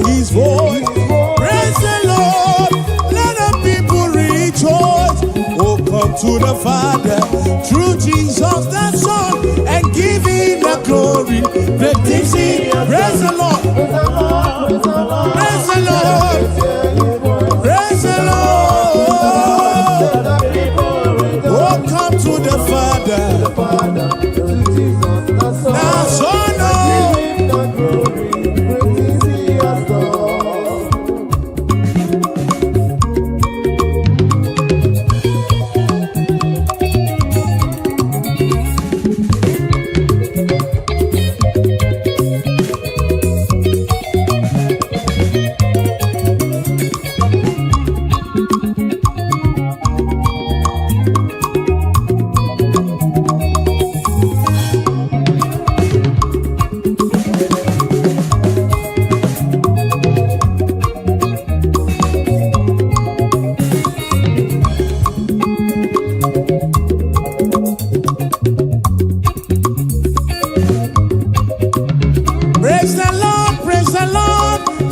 Speaker 1: His voice, praise the Lord, let the people rejoice. Oh, come to the Father through Jesus the Son, and give Him the glory. Great things He, praise the Lord, praise the Lord, praise the Lord. Oh, come to the Father, now Son,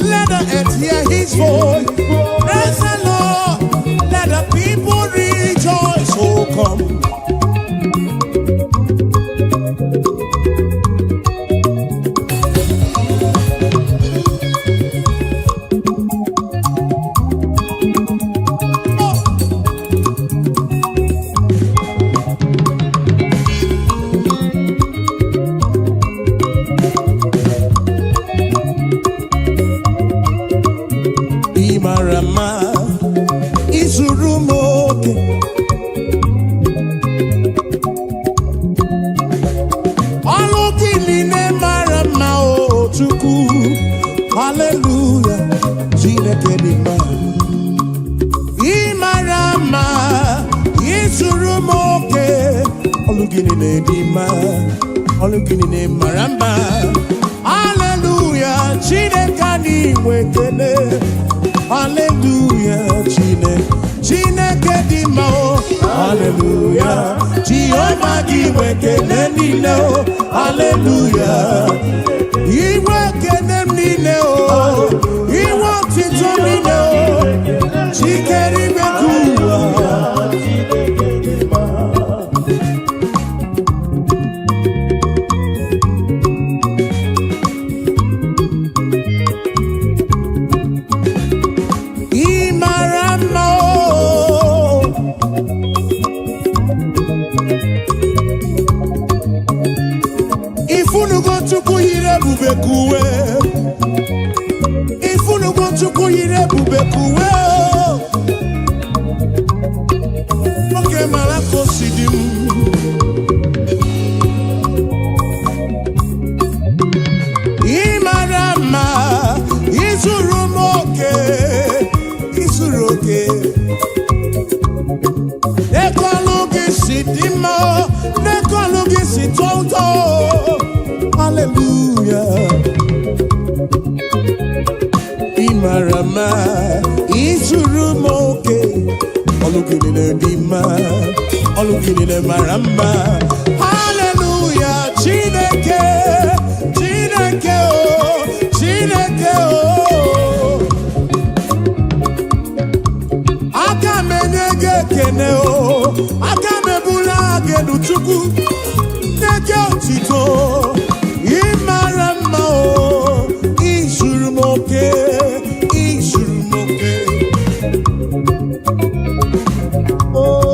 Speaker 1: let the earth hear His voice. Praise the Lord, let the people rejoice. Oh, come. Marama izurumoke Alokini marama o Chukwu. Hallelujah, Chineke dị mma. Imarama izurumoke Alokini dị mma, Alokini marama. Hallelujah, Chineke dị wekene. Hallelujah, Chineke dị mma o. Hallelujah, Jehovah gị wekene niile o. Hallelujah, iwe kene niile o. Iwe otito niile o. Chikere iwe kuwa. Chukwu yiri ebube kuwe. Ifunugo Chukwu yiri ebube kuwe. Oke mara kosidi m. Imara mma, izuru m oke, izuru oke. Ekwalu gị Dimo, Nekolugisi Toto. Hallelujah. Imarama, Isurumoke. Olukinile Dima, Olukinile Marama. Hallelujah. Chineke, Chineke, oh, Chineke, oh. Kene o akame bula gedu chuku neke otito imarama o ishurumoke oh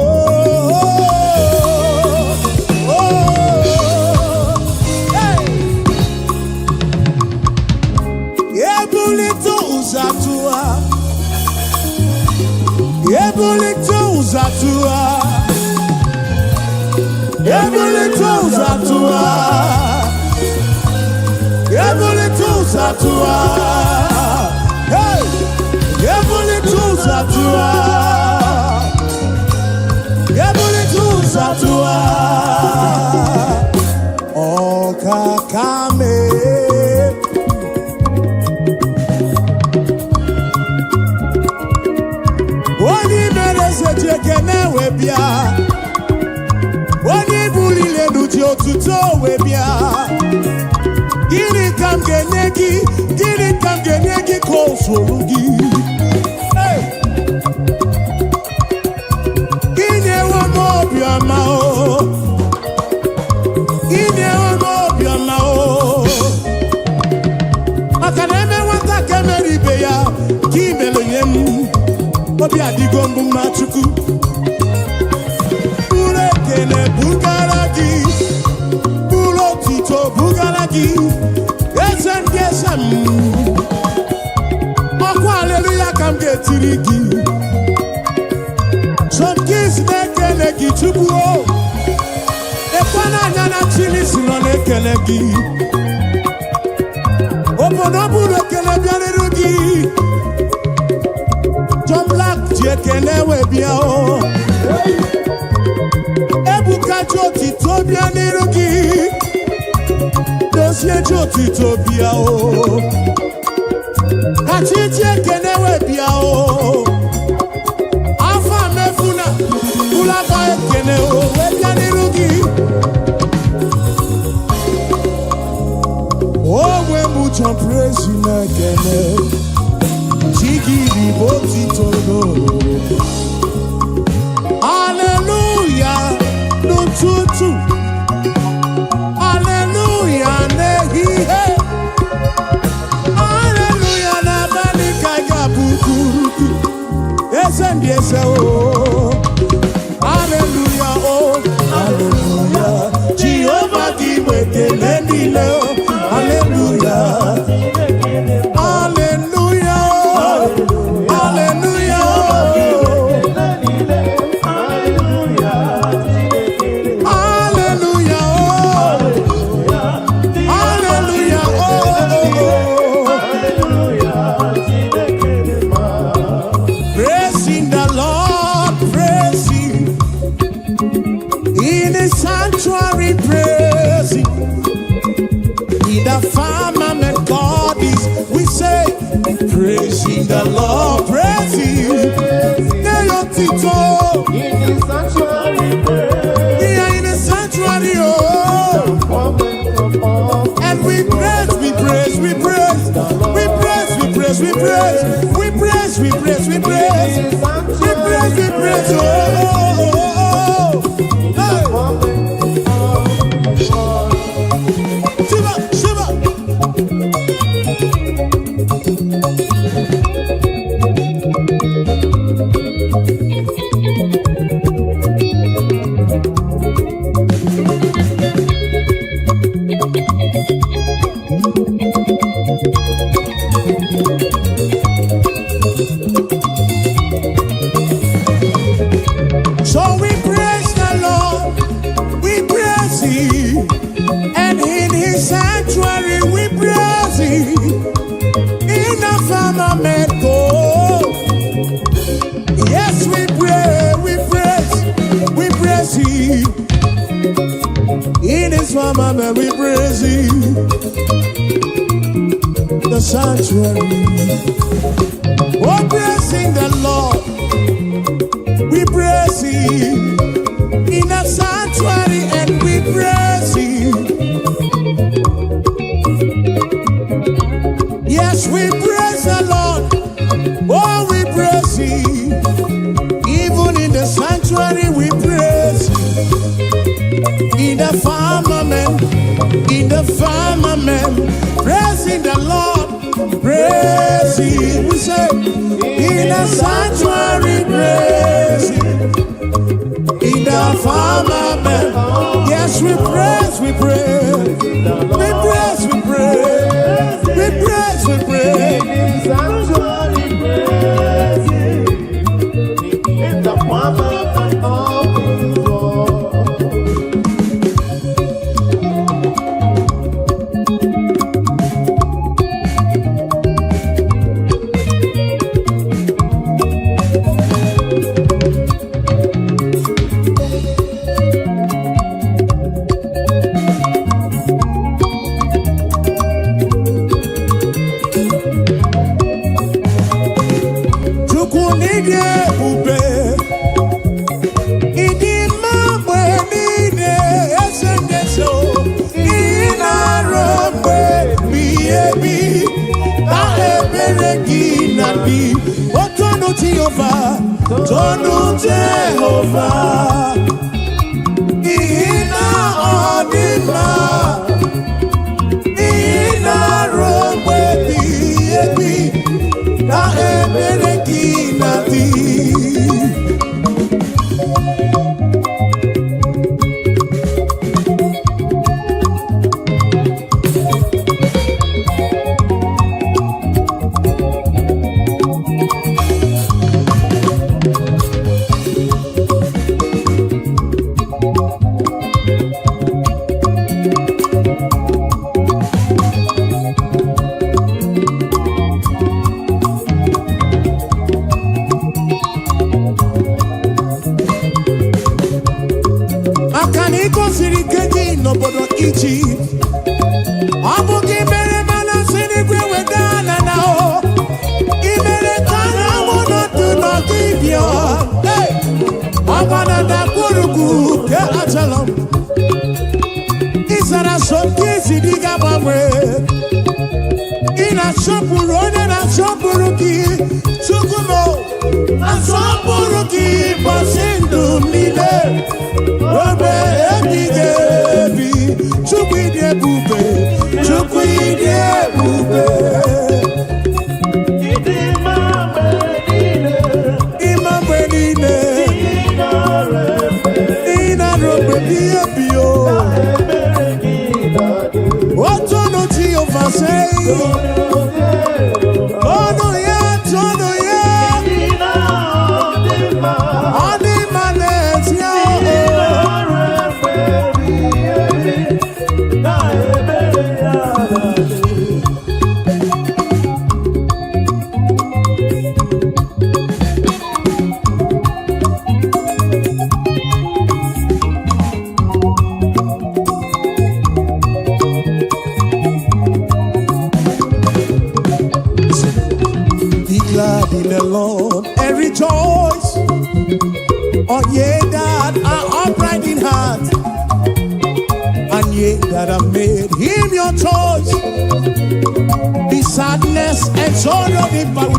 Speaker 1: hey ebulito uzatua Ebulito uzatua, ebulito uzatua, ebulito uzatua, hey, ebulito uzatua, ebulito uzatua, okakame. Kene webia Oni bulile nuti otuto webia Gini kam genegi konsurugi Hey Ine wa mobia mao Ine wa mobia mao Akaneme wata kemeribe ya Kimelo yemu Obi adigombu machuku Ure kele bugaragi Ulo tito bugaragi Esem gesem Okwa hallelujah kam getirigi Some kiss ne kele gi chubuo Ekwana nyana chili sino ne kele gi Oponobu ne kele biane rugi John Black Jekele webia o Ebuka Joti Tobia Nirugi Dosie Joti Tobia o Kachi Jekele webia o Alpha Mefuna Ula Bae Kene o Webia Nirugi Oh we mucho praise na kene Hallelujah, no tutu. Hallelujah, nehi he. Hallelujah, na bani kaya bukuruki. Esendi ese o. Hallelujah, oh, hallelujah. Jehovah di wekele nile. Hallelujah. Sanctuary praising in the firmament God is, we say, praising the Lord, praising
Speaker 3: in the sanctuary praise.
Speaker 1: Yeah, in the sanctuary, oh, and we praise, we praise, we praise, we praise, we praise, we praise, we praise, we praise, we praise, we praise, we praise, oh, hey. So we praise the Lord, we praise Him, and in His sanctuary we praise Him. In the firmament God, yes we pray, we praise Him. In his firmament we praise him. The sanctuary. Oh, praising the Lord. We praise him. In the sanctuary and we praise him. Yes, we praise the Lord. Oh, we praise him. Even in the sanctuary we praise him. In the firmament, praising the Lord, praise him. We say, in the sanctuary, praise him. In the firmament, yes, we praise, we praise. We praise, we praise. We praise, we praise.
Speaker 3: In the sanctuary, praise him. In the firmament of his word.
Speaker 1: Jehovah, ina odima, ina romwe bi, na ebere kina di.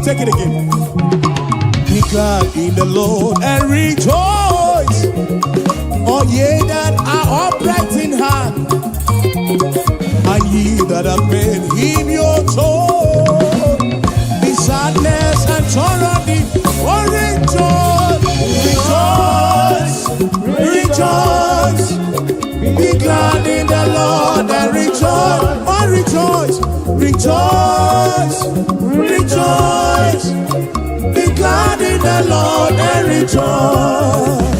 Speaker 1: Take it again. Be glad in the Lord and rejoice. All ye that are upright in heart, and ye that have made him your joy. Be sadness and sorrow deep. Oh, rejoice, rejoice. Be glad in the Lord and rejoice. Oh, rejoice, rejoice. Be glad in the Lord and rejoice.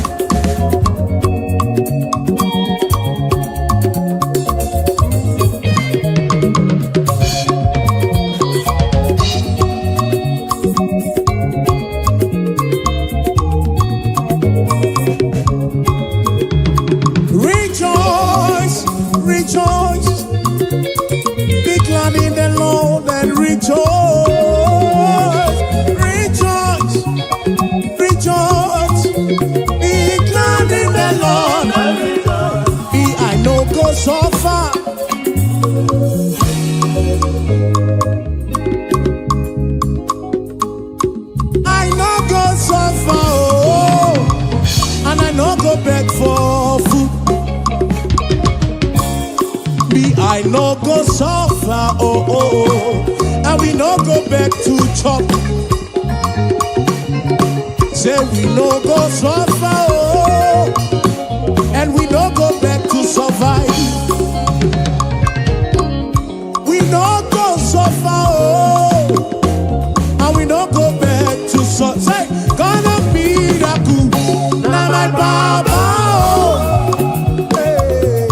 Speaker 1: Rejoice. rejoice. Be glad in the Lord and rejoice. Rejoice, rejoice. Be glad in the Lord. Be I know go so far. I know go so far, oh, and I know go beg for food. Be I no go suffer, oh, oh, oh, and we no go back to chop. Say we no go suffer, oh, and we no go back to survive. We no go suffer, oh, and we no go back to survive. Say, God of miracle, now my Baba, oh, hey,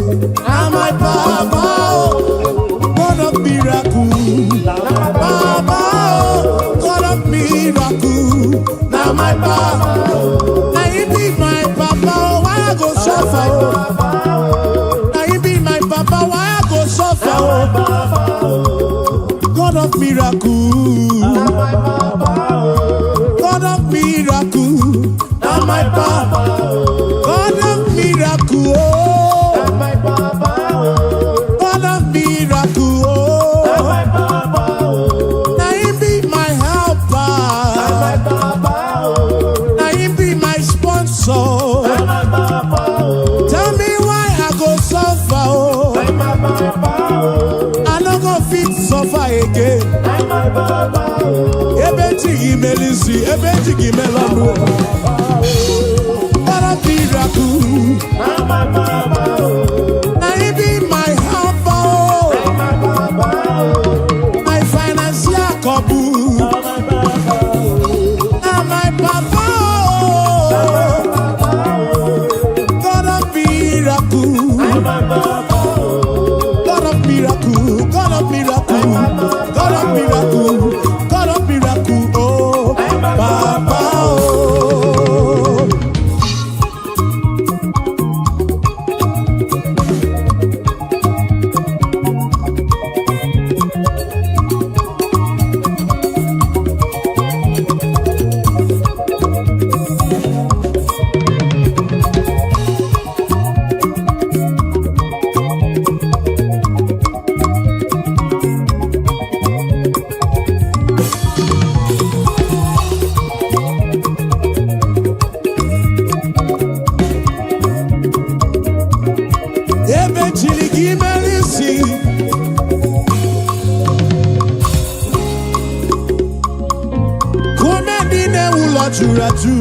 Speaker 1: now my Baba, oh, God of miracle, Baba, oh, God of miracle, now my Baba, now you be my Papa, oh, why I go suffer, oh, now you be my Papa, why I go suffer, oh, God of miracle, God of miracle, now my Papa, God of miracle, oh, God of miracle, oh, now you be my helper, now you be my sponsor. Tell me why I go suffer, oh, I no go fit suffer again. Ebeti imelisi, ebeti gimelonu. God of miracle, now you be my helper, oh, my financial couple. Now my Papa, oh, God of miracle, God of miracle, God of miracle, God of miracle, God of miracle, oh, Papa, oh. Eventually, give me see. Come dine ulo churatu.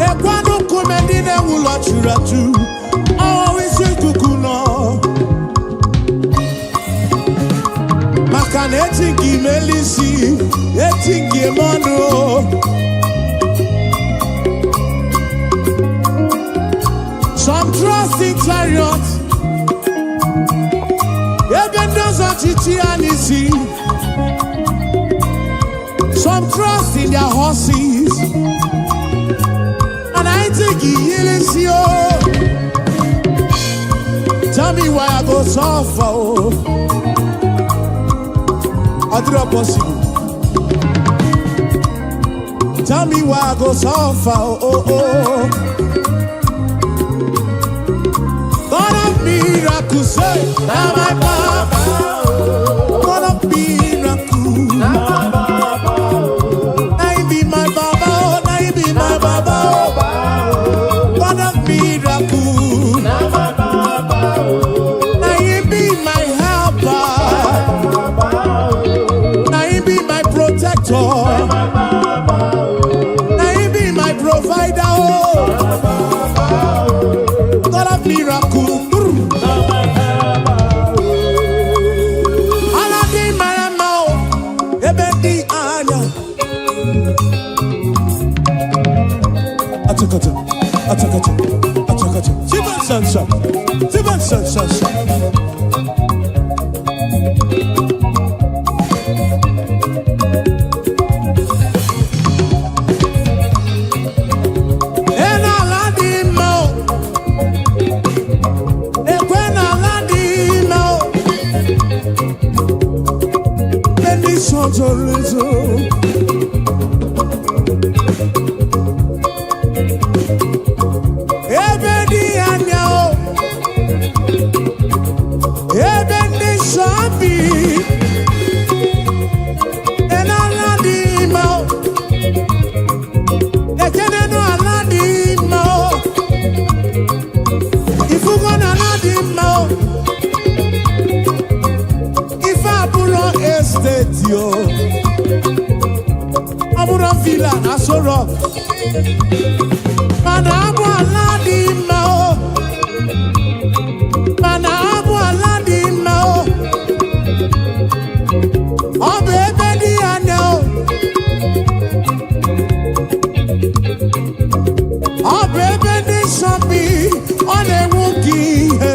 Speaker 1: Ekwano come dine ulo churatu. Always kukuno. Makane etingi melisi, etingi mono. Some trust in chariots, even those on Chichi and Isi. Some trust in their horses, and I think he is you. Tell me why I go suffer, oh, I do not possible. Tell me why I go suffer, oh, oh. God of miracle, say, now my Papa, God of miracle, now you be my Baba, now you be my Baba, God of miracle, now you be my helper, now you be my protector, now you be my provider, oh, God of miracle. And I chorizo. Ebe di anya o, ebe ndi shabi, enala di ma o, ekene no ala di ma o, ifugo na ala di ma o, ife aburo estate yo, aburo villa asoro. Mana abu ala di ma o, mana abu ala di ma o, obe ebe di anya o, obe ebe di shopi, ọ na-enwu gị ihe.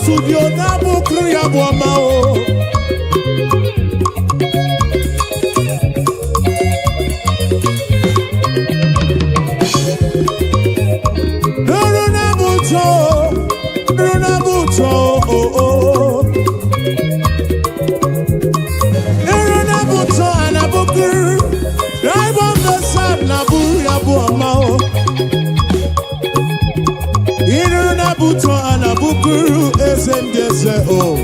Speaker 1: Studio na bukru ya bwama o. Runa buto, oh oh. Runa buto anabukru, drive on the sun na buru ya bwama o. Runa buto anabukru ese. eze o.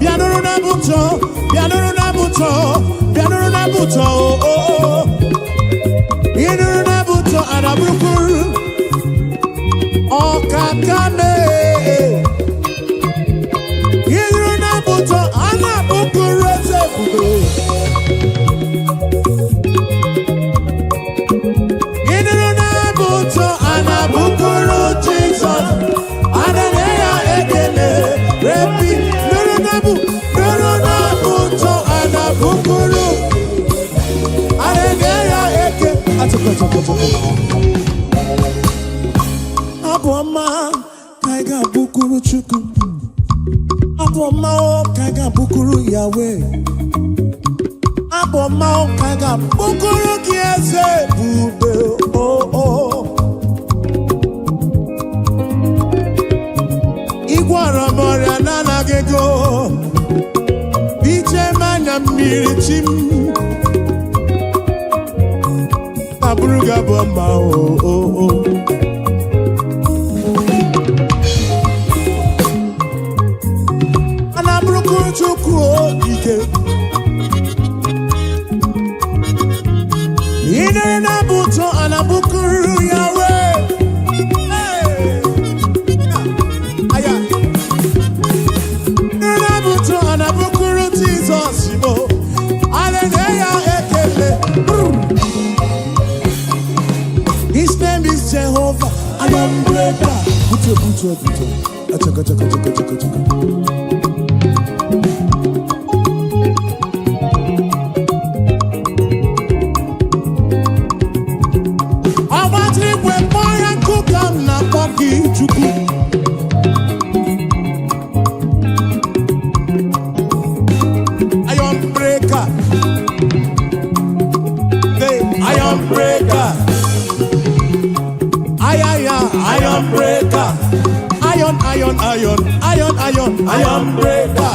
Speaker 1: Pianoro na buto, pianoro na buto, pianoro na buto, oh. Pianoro na buto anabukuru, oh kakame. Pianoro na buto anabukuru zefugo. Pianoro na buto anabukuru Jesus, ananeya ekele repi. Aboma kaiga bukuru chuku. Aboma kaiga bukuru Yahweh. Aboma kaiga bukuru kiese bube oh. Igwara moria nana gego. Biche manya mirichim. Aburuga bomba oh. Anaburuku chukwu ike. Ine na buto anabukuru Yahweh. Aya. Ine na buto anabukuru Jesus mo. Hallelujah ekele. His name is Jehovah. I am greater. Buto. Achaka. I want to when boy and cook am na poki chuku. I am breaker. I am breaker. Iron breaker. Iron breaker.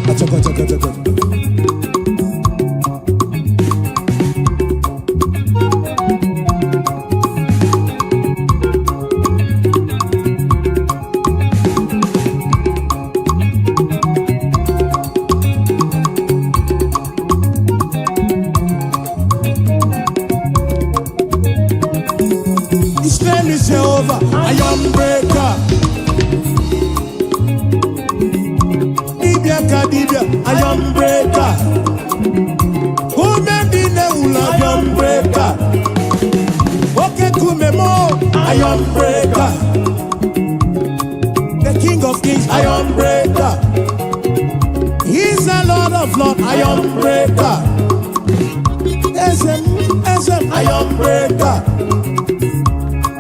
Speaker 1: Achaka. His name is Jehovah. Iron breaker. Dibia, iron breaker. Who made the neula? Iron breaker. Okay, kumemo, iron breaker. The King of Kings, iron breaker. He's a Lord of Lords, iron breaker. SM, iron breaker.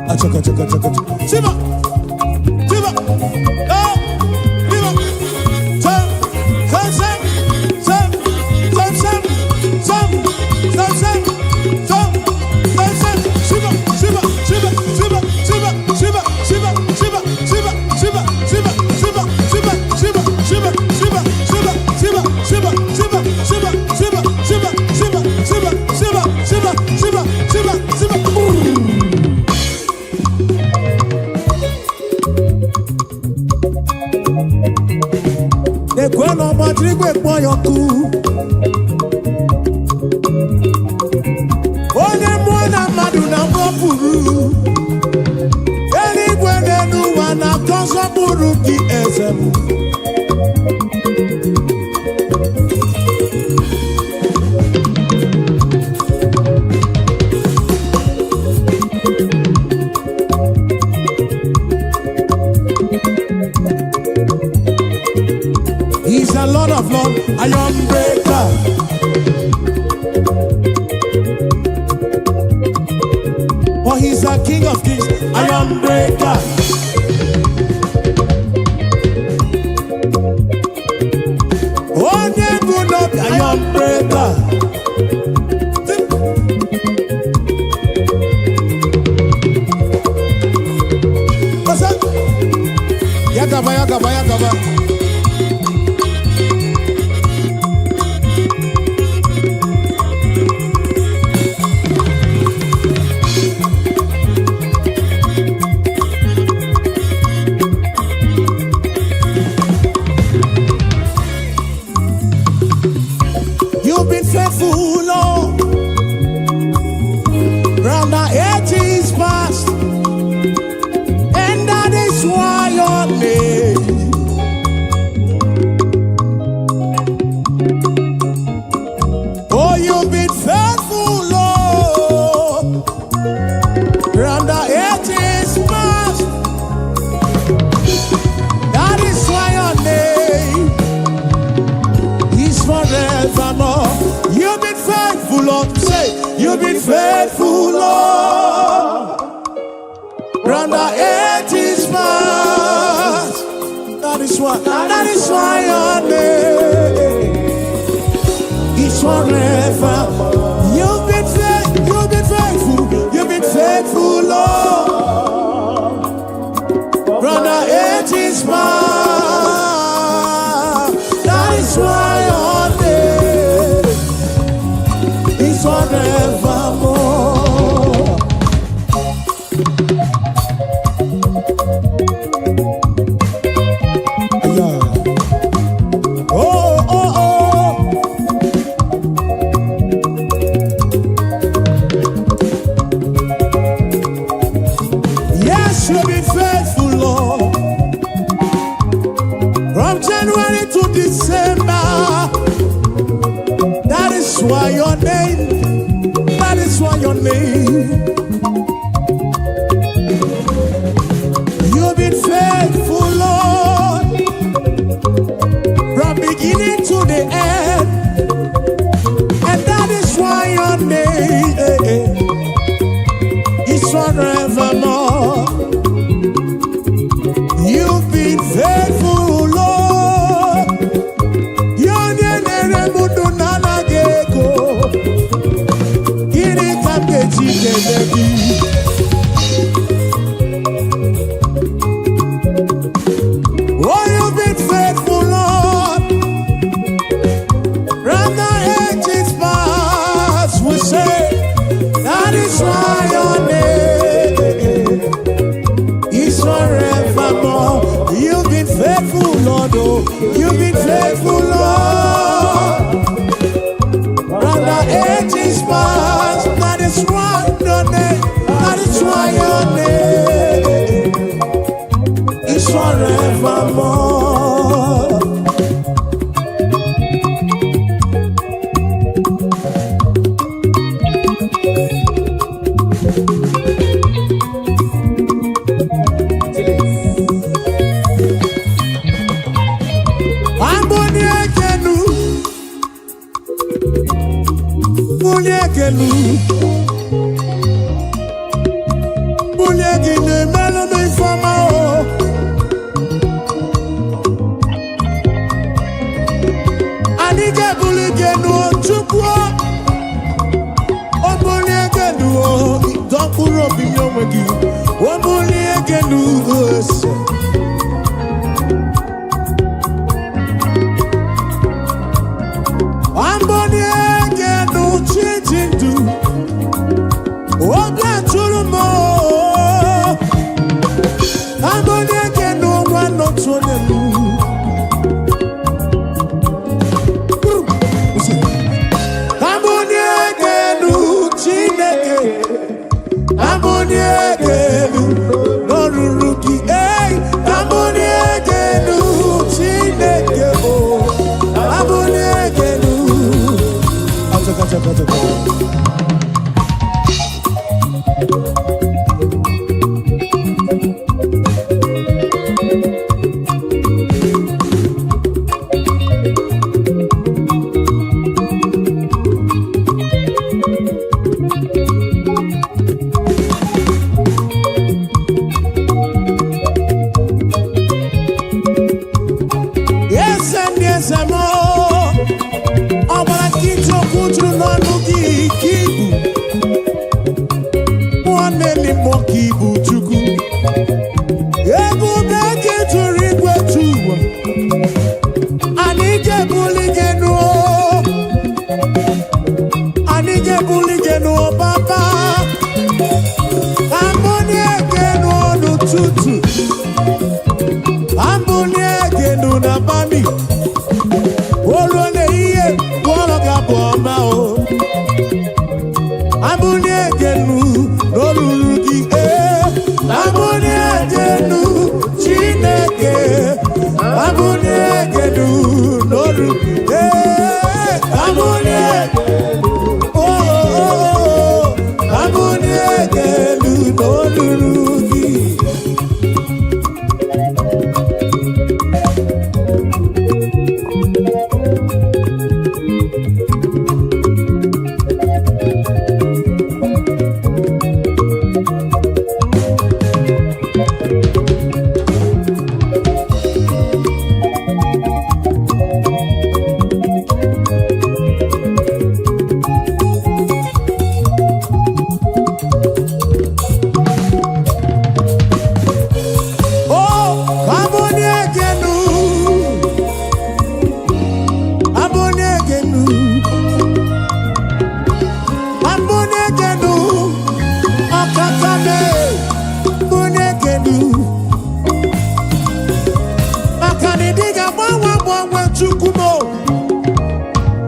Speaker 1: Achaka. Shiva. Ekweno matrigwe kpoyoku. Onye mwana madu na mwapuru. Eligwe nenu wana konso buru ki ezemu. He's a Lord of Lords, iron breaker. Oh, he's a King of Kings, iron breaker. Oh, never not iron breaker. What's up? Yakaba. faithful, Lord. From the ages past. That is why your name is forever. You've been faithful, Lord. From the ages past. That is why your name is forevermore. Yeah. Oh. Yes, you've been faithful, Lord. From January to December. That is why your name. You've been faithful, Lord. From beginning to the end. And that is why your name is forevermore. You've been faithful, Lord. Your name oh, you've been faithful, Lord. From the ages past, we say that is why your name is forevermore. You've been faithful, Lord. Oh, you've been faithful, Lord. From the ages past, that is why your name, that is why your name is forevermore. Chukumo.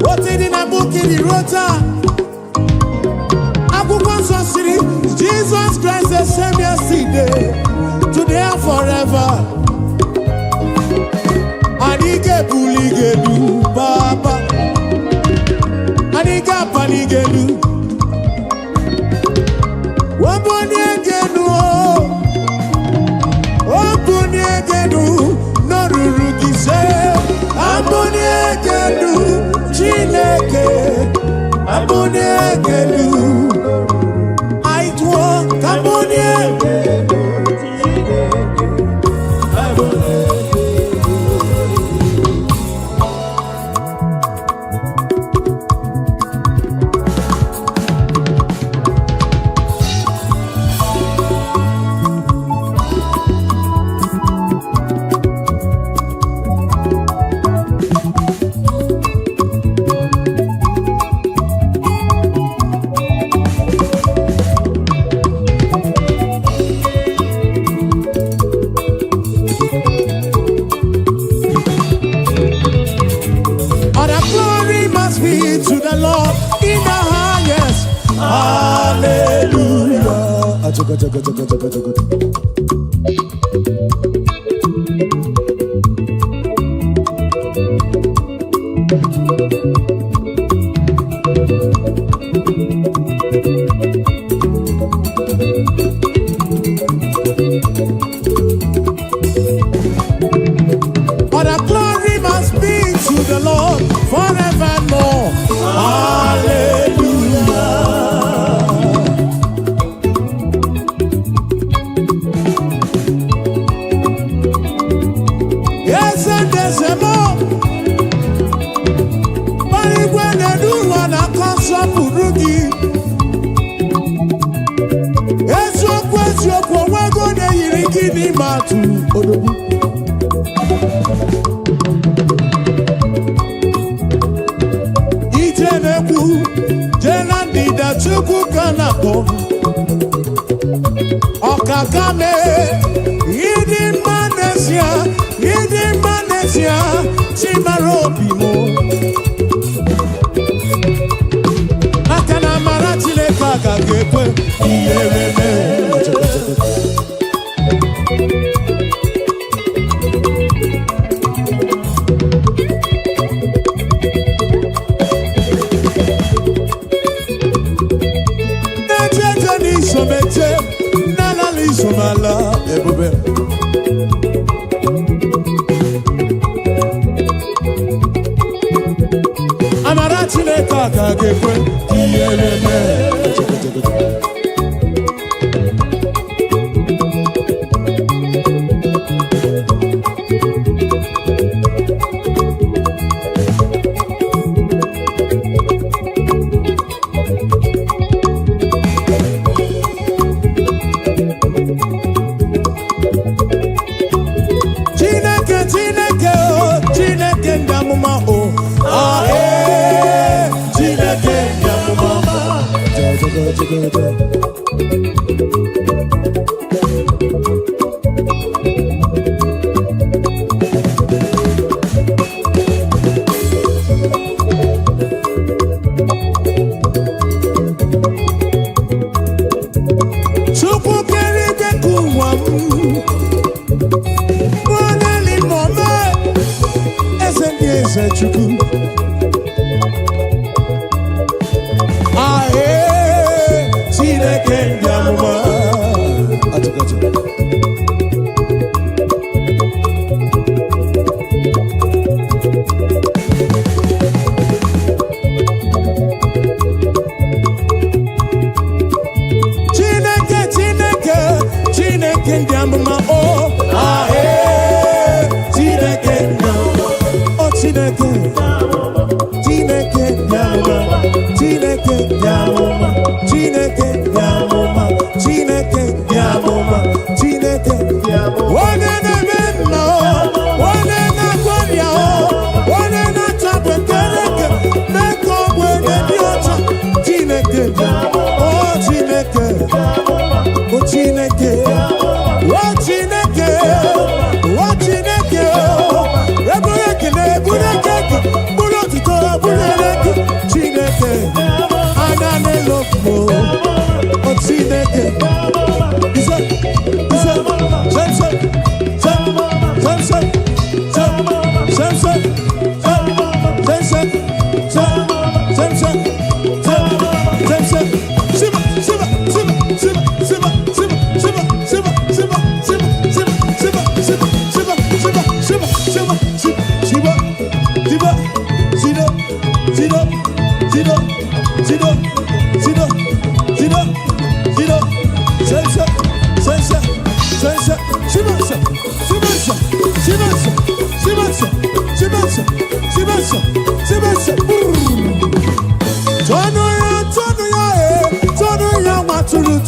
Speaker 1: What did in a book in the rota? Jesus Christ the same yesterday, today and forever. Anike buligelu Baba, Anika panigelu. Waboni egenu, waboni egenu, no rurugise. Aboni egenu, Chineke, aboni egenu.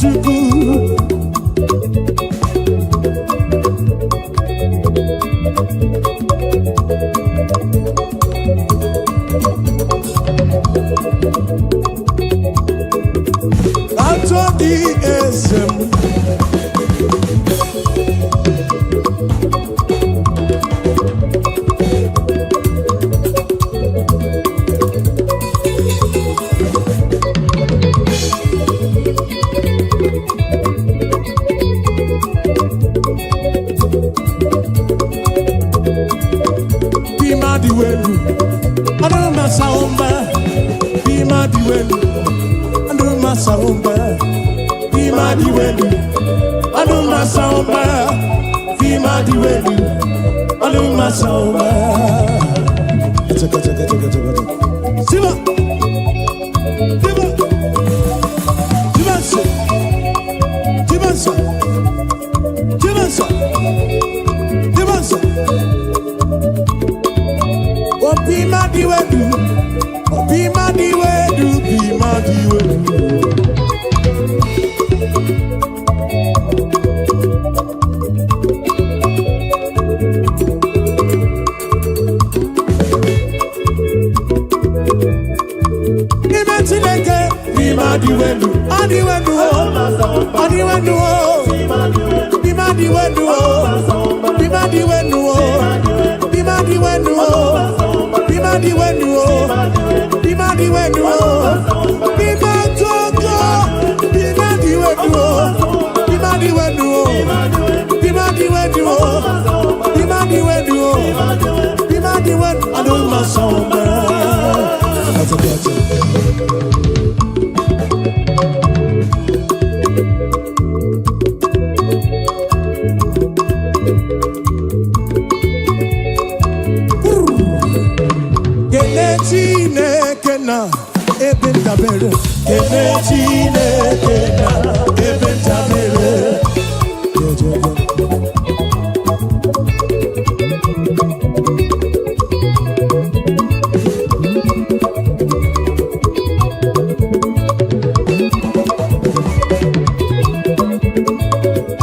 Speaker 1: Chukwu. Atọ dị eze m. Bima diwelu, anu masaomba. Bima diwelu, anu masaomba. Bima diwelu, anu masaomba. Bima diwelu, anu masaomba. Siba, siba, sibansa, sibansa, sibansa, sibansa. Bima diwedu, bima diwedu, bima diwedu. Bima tileke, bima diwedu, adiwedu, adiwedu, bima diwedu, bima diwedu, bima diwedu. Bima diwedu, bima diwedu, bima togo, bima diwedu, bima diwedu, bima diwedu, bima diwedu, bima diwedu. I don't my song. Chineke na ebe ndabere, kene Chineke na ebe ndabere.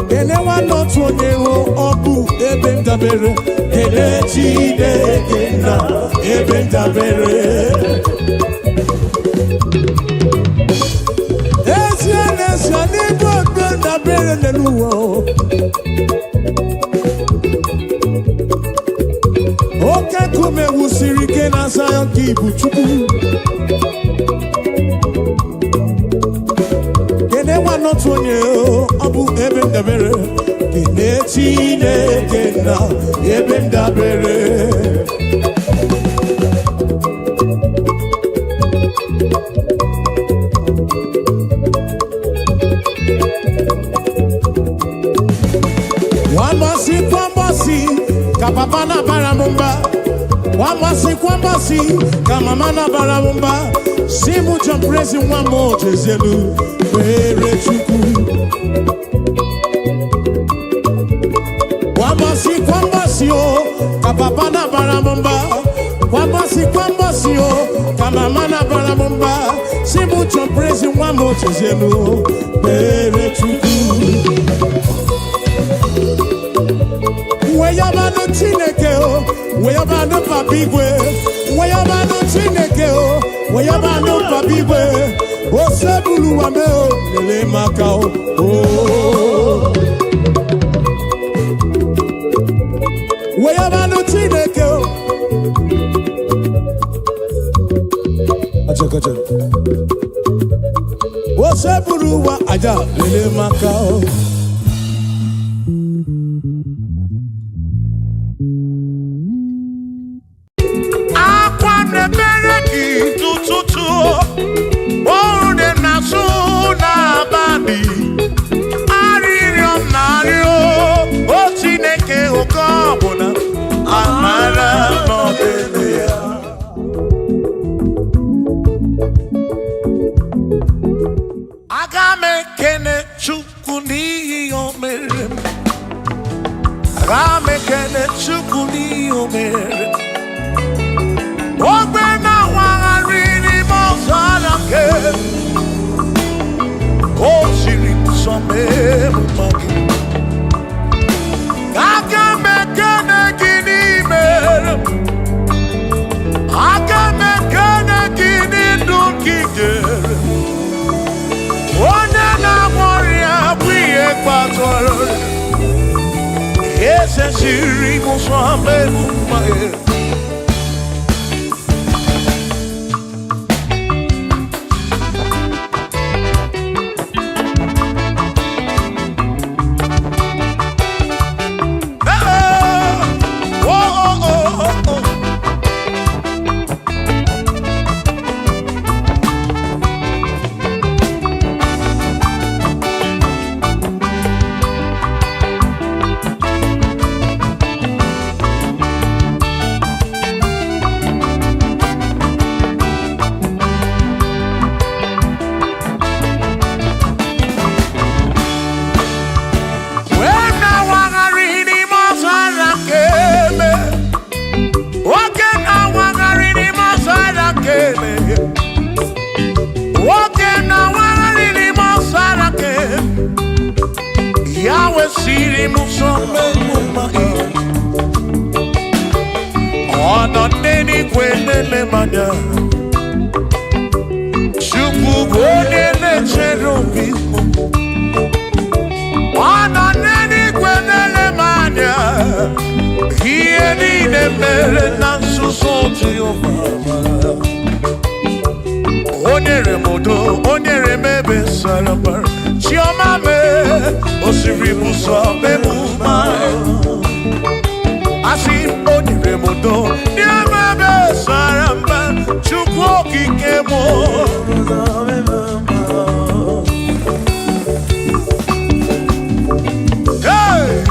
Speaker 1: Kene wanotu onyewo obu ebe ndabere, kene Chineke na ebe ndabere. Esi n'igwe ebe ndabere n'ụwa. Oke nkume wusiri ike na Zion ka ibu Chukwu. Kene wanotu onye ọ bụ ebe ndabere, kene Chineke na ebe ndabere. Wambasi, kapapa na baramumba. Wambasi, kamama na baramumba. Simu jamprezi wamo jezelu, bere Chukwu. Wambasi, kapapa na baramumba. Wambasi, kamama na baramumba. Simu jamprezi wamo jezelu, bere Chukwu. Weyabano Chineke o, weyabano papigwe. Weyabano Chineke o, weyabano papigwe. O sebulu wame o, lele maka o. Weyabano Chineke o. Acha. O sebulu wa aja, lele maka o.
Speaker 2: memumagi. Aga mekane gini mere. Aga mekane gini dukigere. One na moria bwiye kwatoro. Ese siri musame memumagi. Yahweh siri musome mumai. Ona neni kwenele manya. Shuku kwenele cherubimu. Ona neni kwenele manya. Hieni ne mere nansusoti omama. Onyere modo, onyere mebe sarabar. Chioma me, osiri muso me mumai. Asi onyere modo, nyeme be saramba. Chukwu okike mo. Hey!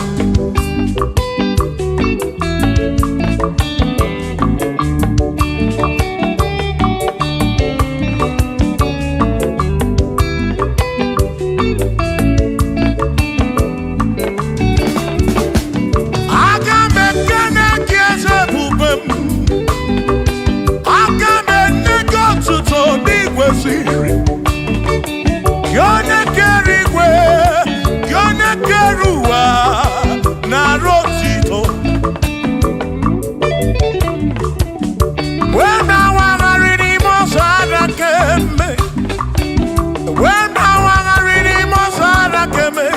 Speaker 2: Yone kerigwe, yone keruwa na rotito. Wena wangarini mosada keme, wena wangarini mosada keme,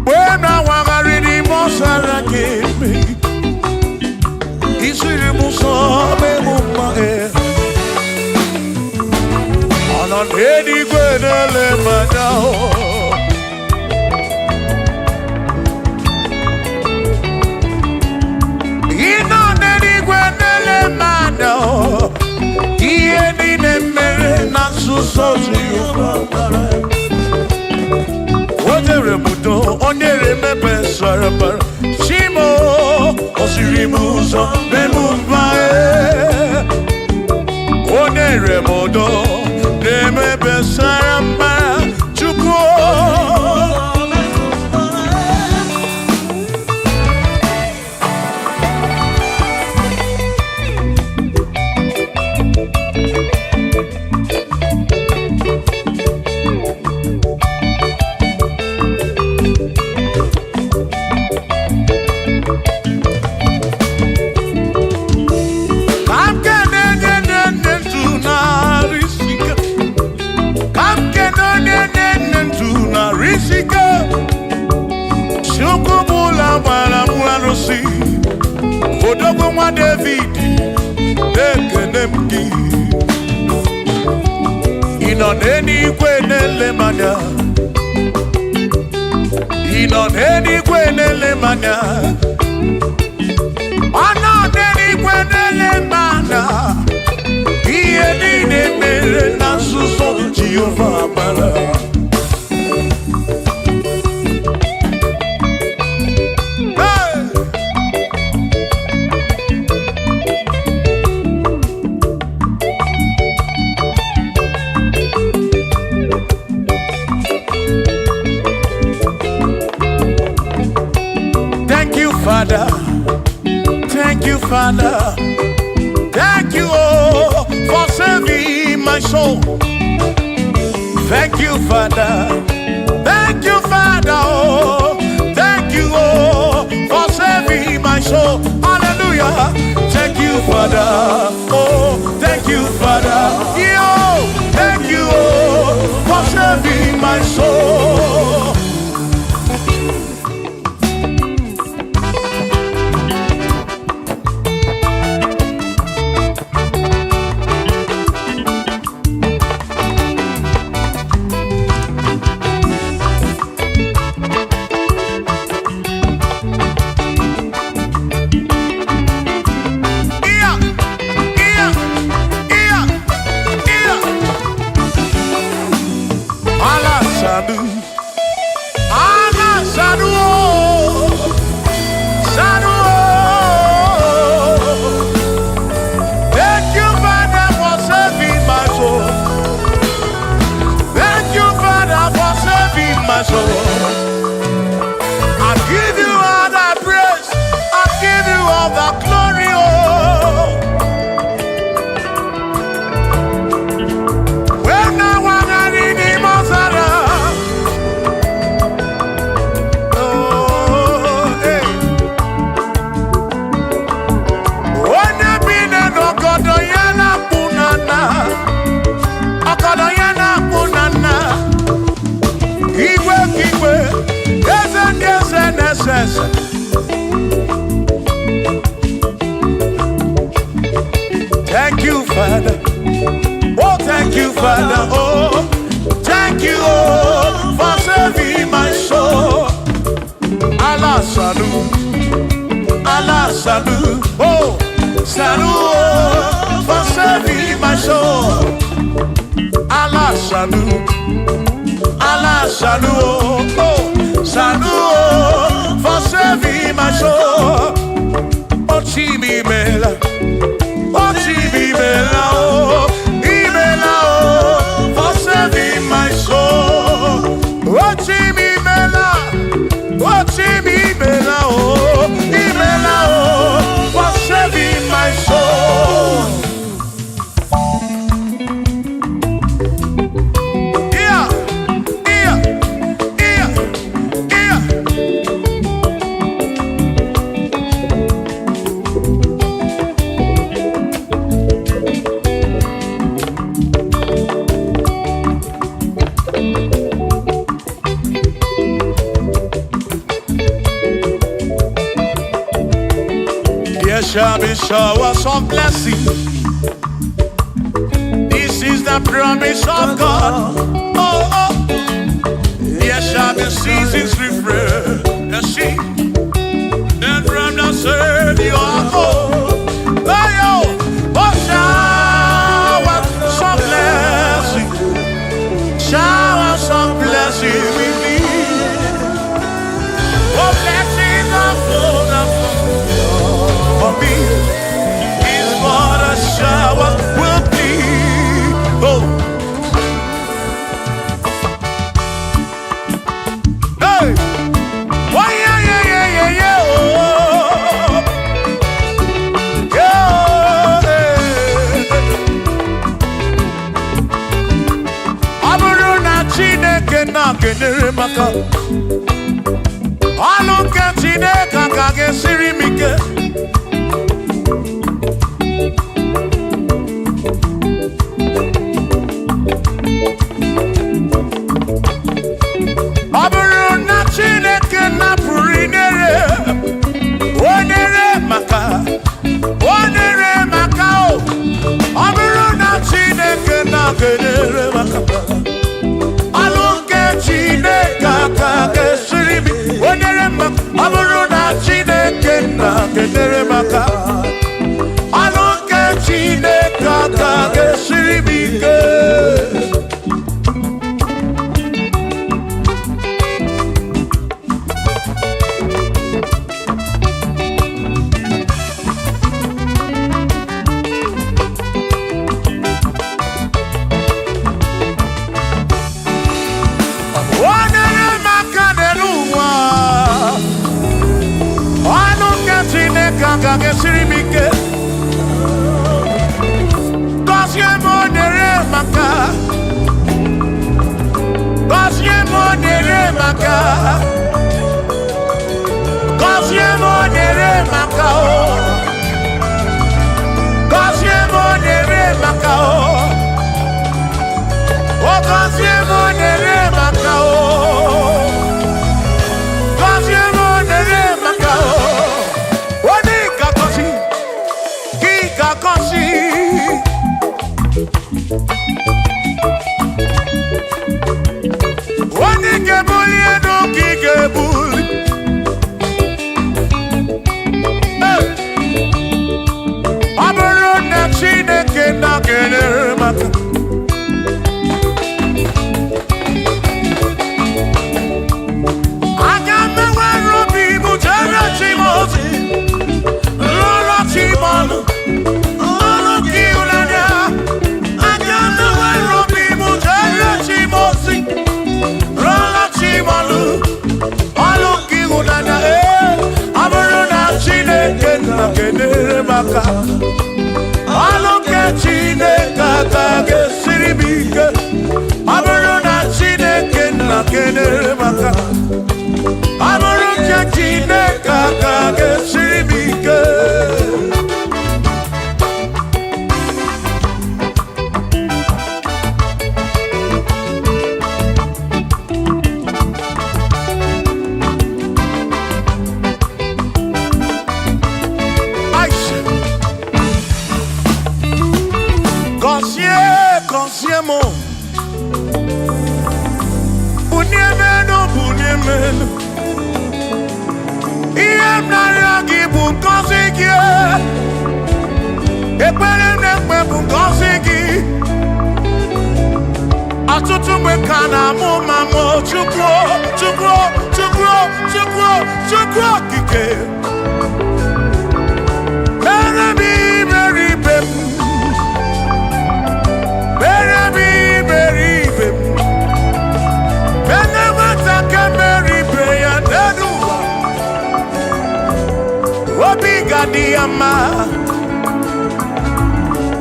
Speaker 2: wena wangarini mosada keme. Isiri musome mumae. Edi gwenele manao. Ino nedi gwenele manao. Ieni ne mere na susosi yubara. Wajere mudo onere mebe sarabara. Shimo osiri muso memumbae. Onere mudo Neme besaramba chukwu. Odogo nwa David ekenemgi. Ino n'eluigwe na-ele manya. Ino n'eluigwe na-ele manya. Ono n'eluigwe na-ele manya. Ihe niile mere na nzuzo Jehova mara. Father, thank you, Father, thank you, oh, for saving my soul. Thank you, Father. hallelujah. Thank you, Father. Oh, thank you, Father. Yo, thank you, oh, for saving my soul. Thank you, Father. Oh, thank you, Father. Oh, thank you, oh, for saving my soul. Allah salut, Allah salut. Oh, salut, oh, for saving my soul. Allah salut, Allah salut. Oh, salut, oh, for saving my soul. Oh, Chibi Mela. Oh, Chibi Mela. Oh, Imela. Oh, for saving my soul. Oh, Chibi Mela. Oh, Chibi Mela. Oh, Imela. Oh, for saving my soul. Yeah, yeah, yeah, yeah. There shall be showers of blessing. This is the promise of God. Oh, oh. There shall be seasons refresh the sea. And from the sun you are home. Oh, yo. Oh, showers of blessing. Showers of blessing we need. Oh, blessings of full for me is what a shower will be. Oh, hey, oh yeah, yeah, yeah, yeah, yeah. Oh, yeah. Aburu na Chineke na kenere maka. Alu ke Chineke ka gesiri mike. Chineke na-enyere m aka. Aga m enwere obi m jere chi m ozi, lụrụ chi m ọnụ, ọnụ gị ịhụnanya. Aga m enwere obi m jere chi m ozi, lụrụ chi m ọnụ, ọnụ gị ịhụnanya. Ọ bụrụ na Chineke na-enyere m aka, ọnụ nke Chineke aka ga-esiri m ike. Ọ bụrụ na Chineke na-enyere m aka, ọ bụrụ nke Chineke aka ga-esiri m ike. Consiemo Bunyemeno, bunyemeno Iem naragi bunkosigi Ekpere nekpe bunkosigi Atutu mekana mumamo chukwo, chukwo, chukwo, chukwo, chukwo kike Meremi, meribem Diama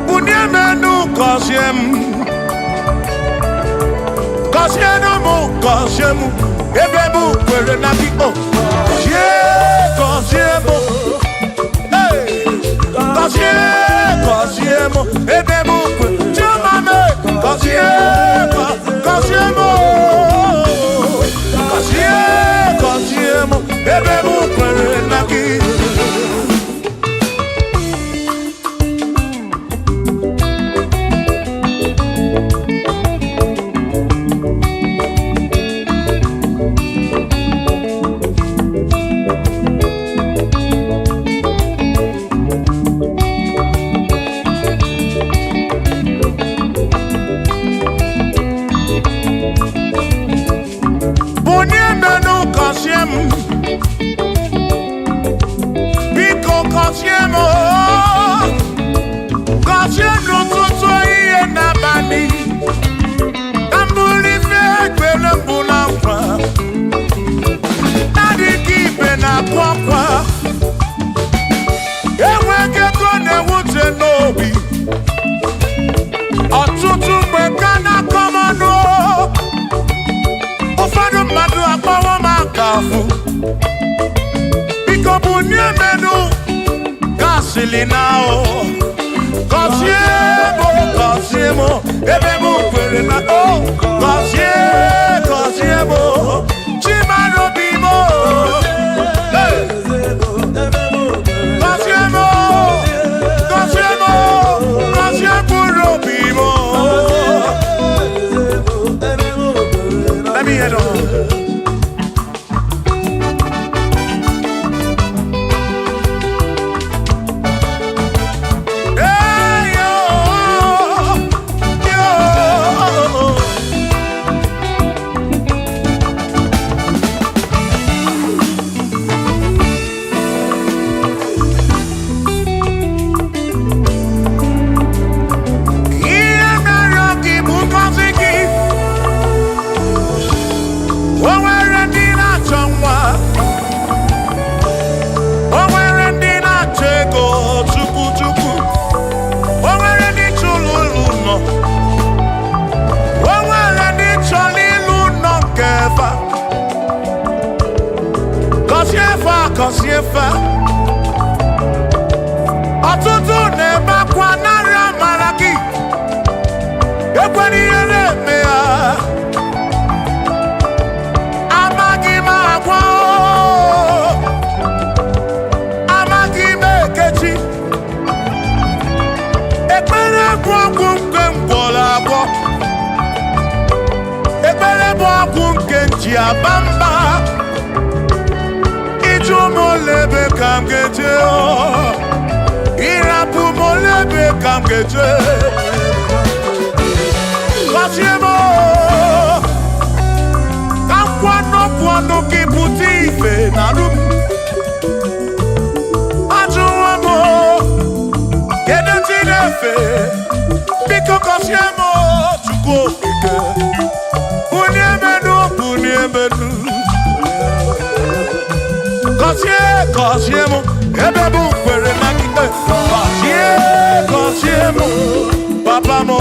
Speaker 2: Bunyemenu Kosiemu Kosiemu Ebebu kwere na biko Kosiemu Kosiemu Ebebu kwere Chumame Kosiemu Kosiemu Ebebu kwere na biko Ọtụtụ mgbe ka na-akọmanụ ụfọdụ mmadụ akpọwọ m akafụ biko bunyemenu gasili na o gọzie m ebe m kwere na o gọzie m chimarobi m let me head on. Kosiefa ọtụtụ na-ebe akwa narị amara gị ekwere ihe na-eme ya amaghị m agwa amaghị m ekechi ekpere bụ ọgwụ nke mgbọrọ agwọ ekpere bụ ọgwụ nke nji aba mba molebe kam geje o irapu molebe kam kam geje Kasiemo Kwano ki butife na rum Ajuamo Kede tinefe Biko kasiemo Chuko ike Uniemenu Kasiemo Ebebu kwere na kike Kasiemo Papa mo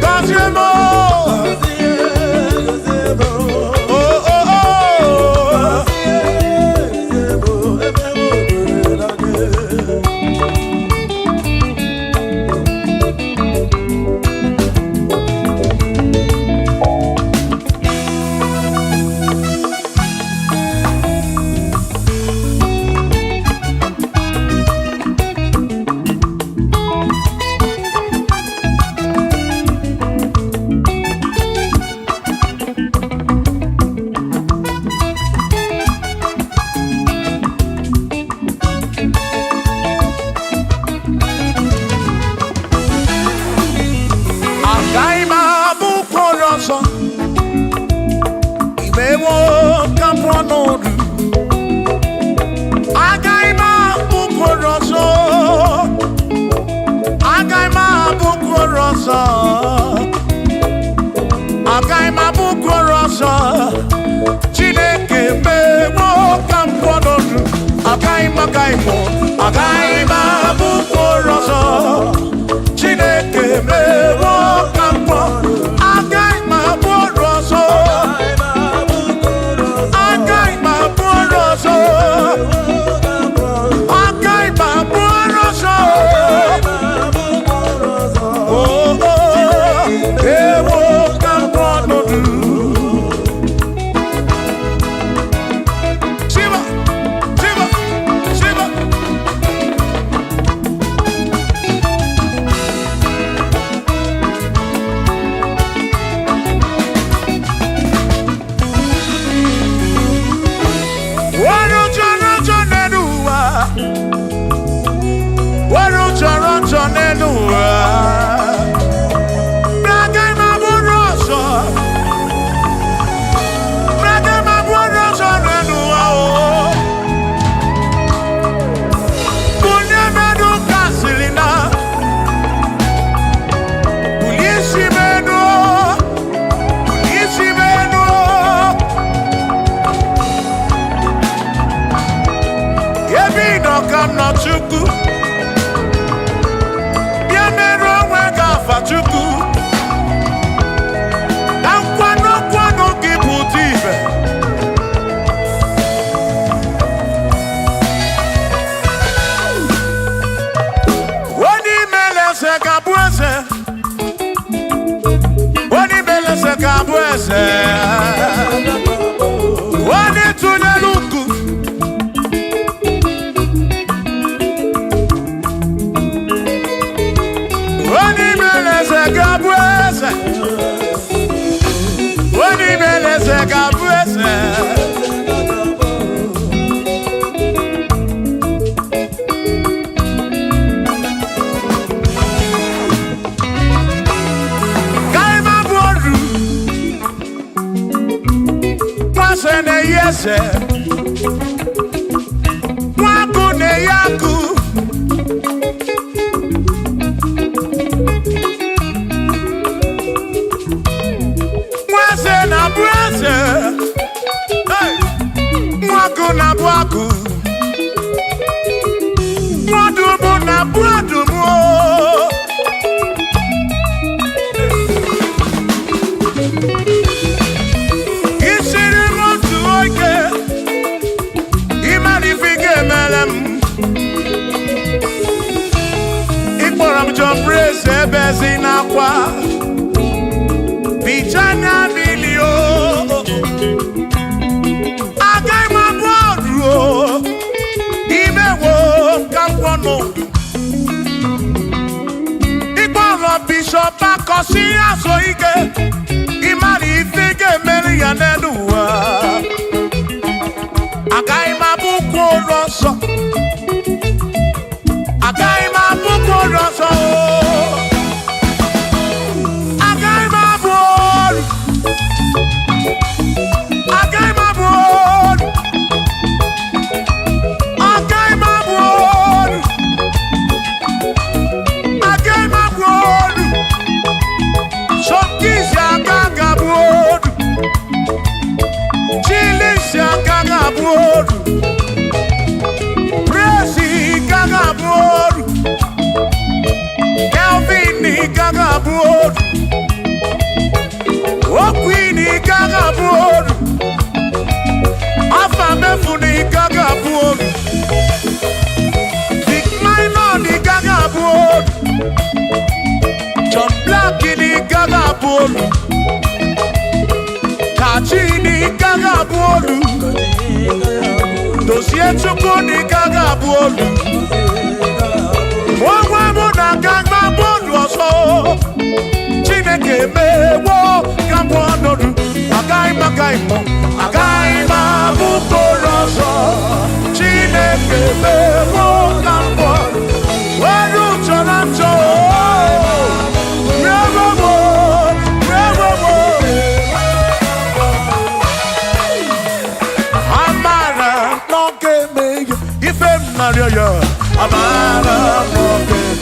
Speaker 2: Kasiemo Tozie chukwu dịka ga-abụ olu onwe mụ na aka gba bọọlụ ọzọ Chineke mewo ka mbụ ọnọdụ agaghị m abụ bọọlụ ọzọ Chineke mewo ka mbụ were ụjọ na njọ Mario, amara moke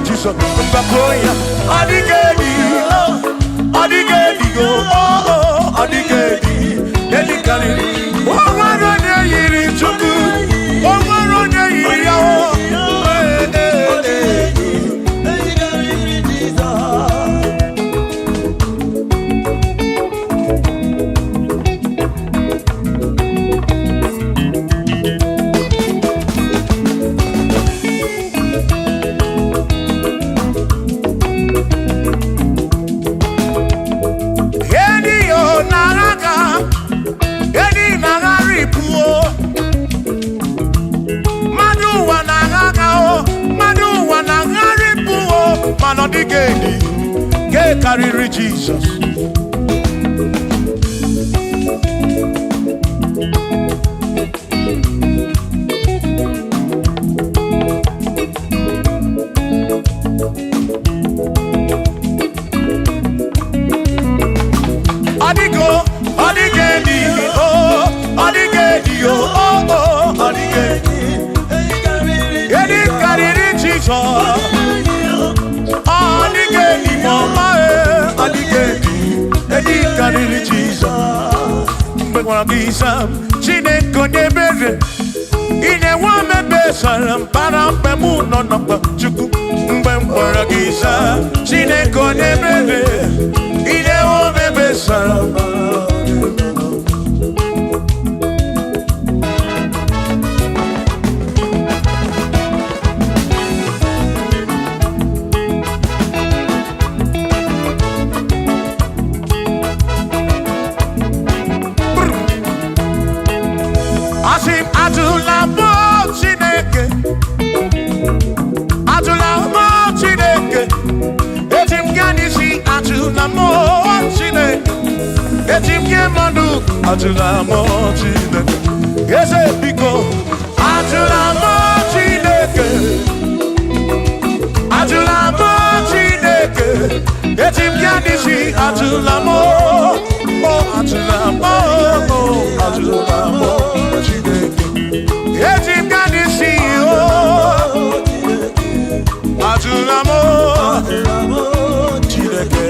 Speaker 2: Jesus, Mbakoya, Adigedi, Adigedi, go, Adigedi, Carry Jesus. Adigo, adigedi, oh, adigedi, oh, oh, adigedi. Edi carry Jesus. Adigedi, mama. Edi kariri Jesus. Mbekwana kisam chineko nebere. Ine wame besaram para mpemu nonokwa chuku. Mbekwana kisam chineko nebere. Ine wame besaram. Ajula mo Chineke, ese biko. Ajula mo Chineke, ajula mo Chineke. Etim yanisi ajula mo, oh ajula mo, oh ajula mo Chineke. Etim yanisi oh, ajula mo Chineke.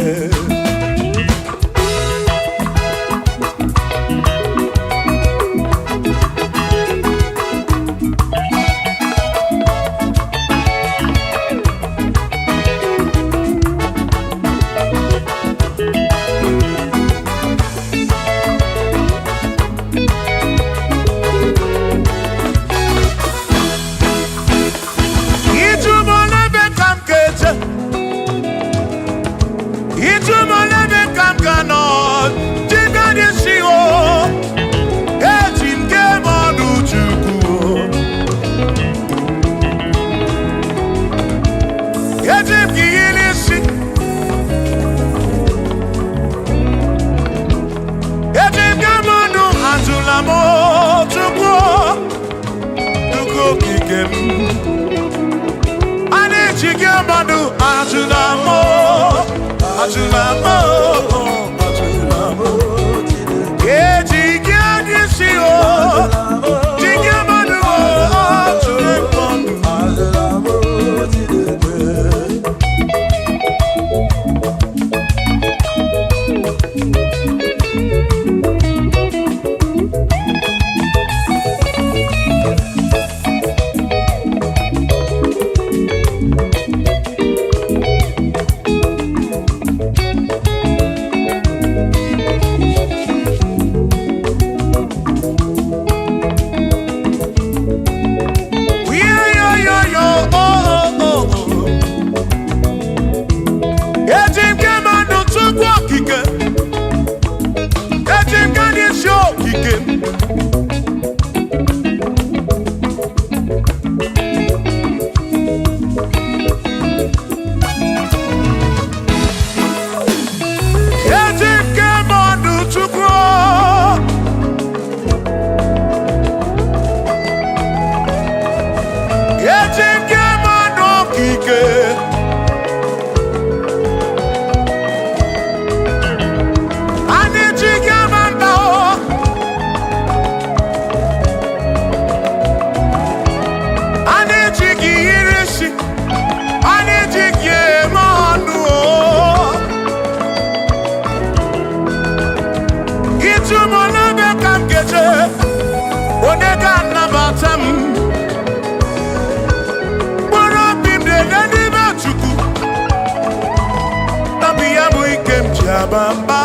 Speaker 2: bamba.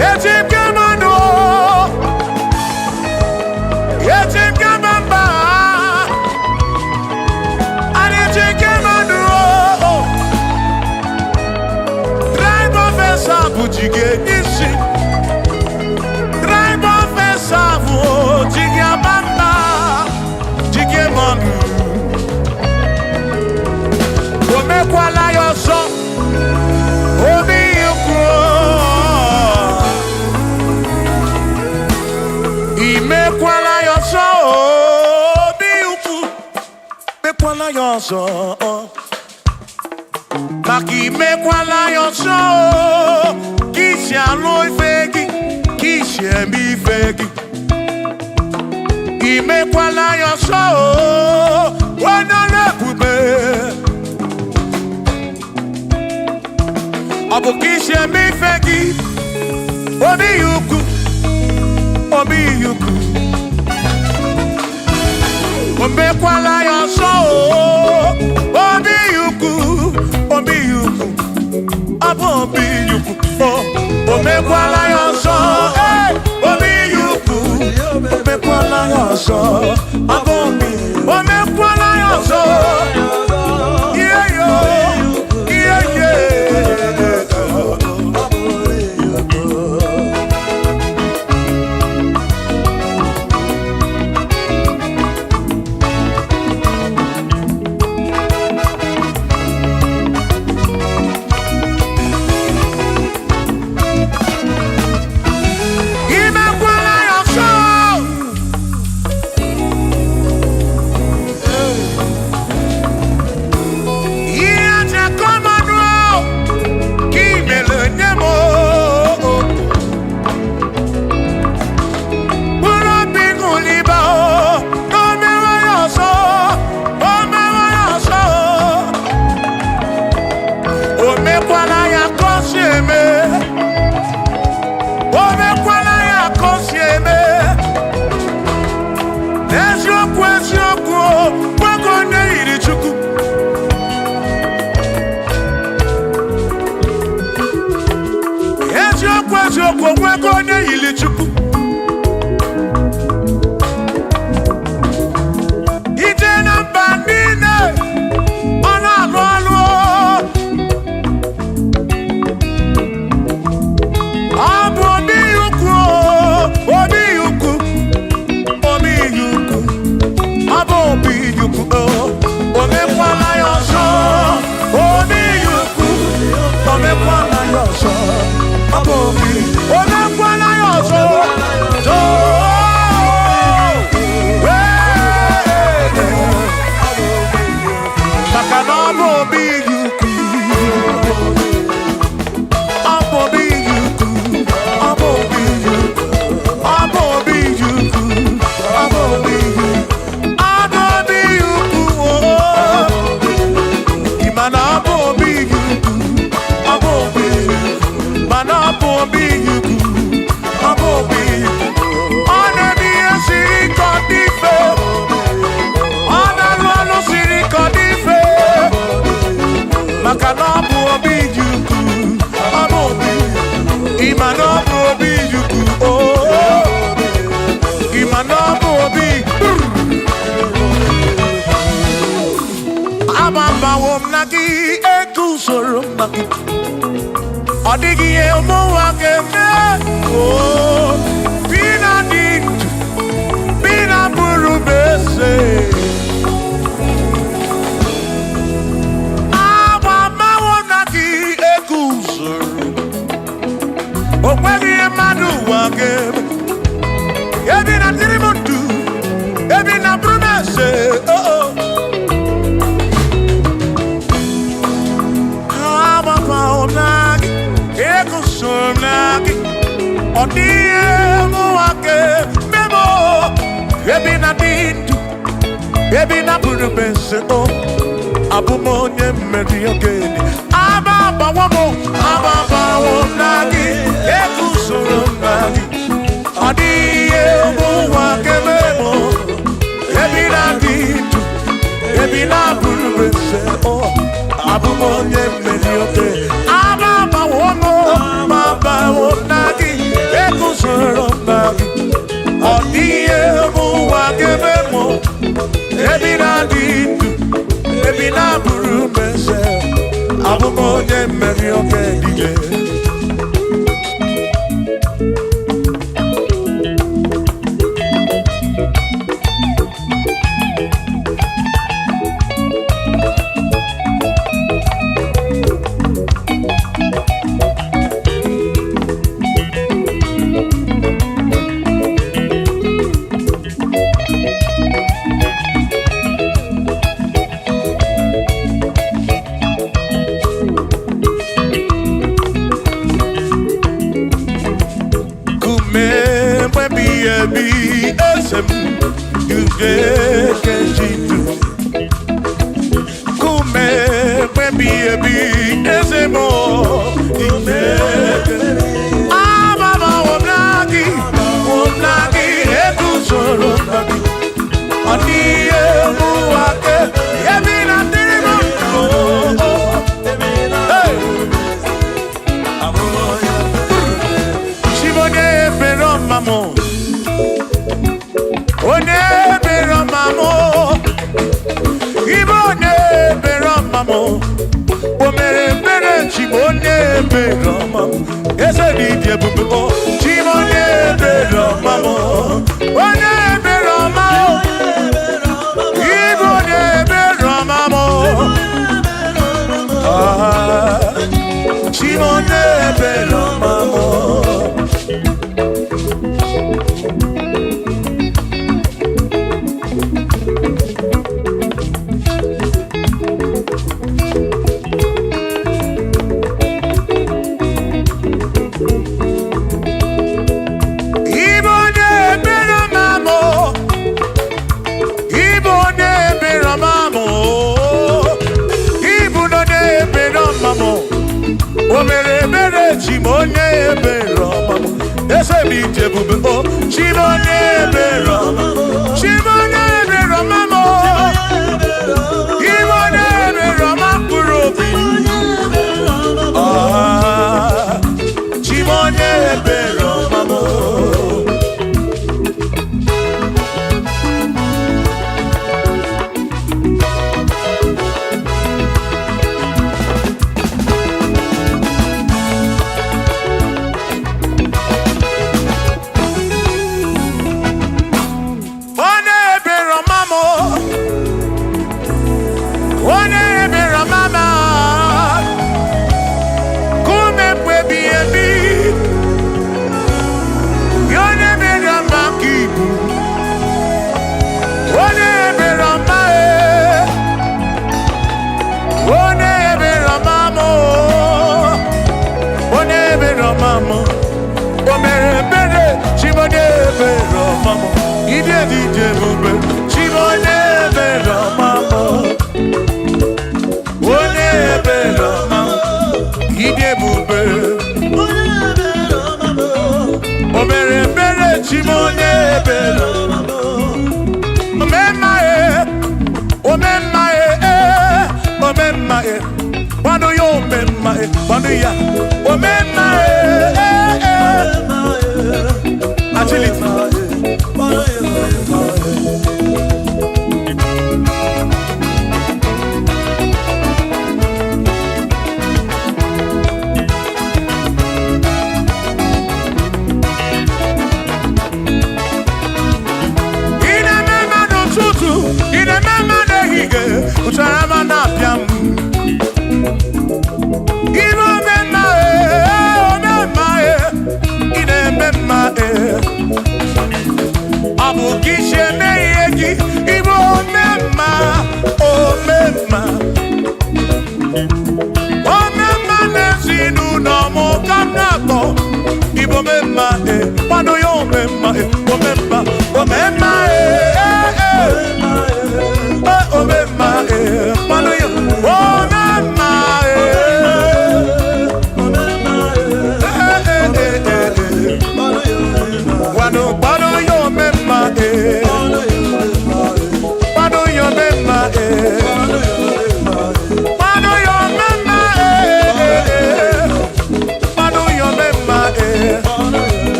Speaker 2: Yetim kamando, yetim kamamba, yetim kamando. Drive officer bujige isi, drive officer bujige bamba, jige manu. Ome kwala yoso, obi yukro. Ime kwala yoso, obi yukro. Me kwala yoso, maki me kwala yoso. Kishi alo ifegi, kishi emi ifegi. Ime kwala yoso, wana lekube. Abukishe mi fegi, obi yuku, obi yuku. Ombe kwala yoso, obi yuku, obi yuku. Abo obi yuku, oh. Ombe kwala yoso, obi yuku. Ombe kwala yoso, abo obi. Ombe kwala yoso, yeah yo, yeah yeah. Odigi emo wakeme, oh, bina ditu, bina burubese. Awa mawonaki ekusoro, okwegi emadu wakeme. Ebina tirimutu, ebina burubese, oh oh. Awa mawonaki. Odie muake memo, ebi na dintu, ebi na burubese o, abumonye meri ogeni. Ababa wonagi, ekusoro nagi. Odie muake memo, ebi na dintu, ebi na burubese o, abumonye meri ogeni. Ababa mese abụm onye mmeri oke dije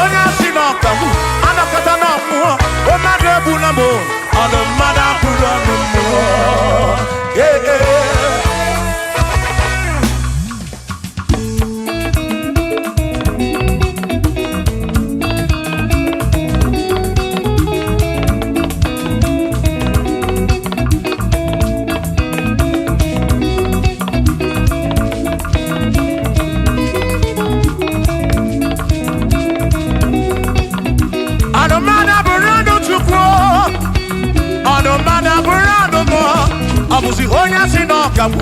Speaker 2: onye asị n'ọkamu anọkọta n'ọmụọ o mmadụ egbula m ọnụ mmadụ abụrụ ọnụ mmụọ ọbụzi onye asị n'ọkamu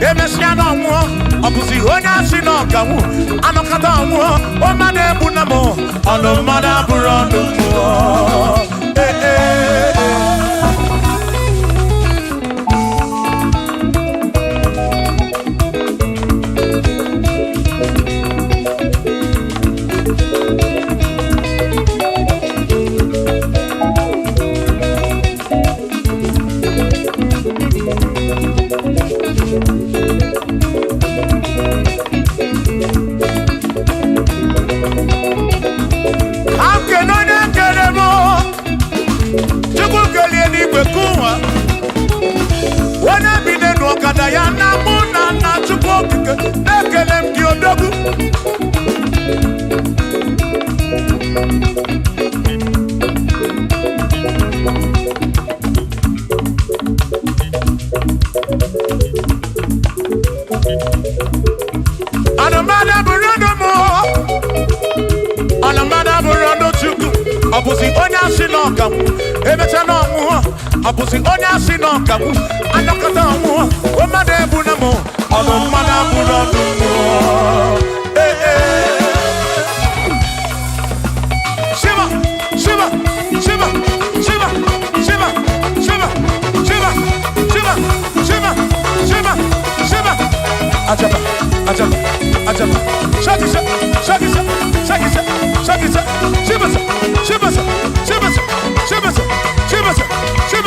Speaker 2: emesịa n'ọnwụọ ọbụzi onye asị n'ọkamu anọkọta ọnwụọ o mmadụ egbu na m ọnụ mmadụ abụrụ ọnụ mmụọ ya na mụ na nna Chukwu okike na-ekele m gị odogwu anụmada bụrụ ọnụ mụ anụmada bụrụ ọnụ Chukwu ọ bụzi onye asị n'ọkamu emecha n'ọnwụọ ọ bụzi onye asị n'ọkamu anọkọta ọnwụọ o mmadụ ebu na mụ ọnụ mmadụ abụrụ ọnụ mmụọ Shiva Shiva Shiva Shiva Shiva Shiva Shiva Shiva Shiva Shiva Shiva Ajaba Ajaba Ajaba Shakisa Shakisa Shakisa Shakisa Shiva Shiva Shiva Shiva Shiva Shiva Shiva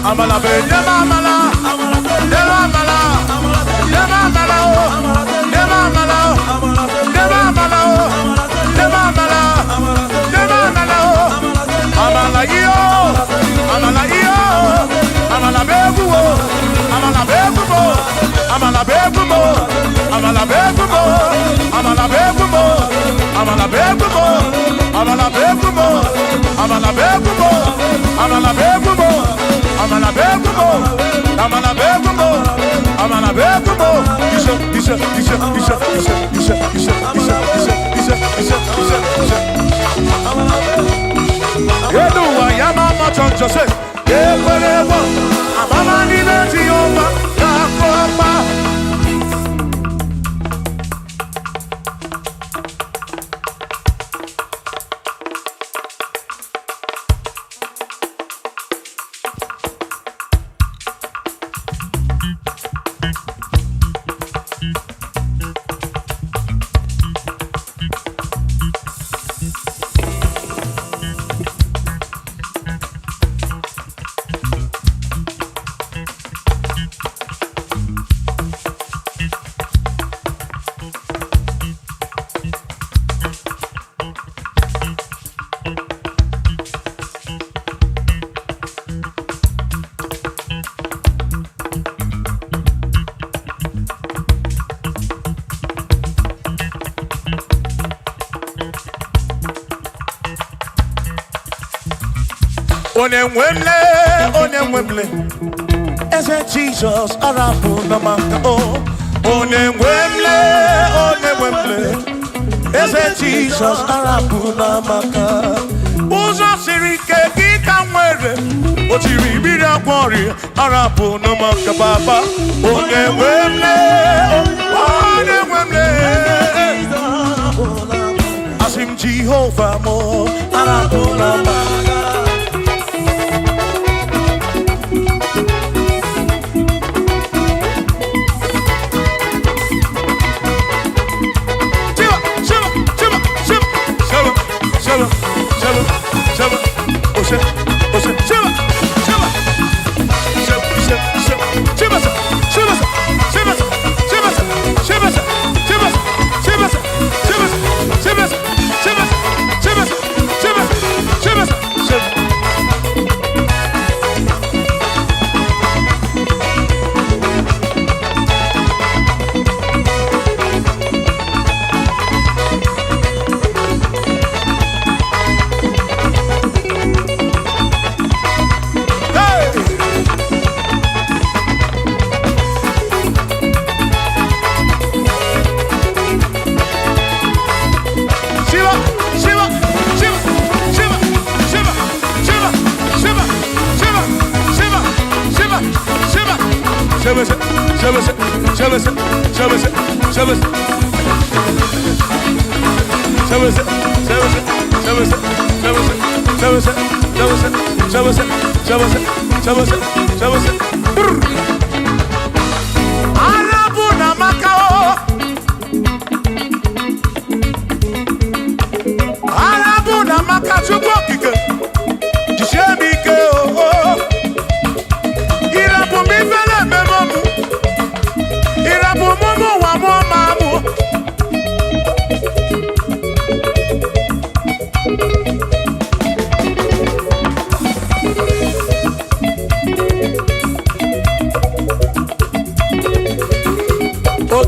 Speaker 2: Amala be nema amala nema amala nema amala nema amala nema amala nema amala nema amala amala yo amala yo amala begumo amala begumo amala begumo amala begumo amala begumo amala begumo amala begumo amala begumo amala begumo amala begumo amala begumo amala begumo isa yedu wa yama matonjo se ekwelewa amama ni leti yoma yakoma Onye nwemle Eze Jesus arapu na maka Onye nwemle Eze Jesus arapu na maka Ụzọ siri ike gị ka nwere o tiri mmiri akwọrị arapu na maka baba Onye nwemle Asim Jehovah mo arapu na maka Shiva,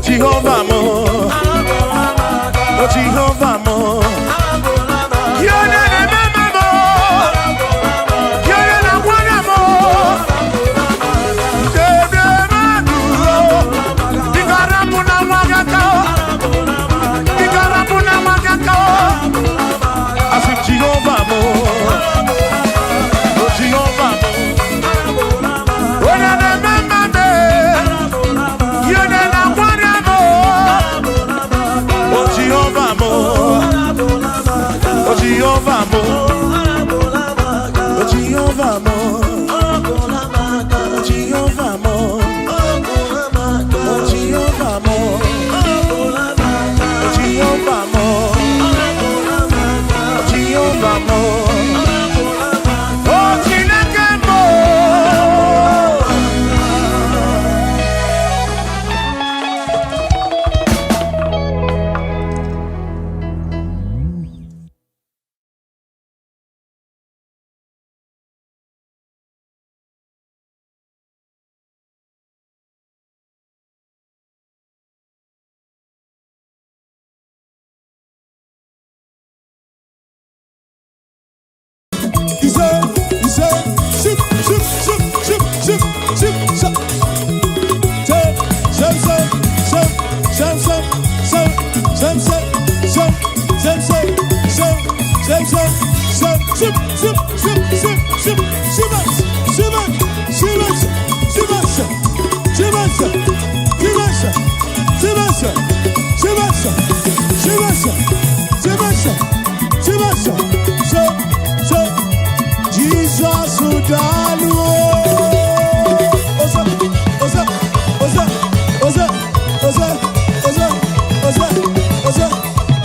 Speaker 2: Jehovah mo, oh Jehovah mo, Yone ne mama mo, Yone na wana mo, Dede madu, Digarabu na wagaka, Digarabu na wagaka, Asif Jehovah mo, oh Jehovah mo, Yone ne mama me, Yone na wana mo. Oh Jehovah mo, oh Jehovah mo, oh Jehovah mo, oh Jehovah mo, oh Jehovah mo, oh Jehovah mo, oh Jehovah mo, oh Chineke mo.
Speaker 1: Jesus Udalu, Oza, Oza, Oza, Oza, Oza, Oza, Oza, Oza,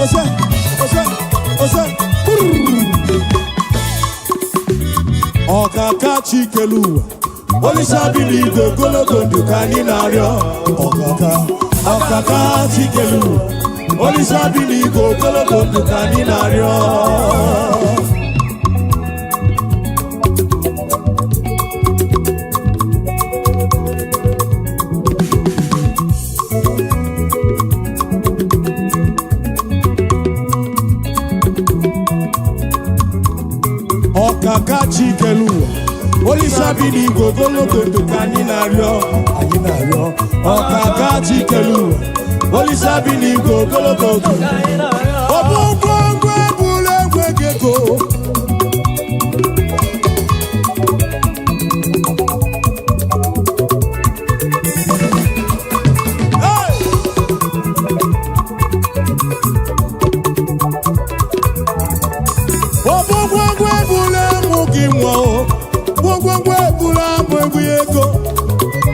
Speaker 1: Oza, Oza, Oza, Okaka Chikelu, Olisa Bibi the Gologo Dukani Nario, Okaka Chikelu, Olisa Bibi the Gologo Dukani Nario. Okaka Chikelu, Olisa Bini Gogologo Dukani Nario, Nario. Okaka Chikelu, Olisa Bini Gogologo Dukani Nario. Obongwe bule gwegeko.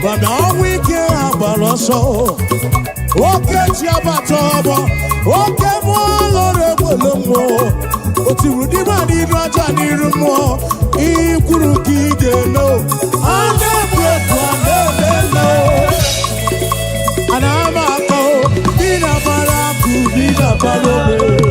Speaker 1: Bana wike abaloso, oke chiabatobo, oke mo lore bolomo, oti rudi mani raja nirumo, ikuru kigeno, ande kwetu ande belo, anamako, bina baraku, bina balobe.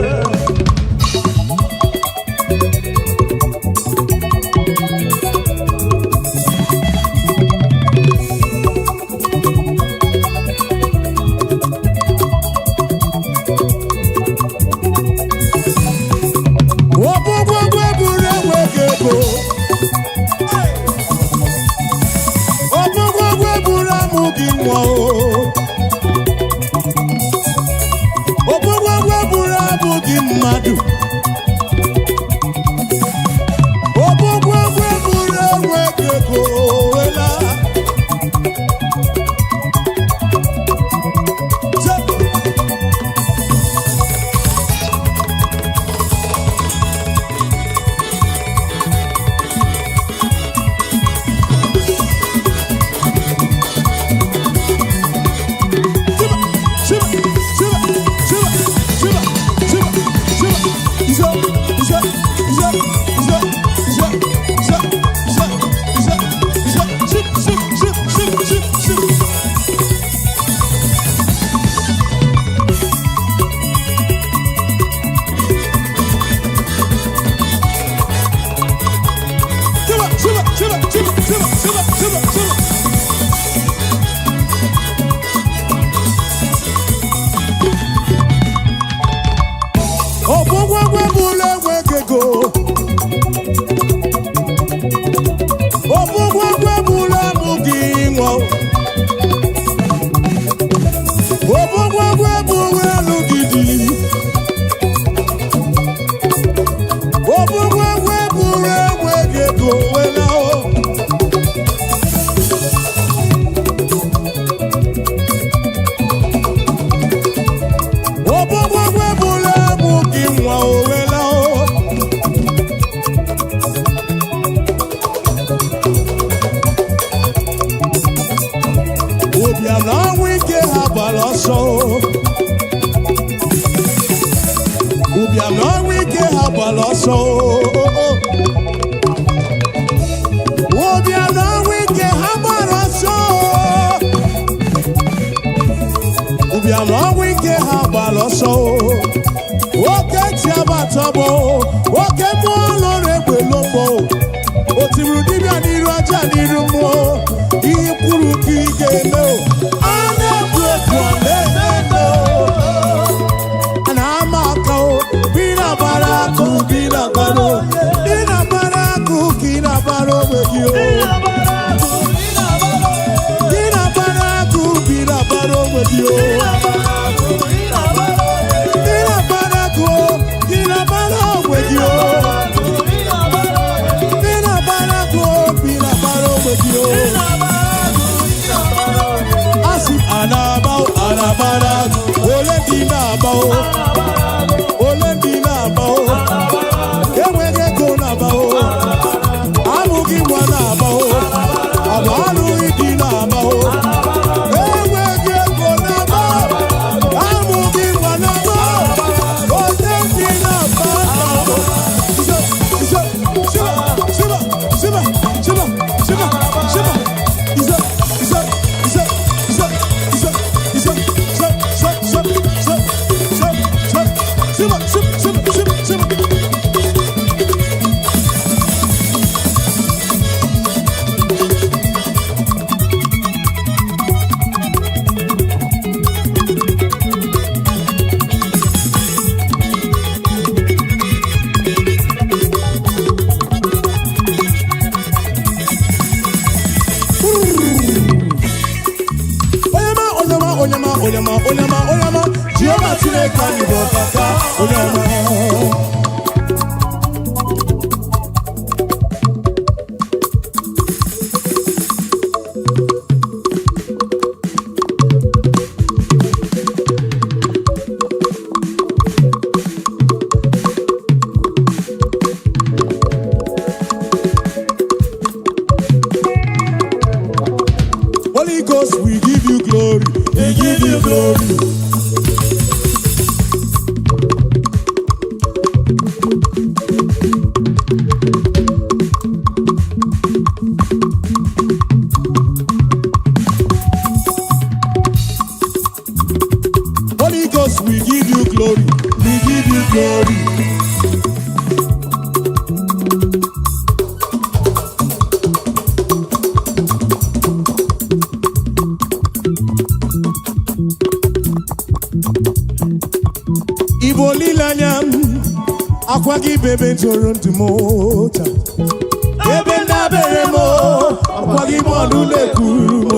Speaker 1: Ogwogwe bụla enwegego. Ogwogwe bụla amụghị nwa. Ogwogwe bụla alụgidi. Ogwogwe bụla enwegego wela o. Ogwogwe bụla amụghị nwa o wela o. Ụbịam na ọnwụ ike ha gbara ọsọ. Ụbịam na ọnwụ ike ha gbara ọsọ. Ụbịam na ọnwụ ike ha gbara ọsọ. Ụbịam na ọnwụ ike ha gbara ọsọ. Oke ti abatọbọ, oke mmụọ lọrọ egbe lombo. O tiri dibịa n'iru aja n'iru mmụọ. Ihe kwuru ka ị ga-eme o. A na-egbu egbu ọ na-eme o. A na-ama aka o. Bi na-agbara akụ gị na-agbara o. Bi na-agbara akụ gị na-agbara onwe gị o. Gị na-agbara akụ gị na-agbara onwe gị o. Gị na-agbara akụ o. Gị na-agbara onwe gị o. Gị na-agbara akụ o. Gị na-agbara onwe gị o. Asi anabao anabara ole di nabao ole di nabao enwege go nabao amugi nwa nabao abalu di nabao enwege go nabao amugi nwa nabao ole di nabao shiba Onyama, Jehovah Chineke anyị bụ ọkaka onyama. Holy Ghost, we give you glory, we give you glory. Holy Ghost, we give you glory, we give you glory. Igbo lilanya akwa gị bebe ntụrụ ntụ m taa. Ebe ndabere m akwa gị bọọlụ na-ekwuru m.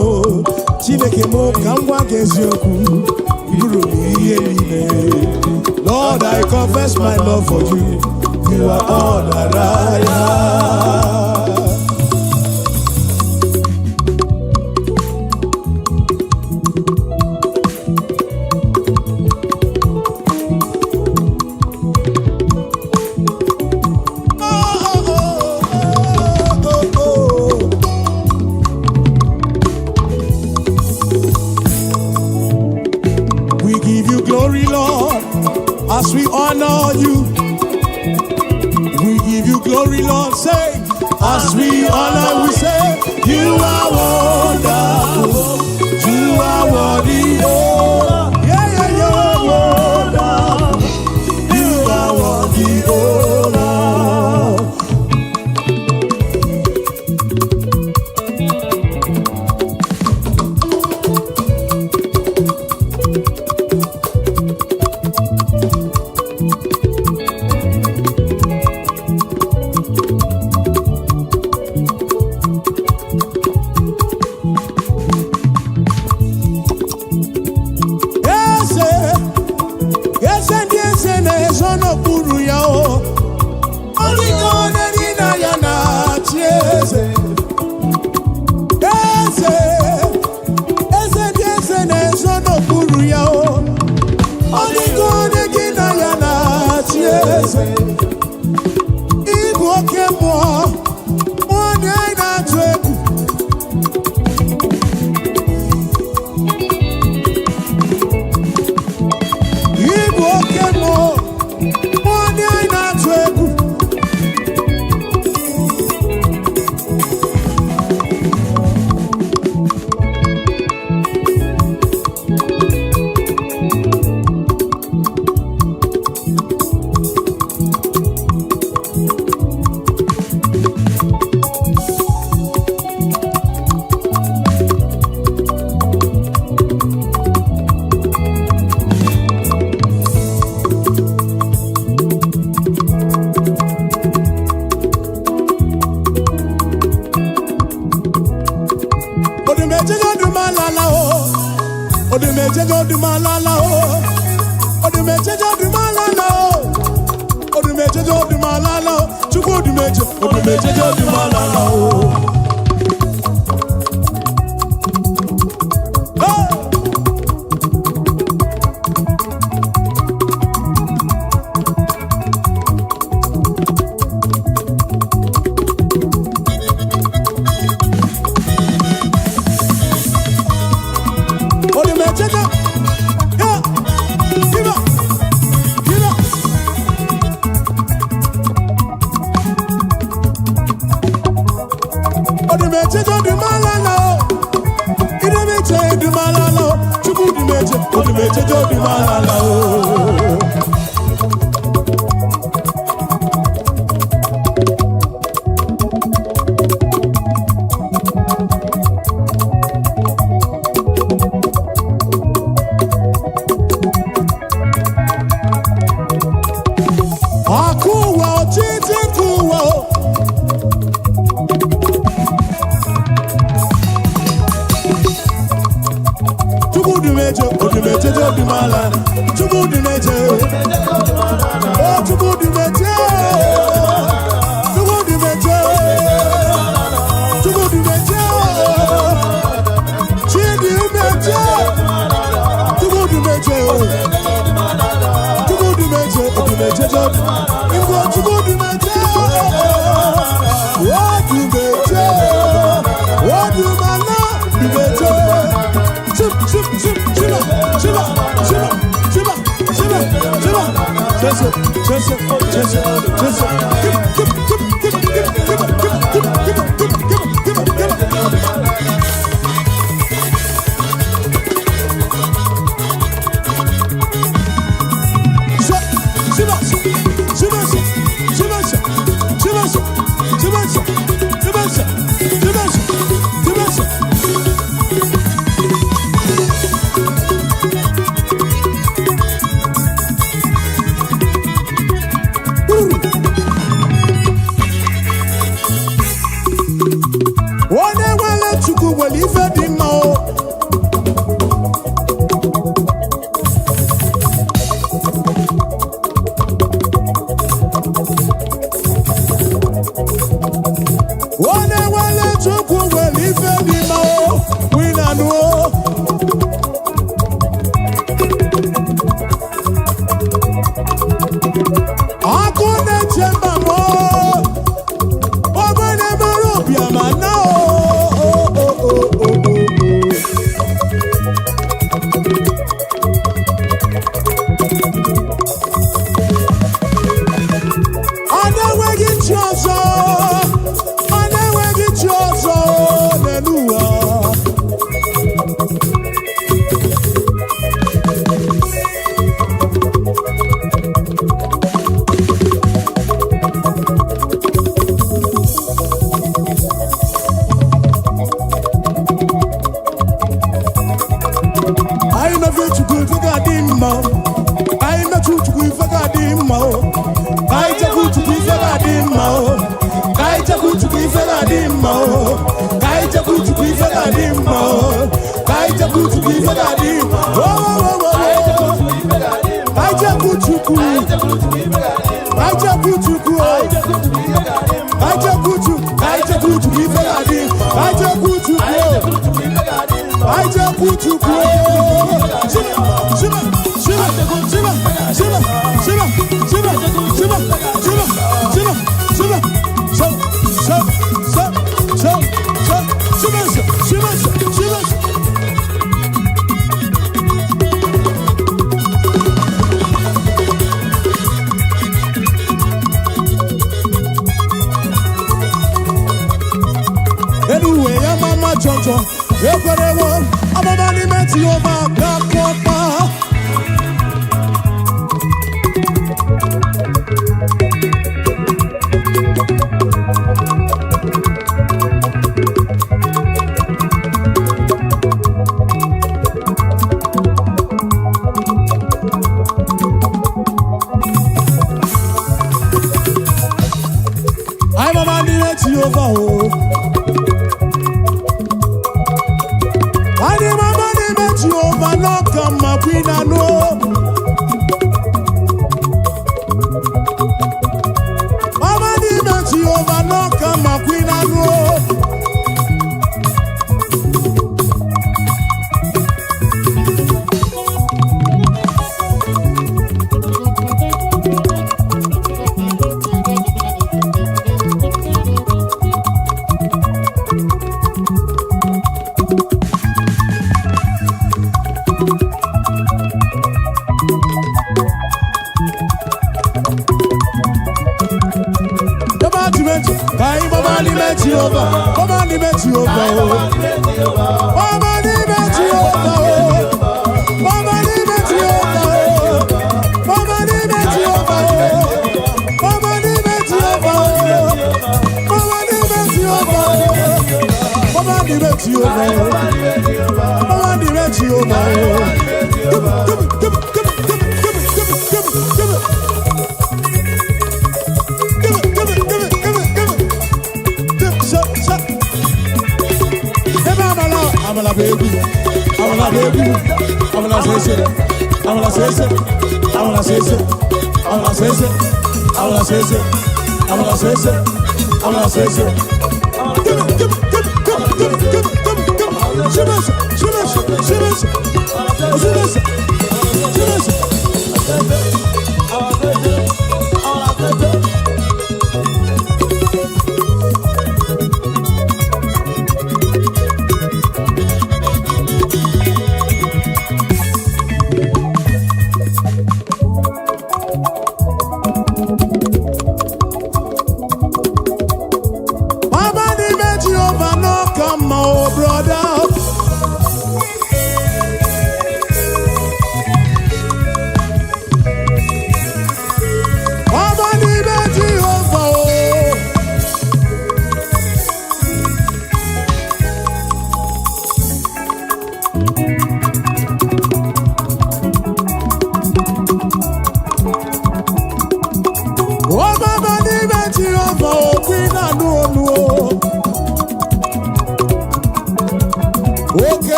Speaker 1: Chineke m ka m gwa gị eziokwu, iburu m ihe niile. Lord, I confess my love for you. You are all that I have. Glory, Lord, as we honor you. We give you glory, Lord. Say, Odumejejo di malala o. Odumejejo di malala o. Odumejejo di malala o. Chukwu odumejejo di malala o.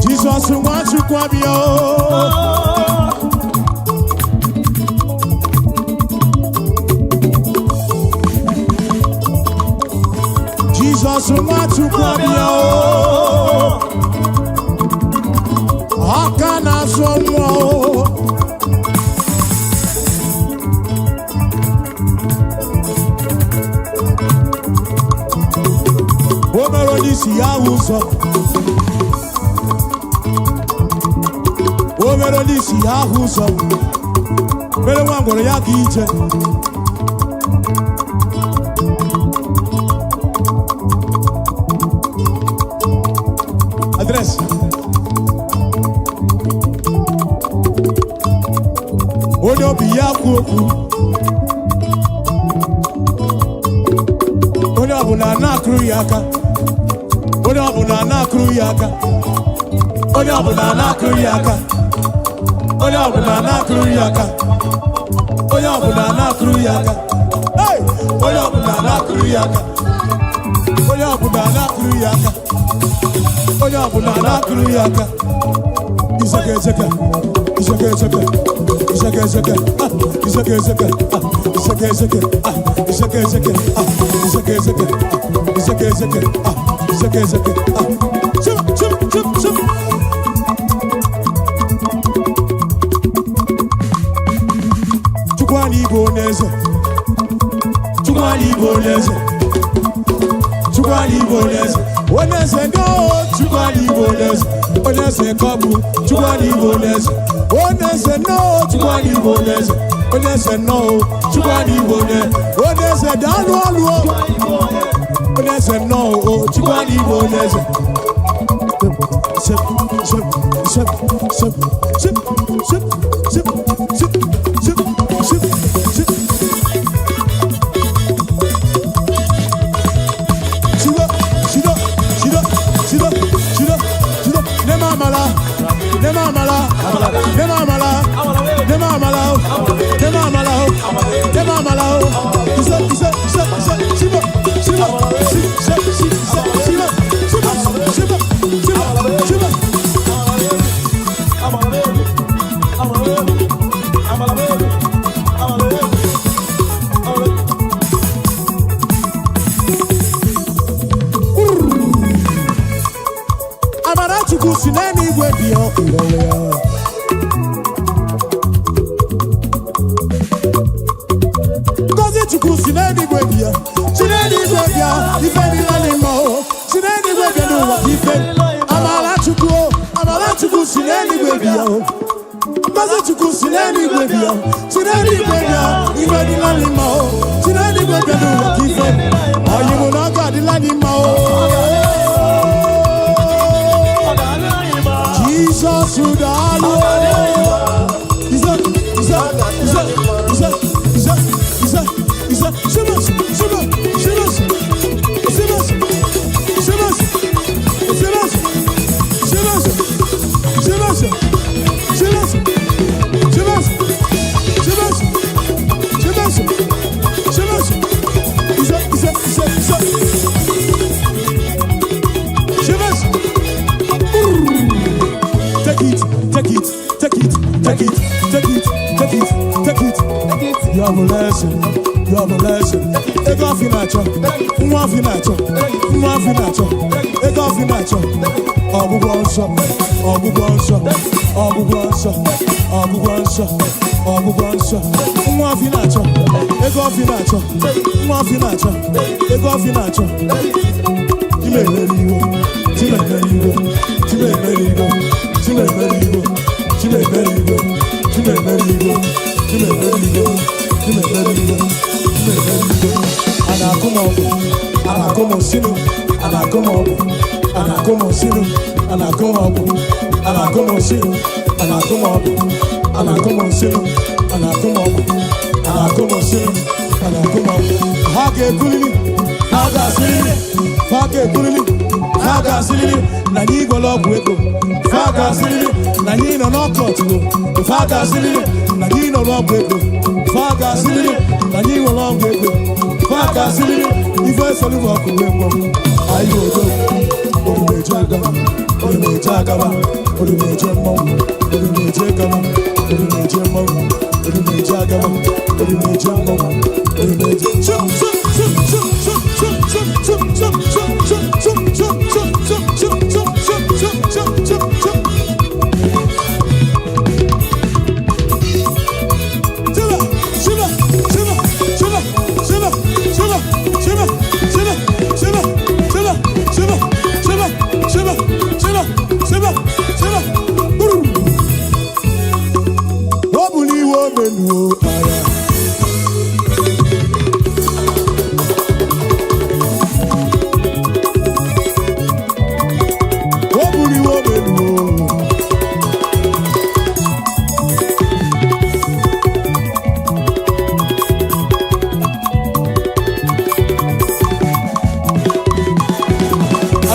Speaker 1: Jesus wants you to Jesus wants you to how can I so si ahuso o mero di si ahuso pero wangoro ya kiche address odo bi ya kuoku odo abuna na na-akụrụ ya aka. Onye ọbụla na-akụrụ ya aka. Onye ọbụla na-akụrụ ya aka. Onye ọbụla na-akụrụ ya aka. Onye ọbụla na-akụrụ ya aka. Hey! Onye ọbụla na-akụrụ ya aka. Onye ọbụla na-akụrụ ya aka. Onye ọbụla na-akụrụ ya aka. Iseke iseke. Iseke iseke. Iseke iseke. Iseke iseke. Iseke iseke. Iseke iseke. Iseke iseke. Iseke iseke. Iseke iseke. Chup chup chup chup. Chukwani Igbo n'eze. Chukwani Igbo n'eze. Chukwani Igbo n'eze. Oneze no. Chukwani Igbo n'eze. Oneze kobu. Chukwani Igbo n'eze. Oneze no. Chukwani Igbo n'eze. Oneze no. Chukwani Igbo n'eze. Oneze danu alu. Oneze no. Chukwani Igbo n'eze. Ship ship ship ship ship ship ship ship ship ship ship.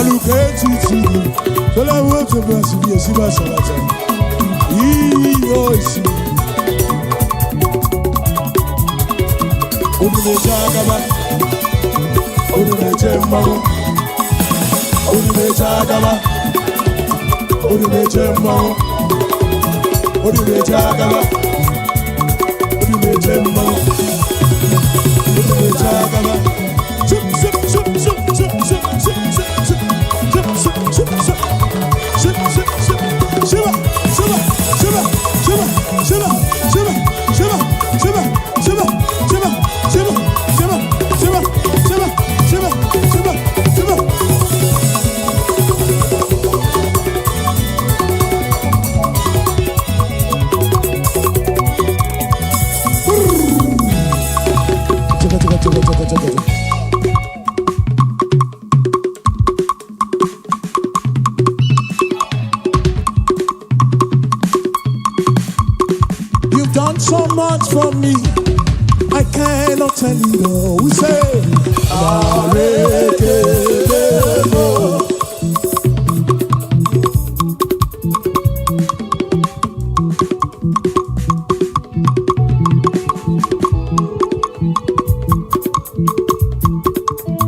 Speaker 1: Aluketi, so I want to be a Siba Salata. Odume Jagaba, Odume Jemmago, Odume Jagaba, Odume Jemmago, Odume Jagaba, Odume Jemmago, Odume Jagaba. You've done so much for me, I cannot tell you all. We say, Arekelemo.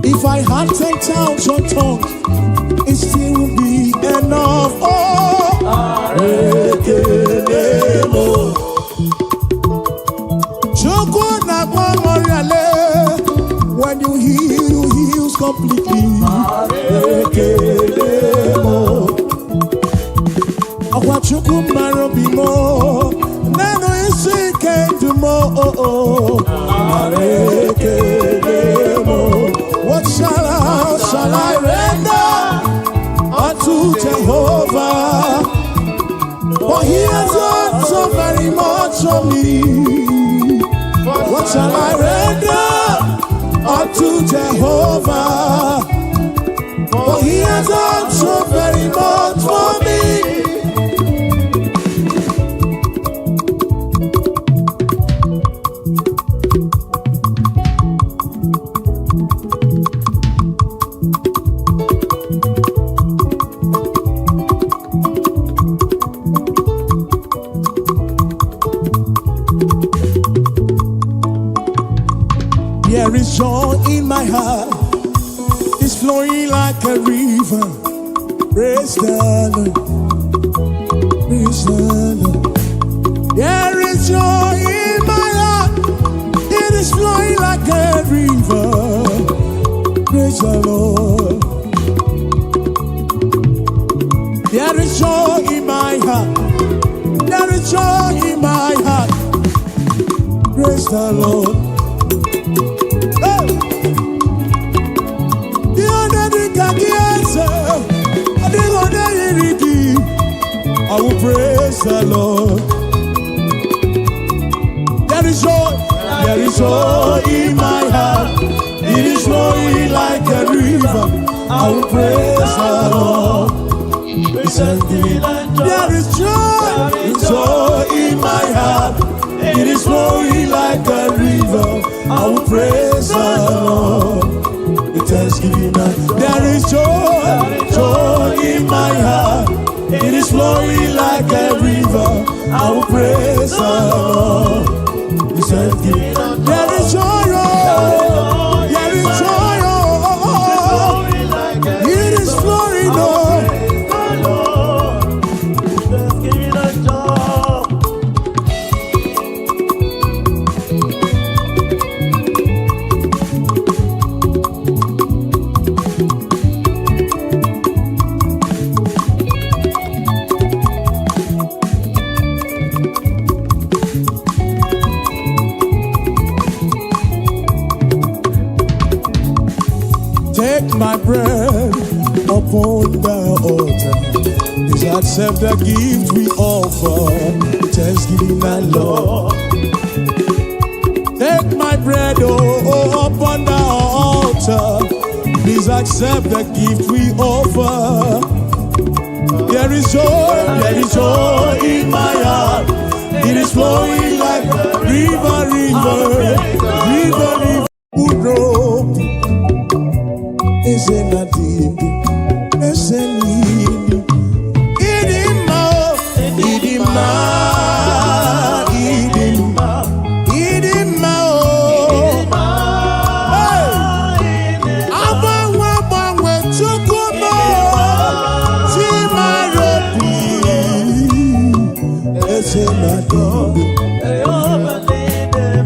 Speaker 1: If I had 10,000 tongues, it still would be enough. Oh, Arekelemo. When you heal, you heal completely. Awachuku marobimo, nano isi kendu mo. What shall I render unto Jehovah? For he has done so very much for me. What shall I render unto Jehovah? For he has done so very much for me. There is joy in my heart, it's flowing like a river. Praise the Lord, praise the Lord. There is joy in my heart, it is flowing like a river. Praise the Lord. There is joy in my heart, there is joy in my heart. Praise the Lord. I will praise the Lord. There is joy in my heart. It is flowing like a river. I will praise the Lord. There is joy in my heart. It is flowing like a river. I will praise the Lord. Thanksgiving. There is joy in my heart. It is flowing like a river. I will praise the Lord. There is joy, there is joy, it is flowing, Take my bread upon the altar. Please accept the gift we offer. Thanksgiving and Lord. Take my bread upon the altar. Please accept the gift we offer. There is joy in my heart. It is flowing like a river, river, river, river. Who broke his eze na dindu, eze n'ili. Idima o, idima, idima, idima o. Agbanwe agbanwe Chukwu mo, Chimarobi, eze na dindu.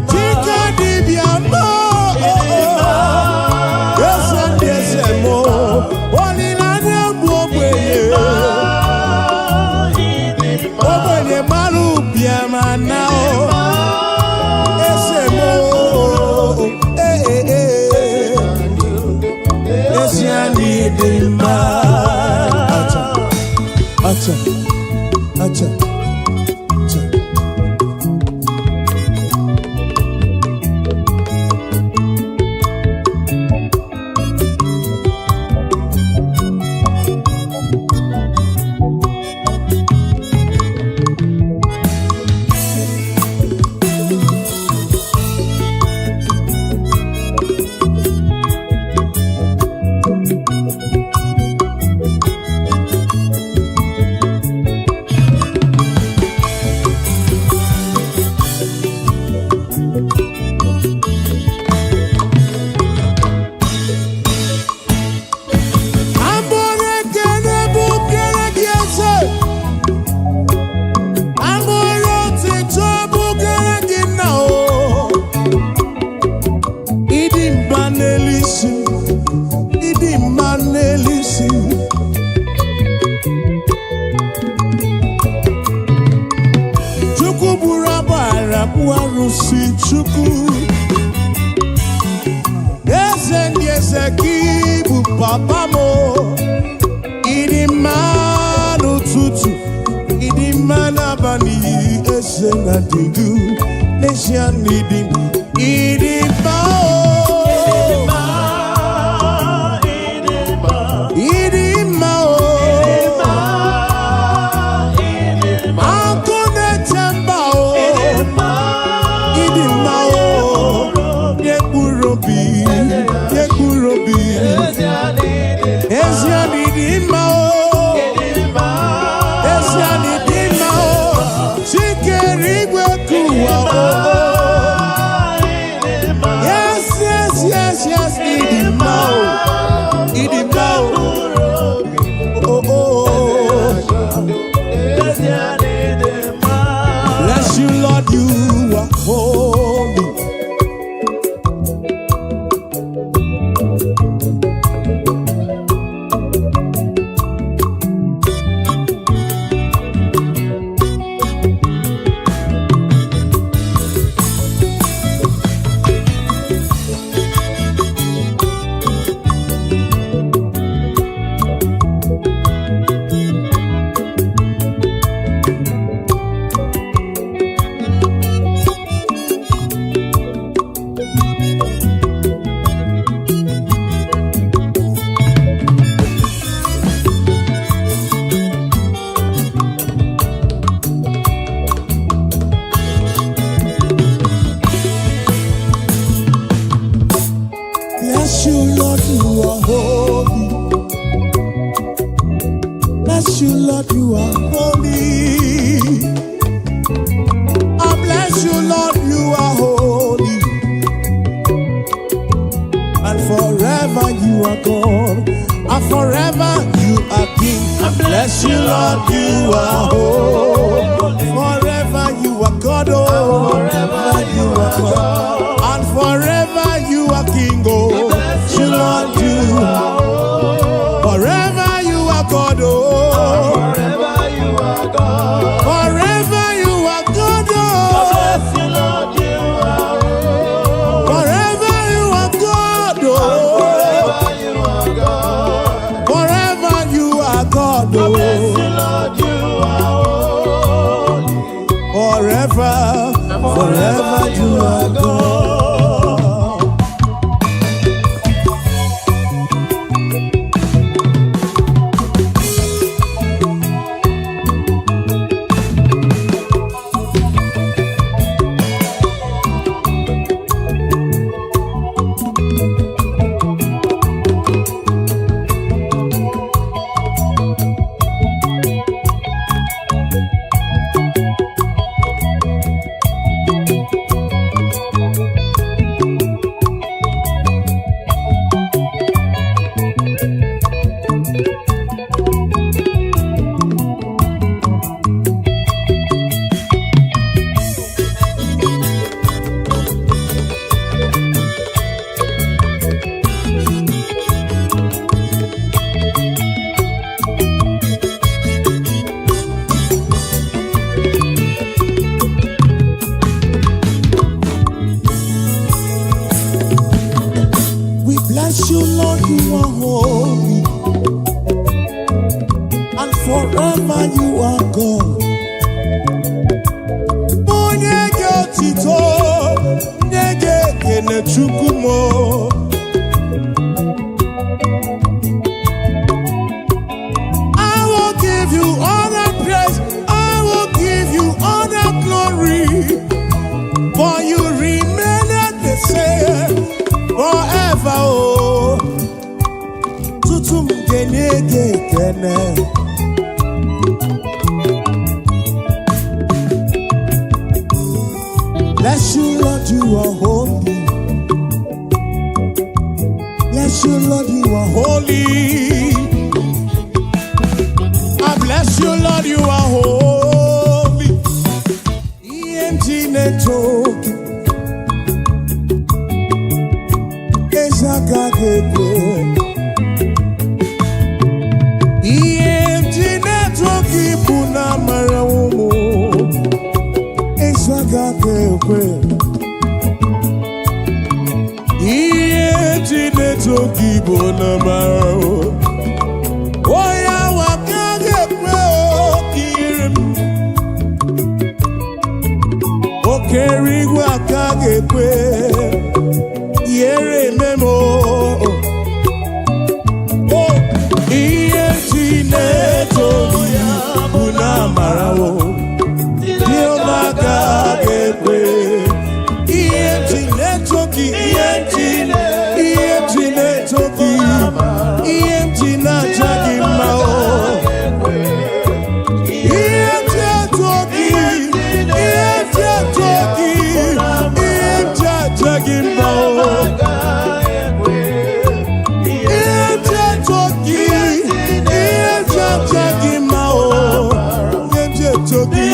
Speaker 1: Chika dibia mo, eze mo, olilani agbu ogbenye, ogbenye maru biama na o, eze mo, eze ani dị mma. Acha, acha, acha, acha. Chukwu buru agbara bụ arụsị Chukwu, eze ndị eze gị bụ papa mo. Ịdị mma n'ụtụtụ, ịdị mma n'abalị, eze na dindu, eze n'ịdị, ịdị mma o. Bless you, Lord, you are holy. Bless you, Lord, you are holy. Bless you, Lord, you are holy. I bless you, Lord, you are holy. And forever you are God, and forever you are King. I bless you, Lord, you are holy. Forever you are God, oh, forever you are God, and forever you are King, oh. You, Lord, you are holy. Forever you are God, oh. Forever you are God. Forever you are God, oh. Bless you, Lord, you are holy. Forever you are God, oh. Forever you are God. Forever you are God, oh. Bless you, Lord, you are holy. Forever, forever you are God. forever you are God. Onye ge otito, onye ge ekele Chukwu mo. I will give you all the praise, I will give you all the glory, for you remain the same forever. Oh, tutum genye ge ekele. Bless you, Lord, you are holy. Bless you, Lord, you are holy. I bless you, Lord, you are holy. EMG network. Ezagagebe. EMG network ibuna marawomo. Ezagagebe. EMG network ibuna marawomo. Oya wakagebe okirim. Okerigu akagebe. Yere memo. Oh, EMG network ibuna marawomo. EMG na jagi mao. EMG toki, EMG toki, EMG jagi mao. EMG toki, EMG jagi mao. EMG toki.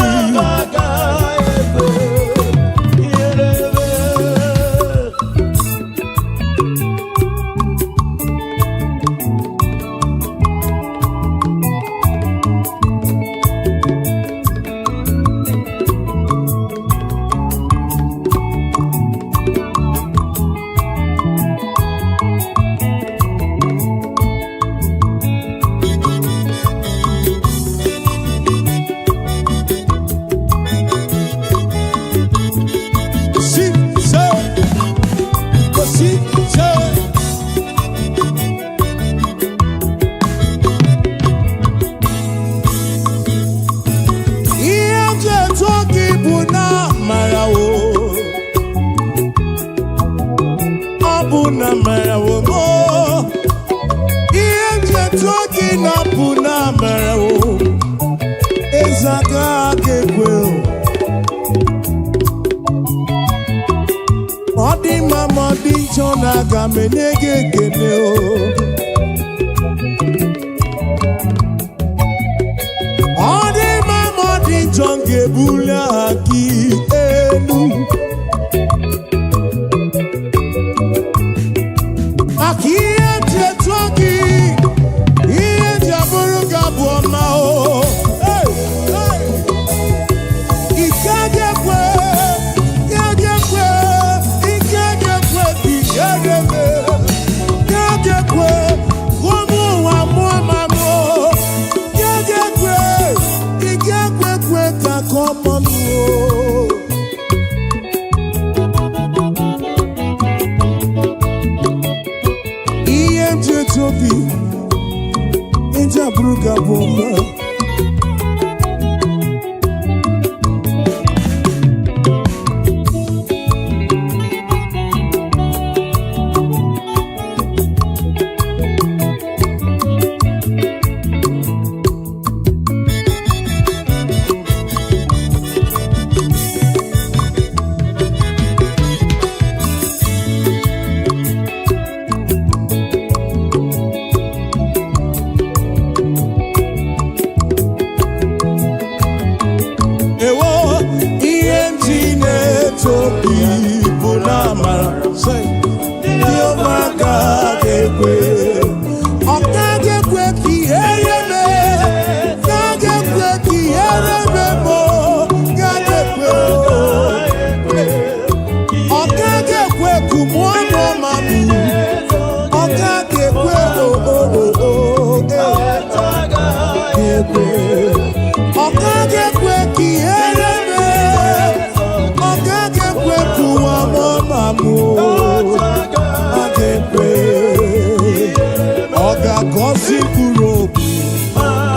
Speaker 1: ga-agọzi mkpụrụ obi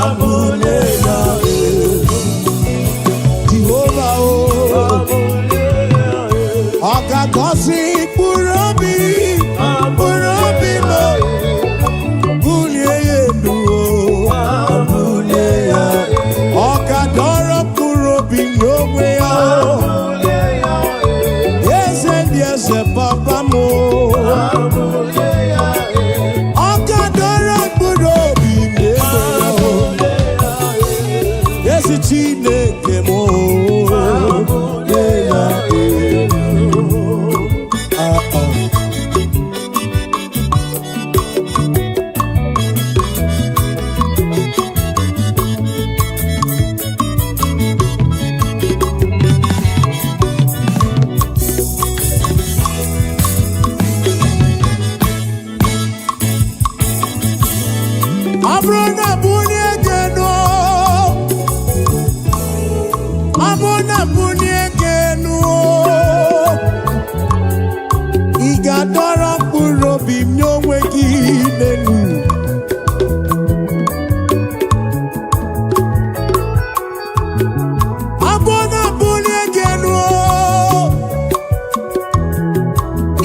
Speaker 1: abụle ya Jehova o ọ ga-agọzi mkpụrụ obi m bulie ya elu bulie ya ọ ga-adọrọ mkpụrụ obi n'onwe ya eze ndị eze papa m ọ ga-adọrọ mkpụrụ obi n'ebe ya ezi Chineke m ị ga-adọrọ mkpụrụ obi m n'onwe gị n'elu abụ na bulie gị elu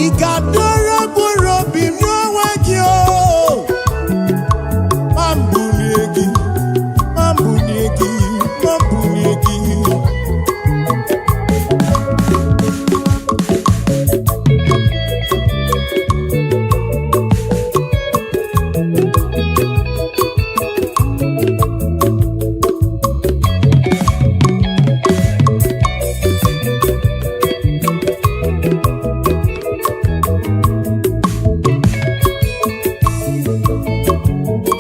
Speaker 1: ị ga-adọrọ mkpụrụ obi m n'onwe gị ma m bulie gị ma m bulie gị ma m bulie gị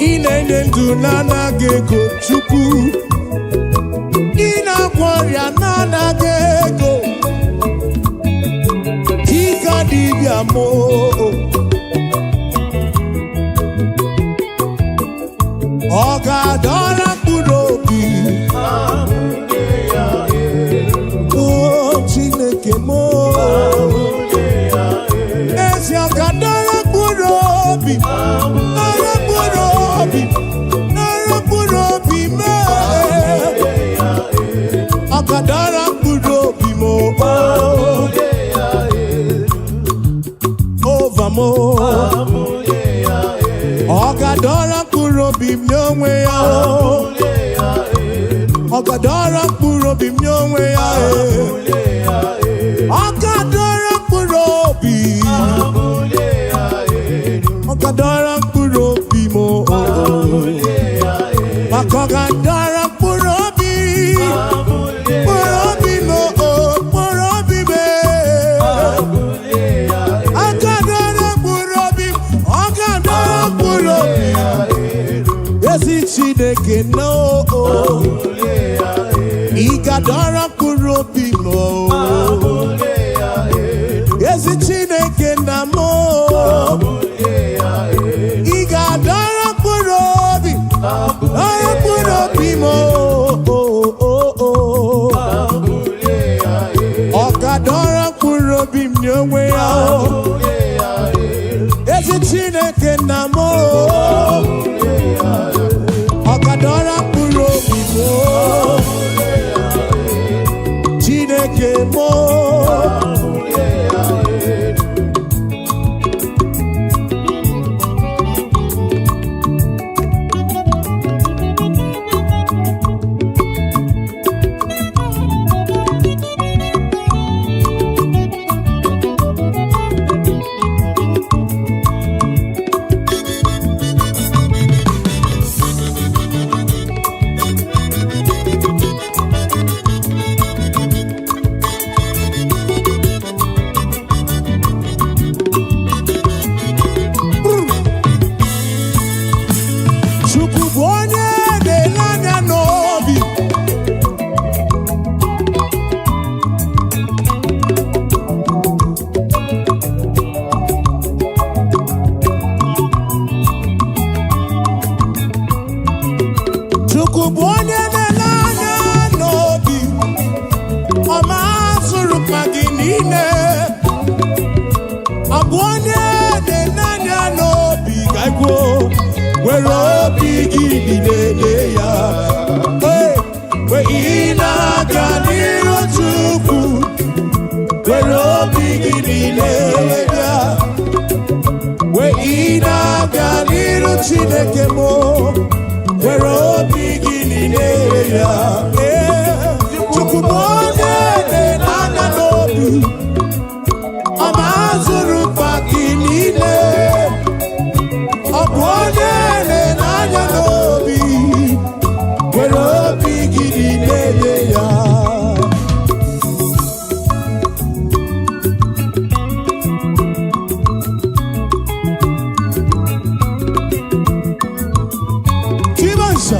Speaker 1: ị na-enye ndụ na-anaghị ego Chukwu ị na-agwọ ọrịa na-anaghị ego dịka dibịa m ọ ga-adọrọ mkpụrụ obi o Chineke m ezi ọ ga-adọrọ mkpụrụ obi nara mkpụrụ obi mee ọ ga-adọrọ mkpụrụ obi m ova m ọ ga-adọrọ mkpụrụ obi m n'onwe ya ọ ga-adọrọ mkpụrụ obi m n'onwe ya ọ ga-adọrọ mkpụrụ obi ọ ga-adọrọ mkpụrụ obi m maka ọ ga-adọrọ mkpụrụ obi mkpụrụ obi m mkpụrụ obi m ọ ga-adọrọ mkpụrụ obi ọ ga-adọrọ mkpụrụ obi ezi Chineke no ị ga-adọrọ mkpụrụ obi m ezi Chineke na m ị ga-adọrọ mkpụrụ obi dọrọ mkpụrụ obi m ọ ga-adọrọ mkpụrụ obi m n'onwe ya ezi Chineke na m ọ ga-adọrọ mkpụrụ obi m Chineke m were obi gị niile ya. Mgbe ị na-aga n'iru Chukwu, were obi gị niile ya. Mgbe ị na-aga n'iru Chineke m, were obi gị niile ya. Chukwu bụ onye na-anya n'obi, ọ ma-azụrụ mkpa gị niile. Ọ bụ onye na-anya n'obi, were obi gị niile ya. Chibansa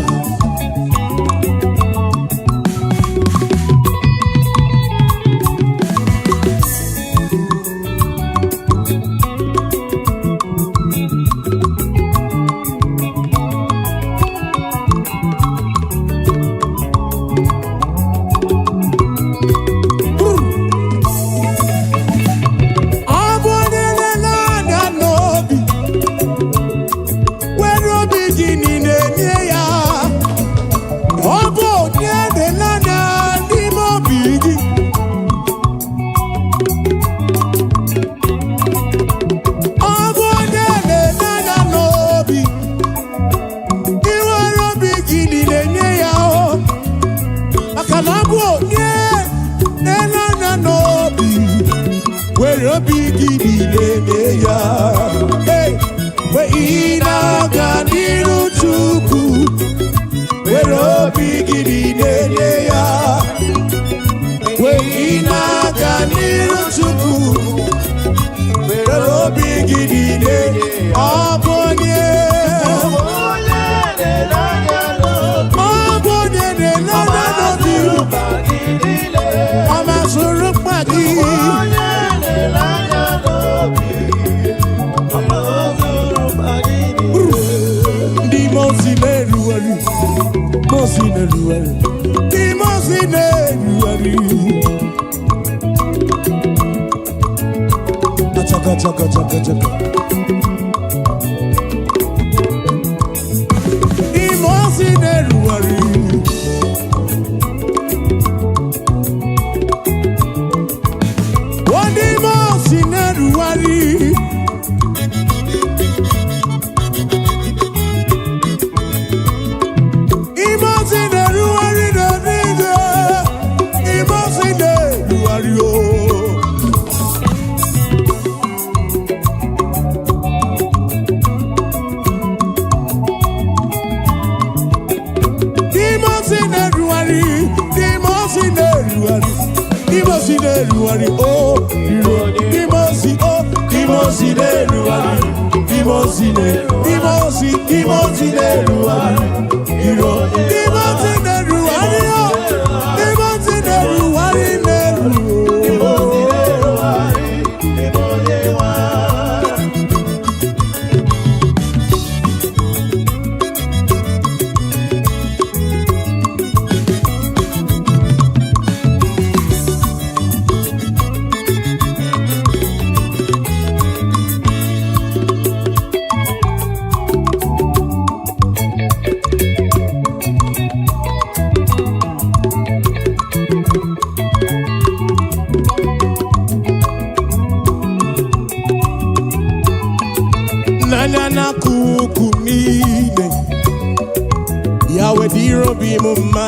Speaker 1: chaka chaka chaka. Imosi neruari. Wadi mosi neruari. Imosi neruari doniga. Imosi neruari o. Ruari oh, Dimosi oh, Dimosi de Ruari, Dimosi de, Dimosi de Ruari, Dimosi de Ruari oh, Dimosi de Ruari ne Dimosi de Ruari, Dimosi de Nana kuku nine Yawe diro bimuma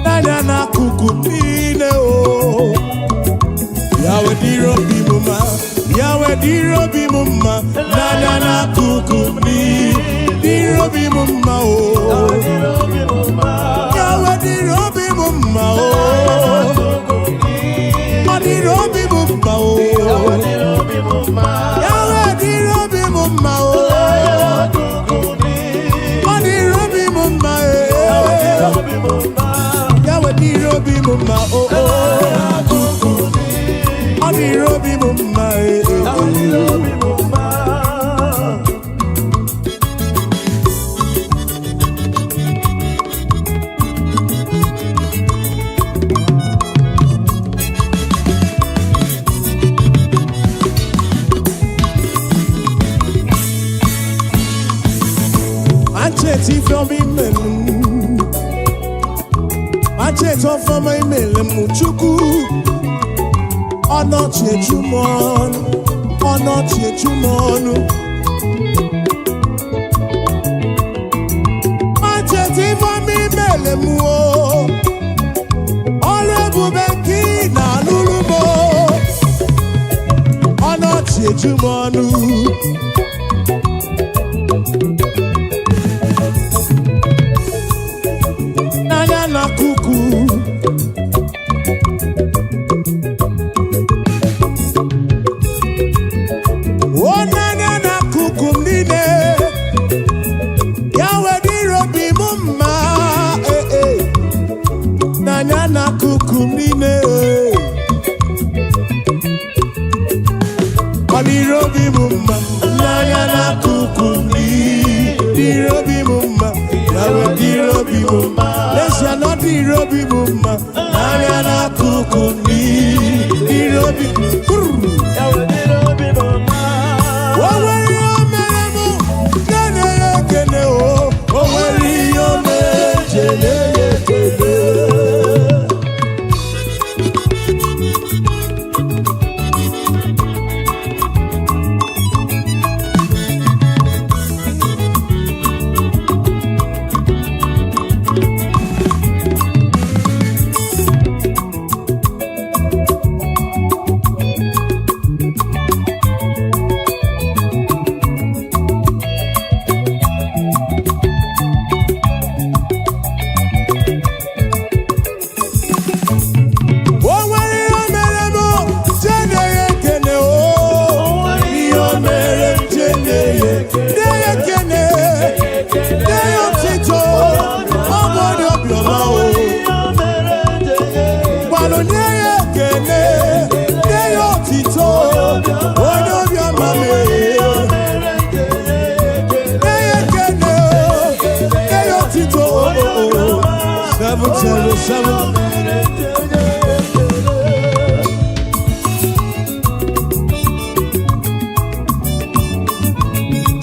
Speaker 1: Nana kuku nine oh Yawe diro bimuma Yawe diro bimuma Nana kuku nine Diro bimuma oh Yawe diro bimuma oh Diro bimuma oh Machete from Imelu. Machete from Imelu Muchuku. Onoche Chumon. Onoche Chumonu. Machete from Imelu. Olebu Benki na Lulubo. Onoche Chumonu. Kuku Onanya na kuku mnine Yawe dirobi mumma Nanya na kuku mnine Odirobi mumma Nanya na kuku mnine Dirobi mumma Yawe dirobi mumma Lesha no dirobi mumma Nanya na kuku mnine Dirobi
Speaker 3: Yawe dirobi mumma
Speaker 1: Oweri omeremu Jene yekene o Oweri omeremu Jene yekene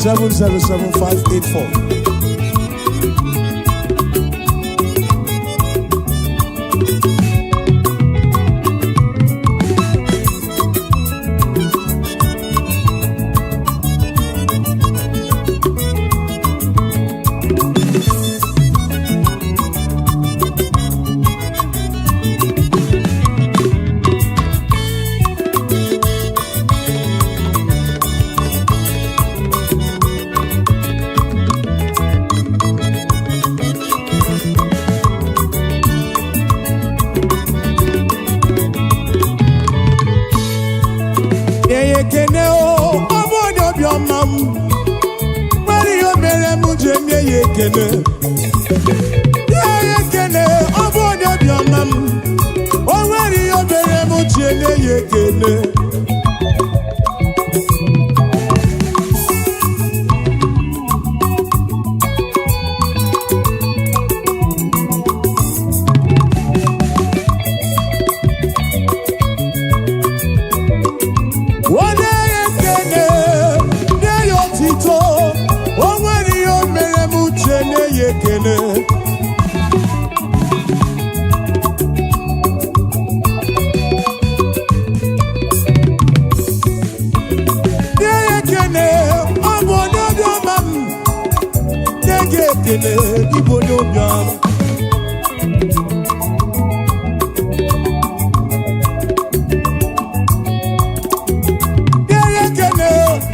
Speaker 1: Seven 707-584. Igbo n'obiọma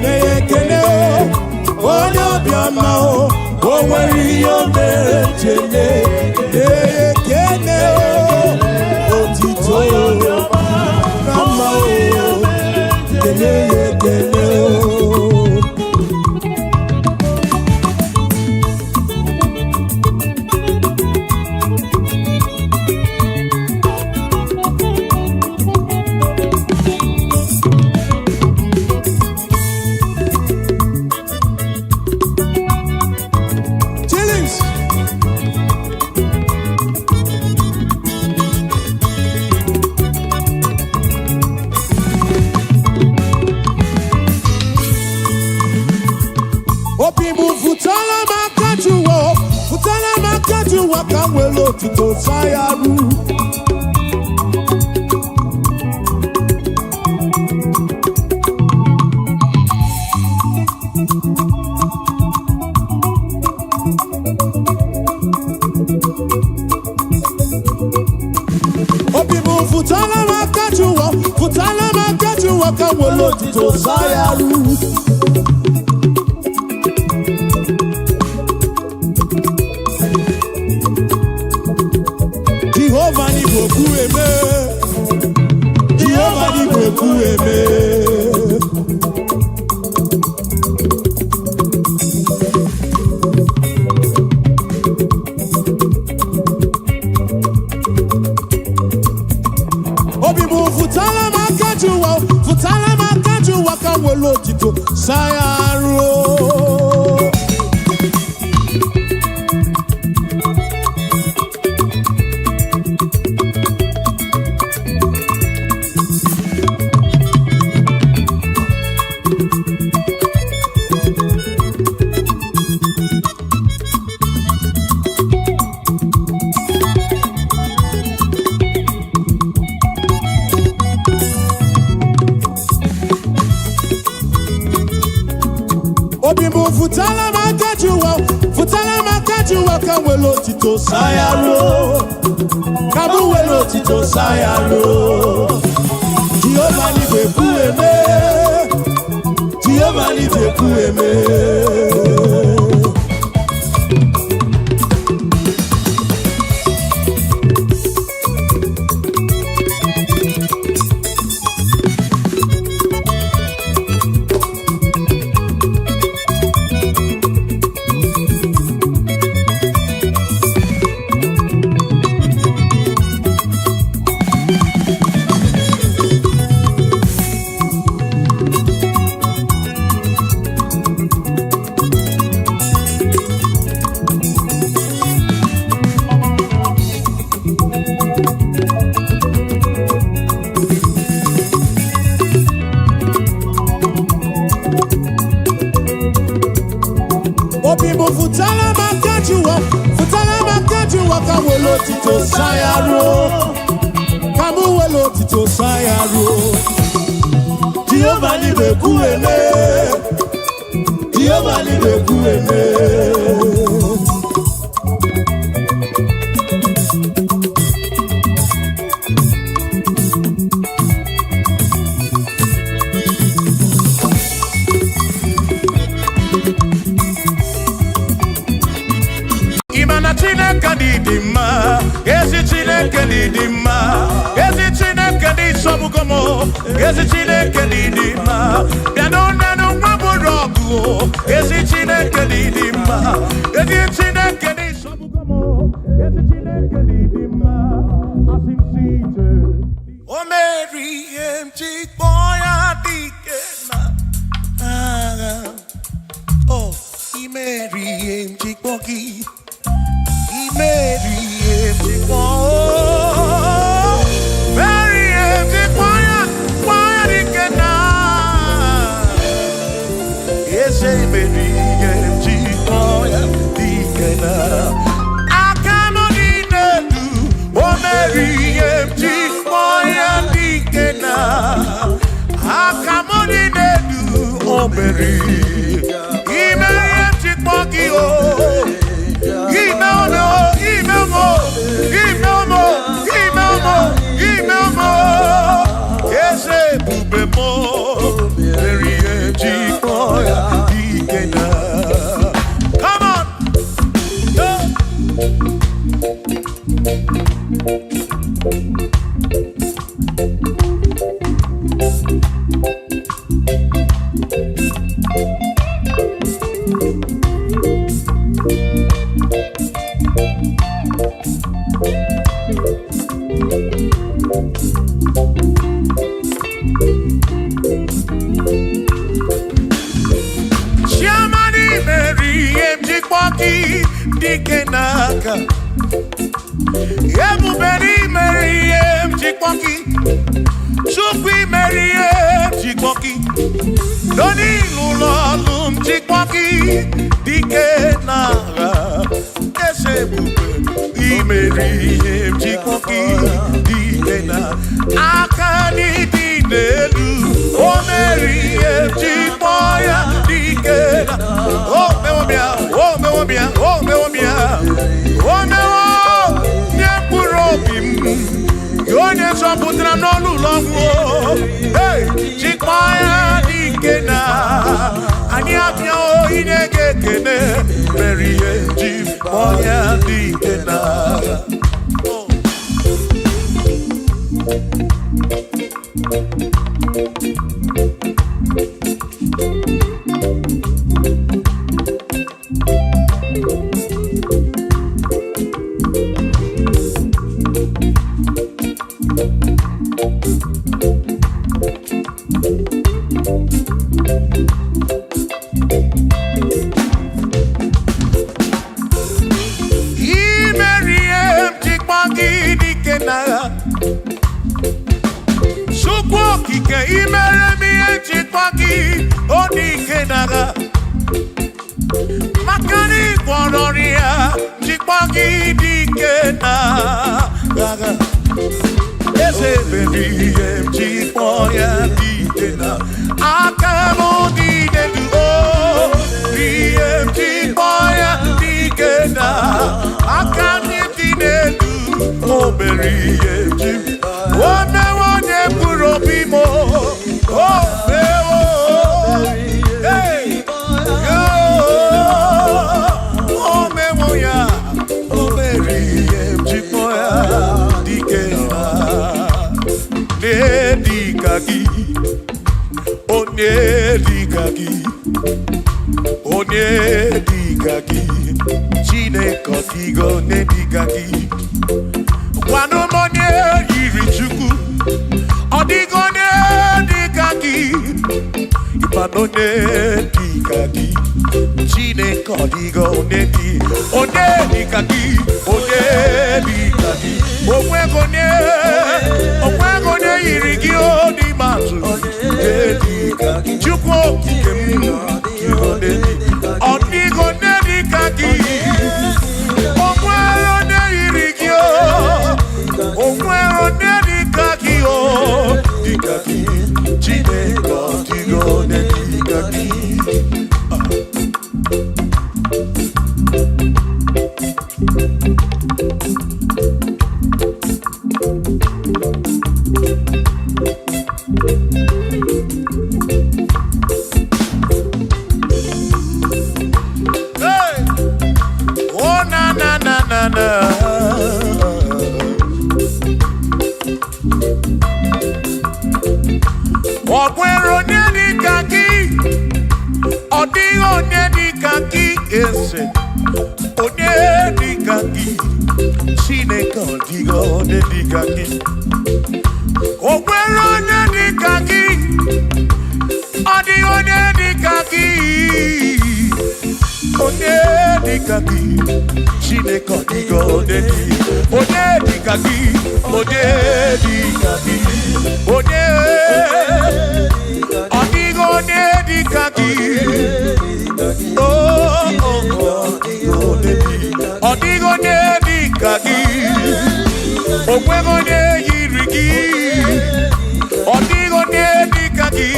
Speaker 1: na-ekene onye obiọma o nwere ihe o mere chene na-ekene otito na mma kene ekene futala makajuwa kamwelo tito sayaru. Obibu futala makajuwa kamwelo tito sayaru. Jehovah ni boku eme. Jehovah ni boku eme. Obibu futala makajuwa kamwelo tito sayaru. Obibu futala makajuwa kamwelo tito sayaro. Kabuwelo tito sayaro. Jehovah ni beku eme. Jehovah ni beku eme. Obibu futala makajuwa kamwelo tito sayaro. Kabuwelo tito sayaro. Jehovah ni beku eme. Jehovah ni beku eme.
Speaker 2: Imana Chineke didima, ezi Chineke didima, ezi Chineke di sobugomo, ezi Chineke didima, biano nanu mwaburogu, ezi Chineke didima, ezi Chineke di sobugomo, ezi Chineke didima, asimsite. O Mary emchi boya dikena, oh, I Mary emchi bogi. Mary, Ebuberi Mary Chikmoki, Sukwi Mary Chikmoki, Doni Lulolum Chikmoki, Dike Nara, Esebube, Mary Chikmoki, Dike Nara, Akani Dinelu, O Mary Chikmoya, Dike Nara, O Mewomia, O Mewomia, O Mewomia, O Mewomia. Yonye soputra nolu longo, hey, chikmaya dikena, ani apyo inege kene, meriye chikmaya dikena. Makani Guadoria, Chipagi Dikena, Ese baby, Chipoya Dikena, Akamo Dinedu, BM Chipoya Dikena, Akani Dinedu, Oberi, Chip, one Puro Bimo, oh, hey, oh, Memoya, oh, Mary, Chipoya, Dikena, Nedikaki, oh, Nedikaki, oh, Nedikaki, Chine Kotigo, Nedikaki, Wanomonia, Yirichuku. Odigone dikaki, ipanone dikaki, chine kodigone di, one dikaki, omwegone irigi odi matu, dikaki, chukwo kikemu, odigone dikaki, omwegone irigi omwegone dikaki o. Dikaki, Chineko, Tigo, Dikaki. Hey! Oh, na na na na na. Ogwero nedi kaki, odigo nedi kaki ese, onedi kaki, chineko digo nedi kaki. Ogwero nedi kaki, odigo nedi kaki, onedi kaki, chineko digo nedi, onedi kaki, onedi kaki, onedi. Odigo nedi kaki, odigo nedi kaki, omwego ne yirigi, odigo nedi kaki,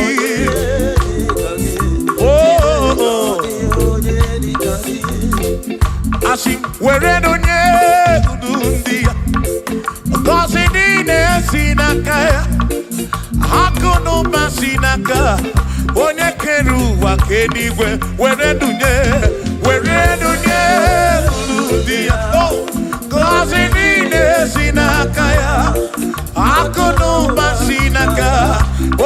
Speaker 2: asim weredo nye udundia, kosi dine sinakaya. Hakuno masinaka, onye keru wakenigwe, were dunye, ludia. Oh, kosi nine sinaka ya. Hakuno masinaka,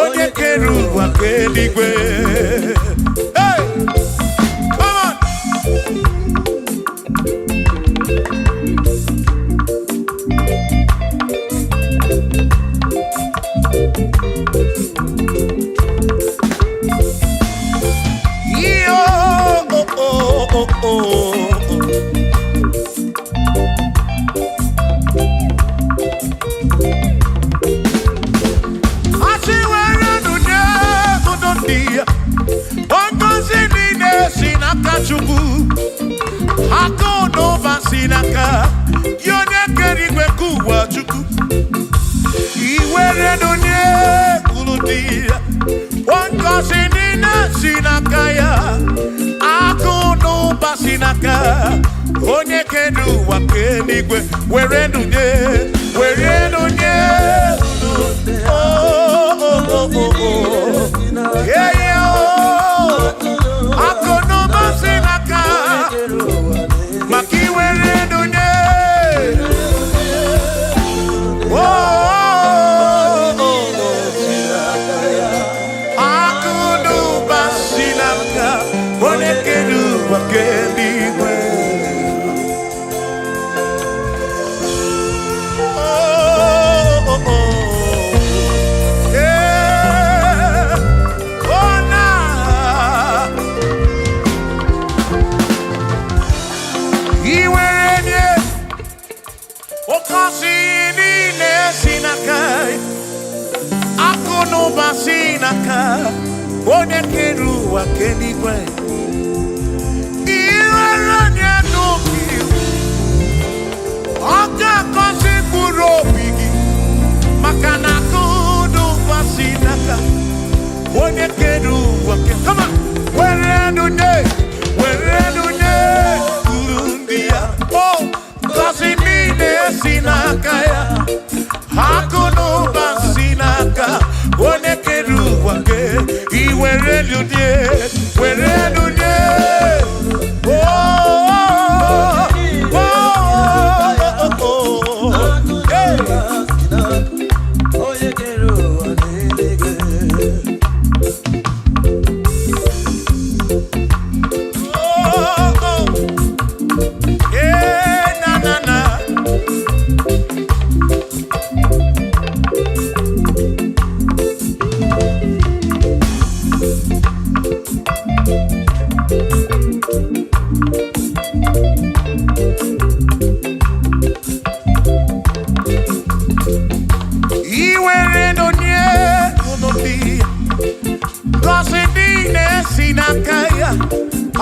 Speaker 2: onye keru wakenigwe. Hey, come on. di one cousin in sinakaya akuno basinaka onye kedu wakenigwe were nunye yeah akuno basinaka maki were nunye Sinaka, one keru wa kenigwe. Iwaranya nuki, oka kosi kurobigi. Makana kudu wa sinaka, one keru wa kenigwe. Come on, where do Kurundia? Oh, kosi nine sinaka ya. Hakuno basinaka. One keru wake, iwere lunye. Oh, hey.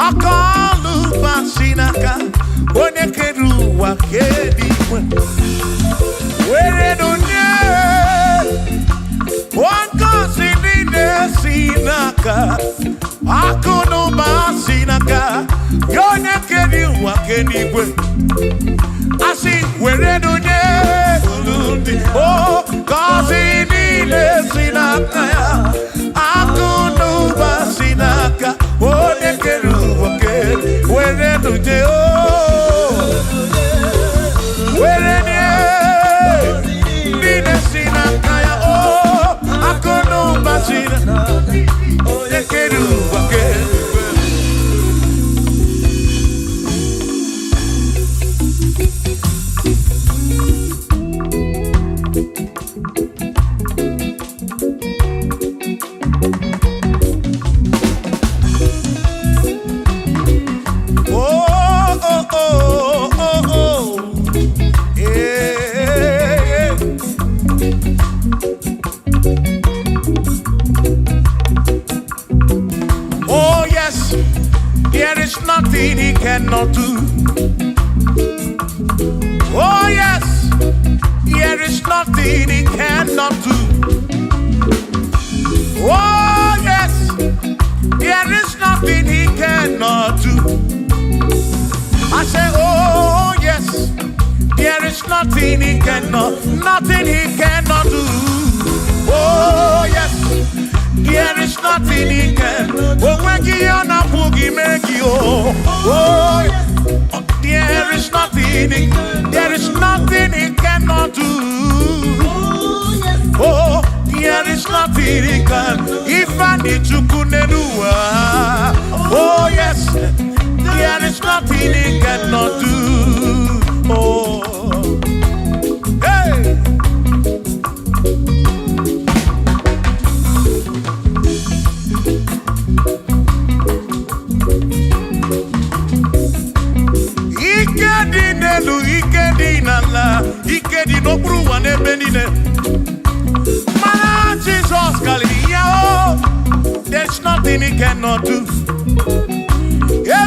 Speaker 2: Akalu basinaka, one keru wa kenigwe. Where do one cousin in sinaka, akuno basinaka, yone keru wa kenigwe. I see where do oh cousin in sinaka, akuno basinaka. One keru wake, where do oh, where Nina sinakaya oh, akono basina. One keru wake. Nothing he cannot do. Oh yes, there is nothing he cannot do. Oh yes, there is nothing he cannot do. I say oh yes, there is nothing he cannot do. Oh yes, there is nothing he can. Oh when you are not boogie make you oh yes. There is nothing he cannot do. Oh, there is nothing he can. If I need to kunenua. Oh yes, there is nothing he cannot do. Oh, hey. Ike di no bru wane benine. Mana Jesus Galileo, there's nothing he cannot do.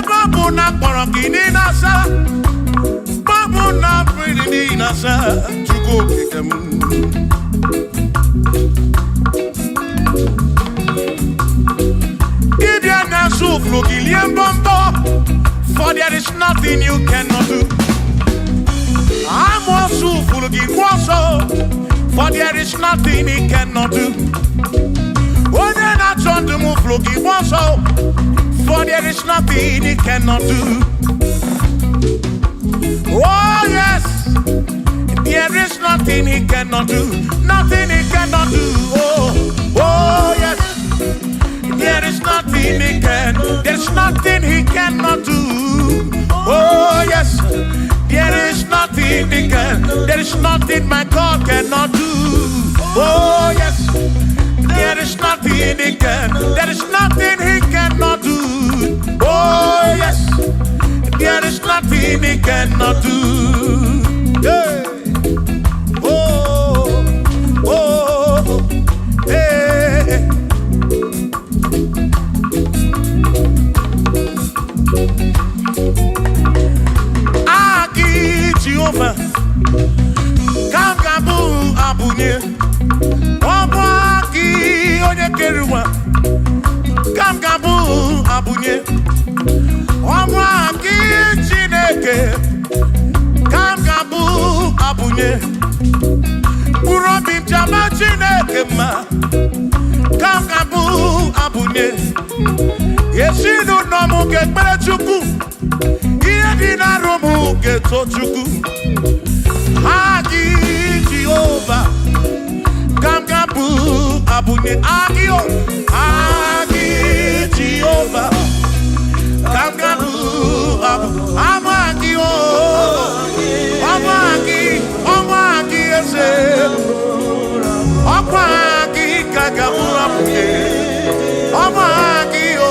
Speaker 2: Babu na porokini nasa, babu na pretty nasa, to go kick him. For there is nothing you cannot do. I'm also full of for there is nothing he cannot do. When you're not trying to move, for there is nothing he cannot do. Oh yes, there is nothing he cannot do. Nothing he cannot do. Oh yes. There is nothing he can. There's nothing he cannot do. Oh yes. There is nothing he can. There is nothing my God cannot do. Oh yes. There is nothing he can. There is nothing he cannot do. Oh yes. There is nothing he cannot do. Hey. Oh. Oh. Hey. Jehovah, Kangabu Abunye, Obaki Onye Keruwa, Kangabu Abunye, Obaki Chineke, Kangabu Abunye, Urobim Jama Chineke ma, Kangabu Abunye, Yesinu Nomu Kekpere Chukwu. Romu geto chuku Agi Jehovah Kamgabu Abunye Agio Agi Jehovah Kamgabu Amagio Amagi Ese Amagi Kagabu Abunye Amagio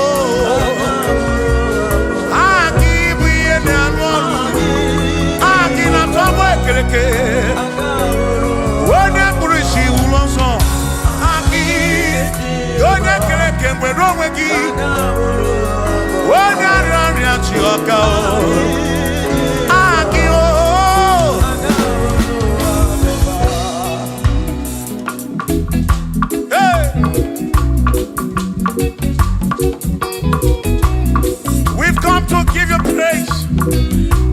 Speaker 2: Onye kpụrụisi ụlọ nsọ Aki onye kere eke nwere onwe gị Onye arịa arịa chi ọka Aki Hey! We've come to give you praise.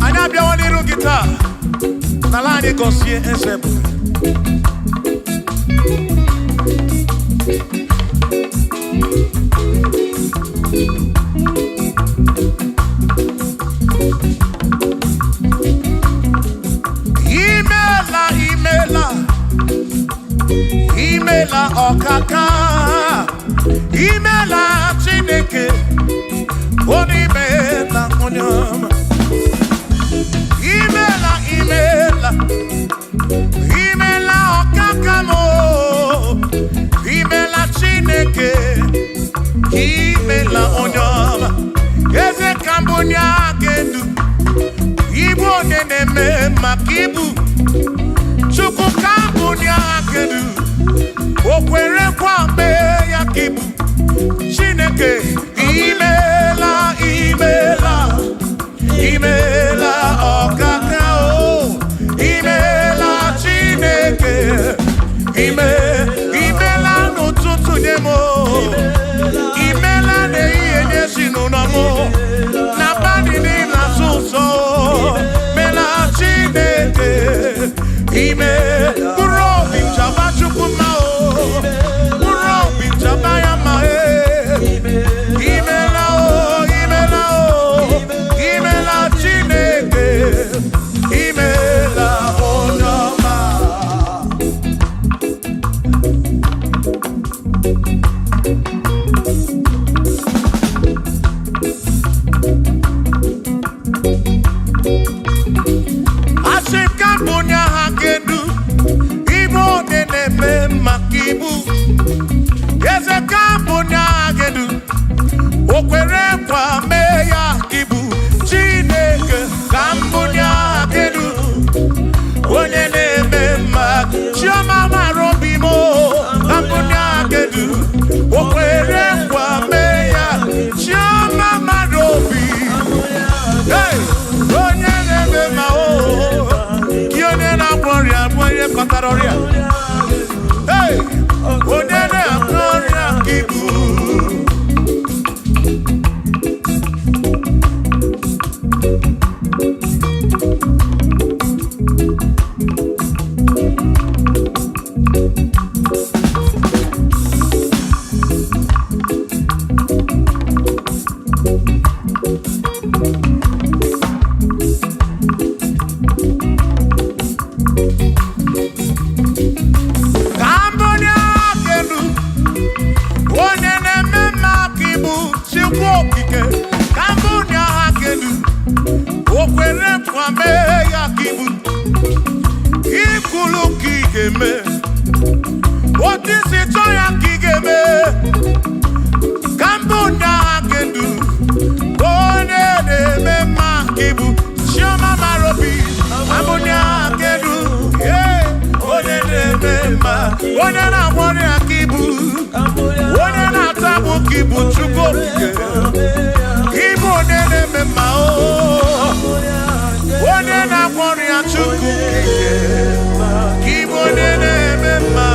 Speaker 2: Anyị abịawa n'iru guitar. Nalani Gosie Ezebu. Imela Okaka. Imela Chineke. Onimela Onyama. Imela Okakamo. Imela Chineke. Imela Onyama. Eze Kambonya Gendu. Igbo Neneme Makibu. Chukwu Kambonya Gendu. Okwere Kwame Yakibu. Chineke. Imela Okaka. Imela n'ụtụtụ nye mo Imela n'ehihie nye si n'ụlọmụ Na bani n'ịla sụsọ Mela Chineke Ime Mkpụrụ obi nchaba Chukwu ma o Mkpụrụ obi nchaba ya ma Imela o Imela Chineke Imela Onyoma Asikabunya hagedu Ibo neneme makibu Ezekabunya hagedu Okwere kwa meya kibu Chineke kambunya hagedu Onye neme mak Chioma marobimo Kambunya hagedu Okwere kwa meya Chioma marobi Hey! Onye neme ma o Onye na-akpọrịa onye kọtara ọrịa Hey! Onye na-akpọrịa ibu kwere kwame ya kibu ikulu kigeme otisi to ya kigeme kambunda gendu one de mema kibu chioma marobi amunya gendu one de mema one na wori akibu one na tabu kibu chuko kibu one de mema one na wori achuku kibu one de mema.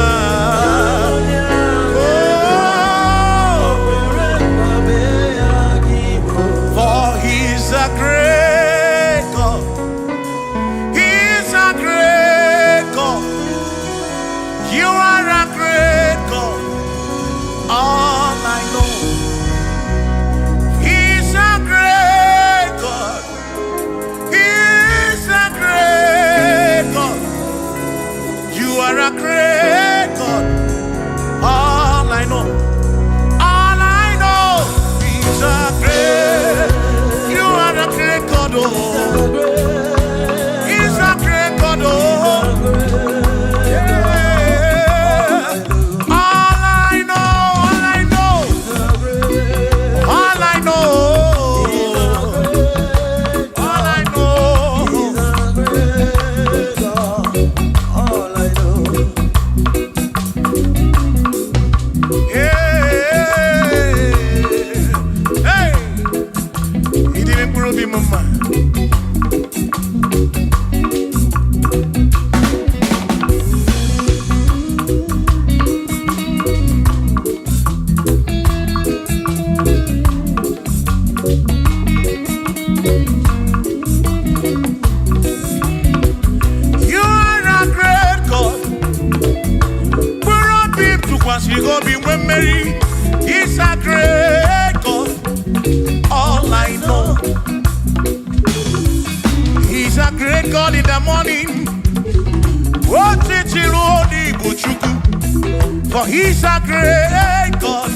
Speaker 2: For he's a great God.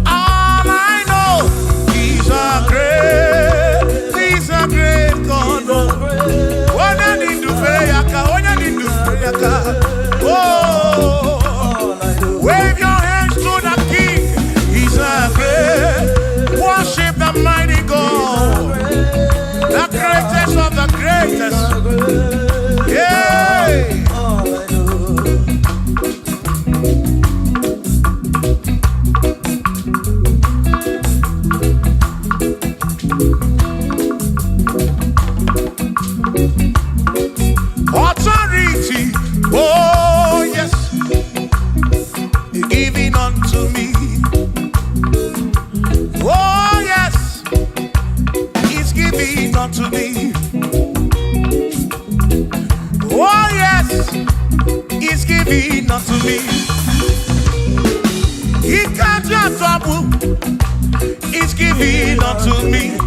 Speaker 2: All I know, he's a great God. When I need to pray, oh, wave your hands to the King. He's a great. Worship the mighty God, the greatest of the greatest. Yeah. Authority, oh yes, giving unto me. Oh yes, it's giving unto me. Oh yes, it's giving unto me. He can't just double, it's giving unto me.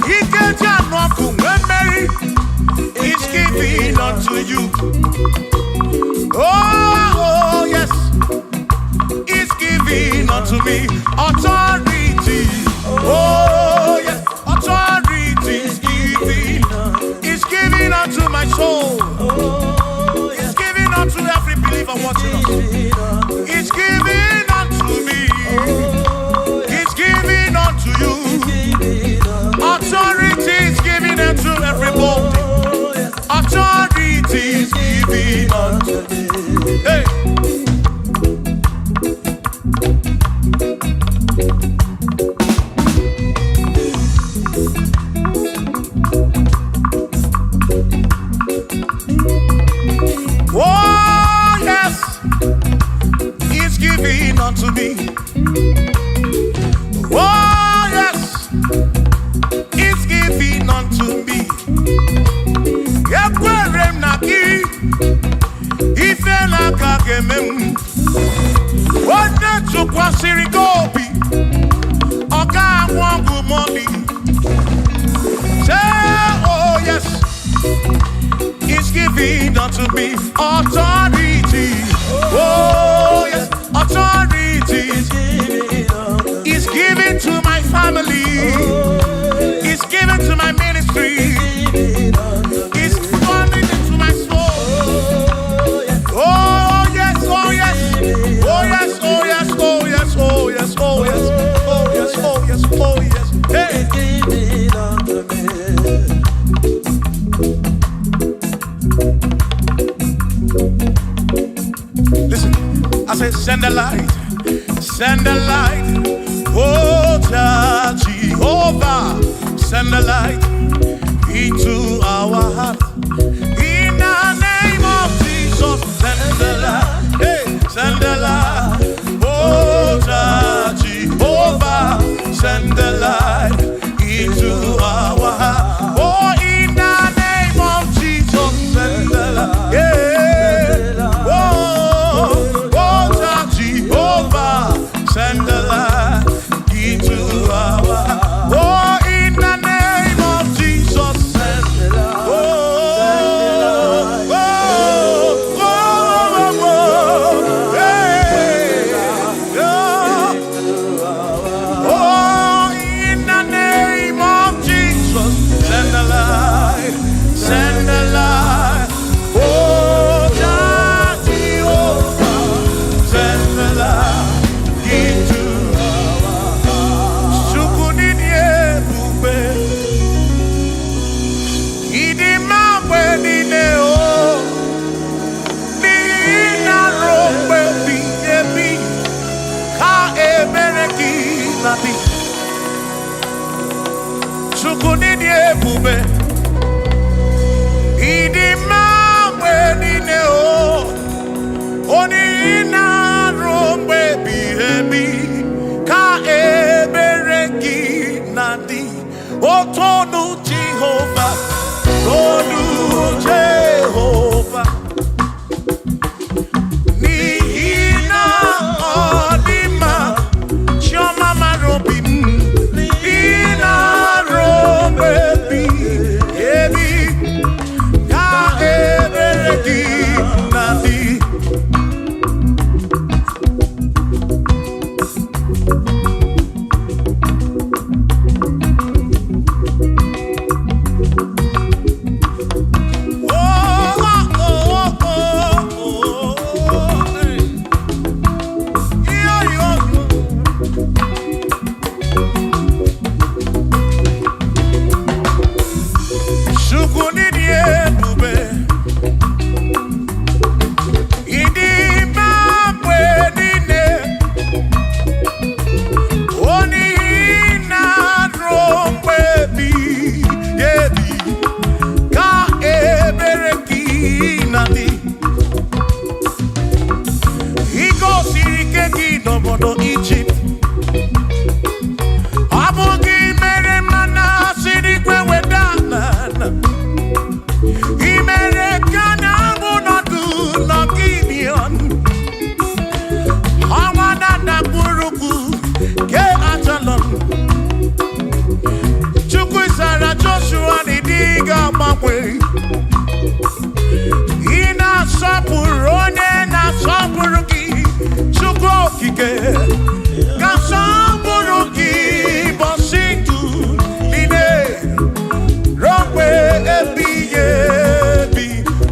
Speaker 2: He can't just walk when Mary. It's giving unto you. Oh, yes, it's giving unto me. Authority. Oh, yes, authority is giving. It's giving unto my soul. It's giving unto every believer watching us. It's giving unto me. It's giving unto you. Authority is giving unto everybody. Authority is giving unto me. Hey. Oh yes, it's giving unto me. Oh yes, it's giving unto me. Oh yes, it's giving unto me authority. Oh yes, authority is given to my family. send the light, send the light. Oh, Jehovah, send the light into our heart. In the name of Jesus, send the light, hey, send the light. Oh, Jehovah, send the light into our heart. Oh, in the name of Jesus, send the light, yeah. Oh, Jehovah, send the light into our heart. Oh, in the name of Jesus, send the light. Send the light. Oh, Jehovah, send the light into our heart. Sukunidie bube, idima wenine o, ni na rombe bi ka ebereki nabi. Sukunidie bube. Idima wenine o, oni na rombe bi ka ebereki nadi. Otonu Jehovah, Tonu Jehovah. Ni ina odima, chioma marobi, ni ina rombe bi Egypt. Abugi mere mana siri kwe wedana. Imere kana munodu no Gideon. Hawana na buruku ke atalon. Chukwu Sara Joshua ni diga mapwe. Ina sapuru onye na sapuru ki. Chukwu okike. Kasamburuki bositu line rompe ebi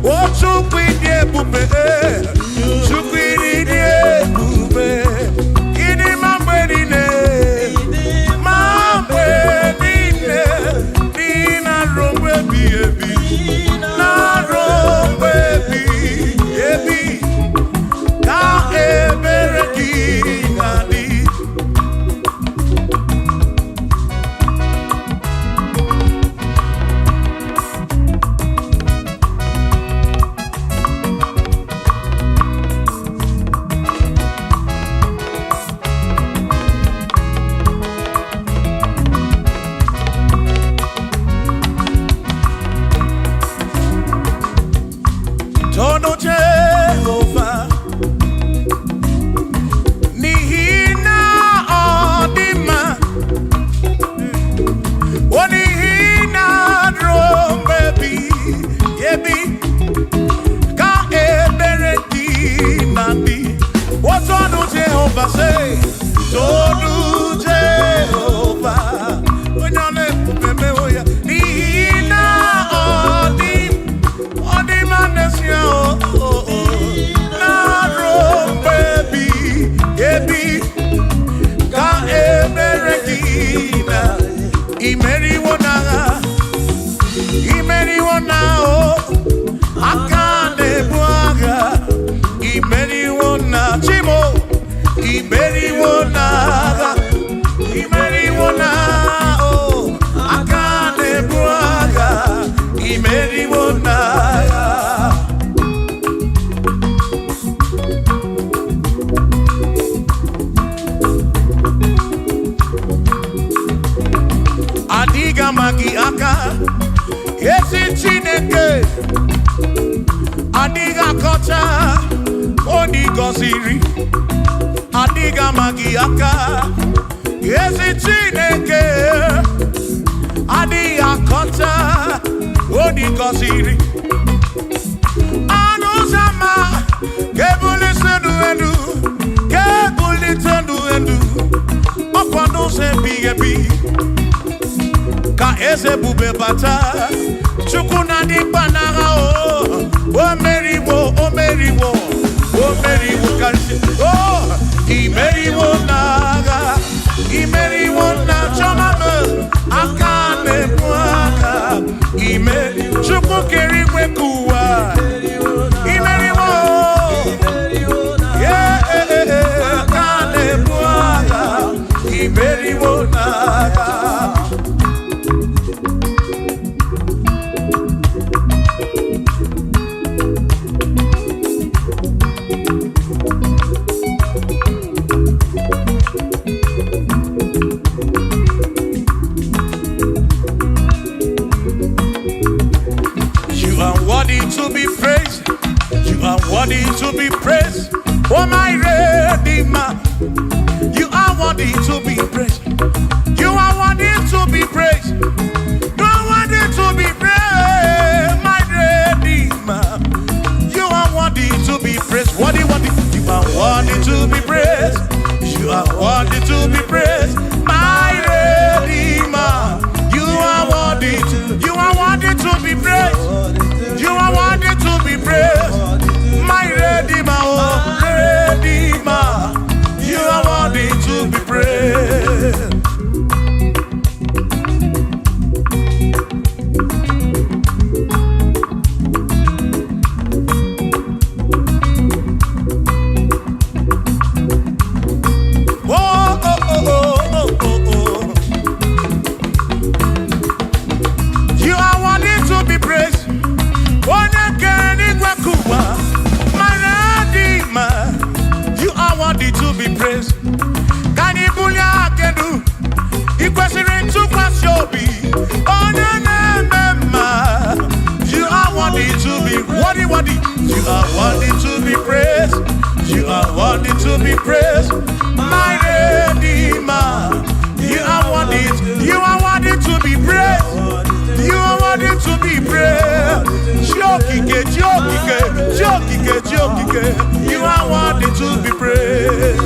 Speaker 2: otukwidi ebube tukwidi ebube idi mambe nine dina rompe ebi na rompe ebi ka ebereki ngadi. Tono Jehovah, nihina odima, onihina drombebi, yebi, ka ebereki nabi. What Tono Jehovah say? Tono Jehovah, onyane pupeme oya, nihina odima nesia o. Ka eberekina imeri wona o akane buaga imeri wona chimo imeriwo n'agha, imeriwo na o aka na-ebu agha, imeriwo n'agha. Adiga magi aka esi Chineke, adiga kocha oni goziri. Adiga magi aka esi Chineke, adiga kocha oni goziri. Anuzama kebuli senu enu, kebuli tenu enu, okwano se bigebi. Ka eze bube bata chukuna di banaga o meriwo, o meriwo, o meriwo kanshi o imeriwo naga, imeriwo na chomame akane mwaka, imeriwo chuku kerikwe kuwa, imeriwo akane mwaka, imeriwo naga. To be praised, you are worthy to be praised. Oh my Redeemer, you are worthy to be praised. You are worthy to be praised. You are worthy to be praised, my Redeemer. You are worthy to be praised. Worthy, worthy. You are worthy to be praised. You are worthy to be praised, my Redeemer. You are worthy to be praised. You are worthy to be praised, my Redeemer, oh Redeemer. You are worthy to be praised. Oh, oh, oh, oh, oh, oh. You are worthy to be praised. You are worthy to be praised. Can you pull your canoe? You question to pass your be. Oh, no, you are worthy to be worthy. You are worthy to be praised. You are worthy to be praised, my Redeemer. You are worthy to be praised. You are worthy to be praised. Jokike. You are worthy to be praised.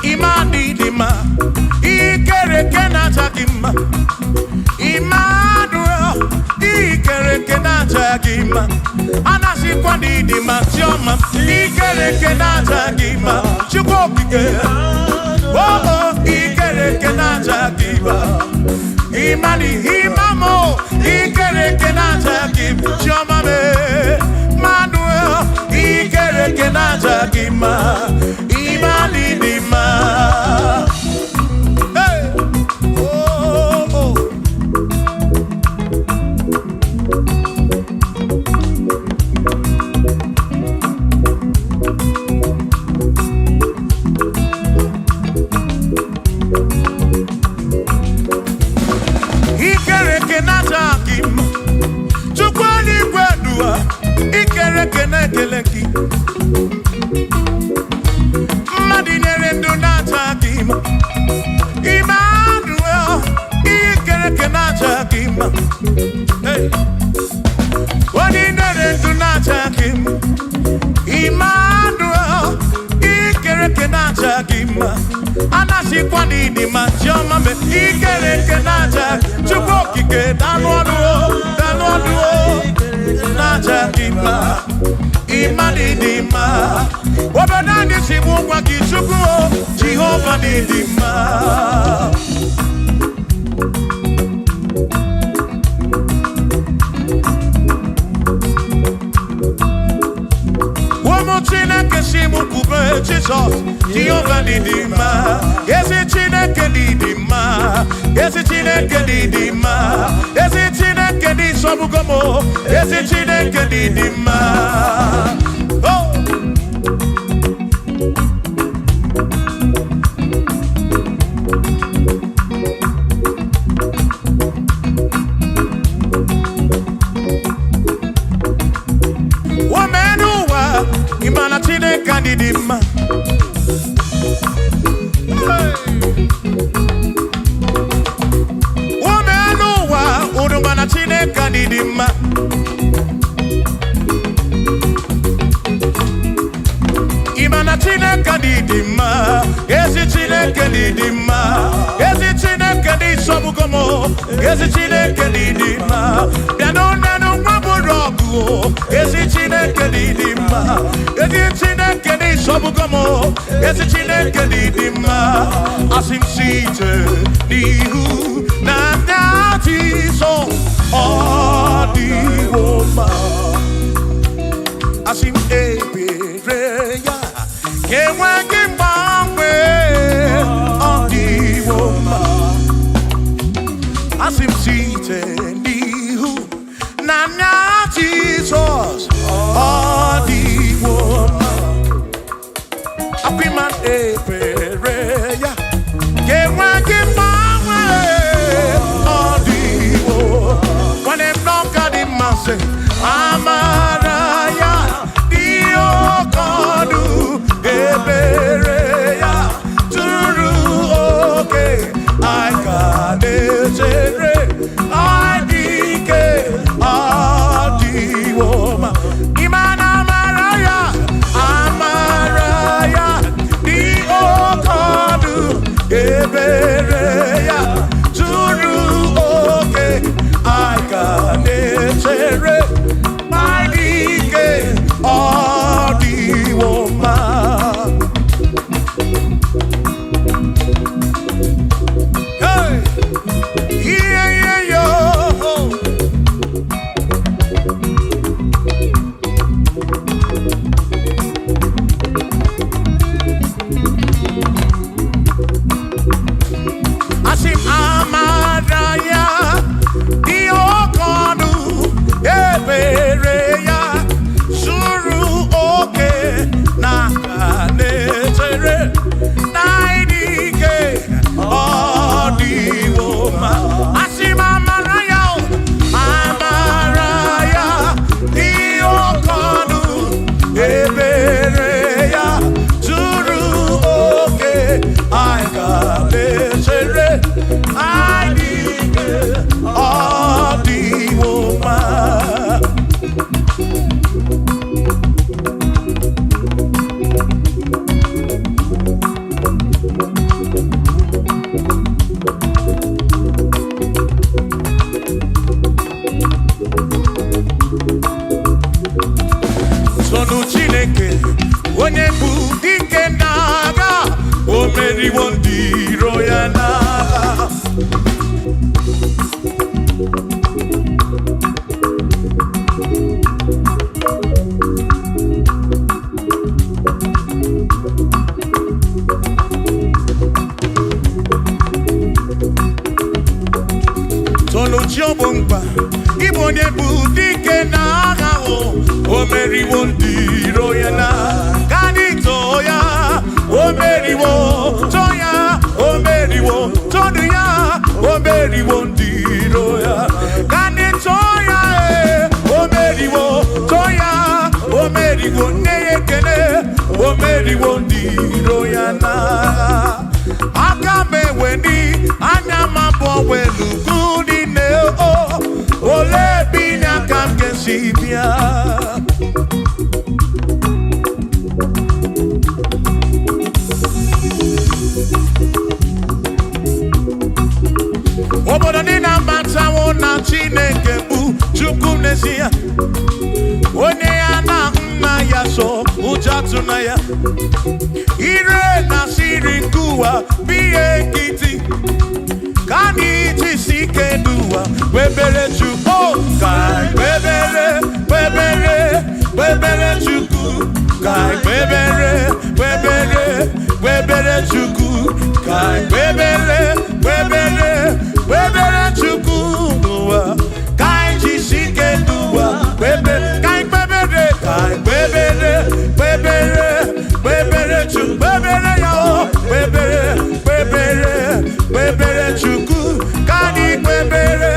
Speaker 2: Imani dima, ikere kena chakima. Emmanuel, ikere kena chakima. Anasi kwani dima choma, ikere kena chakima. Chukokike, oh ikere kena chakima. Imani imamo, ikere kena chakima. Choma me, Manuel, ikere kena chakima. Imani dima. Hey, oh, oh. Ikere kena chakima. Chukwani kwedua, ikere kena keleki. Madinere ndo na chakima. Emmanuel, ikere kena chakima. Hey, Madinere ndo na chakima. Emmanuel, ikere kena chakima. Anas sikwa n'idi ma chioma me ikere nke n'aja chukwu okike dalụ ọdụ n'aja dị mma ịma n'ịdị mma obodo anyị si bụ ụgwa gị chukwu Jehova n'ịdị mma Chineke si mụ kwube Jizọs Jehova n'ịdị mma ezi Chineke n'ịdị mma ezi Chineke n'ịdị mma ezi Chineke n'ịsọbugo m ezi Chineke n'ịdị mma Didima Womenuwa Urumana Chineka Didima Imana Chineka Didima Ezi Chineke Didima Ezi Chineke Disobugomo Ezi Chineke Didima Bianonano Maburogu Ezi Chineke Didima Ezi Chineke Disobugomo Ezi Chineke Didima Asim Site Nihu Nandati So Odiwoma Asim Ebereya Kewagi Mame Odiwoma Asim Site Nihu Nandati Jesus Odiwoma Apiman Ebereya Kewagi Mame Odiwoma When I'm not got in my say Amaraya Diokodu Ebereya Turu oke I got it I dike Adiwoma Imana Amaraya Diokodu Ebereya Turu oke I got it I dike Adiwoma Hey Yeah yo Asim Amaraya Diokodu Ebereya Suru oke Nakanetere Naidike Odiwoma Asim Amaraya Diokodu Ebereya Suru oke Aikanetere Naidike Odiwoma Sonu Chineke onye bụ dike n'agha o meriwo ndị iro ya n'agha Sonu Chiobongba Ibo onye bụ dike n'agha o meriwo ndị iro ya n'agha Kanito ya o meriwo Toya o meriwo Todu ya o meriwo ndị iro ya Kanito ya o meriwo Toya o meriwo nne ya ekele o meriwo ndị iro ya n'agha Aka m eweni anya m abụọ welugu niile ole bi n'aka m ga-esi bịa tunaya. Ire na siri kuwa biye kiti. Kani tisike dua. Webere chuko kai. Webere chuku kai. Webere chuku kai. Webere chuku dua. Kai tisike dua. Webere kai. Kai webere chuku. Webere yao. Webere chuku. Kani webere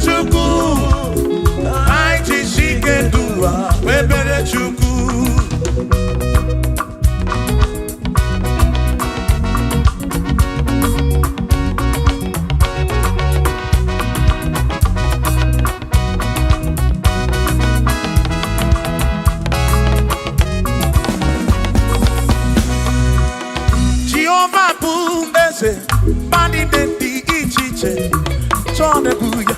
Speaker 2: chuku. Kai tisike dua. Webere chuku. Bani denti ichiche chone buya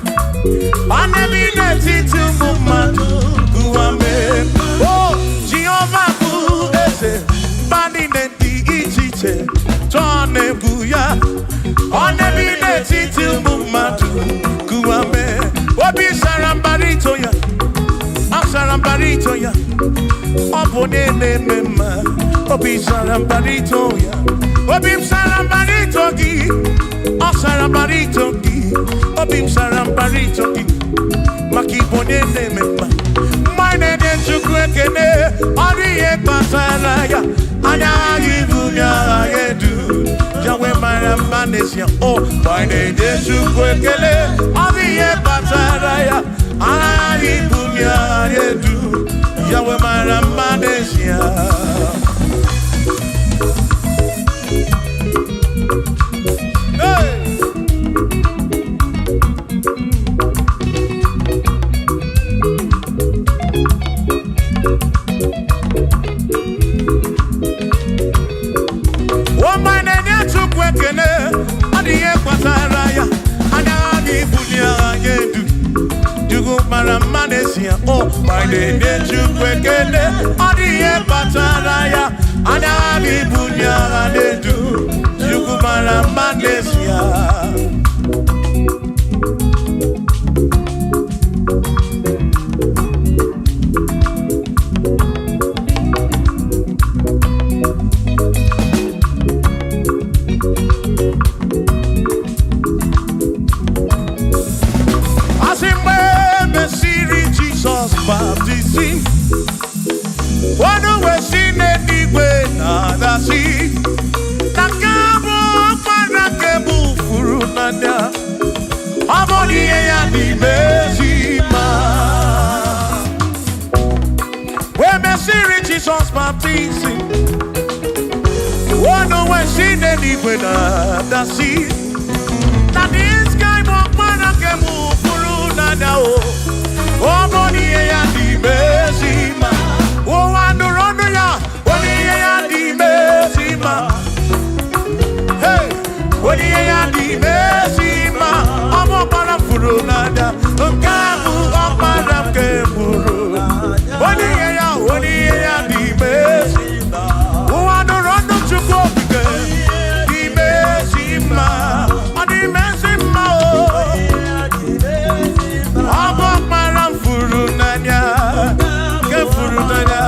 Speaker 2: bane bine titu mumadu guame oh Jehovah bu ese bani denti ichiche chone buya bane bine titu mumadu guame obi sarambarito ya asarambarito ya obone mema obi sarambarito ya Obim sarambarito gi, o sarambarito gi, obim sarambarito gi, makibone ne mema. Mine de chukwekene, oriye pasaraya, anya ibunya yedu, jawe marambanesia. Oh, mine de chukwekene, oriye pasaraya, anya ibunya yedu, jawe marambanesia. Oh, my name is Chukwekene, Odiye Pataraya, Anabi Bunya, Anedu, Chukumara Manesia. Baptism. One way seen anyway, nada see. Nakabo Marakebu Furunanda. Amoni ya di Bezima. When me see Jesus baptism. One way seen anyway, nada see. Now this guy Marakebu Furunanda. Oh, money ya di bezima. Oh, andorono ya. Money ya di bezima. Hey, money ya di bezima. Amo para furunada. Kamu para keburu. Money ya di bezima. Oh, andorono chukopike. Di bezima. Di bezima. Amo para furunanya. Ke furunanya.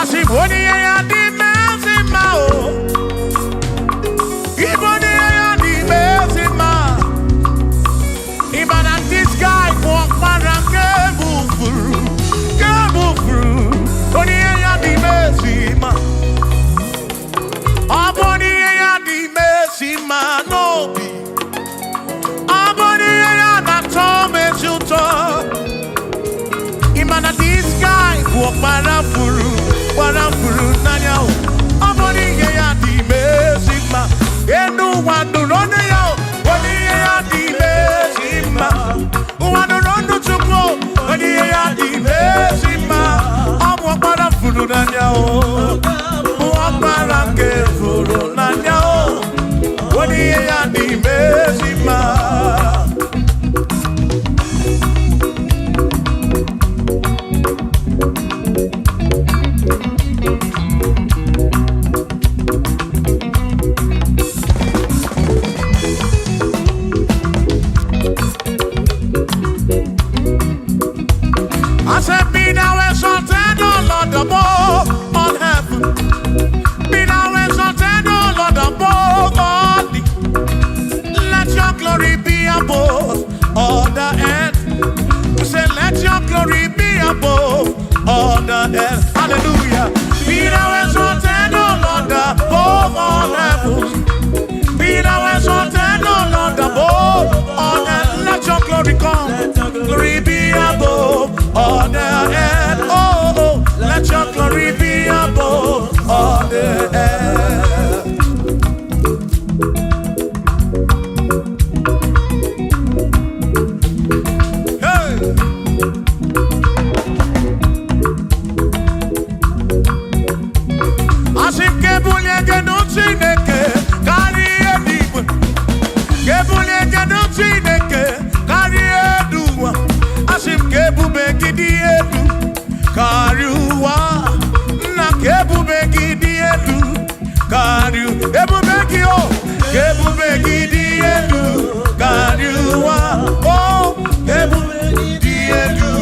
Speaker 2: Asiboni ya di mezima o. Iboni ya di mezima. Ibana this guy walk para kebufuru. Boni ya di mezima. Aboni ya di mezima no bi. Aboni ya na tome chuto. Ibana this guy walk para furu. Para furu nanya o. Aboni ya di mezima. Enu wando ebubegi o, ebubegi di elu kariwa. Oh, ebubegi di elu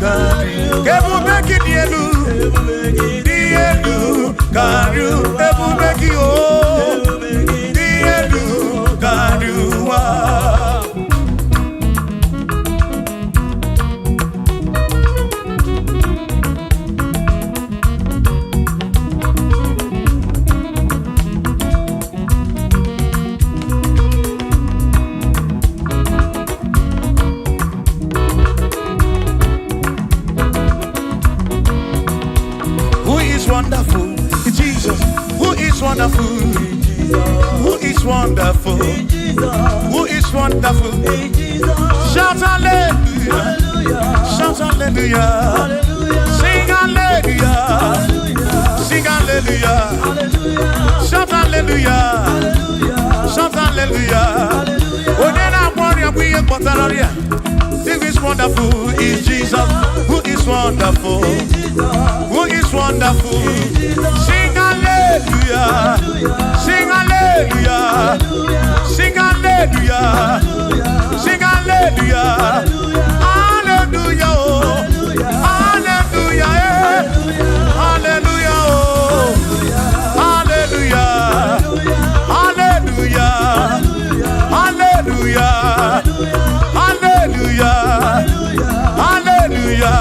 Speaker 2: kariwa. Ebubegi di elu kariwa. Ebubegi o, di elu kariwa. Wonderful, Jesus. Who is wonderful? Who is wonderful? Who is wonderful? Shout hallelujah! Shout hallelujah! Sing hallelujah! Sing hallelujah! Shout hallelujah! Shout hallelujah! Oh, then I worry, we ain't got that. Who is wonderful? Is Jesus. Who is wonderful? Who is wonderful? Sing hallelujah! Sing hallelujah! Sing hallelujah! Sing hallelujah! Hallelujah! Hallelujah! Hallelujah! Hallelujah! Hallelujah! Hallelujah! Hallelujah! Hallelujah!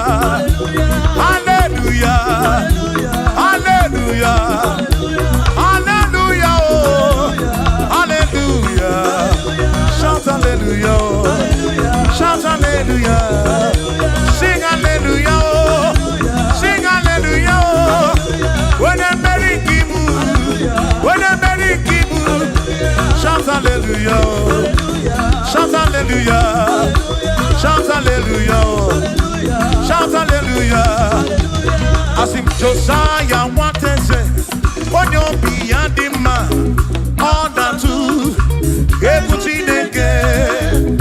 Speaker 2: Hallelujah! Hallelujah! Hallelujah! Oh, hallelujah! Shout hallelujah! Shout hallelujah! Sing hallelujah! Sing hallelujah! When I'm very kibu, when I'm very kibu, shout hallelujah! Shout hallelujah! Shout hallelujah! Shout hallelujah! As if Josiah wanted to say, on your beyond the man, all that to everything again.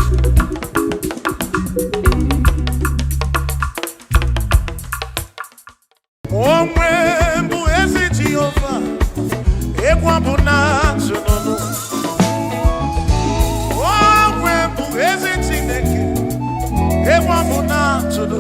Speaker 2: Oh, when who is it Jehovah? Equabuna to no. Oh, when who is it in again? Equabuna to no.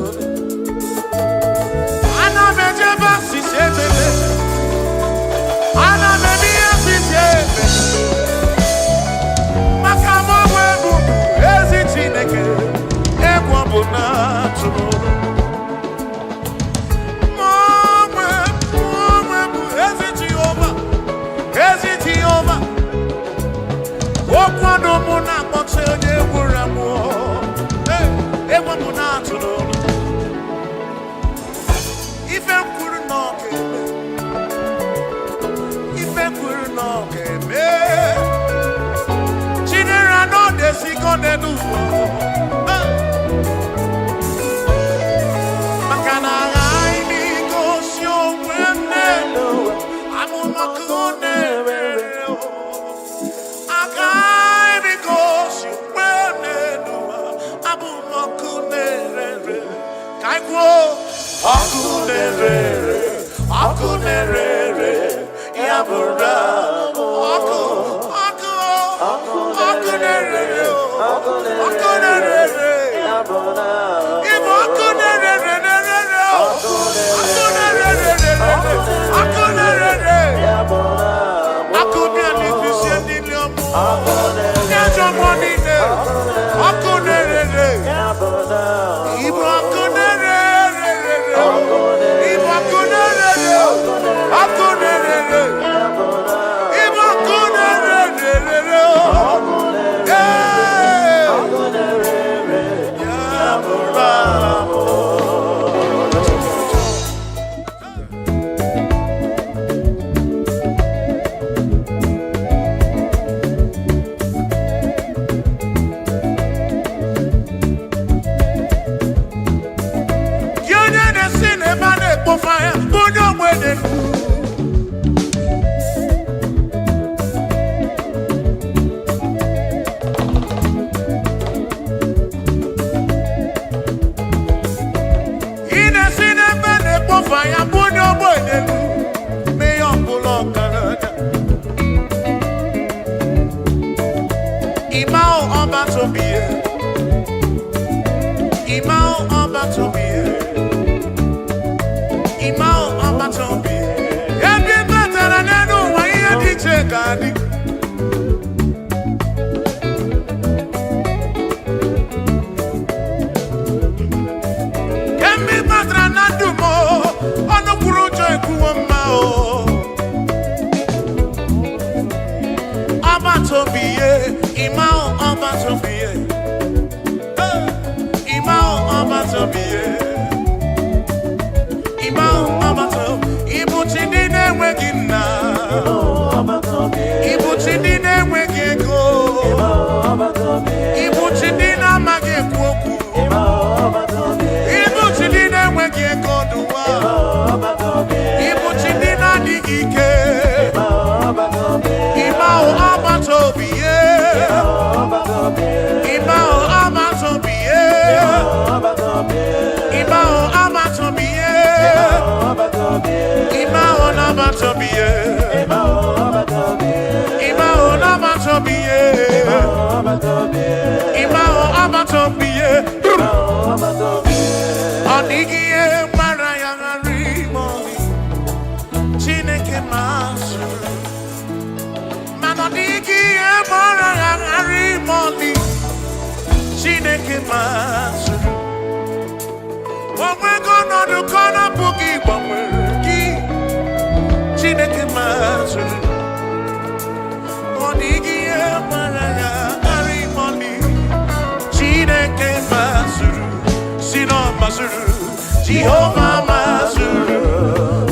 Speaker 2: Jehovah Mazuru,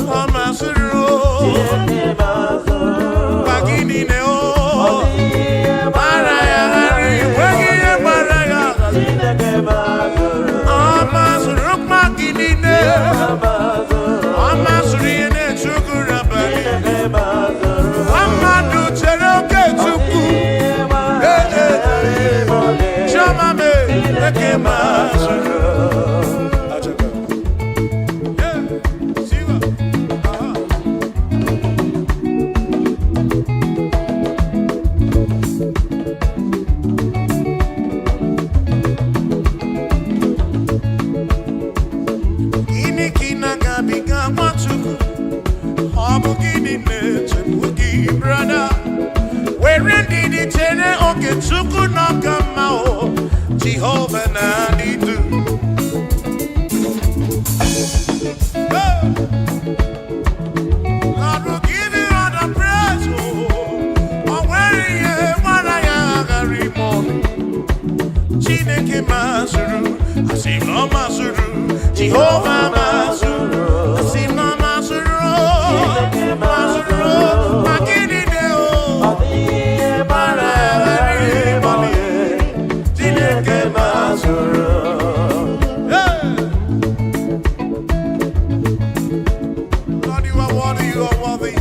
Speaker 2: Mazuru, Bagini Neo, Maraya, Wagia Maraya, Mazuru, Magini Neo, Mazuri and Chukurabani, Amadu Cheroke Chuku, Chamame, Mazuru. Jehovah Nadidu. Lord will give you all the praise. Oh, where you Chineke Mazuru, Asino Mazuru, Jehovah Mazuru, Asino Mazuru, Mazuru, Magini Deo, Chineke Mazuru. Lord, you are worthy, you are worthy.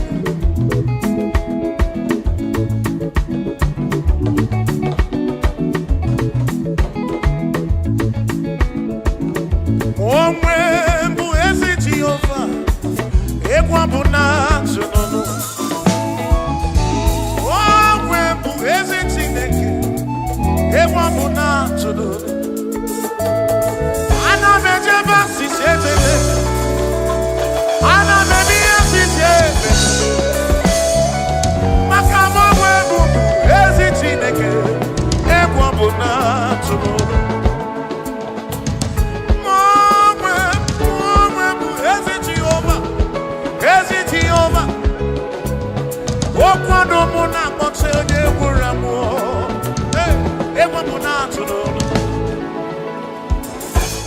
Speaker 2: If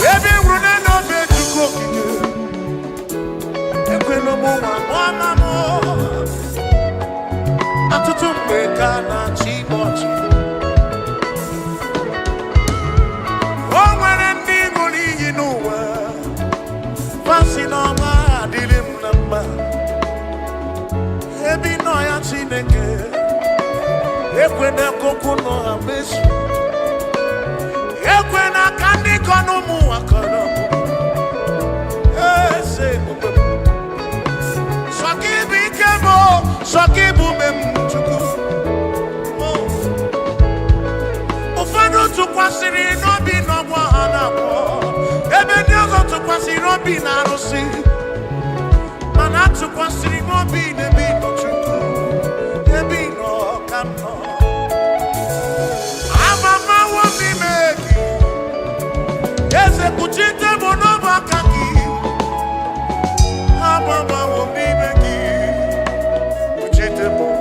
Speaker 2: Every run and mamo atutu mbeka na chimochi o nwere ndị ṅụrụ iyi n'ụwa fasi n'ọma adịrị m na mma ebi nọ ya Chineke ekwena koko nọ ha mesu ekwena ka ndị kọ n'ụmụ ụwa kọrọ Sokibu ikemo, sokibu memchuku. Ufano tukwasiri nobi nobwa hanako. Ebe nyozo tukwasiri nobi narosi. Mana tukwasiri nobi nebi no chuku. Nebi no kano. Amama wabi meki. Eze kuchite monoba kaki. Mama will be making vegetable.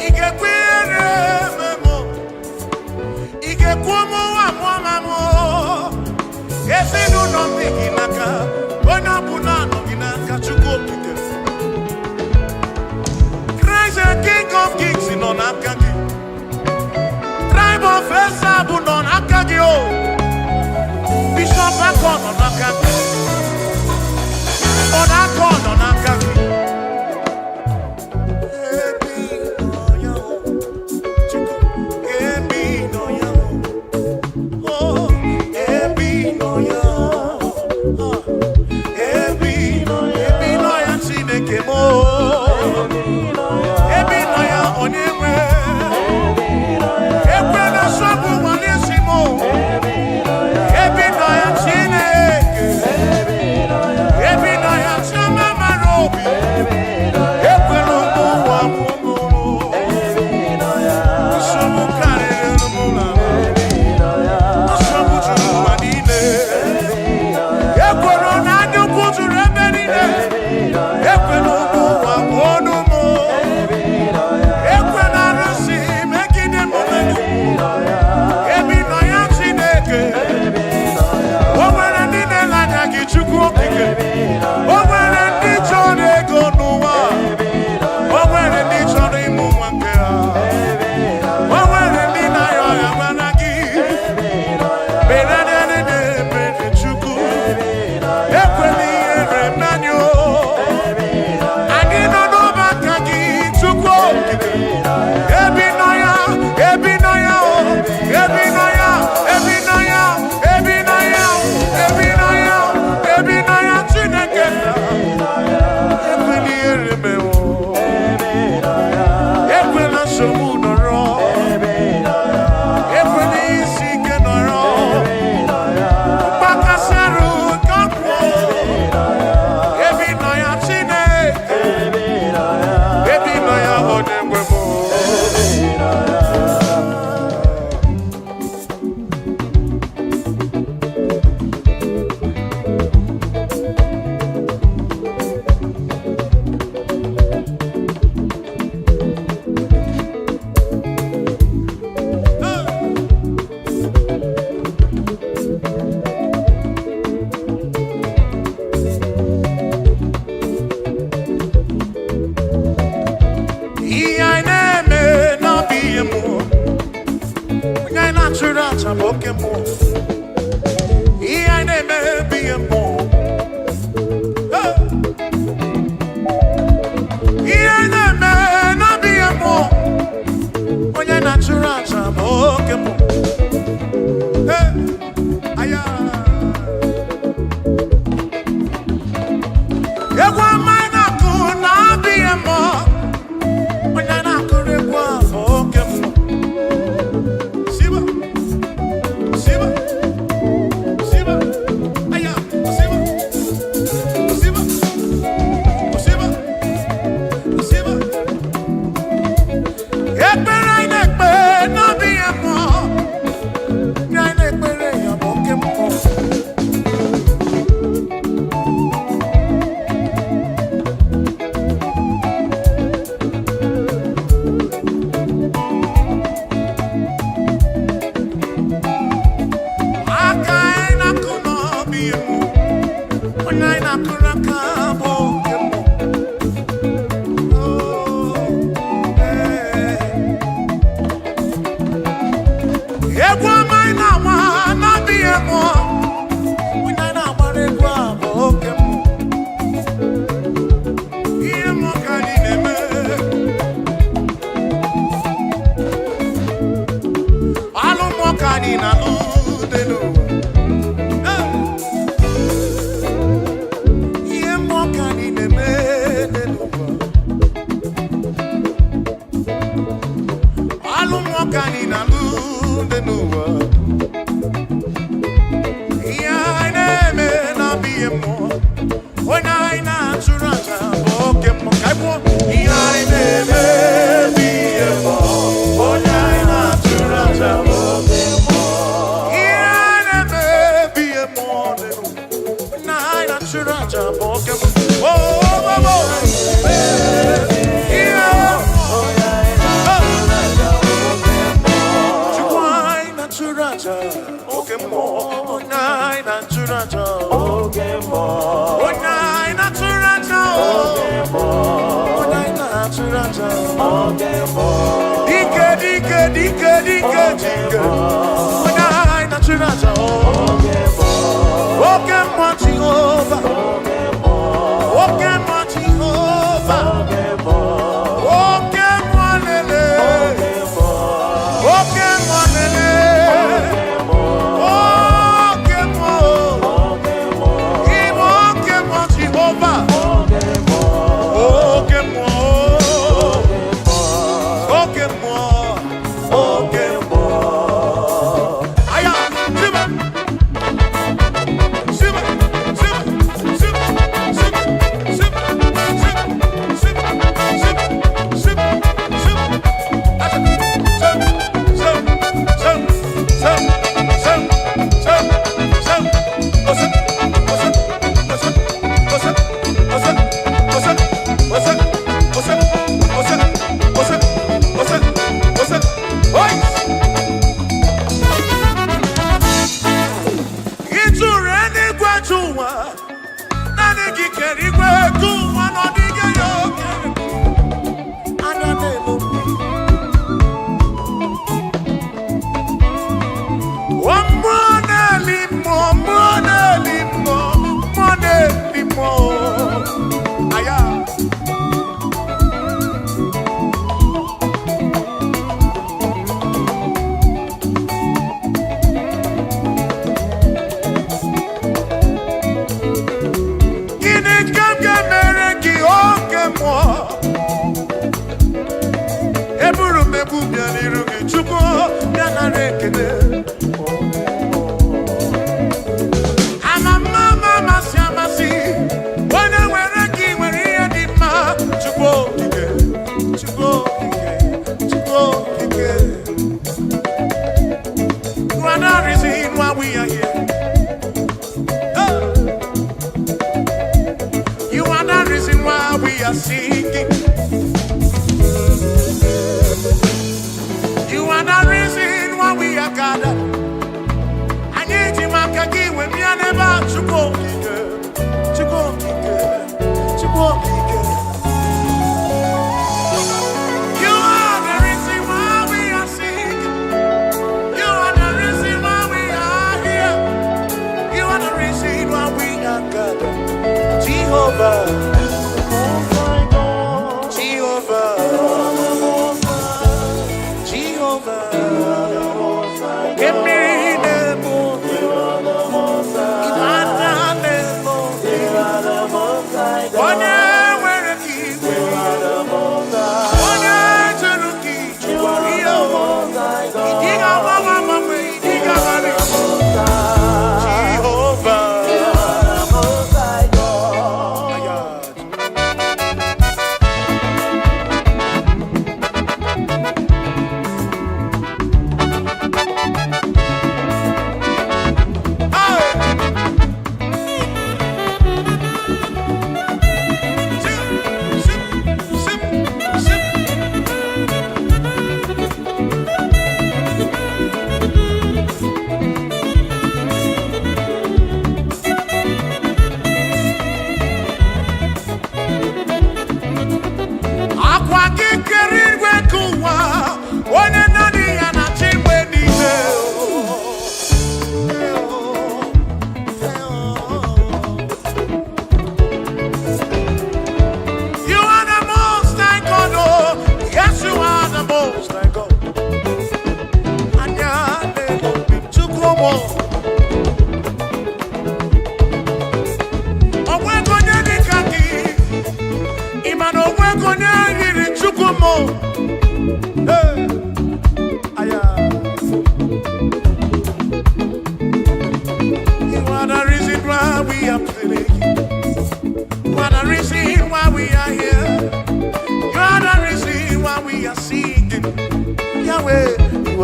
Speaker 2: Ige kwere memo, ige kuomo wa mamo. Ese no no miginaka, ona bunano ginaka chukopike. Christ the King of Kings in on akagi. Tribe of Esabu non akagi o. Bishop akon on akagi. On a con on a caki. Ebi no ya, chico. Ebi no ya, oh. Ebi no ya, ebi no ya, Chineke mo. Ebi no ya, onyewe. Ekwe na sobu wanisimo. Ebi no ya, Chineke. Ebi no ya, chama marobi. Ekwe no muwa mumulu. Sobu kare no mula. Sobu chuma dine. Ekwe no nadu kutu rebenine. Ekwe no muwa monumo. Ekwe na rasi mekine momenu. Ebi no ya Chineke. Owere nine lanya gichuku okike. Owere ndi chọrọ ego n'ụwa. Owere ndị chọrọ ịmụ nwa nke ha. Owere ndị na-ayọ ya mana gị. Mere mere Chukwu. Ekwela ihere naanị o. Anyị nọ n'ọba aka gị Chukwu okike. Ebi nọ ya, ebi nọ ya o. Ebi nọ ya, ebi nọ ya, ebi nọ ya, ebi nọ ya, ebi nọ ya Chineke. Ekwela ihere mee o. Ekwela nsogbu nọrọ. Ekwela isi ike nọrọ. Mgbakasị arụ nke ọkwụ. Ebi nọ ya Chineke. Ebi nọ ya onye nwe m. Ihe anyị na-eme n'ọbụ ihe mmụọ. Onye anyị na-achụrụ aja bụ oke mmụọ. Ihe anyị na-eme bụ ihe mmụọ. Ihe anyị na-eme n'ọbụ ihe mmụọ. Onye anyị na-achụrụ aja bụ oke mmụọ. Aya. Egwu ọma anyị na-akụ n'ọbụ ihe mmụọ. Onye na-akụrụ egwu ahụ oke mmụọ. Siba, siba. the new world. Yeah, I never not be more. When I not to run, okay, I won't. Yeah, I never be more. When I not to run, yeah, I never be more. When I not to run, okay. Oh, oh, oh, yeah. Okay, more. Oh, nine and two raja. Okay, more. Oh, nine and two raja. Okay, more. Oh, nine and two raja. Okay, more. Dike. Oh, nine and two raja. Okay, more. Okay, more Jehovah. Okay, more. Okay, more Jehovah. Okay, more. Okay, more lele. Okay, more. Okay, more lele.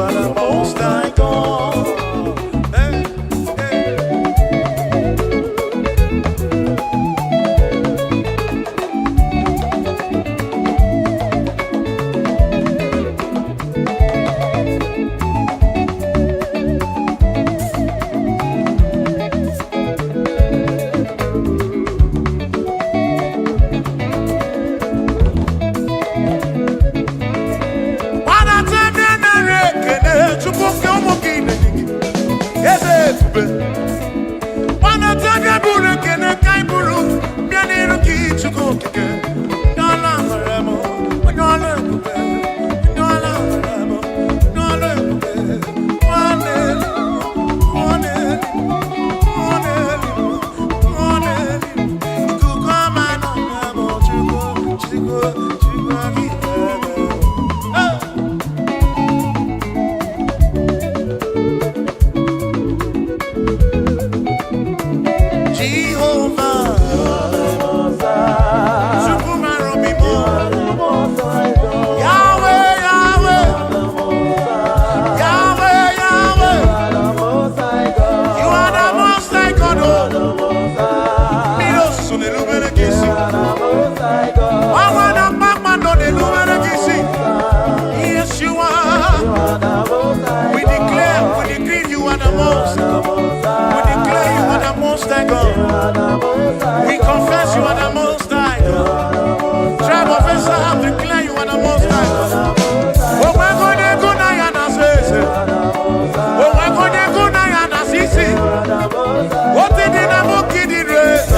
Speaker 2: are the most high God. Hey, hey. We confess you are the most high God. Tribe of Israel, declare you are the most high God. Oh, my God, they go now and say, oh, my God, they go now and see. What did they not kid in race?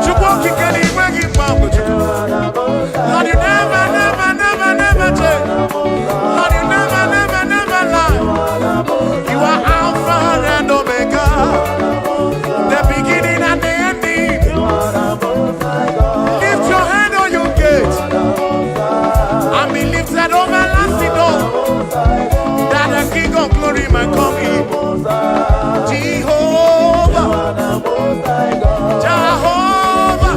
Speaker 2: Chukwaki can he bring him back? Lord, you never, never, never, never change. Lord, you never, never, never lie. You are Alpha and Omega, the beginning and the ending. Lift your hand on your gate and be lifted over lasting door, that the King of glory might come in. Jehovah, Jehovah,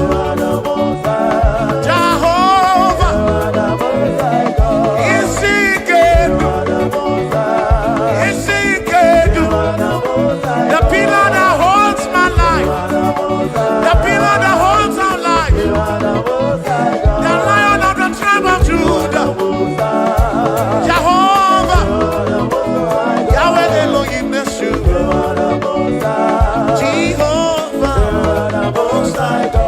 Speaker 2: Jehovah, is he good? Is he good? The pillar that holds my life, the pillar that holds our life, the Lion of the tribe of Judah, Jehovah, Yahweh Elohim Yeshua, Jehovah, Most High God.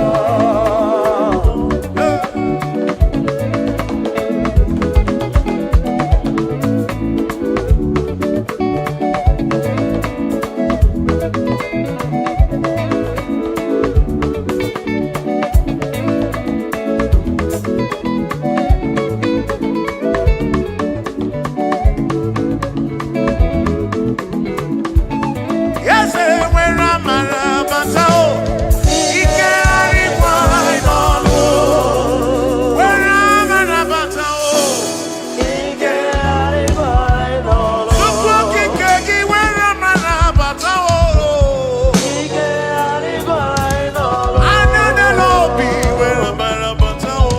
Speaker 2: Yes, where am I? Batao, Ike Arikwa, Idolo. Where am I? Batao, Sukwaki Keki, where am I? Batao, Anenelobi, where am I? Batao,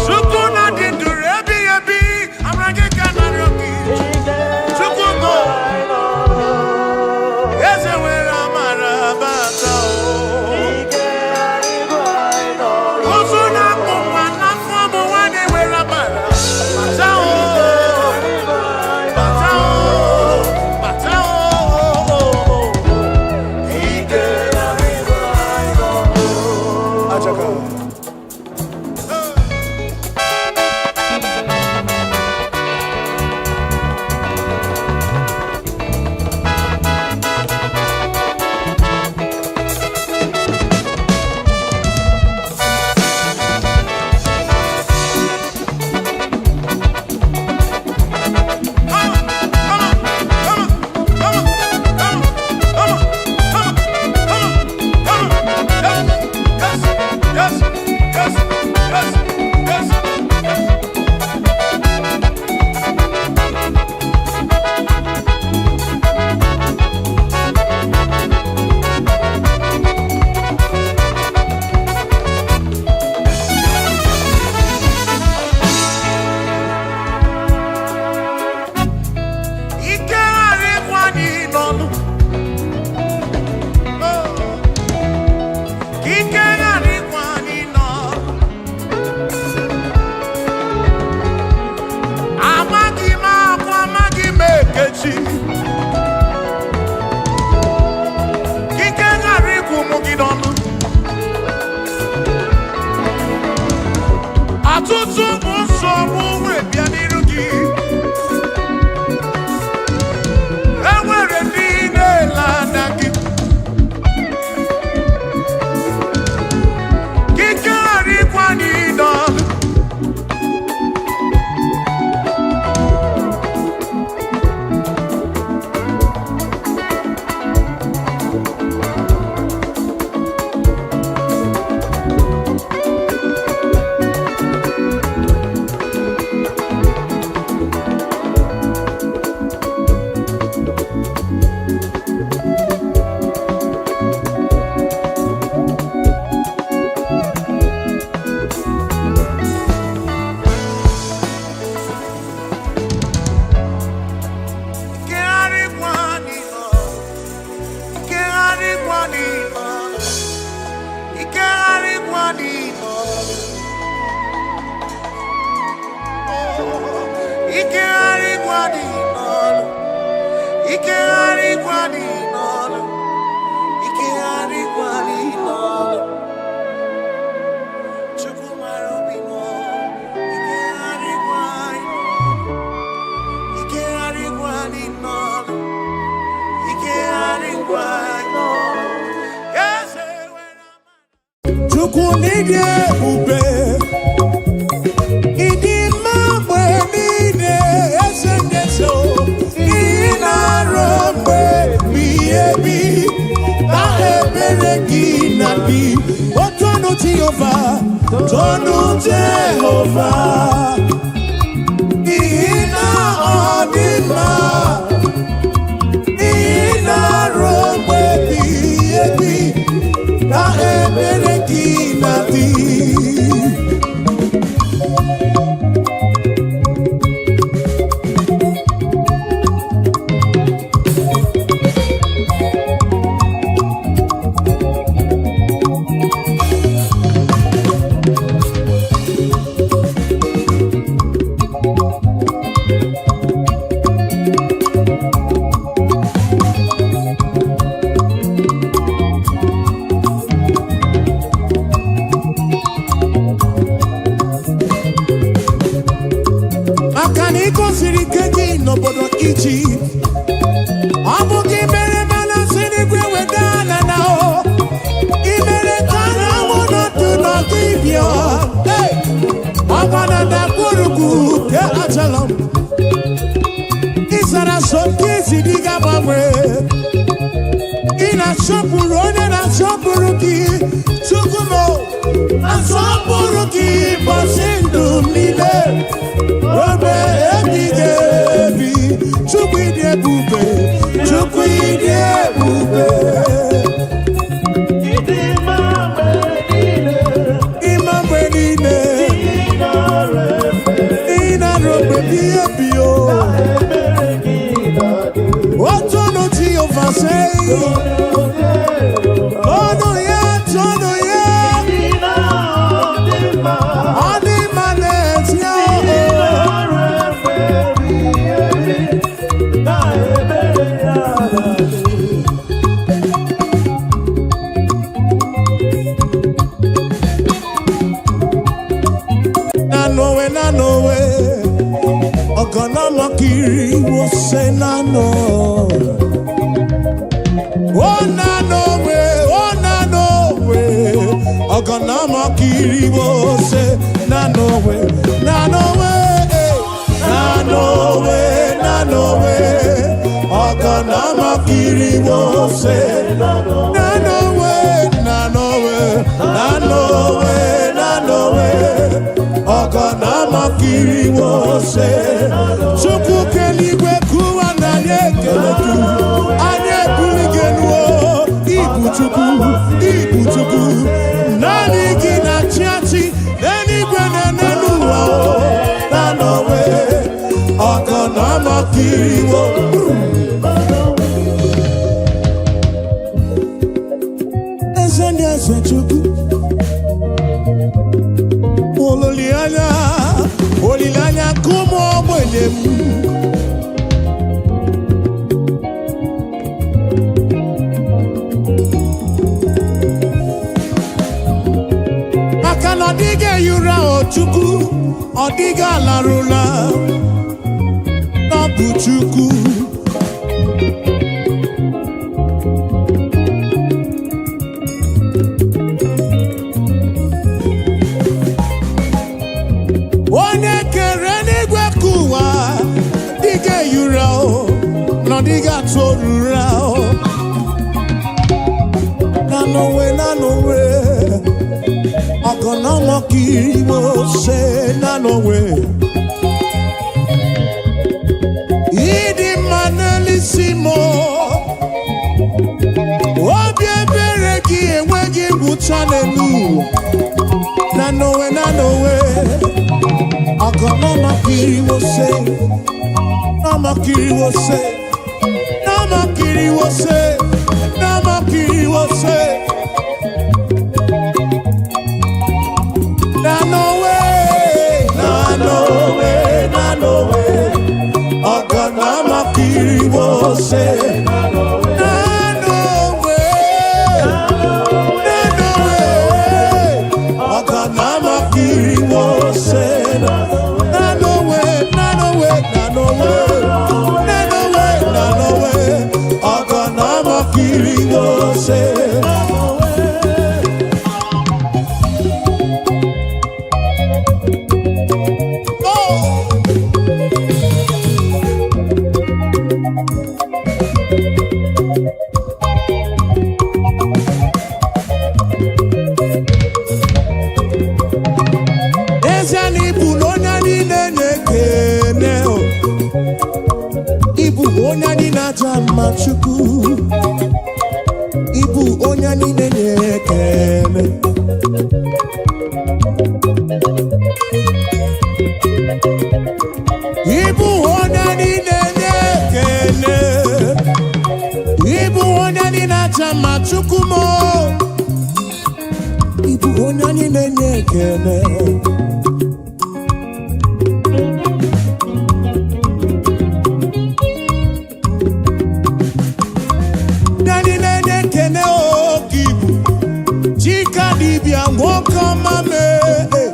Speaker 2: Sukuna Dindurebi Ebi, Amrake Kanaroki, Sukugo. Yes, where am I? Batao, Ozuna Kumana Famu, Wani, where am I? Batao, Batao, Batao, Ike Achaka. Yes,
Speaker 1: Chukwu ọ dịghị alarụla n'ọbụ Chukwu onye kere n'igwe ka ụwa dịghị eyura na ọ dịghị atụ orura nanowe ọgọnọmọkiriwo se nanowe ịdị mma n'elisi mo obi ebere gị enweghị ngwụcha n'elu nanowe ọgọnọmọkiriwo se nọmọkiriwo se nọmọkiriwo se nọmọkiriwo se Nanowe, ọgọnọmọkiriwo se Nanowe, ọgọnọmọkiriwo se Nanowe, ọgọnọmọkiriwo se onye anyị na-aja mma Chukwu ịbụ onye anyị na-enye ekele ịbụ onye anyị na-enye ekele ịbụ onye anyị na-aja mma Chukwu mo ịbụ onye anyị na-enye ekele dibia nwoke ọma mee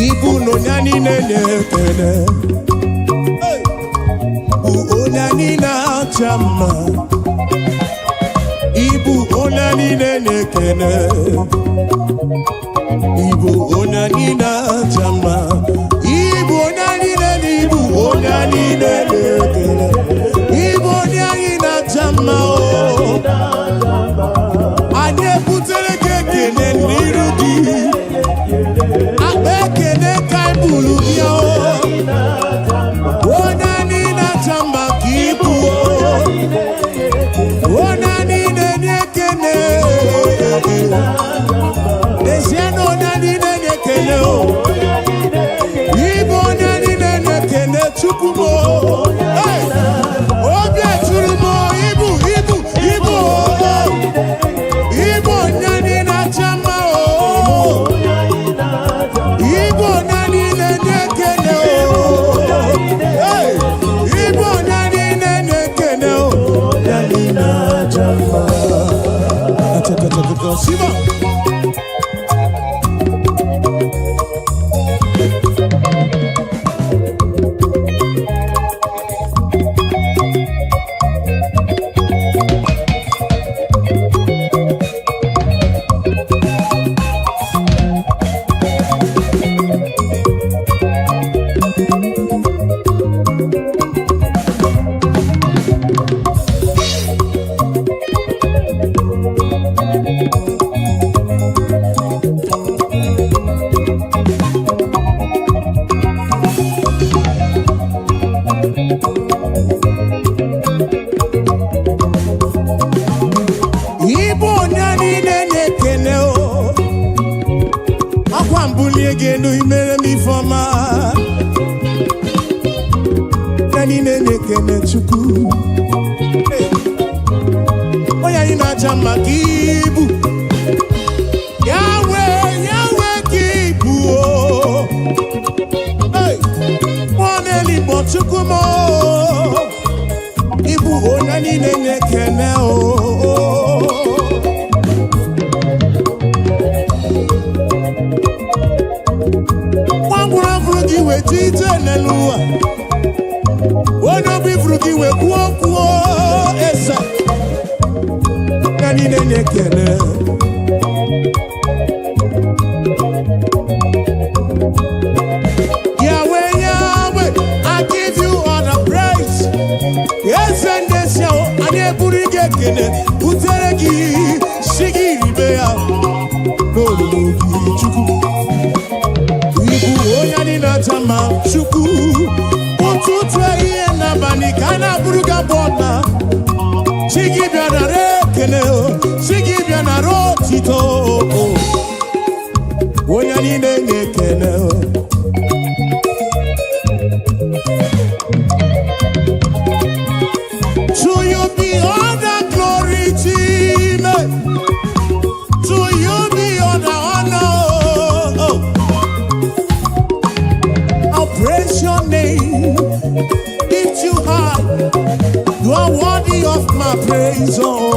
Speaker 1: ibu n'onye anyị na-enye ekele bụ onye anyị na-acha mma ibu onye anyị na-enye ekele ibu onye anyị na-acha mma ibu onye anyị na-enye ibu onye anyị na-enye ekele ibu onye anyị na-acha mma anyị ebutere gị ekele n'iru gị akpa ekele ka anyị buru bịa onye anyị na-acha mma ka ibu onye anyị na-enye ekele n'ezie na onye anyị na-enye ekele ibu onye anyị na-enye ekele Chukwu m obi eturu m ibu onye anyị na-acha mma ibu onye anyị na-enye ekele ibu onye anyị na-enye ekele onye anyị na-acha mma elu imere m ifeọma anyị na-enye ekele Chukwu onye anyị na-aja mma ka ibu Yawe ka ibu nwa n'eluigwe Chukwu m ibu onye niile na-ekene o. Nwangwụrụ gị weta ite n'elu ụwa, onye obi furu gị wee kwuo eze, onye niile na-ekene. Yahweh, Yahweh, I give you all the praise. Yes, and yes, yo, and you put it again. Uteregi, Shigi, Bea, no, Chuku. Ibu, Oyanina Tama, Chuku, Ututway, and Nabani, Kana Bruga Bona, Shigi Biana Rekene, Shigi Biana Rotito, Oyanina Kene. To you be all the glory, Jesus. To you be all the honor. I'll praise your name. Lift you high. You are worthy of my praise. Oh,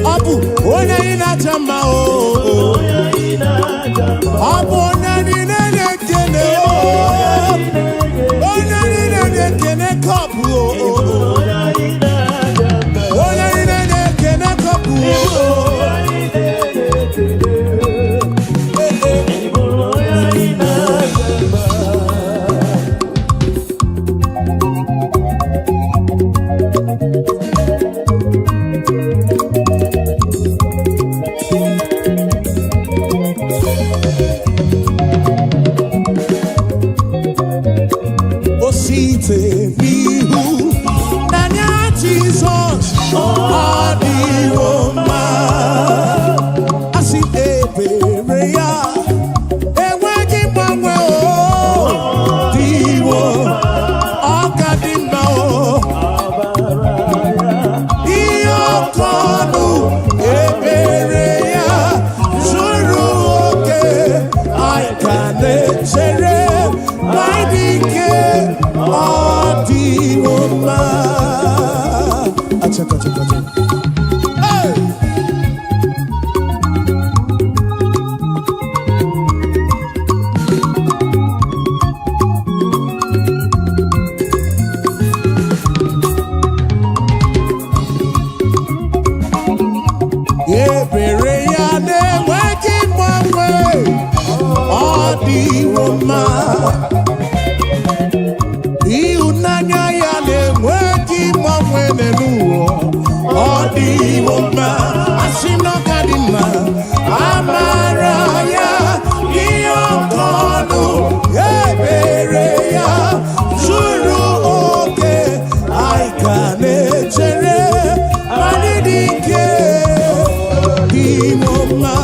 Speaker 1: Abu, dịwo mma. Ịhụnanya ya na-enweghị mgbanwe n'ụwa. Ọ dịwo mma. Asị na ọ ga dị mma. Amara ya ihe ọkọnụ ebere ya zuru oke. Anyị ka na-echere anyị dị ike dịwo mma.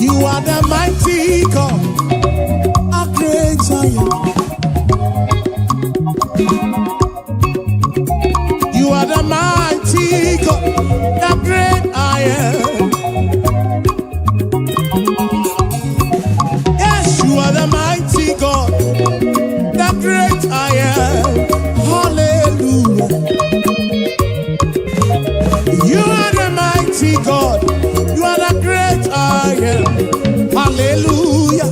Speaker 1: You are the mighty God, a great Zion. You are the mighty God, the great I am. Yes, you are the mighty God, the great I am. Hallelujah. You are the mighty God, you are the great I am. Hallelujah.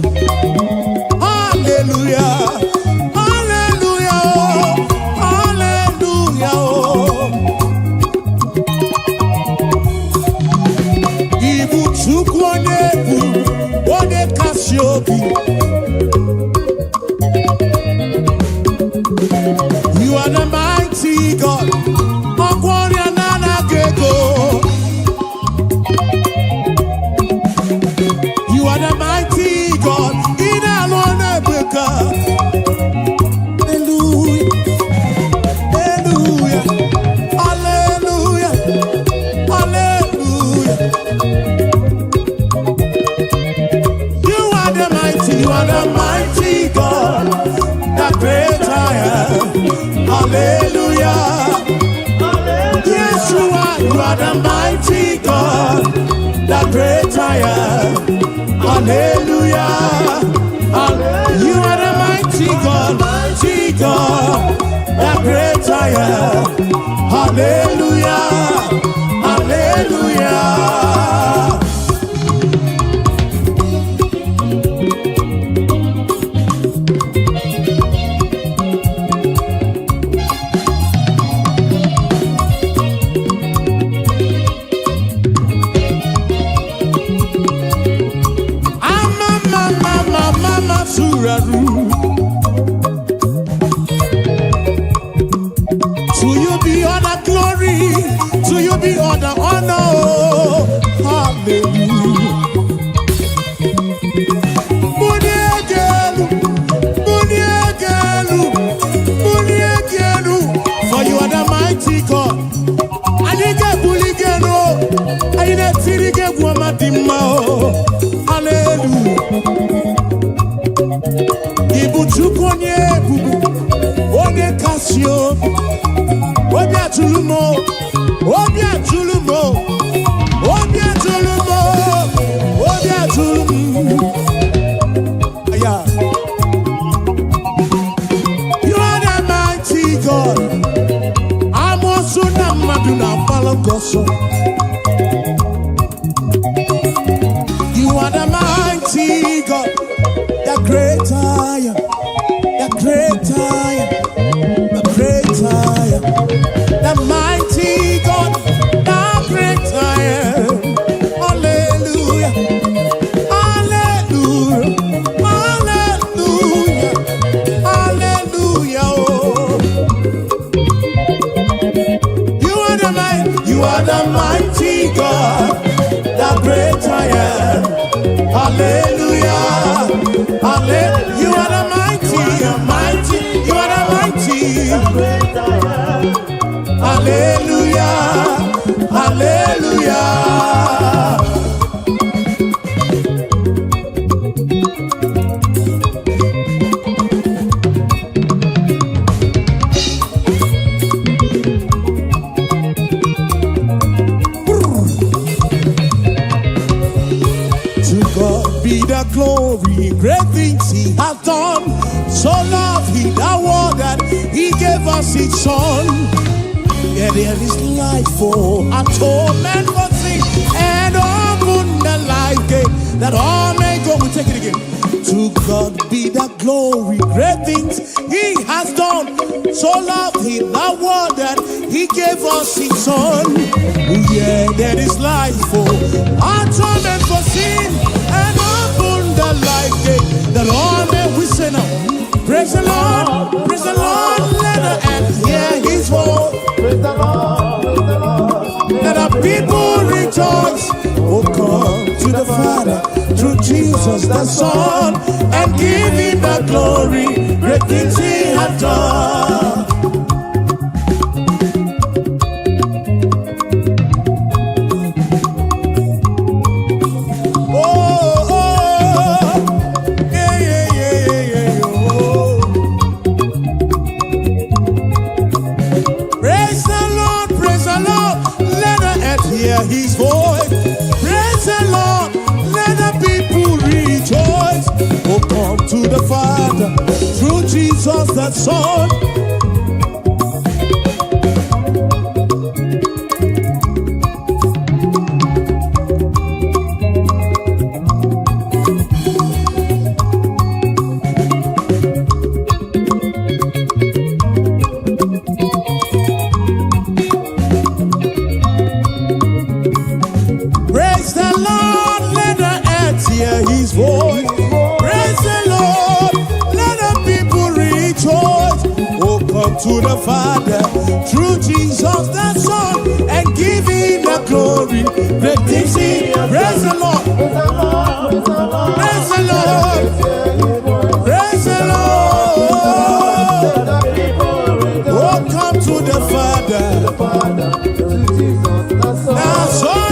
Speaker 1: Hallelujah. Hallelujah. Hallelujah. Ibu Chukwu onye ebu, onye kasị obi. You are the mighty God. Ọgwọrịa na-anaghị ego. You are the mighty God. In alone Africa. Hallelujah. Hallelujah. Hallelujah. Hallelujah. You are the mighty God. The great I am. Hallelujah. Yes, you are the mighty God. The great I am. Hallelujah. You are the mighty God, the great I am. Hallelujah. Hallelujah. To you be all the glory, to you be all the honor. Hallelujah. For you are the mighty God. I didn't bully I didn't hallelujah. Ibu chukonye bubu, onye kasio, obia tulumo, obia tulumo, obia tulumo, obia tulumo. Yeah. You are the mighty God. I'm also not maduna palagoso. You are the mighty God. The great I am, the great I am, the great I am, the mighty God, the great I am. Hallelujah, hallelujah, hallelujah, hallelujah. Oh. You are the mighty God, the great I am. Hallelujah. Hallelujah. You are the mighty, you are the mighty. Hallelujah. Hallelujah. the world that He gave us His Son. Yeah, there is life for atonement for sin, and open the life gate that all may go. We take it again. To God be the glory, great things He has done. So loved He the world that He gave us His Son. Oh, yeah, there is life for atonement for sin, and open the life gate that all may. We say now, praise the Lord, let the earth hear His voice.
Speaker 3: Praise the Lord, praise the Lord.
Speaker 1: Let the people rejoice. Oh, come to the Father through Jesus the Son, and give Him the glory, great things He has done. His voice, praise the Lord, let the people rejoice. Oh, come to the Father through Jesus the Son. His voice, praise the Lord, let the people rejoice. Oh, come to the Father through Jesus the Son, and give Him the glory. Great things He, praise the Lord, praise the Lord, praise the Lord. Oh, come to the Father, now Son,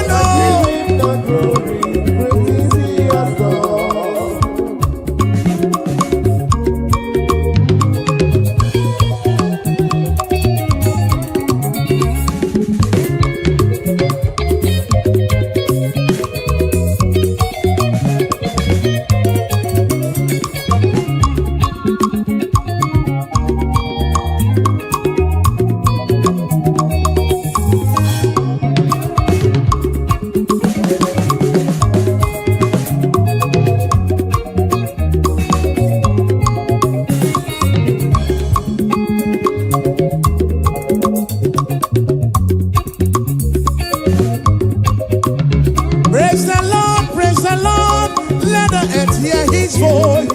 Speaker 1: let the earth hear His voice.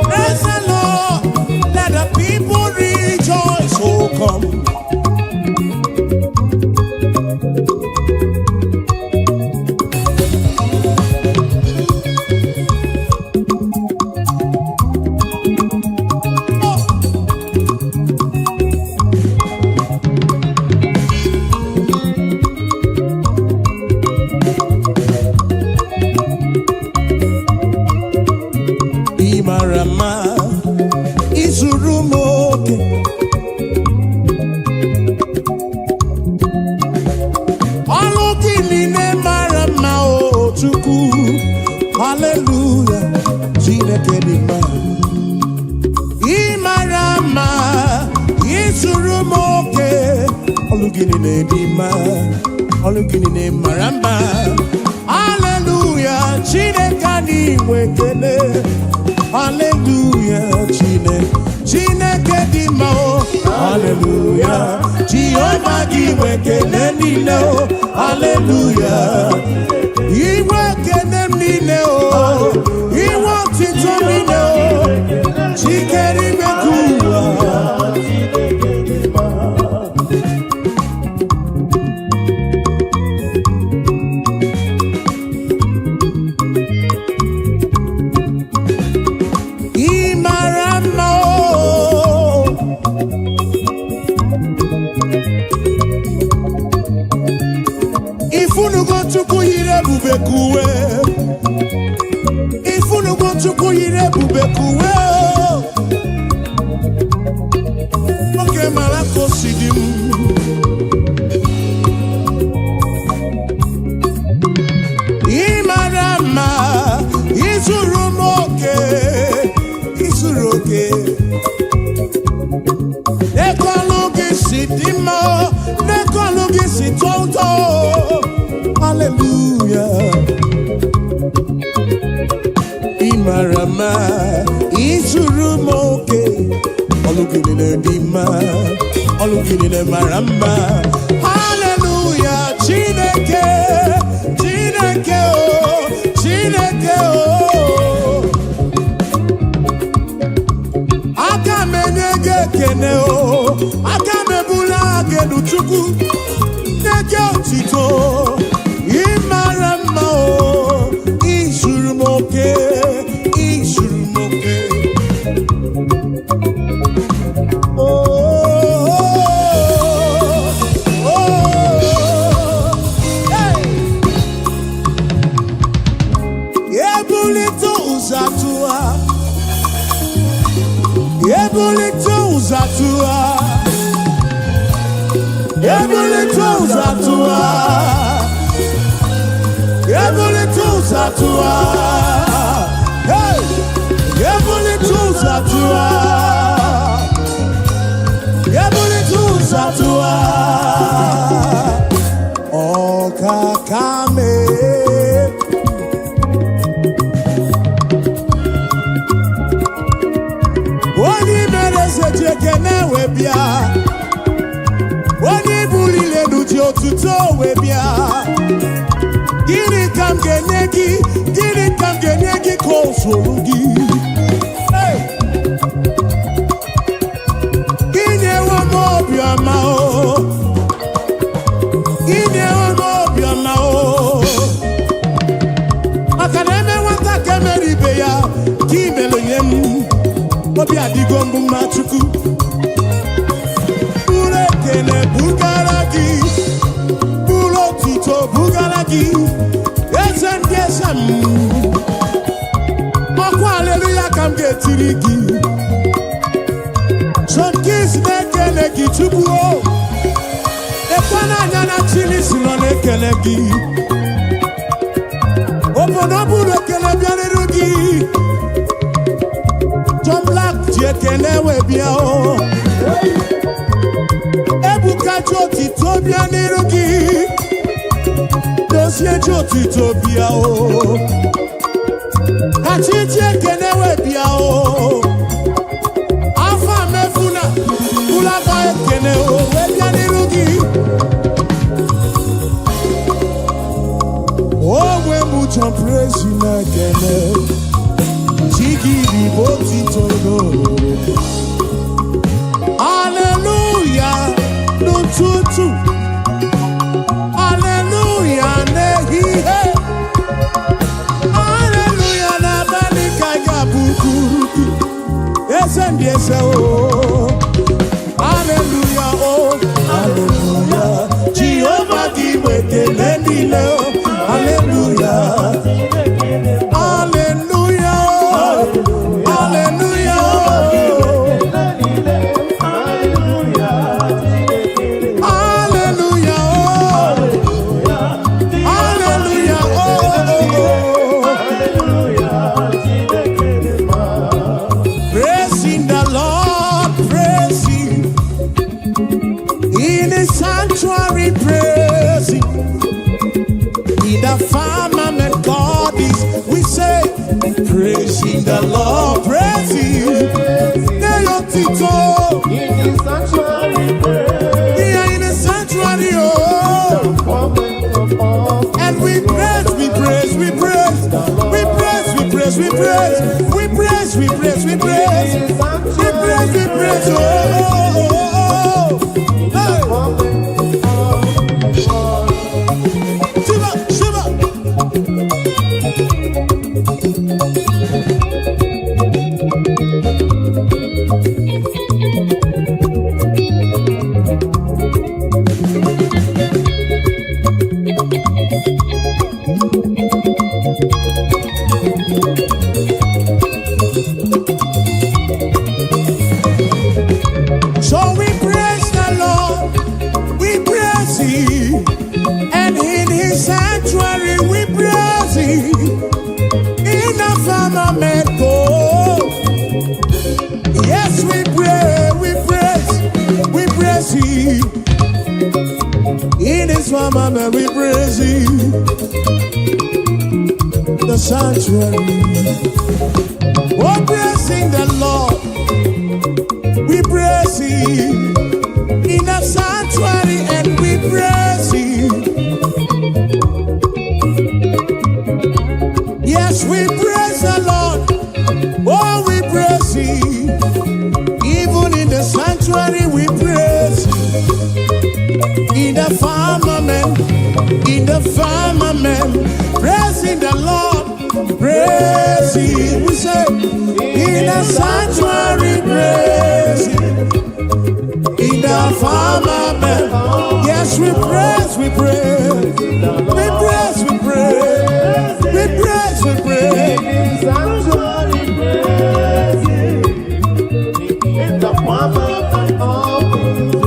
Speaker 1: Praise the Lord, let the people rejoice. Oh, come. Marama Izurumoke Alokini Marama O Chuku Hallelujah Chineke Dima Imarama Izurumoke Alokini Dima Alokini Marama Hallelujah Chineke Niwekele Hallelujah, Chineke di mao. Hallelujah, Jehovah giwe kene nile o. Hallelujah, iwe kene nile o. Iwe tito nile o. Chikeri bekuwa. Ifunu go chuku yire bubekuwe. Ifunu go chuku yire bubekuwe. Oke malako sidim. Imarama Isurumoke Isuroke hallelujah. Imarama, Isurumoke, Olugile Dima, Olugile Maramba, hallelujah, Chineke, Chineke, oh, Chineke, oh. Akamenege kene, oh, Akamebula genu chuku, Nege otito, Imarama, oh, Isurumoke. this firmament we praise you. The sanctuary. Oh, praising the Lord. We praise you in the sanctuary and we praise you. Yes, we praise the Lord. Oh, we praise you. Even in the sanctuary we praise you. In the firmament, praising the Lord. Praise him, we say, in the sanctuary, praise him. In the firmament, yes, we praise, we praise. We praise, we praise. We praise, we praise.
Speaker 3: In the sanctuary, praise him. In the firmament of his word.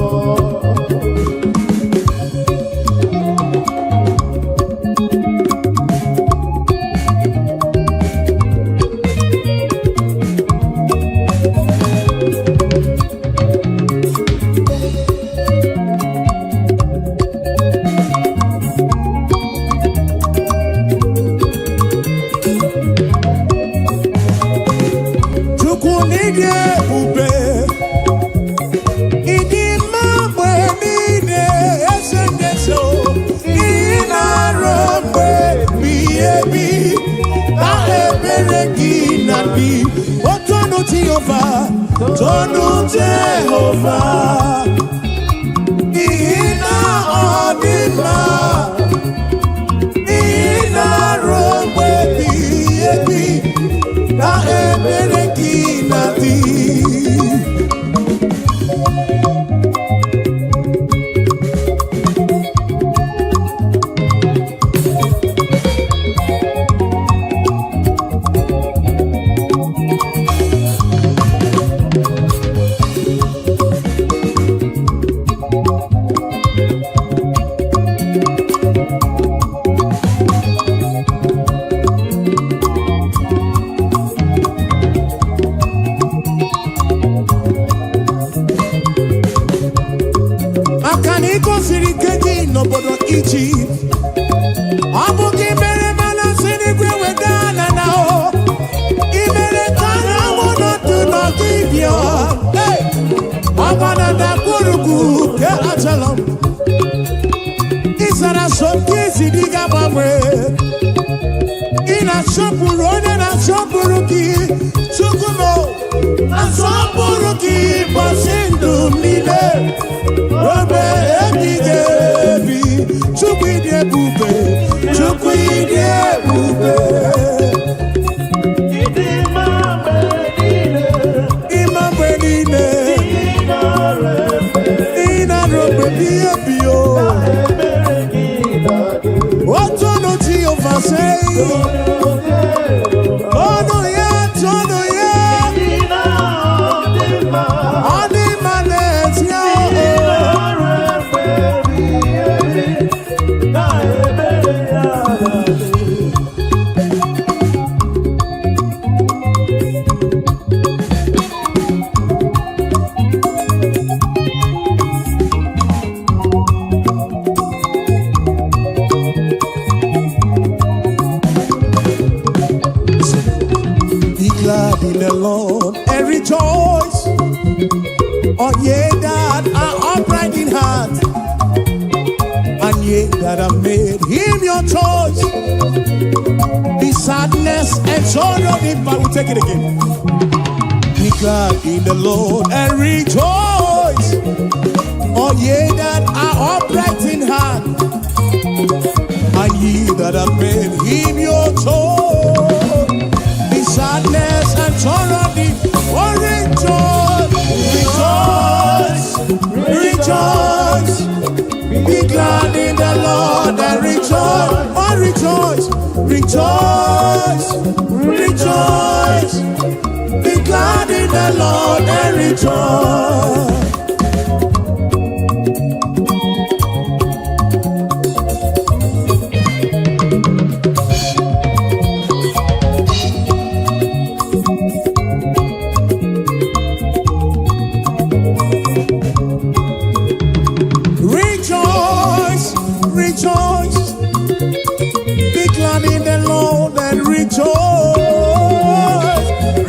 Speaker 1: Tonu Jehovah, Ina Odima, Ina Romwe Biebi, Na Ebereki Nati. Take it again. Be glad in the Lord and rejoice. All ye that are upright in heart, and ye that have made him your joy. Be sadness and sorrow deep. Oh, rejoice, rejoice. Be glad in the Lord and rejoice. Oh, rejoice, rejoice, rejoice. Be glad in the Lord and rejoice. rejoice. Be glad in the Lord and rejoice.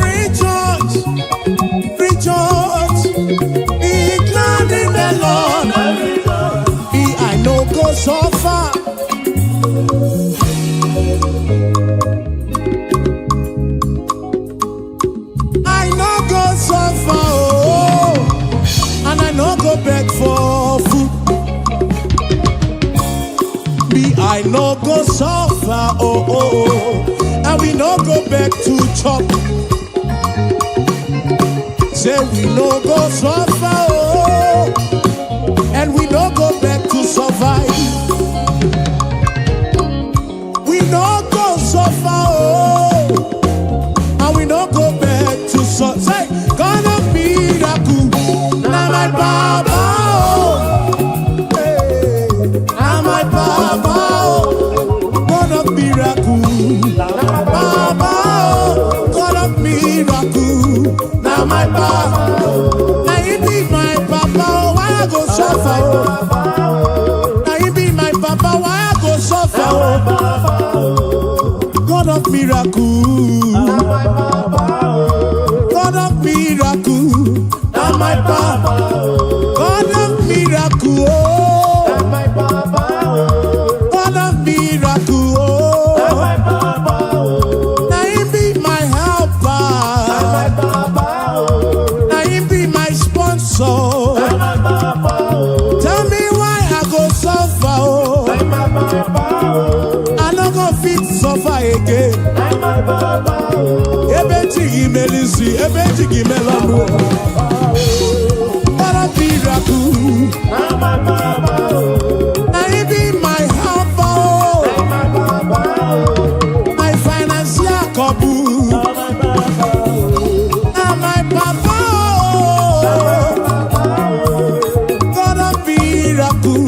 Speaker 1: Rejoice, rejoice. Be glad in the Lord. Be I know go so far. I know go so far, oh, and I know go beg for food. Be I no go suffer, oh, oh, oh, and we no go back to chop. Say we no go suffer, oh, and we no go back to survive. We no go suffer, oh, and we no go back to survive. Say, God of miracle, now my Baba, oh, hey, now my Baba, oh, God of miracle, Baba, oh, God of miracle, now my Baba, now you be my Papa, oh, why I go suffer, oh, now you be my Papa, why I go suffer, oh, God of miracle, God of miracle, now my Papa, God of miracle, oh, God of miracle, oh, now you be my helper, now you be my sponsor. Tell me why I go suffer, oh, I no go fit suffer again. Ebeti melisi, ebeti melonu. God of miracle, now you be my helper, my financial couple. Now my Papa, God of miracle,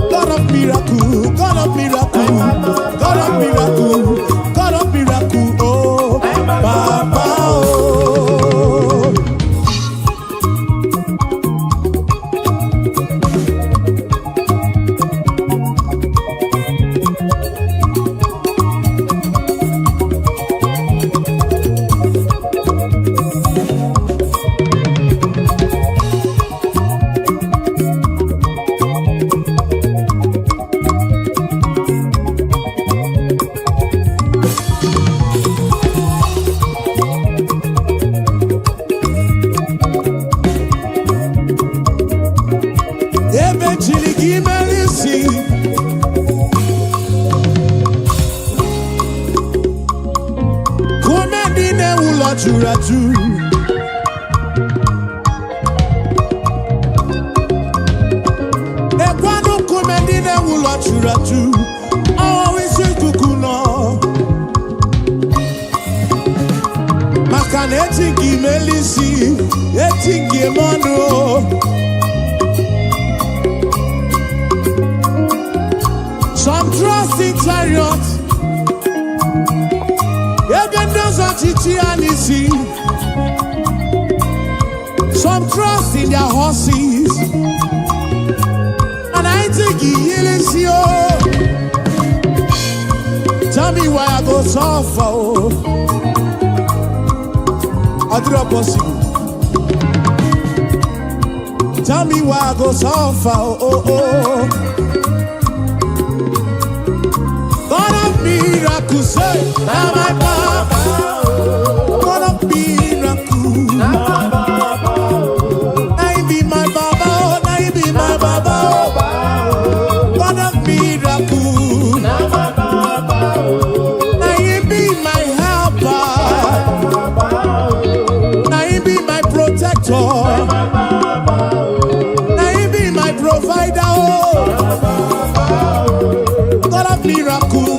Speaker 1: God of miracle, God of miracle, God of miracle, God of miracle, oh, Papa, oh. Raju. Ekwano kumendine wulo churaju. Always kukuno. Makane etingi melisi, etingi mono. Some trust in chariots. Some trust in their horses, and I think he is you. Tell me why I go suffer, oh, I drop possible. Tell me why I go suffer, oh, oh, oh. God of miracles, say, now my Papa. God of miracle, now you be my Baba, now you be my Baba. God of miracle, now you be my helper, now you be my protector, now you be my provider. God of miracle.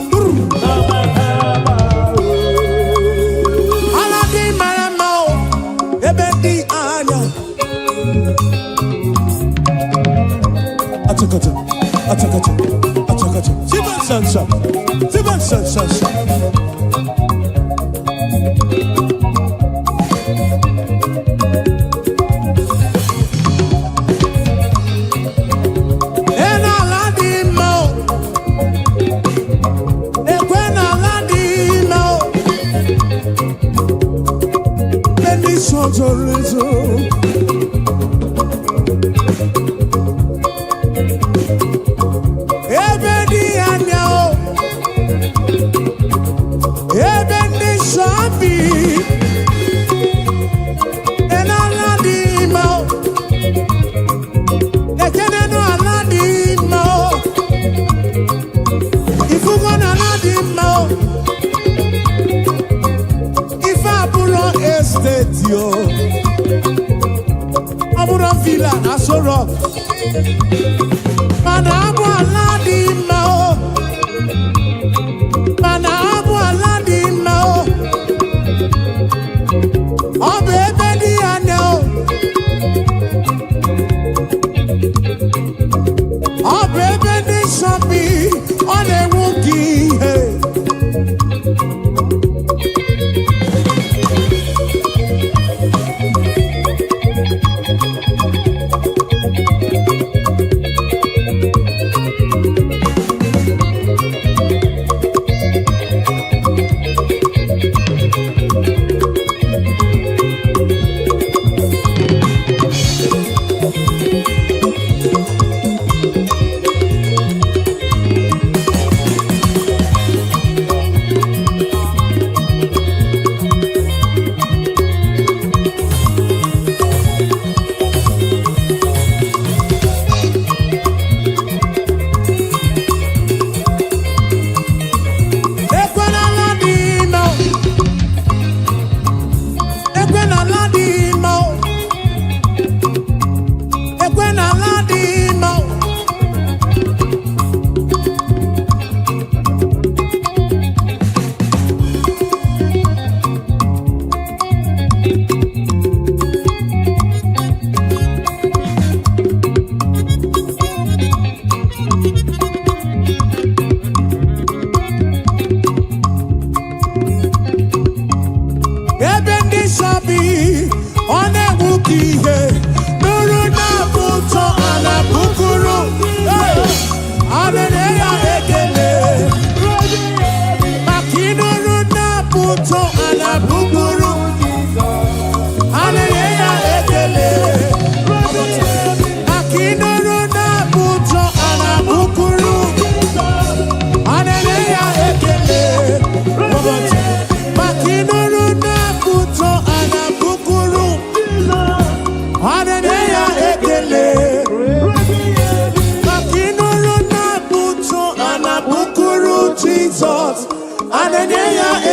Speaker 1: Jesus. Ananya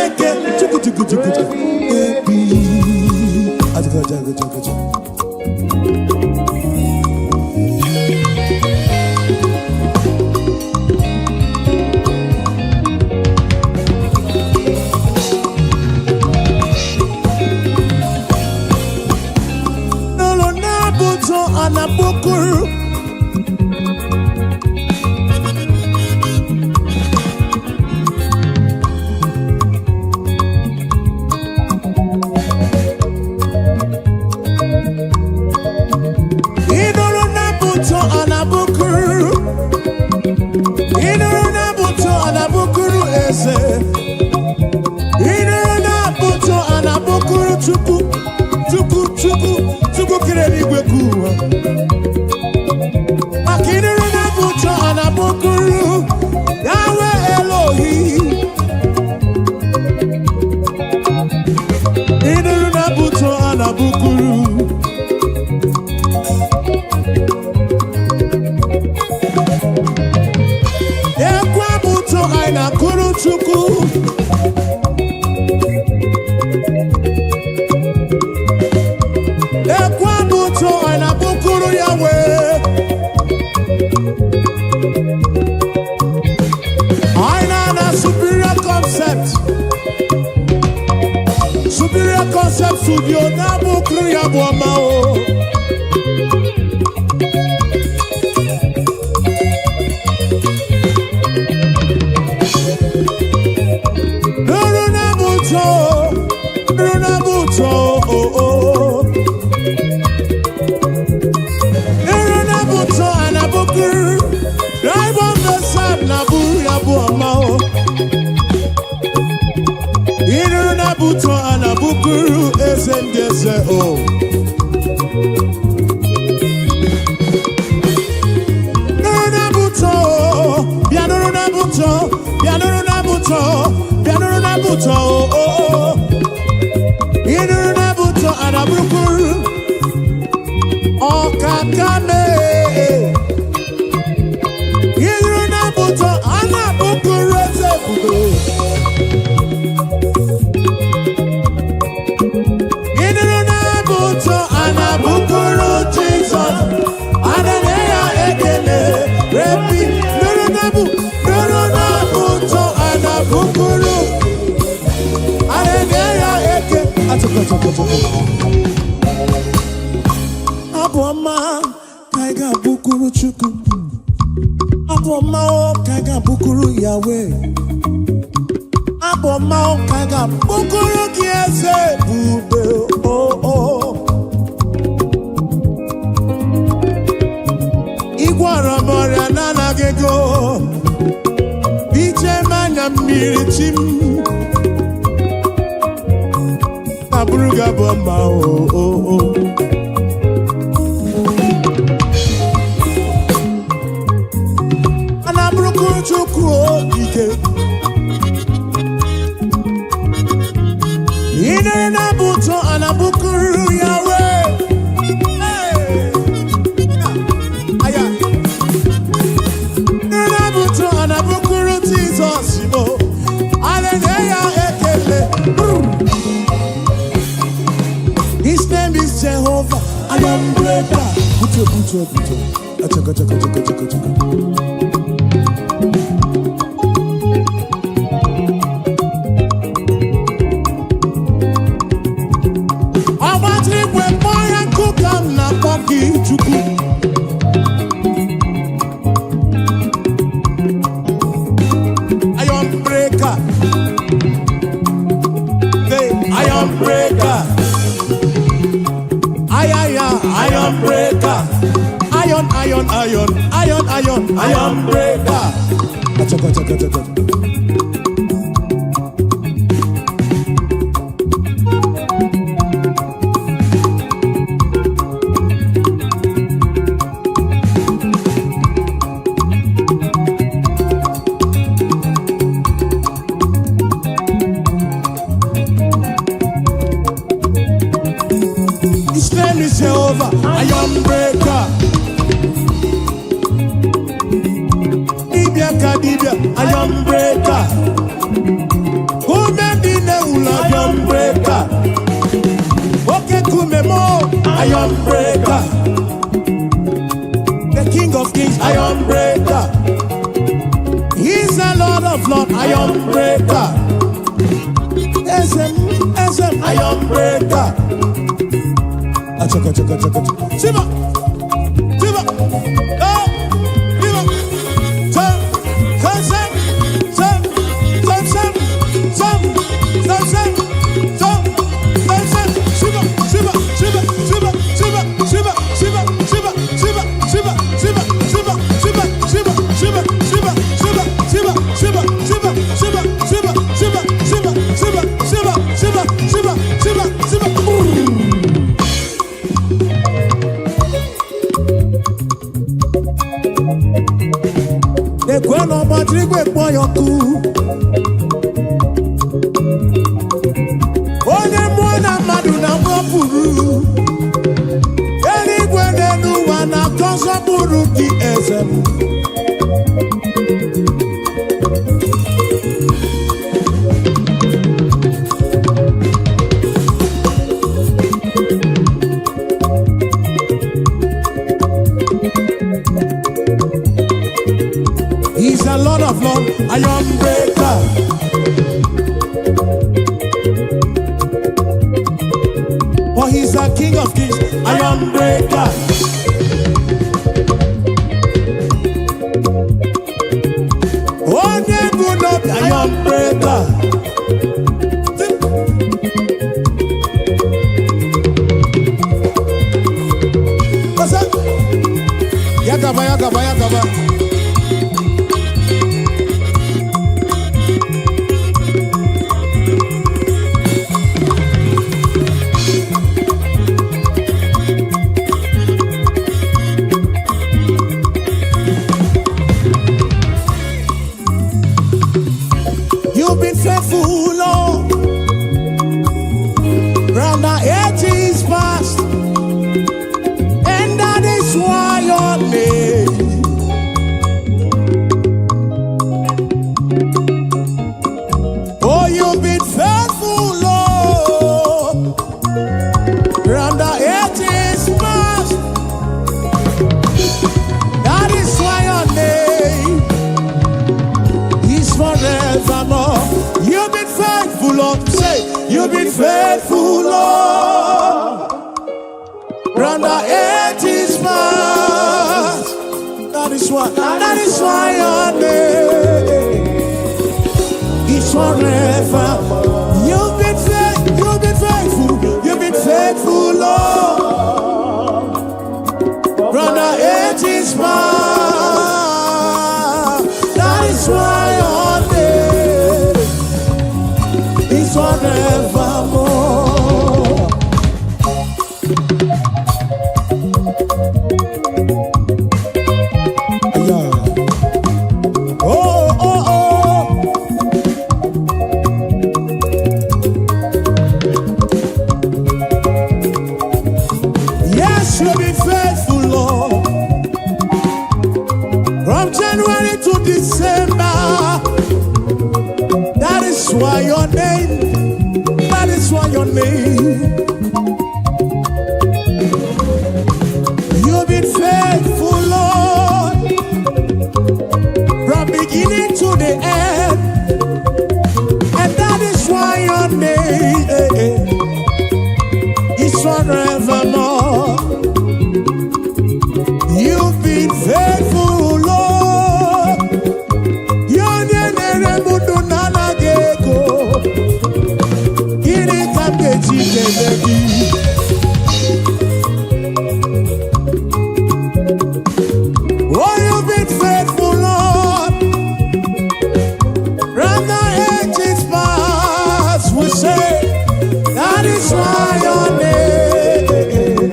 Speaker 1: eke. Chuku chuku chuku chuku. Ebi. Ajaga. Nolo nabuto anabukuru. Chuku kireni gwekuwa. Akinere na buto anabukuru. Yahweh Elohim. Inere na buto anabukuru. Ekwa buto aina kuru chuku. Superior concept studio nabu kriya boamao. Nabuto, oh. Nabuto anabukur. Drive on the side nabu ya boamao. Nabuto anabukuru esendese o. Nabuto, piano Nabuto, oh. Nabuto anabukuru, oh kakame. Nabuto anabukuru esekudo. Anabukuru Jesus, Ananya ekele, repi, Nabuto anabukuru, Ananya eke, Aboma, kaiga bukuru chuku, Aboma kaiga bukuru Yahweh, Aboma kaiga bukuru kiese bube, oh. Igwara moria nana gego. Biche manya mirichim. Kabruga bomba oh. Anabruku chuku ike. Ine nabuto anabukuru Yahweh. Anabukuru Jesus, Hallelujah, ekele. His name is Jehovah. I am greater. Buto. Achaka. I want to when boy and cook am na poki chuku. Iron breaker. Iron breaker. Iron breaker. Achaka. His name is Jehovah, Iron breaker. Kadibia, iron breaker. Kumendine ula iron breaker. Okay, Kumemo, iron breaker. The King of Kings, iron breaker. He's a Lord of Lords, iron breaker. SM, iron breaker. Achaka. Siba. Oh, Siba. Sam. Ekweno matrigwe kpoyoku. Onye mwana madu na mwapuru. Eligwe nenuwa na konso buru ki ezem. He's a Lord of Lords, iron breaker. For he's a King of Kings, iron breaker. Oh, never not iron breaker. What's up? Yakaba. You've been faithful, Lord, round the ages past, and that is why your name. Oh, you've been faithful, Lord, round the ages past, that is why your name is forevermore. You've been faithful, Lord. Say, you've been faithful, Lord. Round the ages past. That is why your name is forever. You've been faithful, Lord. Round the ages past. That is why your name is forevermore. Yeah. Oh. Yes, you'll be faithful, Lord. From January to December. That is why your name. You've been faithful, Lord, from beginning to the end, and that is why your name is forevermore. You've been faithful, Lord. Your name Oh, you've been faithful, Lord. From the ages past, we say that is why your name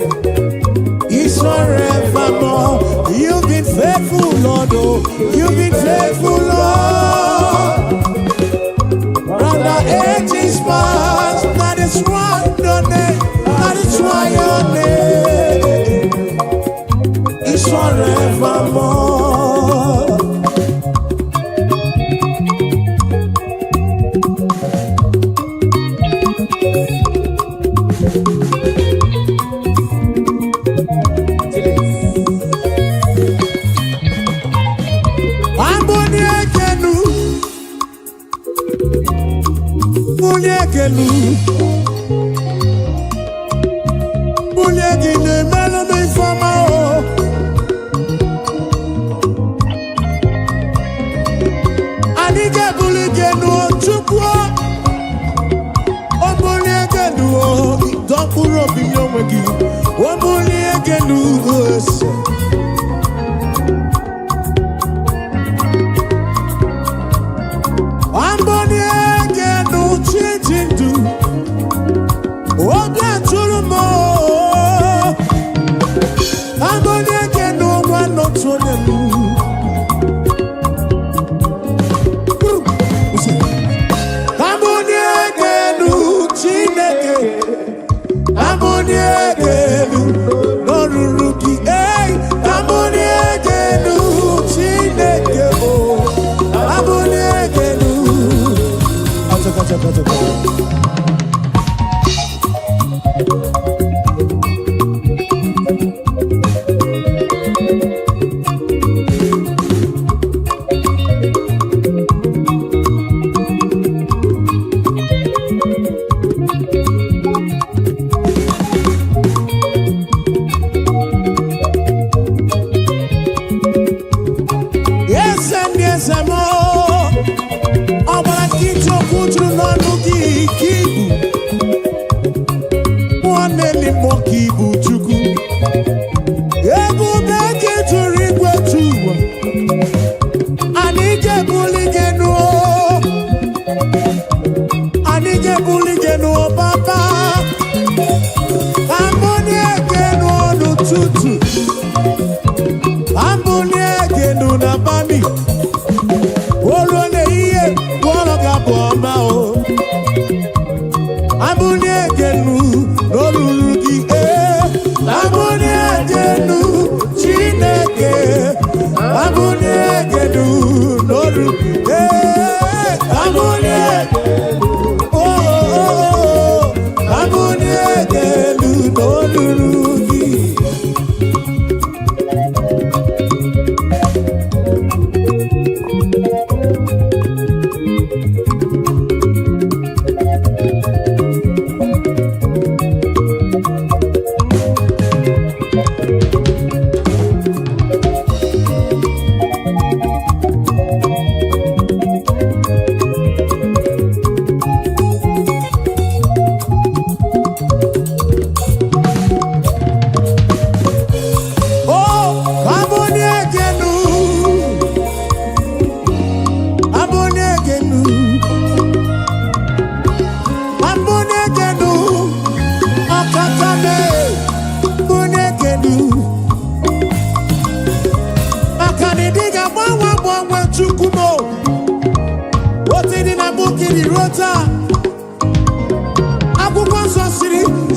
Speaker 1: is forevermore. You've been faithful, Lord. Oh, you've been faithful, Lord. From the ages past, that is why your name, that is why your name is forevermore. elu. Bulie gị na-emelụ m ifeọma o. Anyị ga-ebuli gị enu Chukwu o. O bulie gị enu o. Dọkpụrụ obi nye onwe gị. O bulie gị enu ose.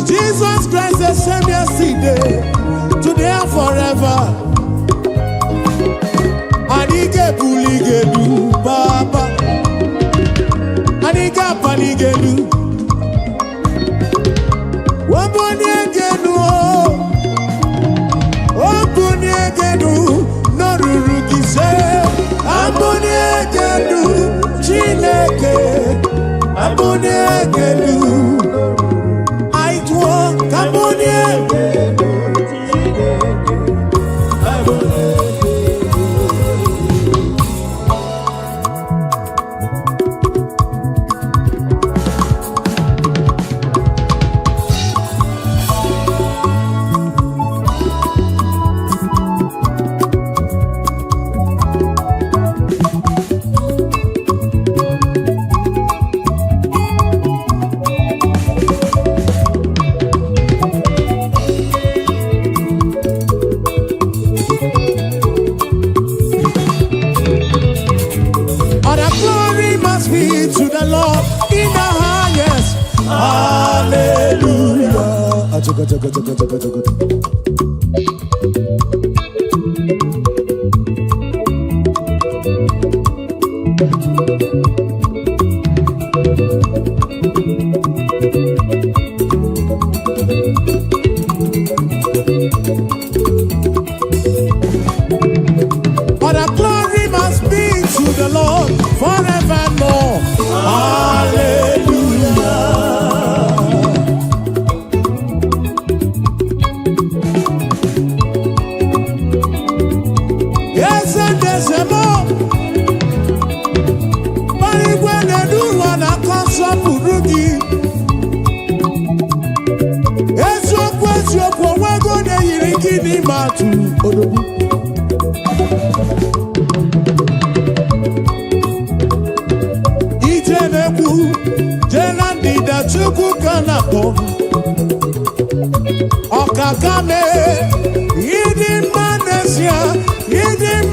Speaker 1: Jesus Christ the same yesterday, today and forever. Anige buligelu Baba, Aniga panigelu, Waboniegenu, Waboniegenu, Norurugise, Aboniegenu, Chineke, Aboniegenu. To the Lord in the highest. Hallelujah. But the glory must be to the Lord forevermore. Hallelujah. matu odobu. Ije neku jena dida chuku kanapo. Okakame yidi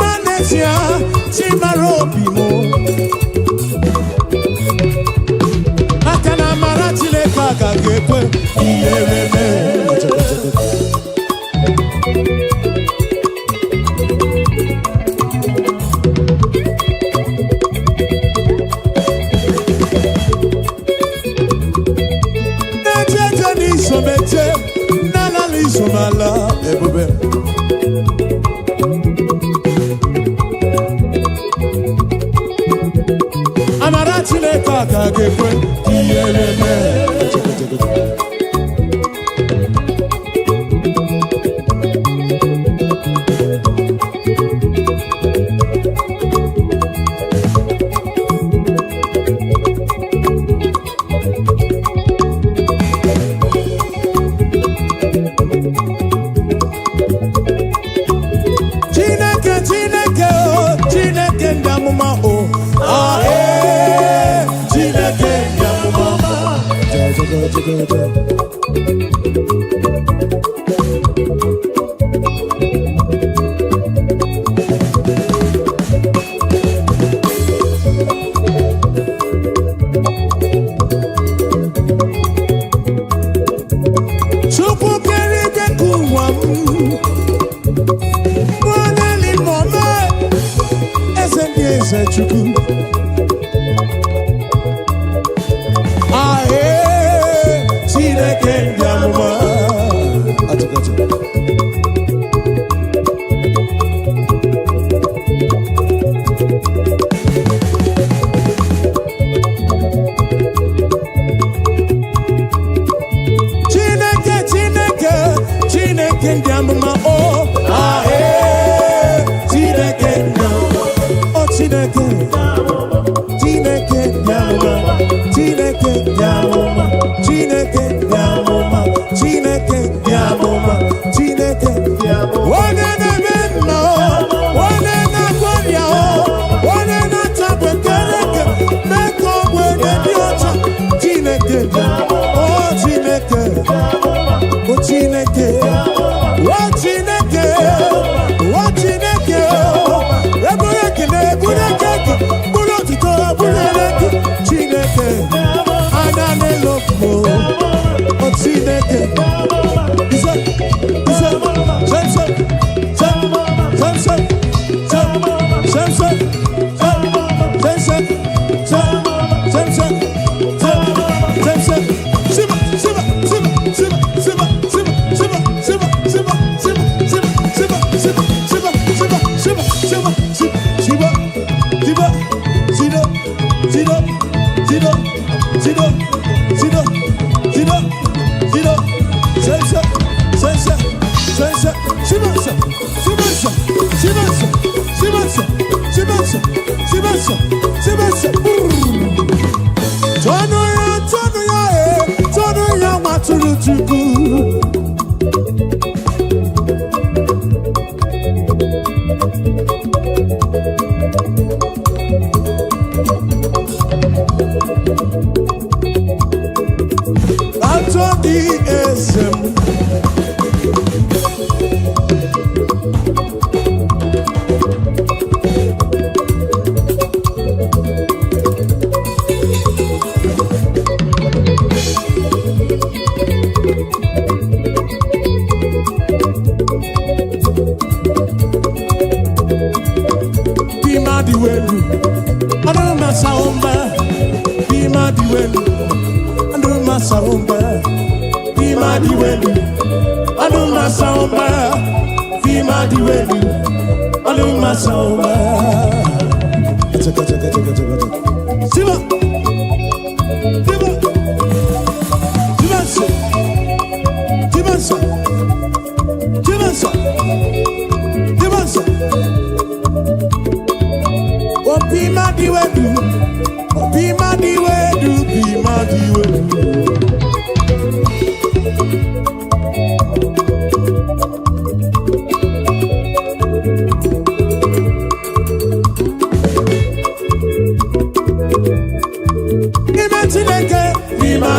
Speaker 1: manesia chimarobi mo. Akana maratile kaka gekwe iyereme. Somete nana li somala ebube. Amarachi le kaka gekwe iyereme.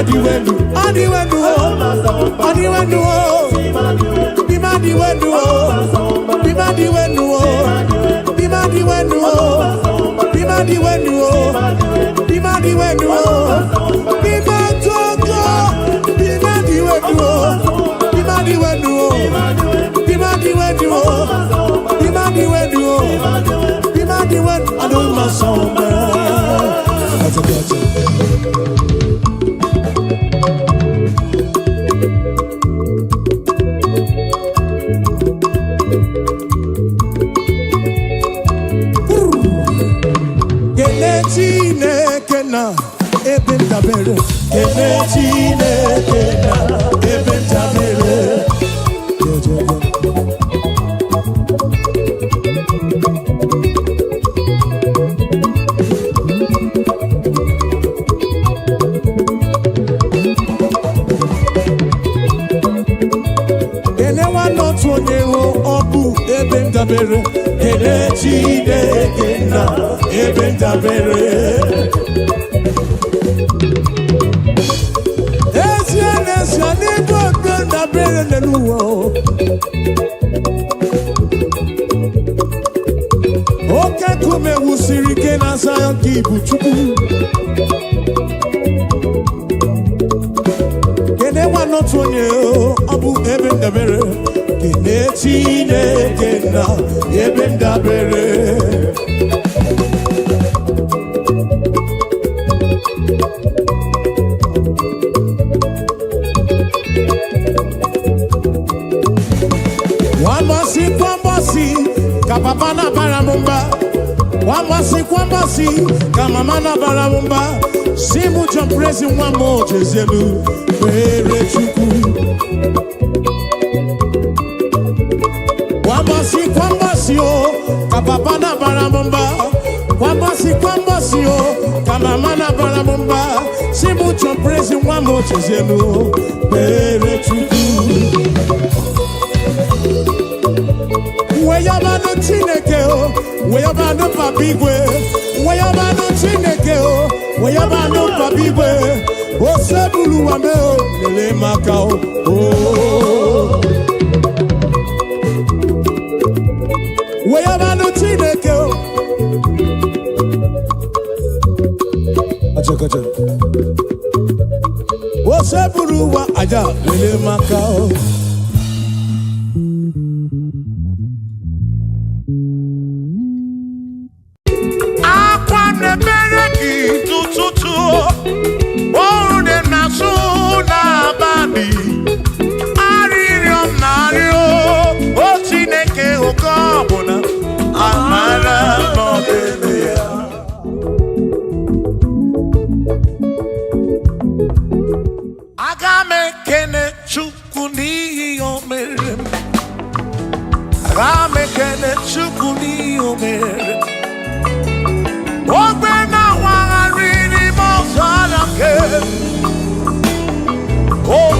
Speaker 1: Bimadi wenu, adi wenu, adi wenu, Bimadi wenu, Bimadi wenu, Bimadi wenu, Bimadi wenu, Bimadi wenu, Bimatoko, Bimadi wenu, Bimadi wenu, Bimadi wenu, Bimadi wenu, Bimadi wenu, Adoma Samba. Kenekena ebentabere, Kenekena ebentabere. Kenewa not onyeho obu ebentabere, Kenekena ebentabere. Oke kume wusiri ke na Zion ki ibu chukwu. Kene wa not onye obu ebe ndabere. Kene Chineke na ebe ndabere. Kwambasi, kapapana baramumba. Kwambasi, kamamana baramumba. Simu jamprezi wamo jezelu, pere chuku. Kwambasi, oh, kapapana baramumba. Kwambasi, oh, kamamana baramumba. Simu jamprezi wamo jezelu, pere chuku. Weyabano Chineke o, weyabano papigwe, weyabano Chineke o, weyabano papigwe, o sebulu wame o, lele maka o. Weyabano Chineke o. Acha. O sebulu wa aja, lele maka o.
Speaker 2: Oh,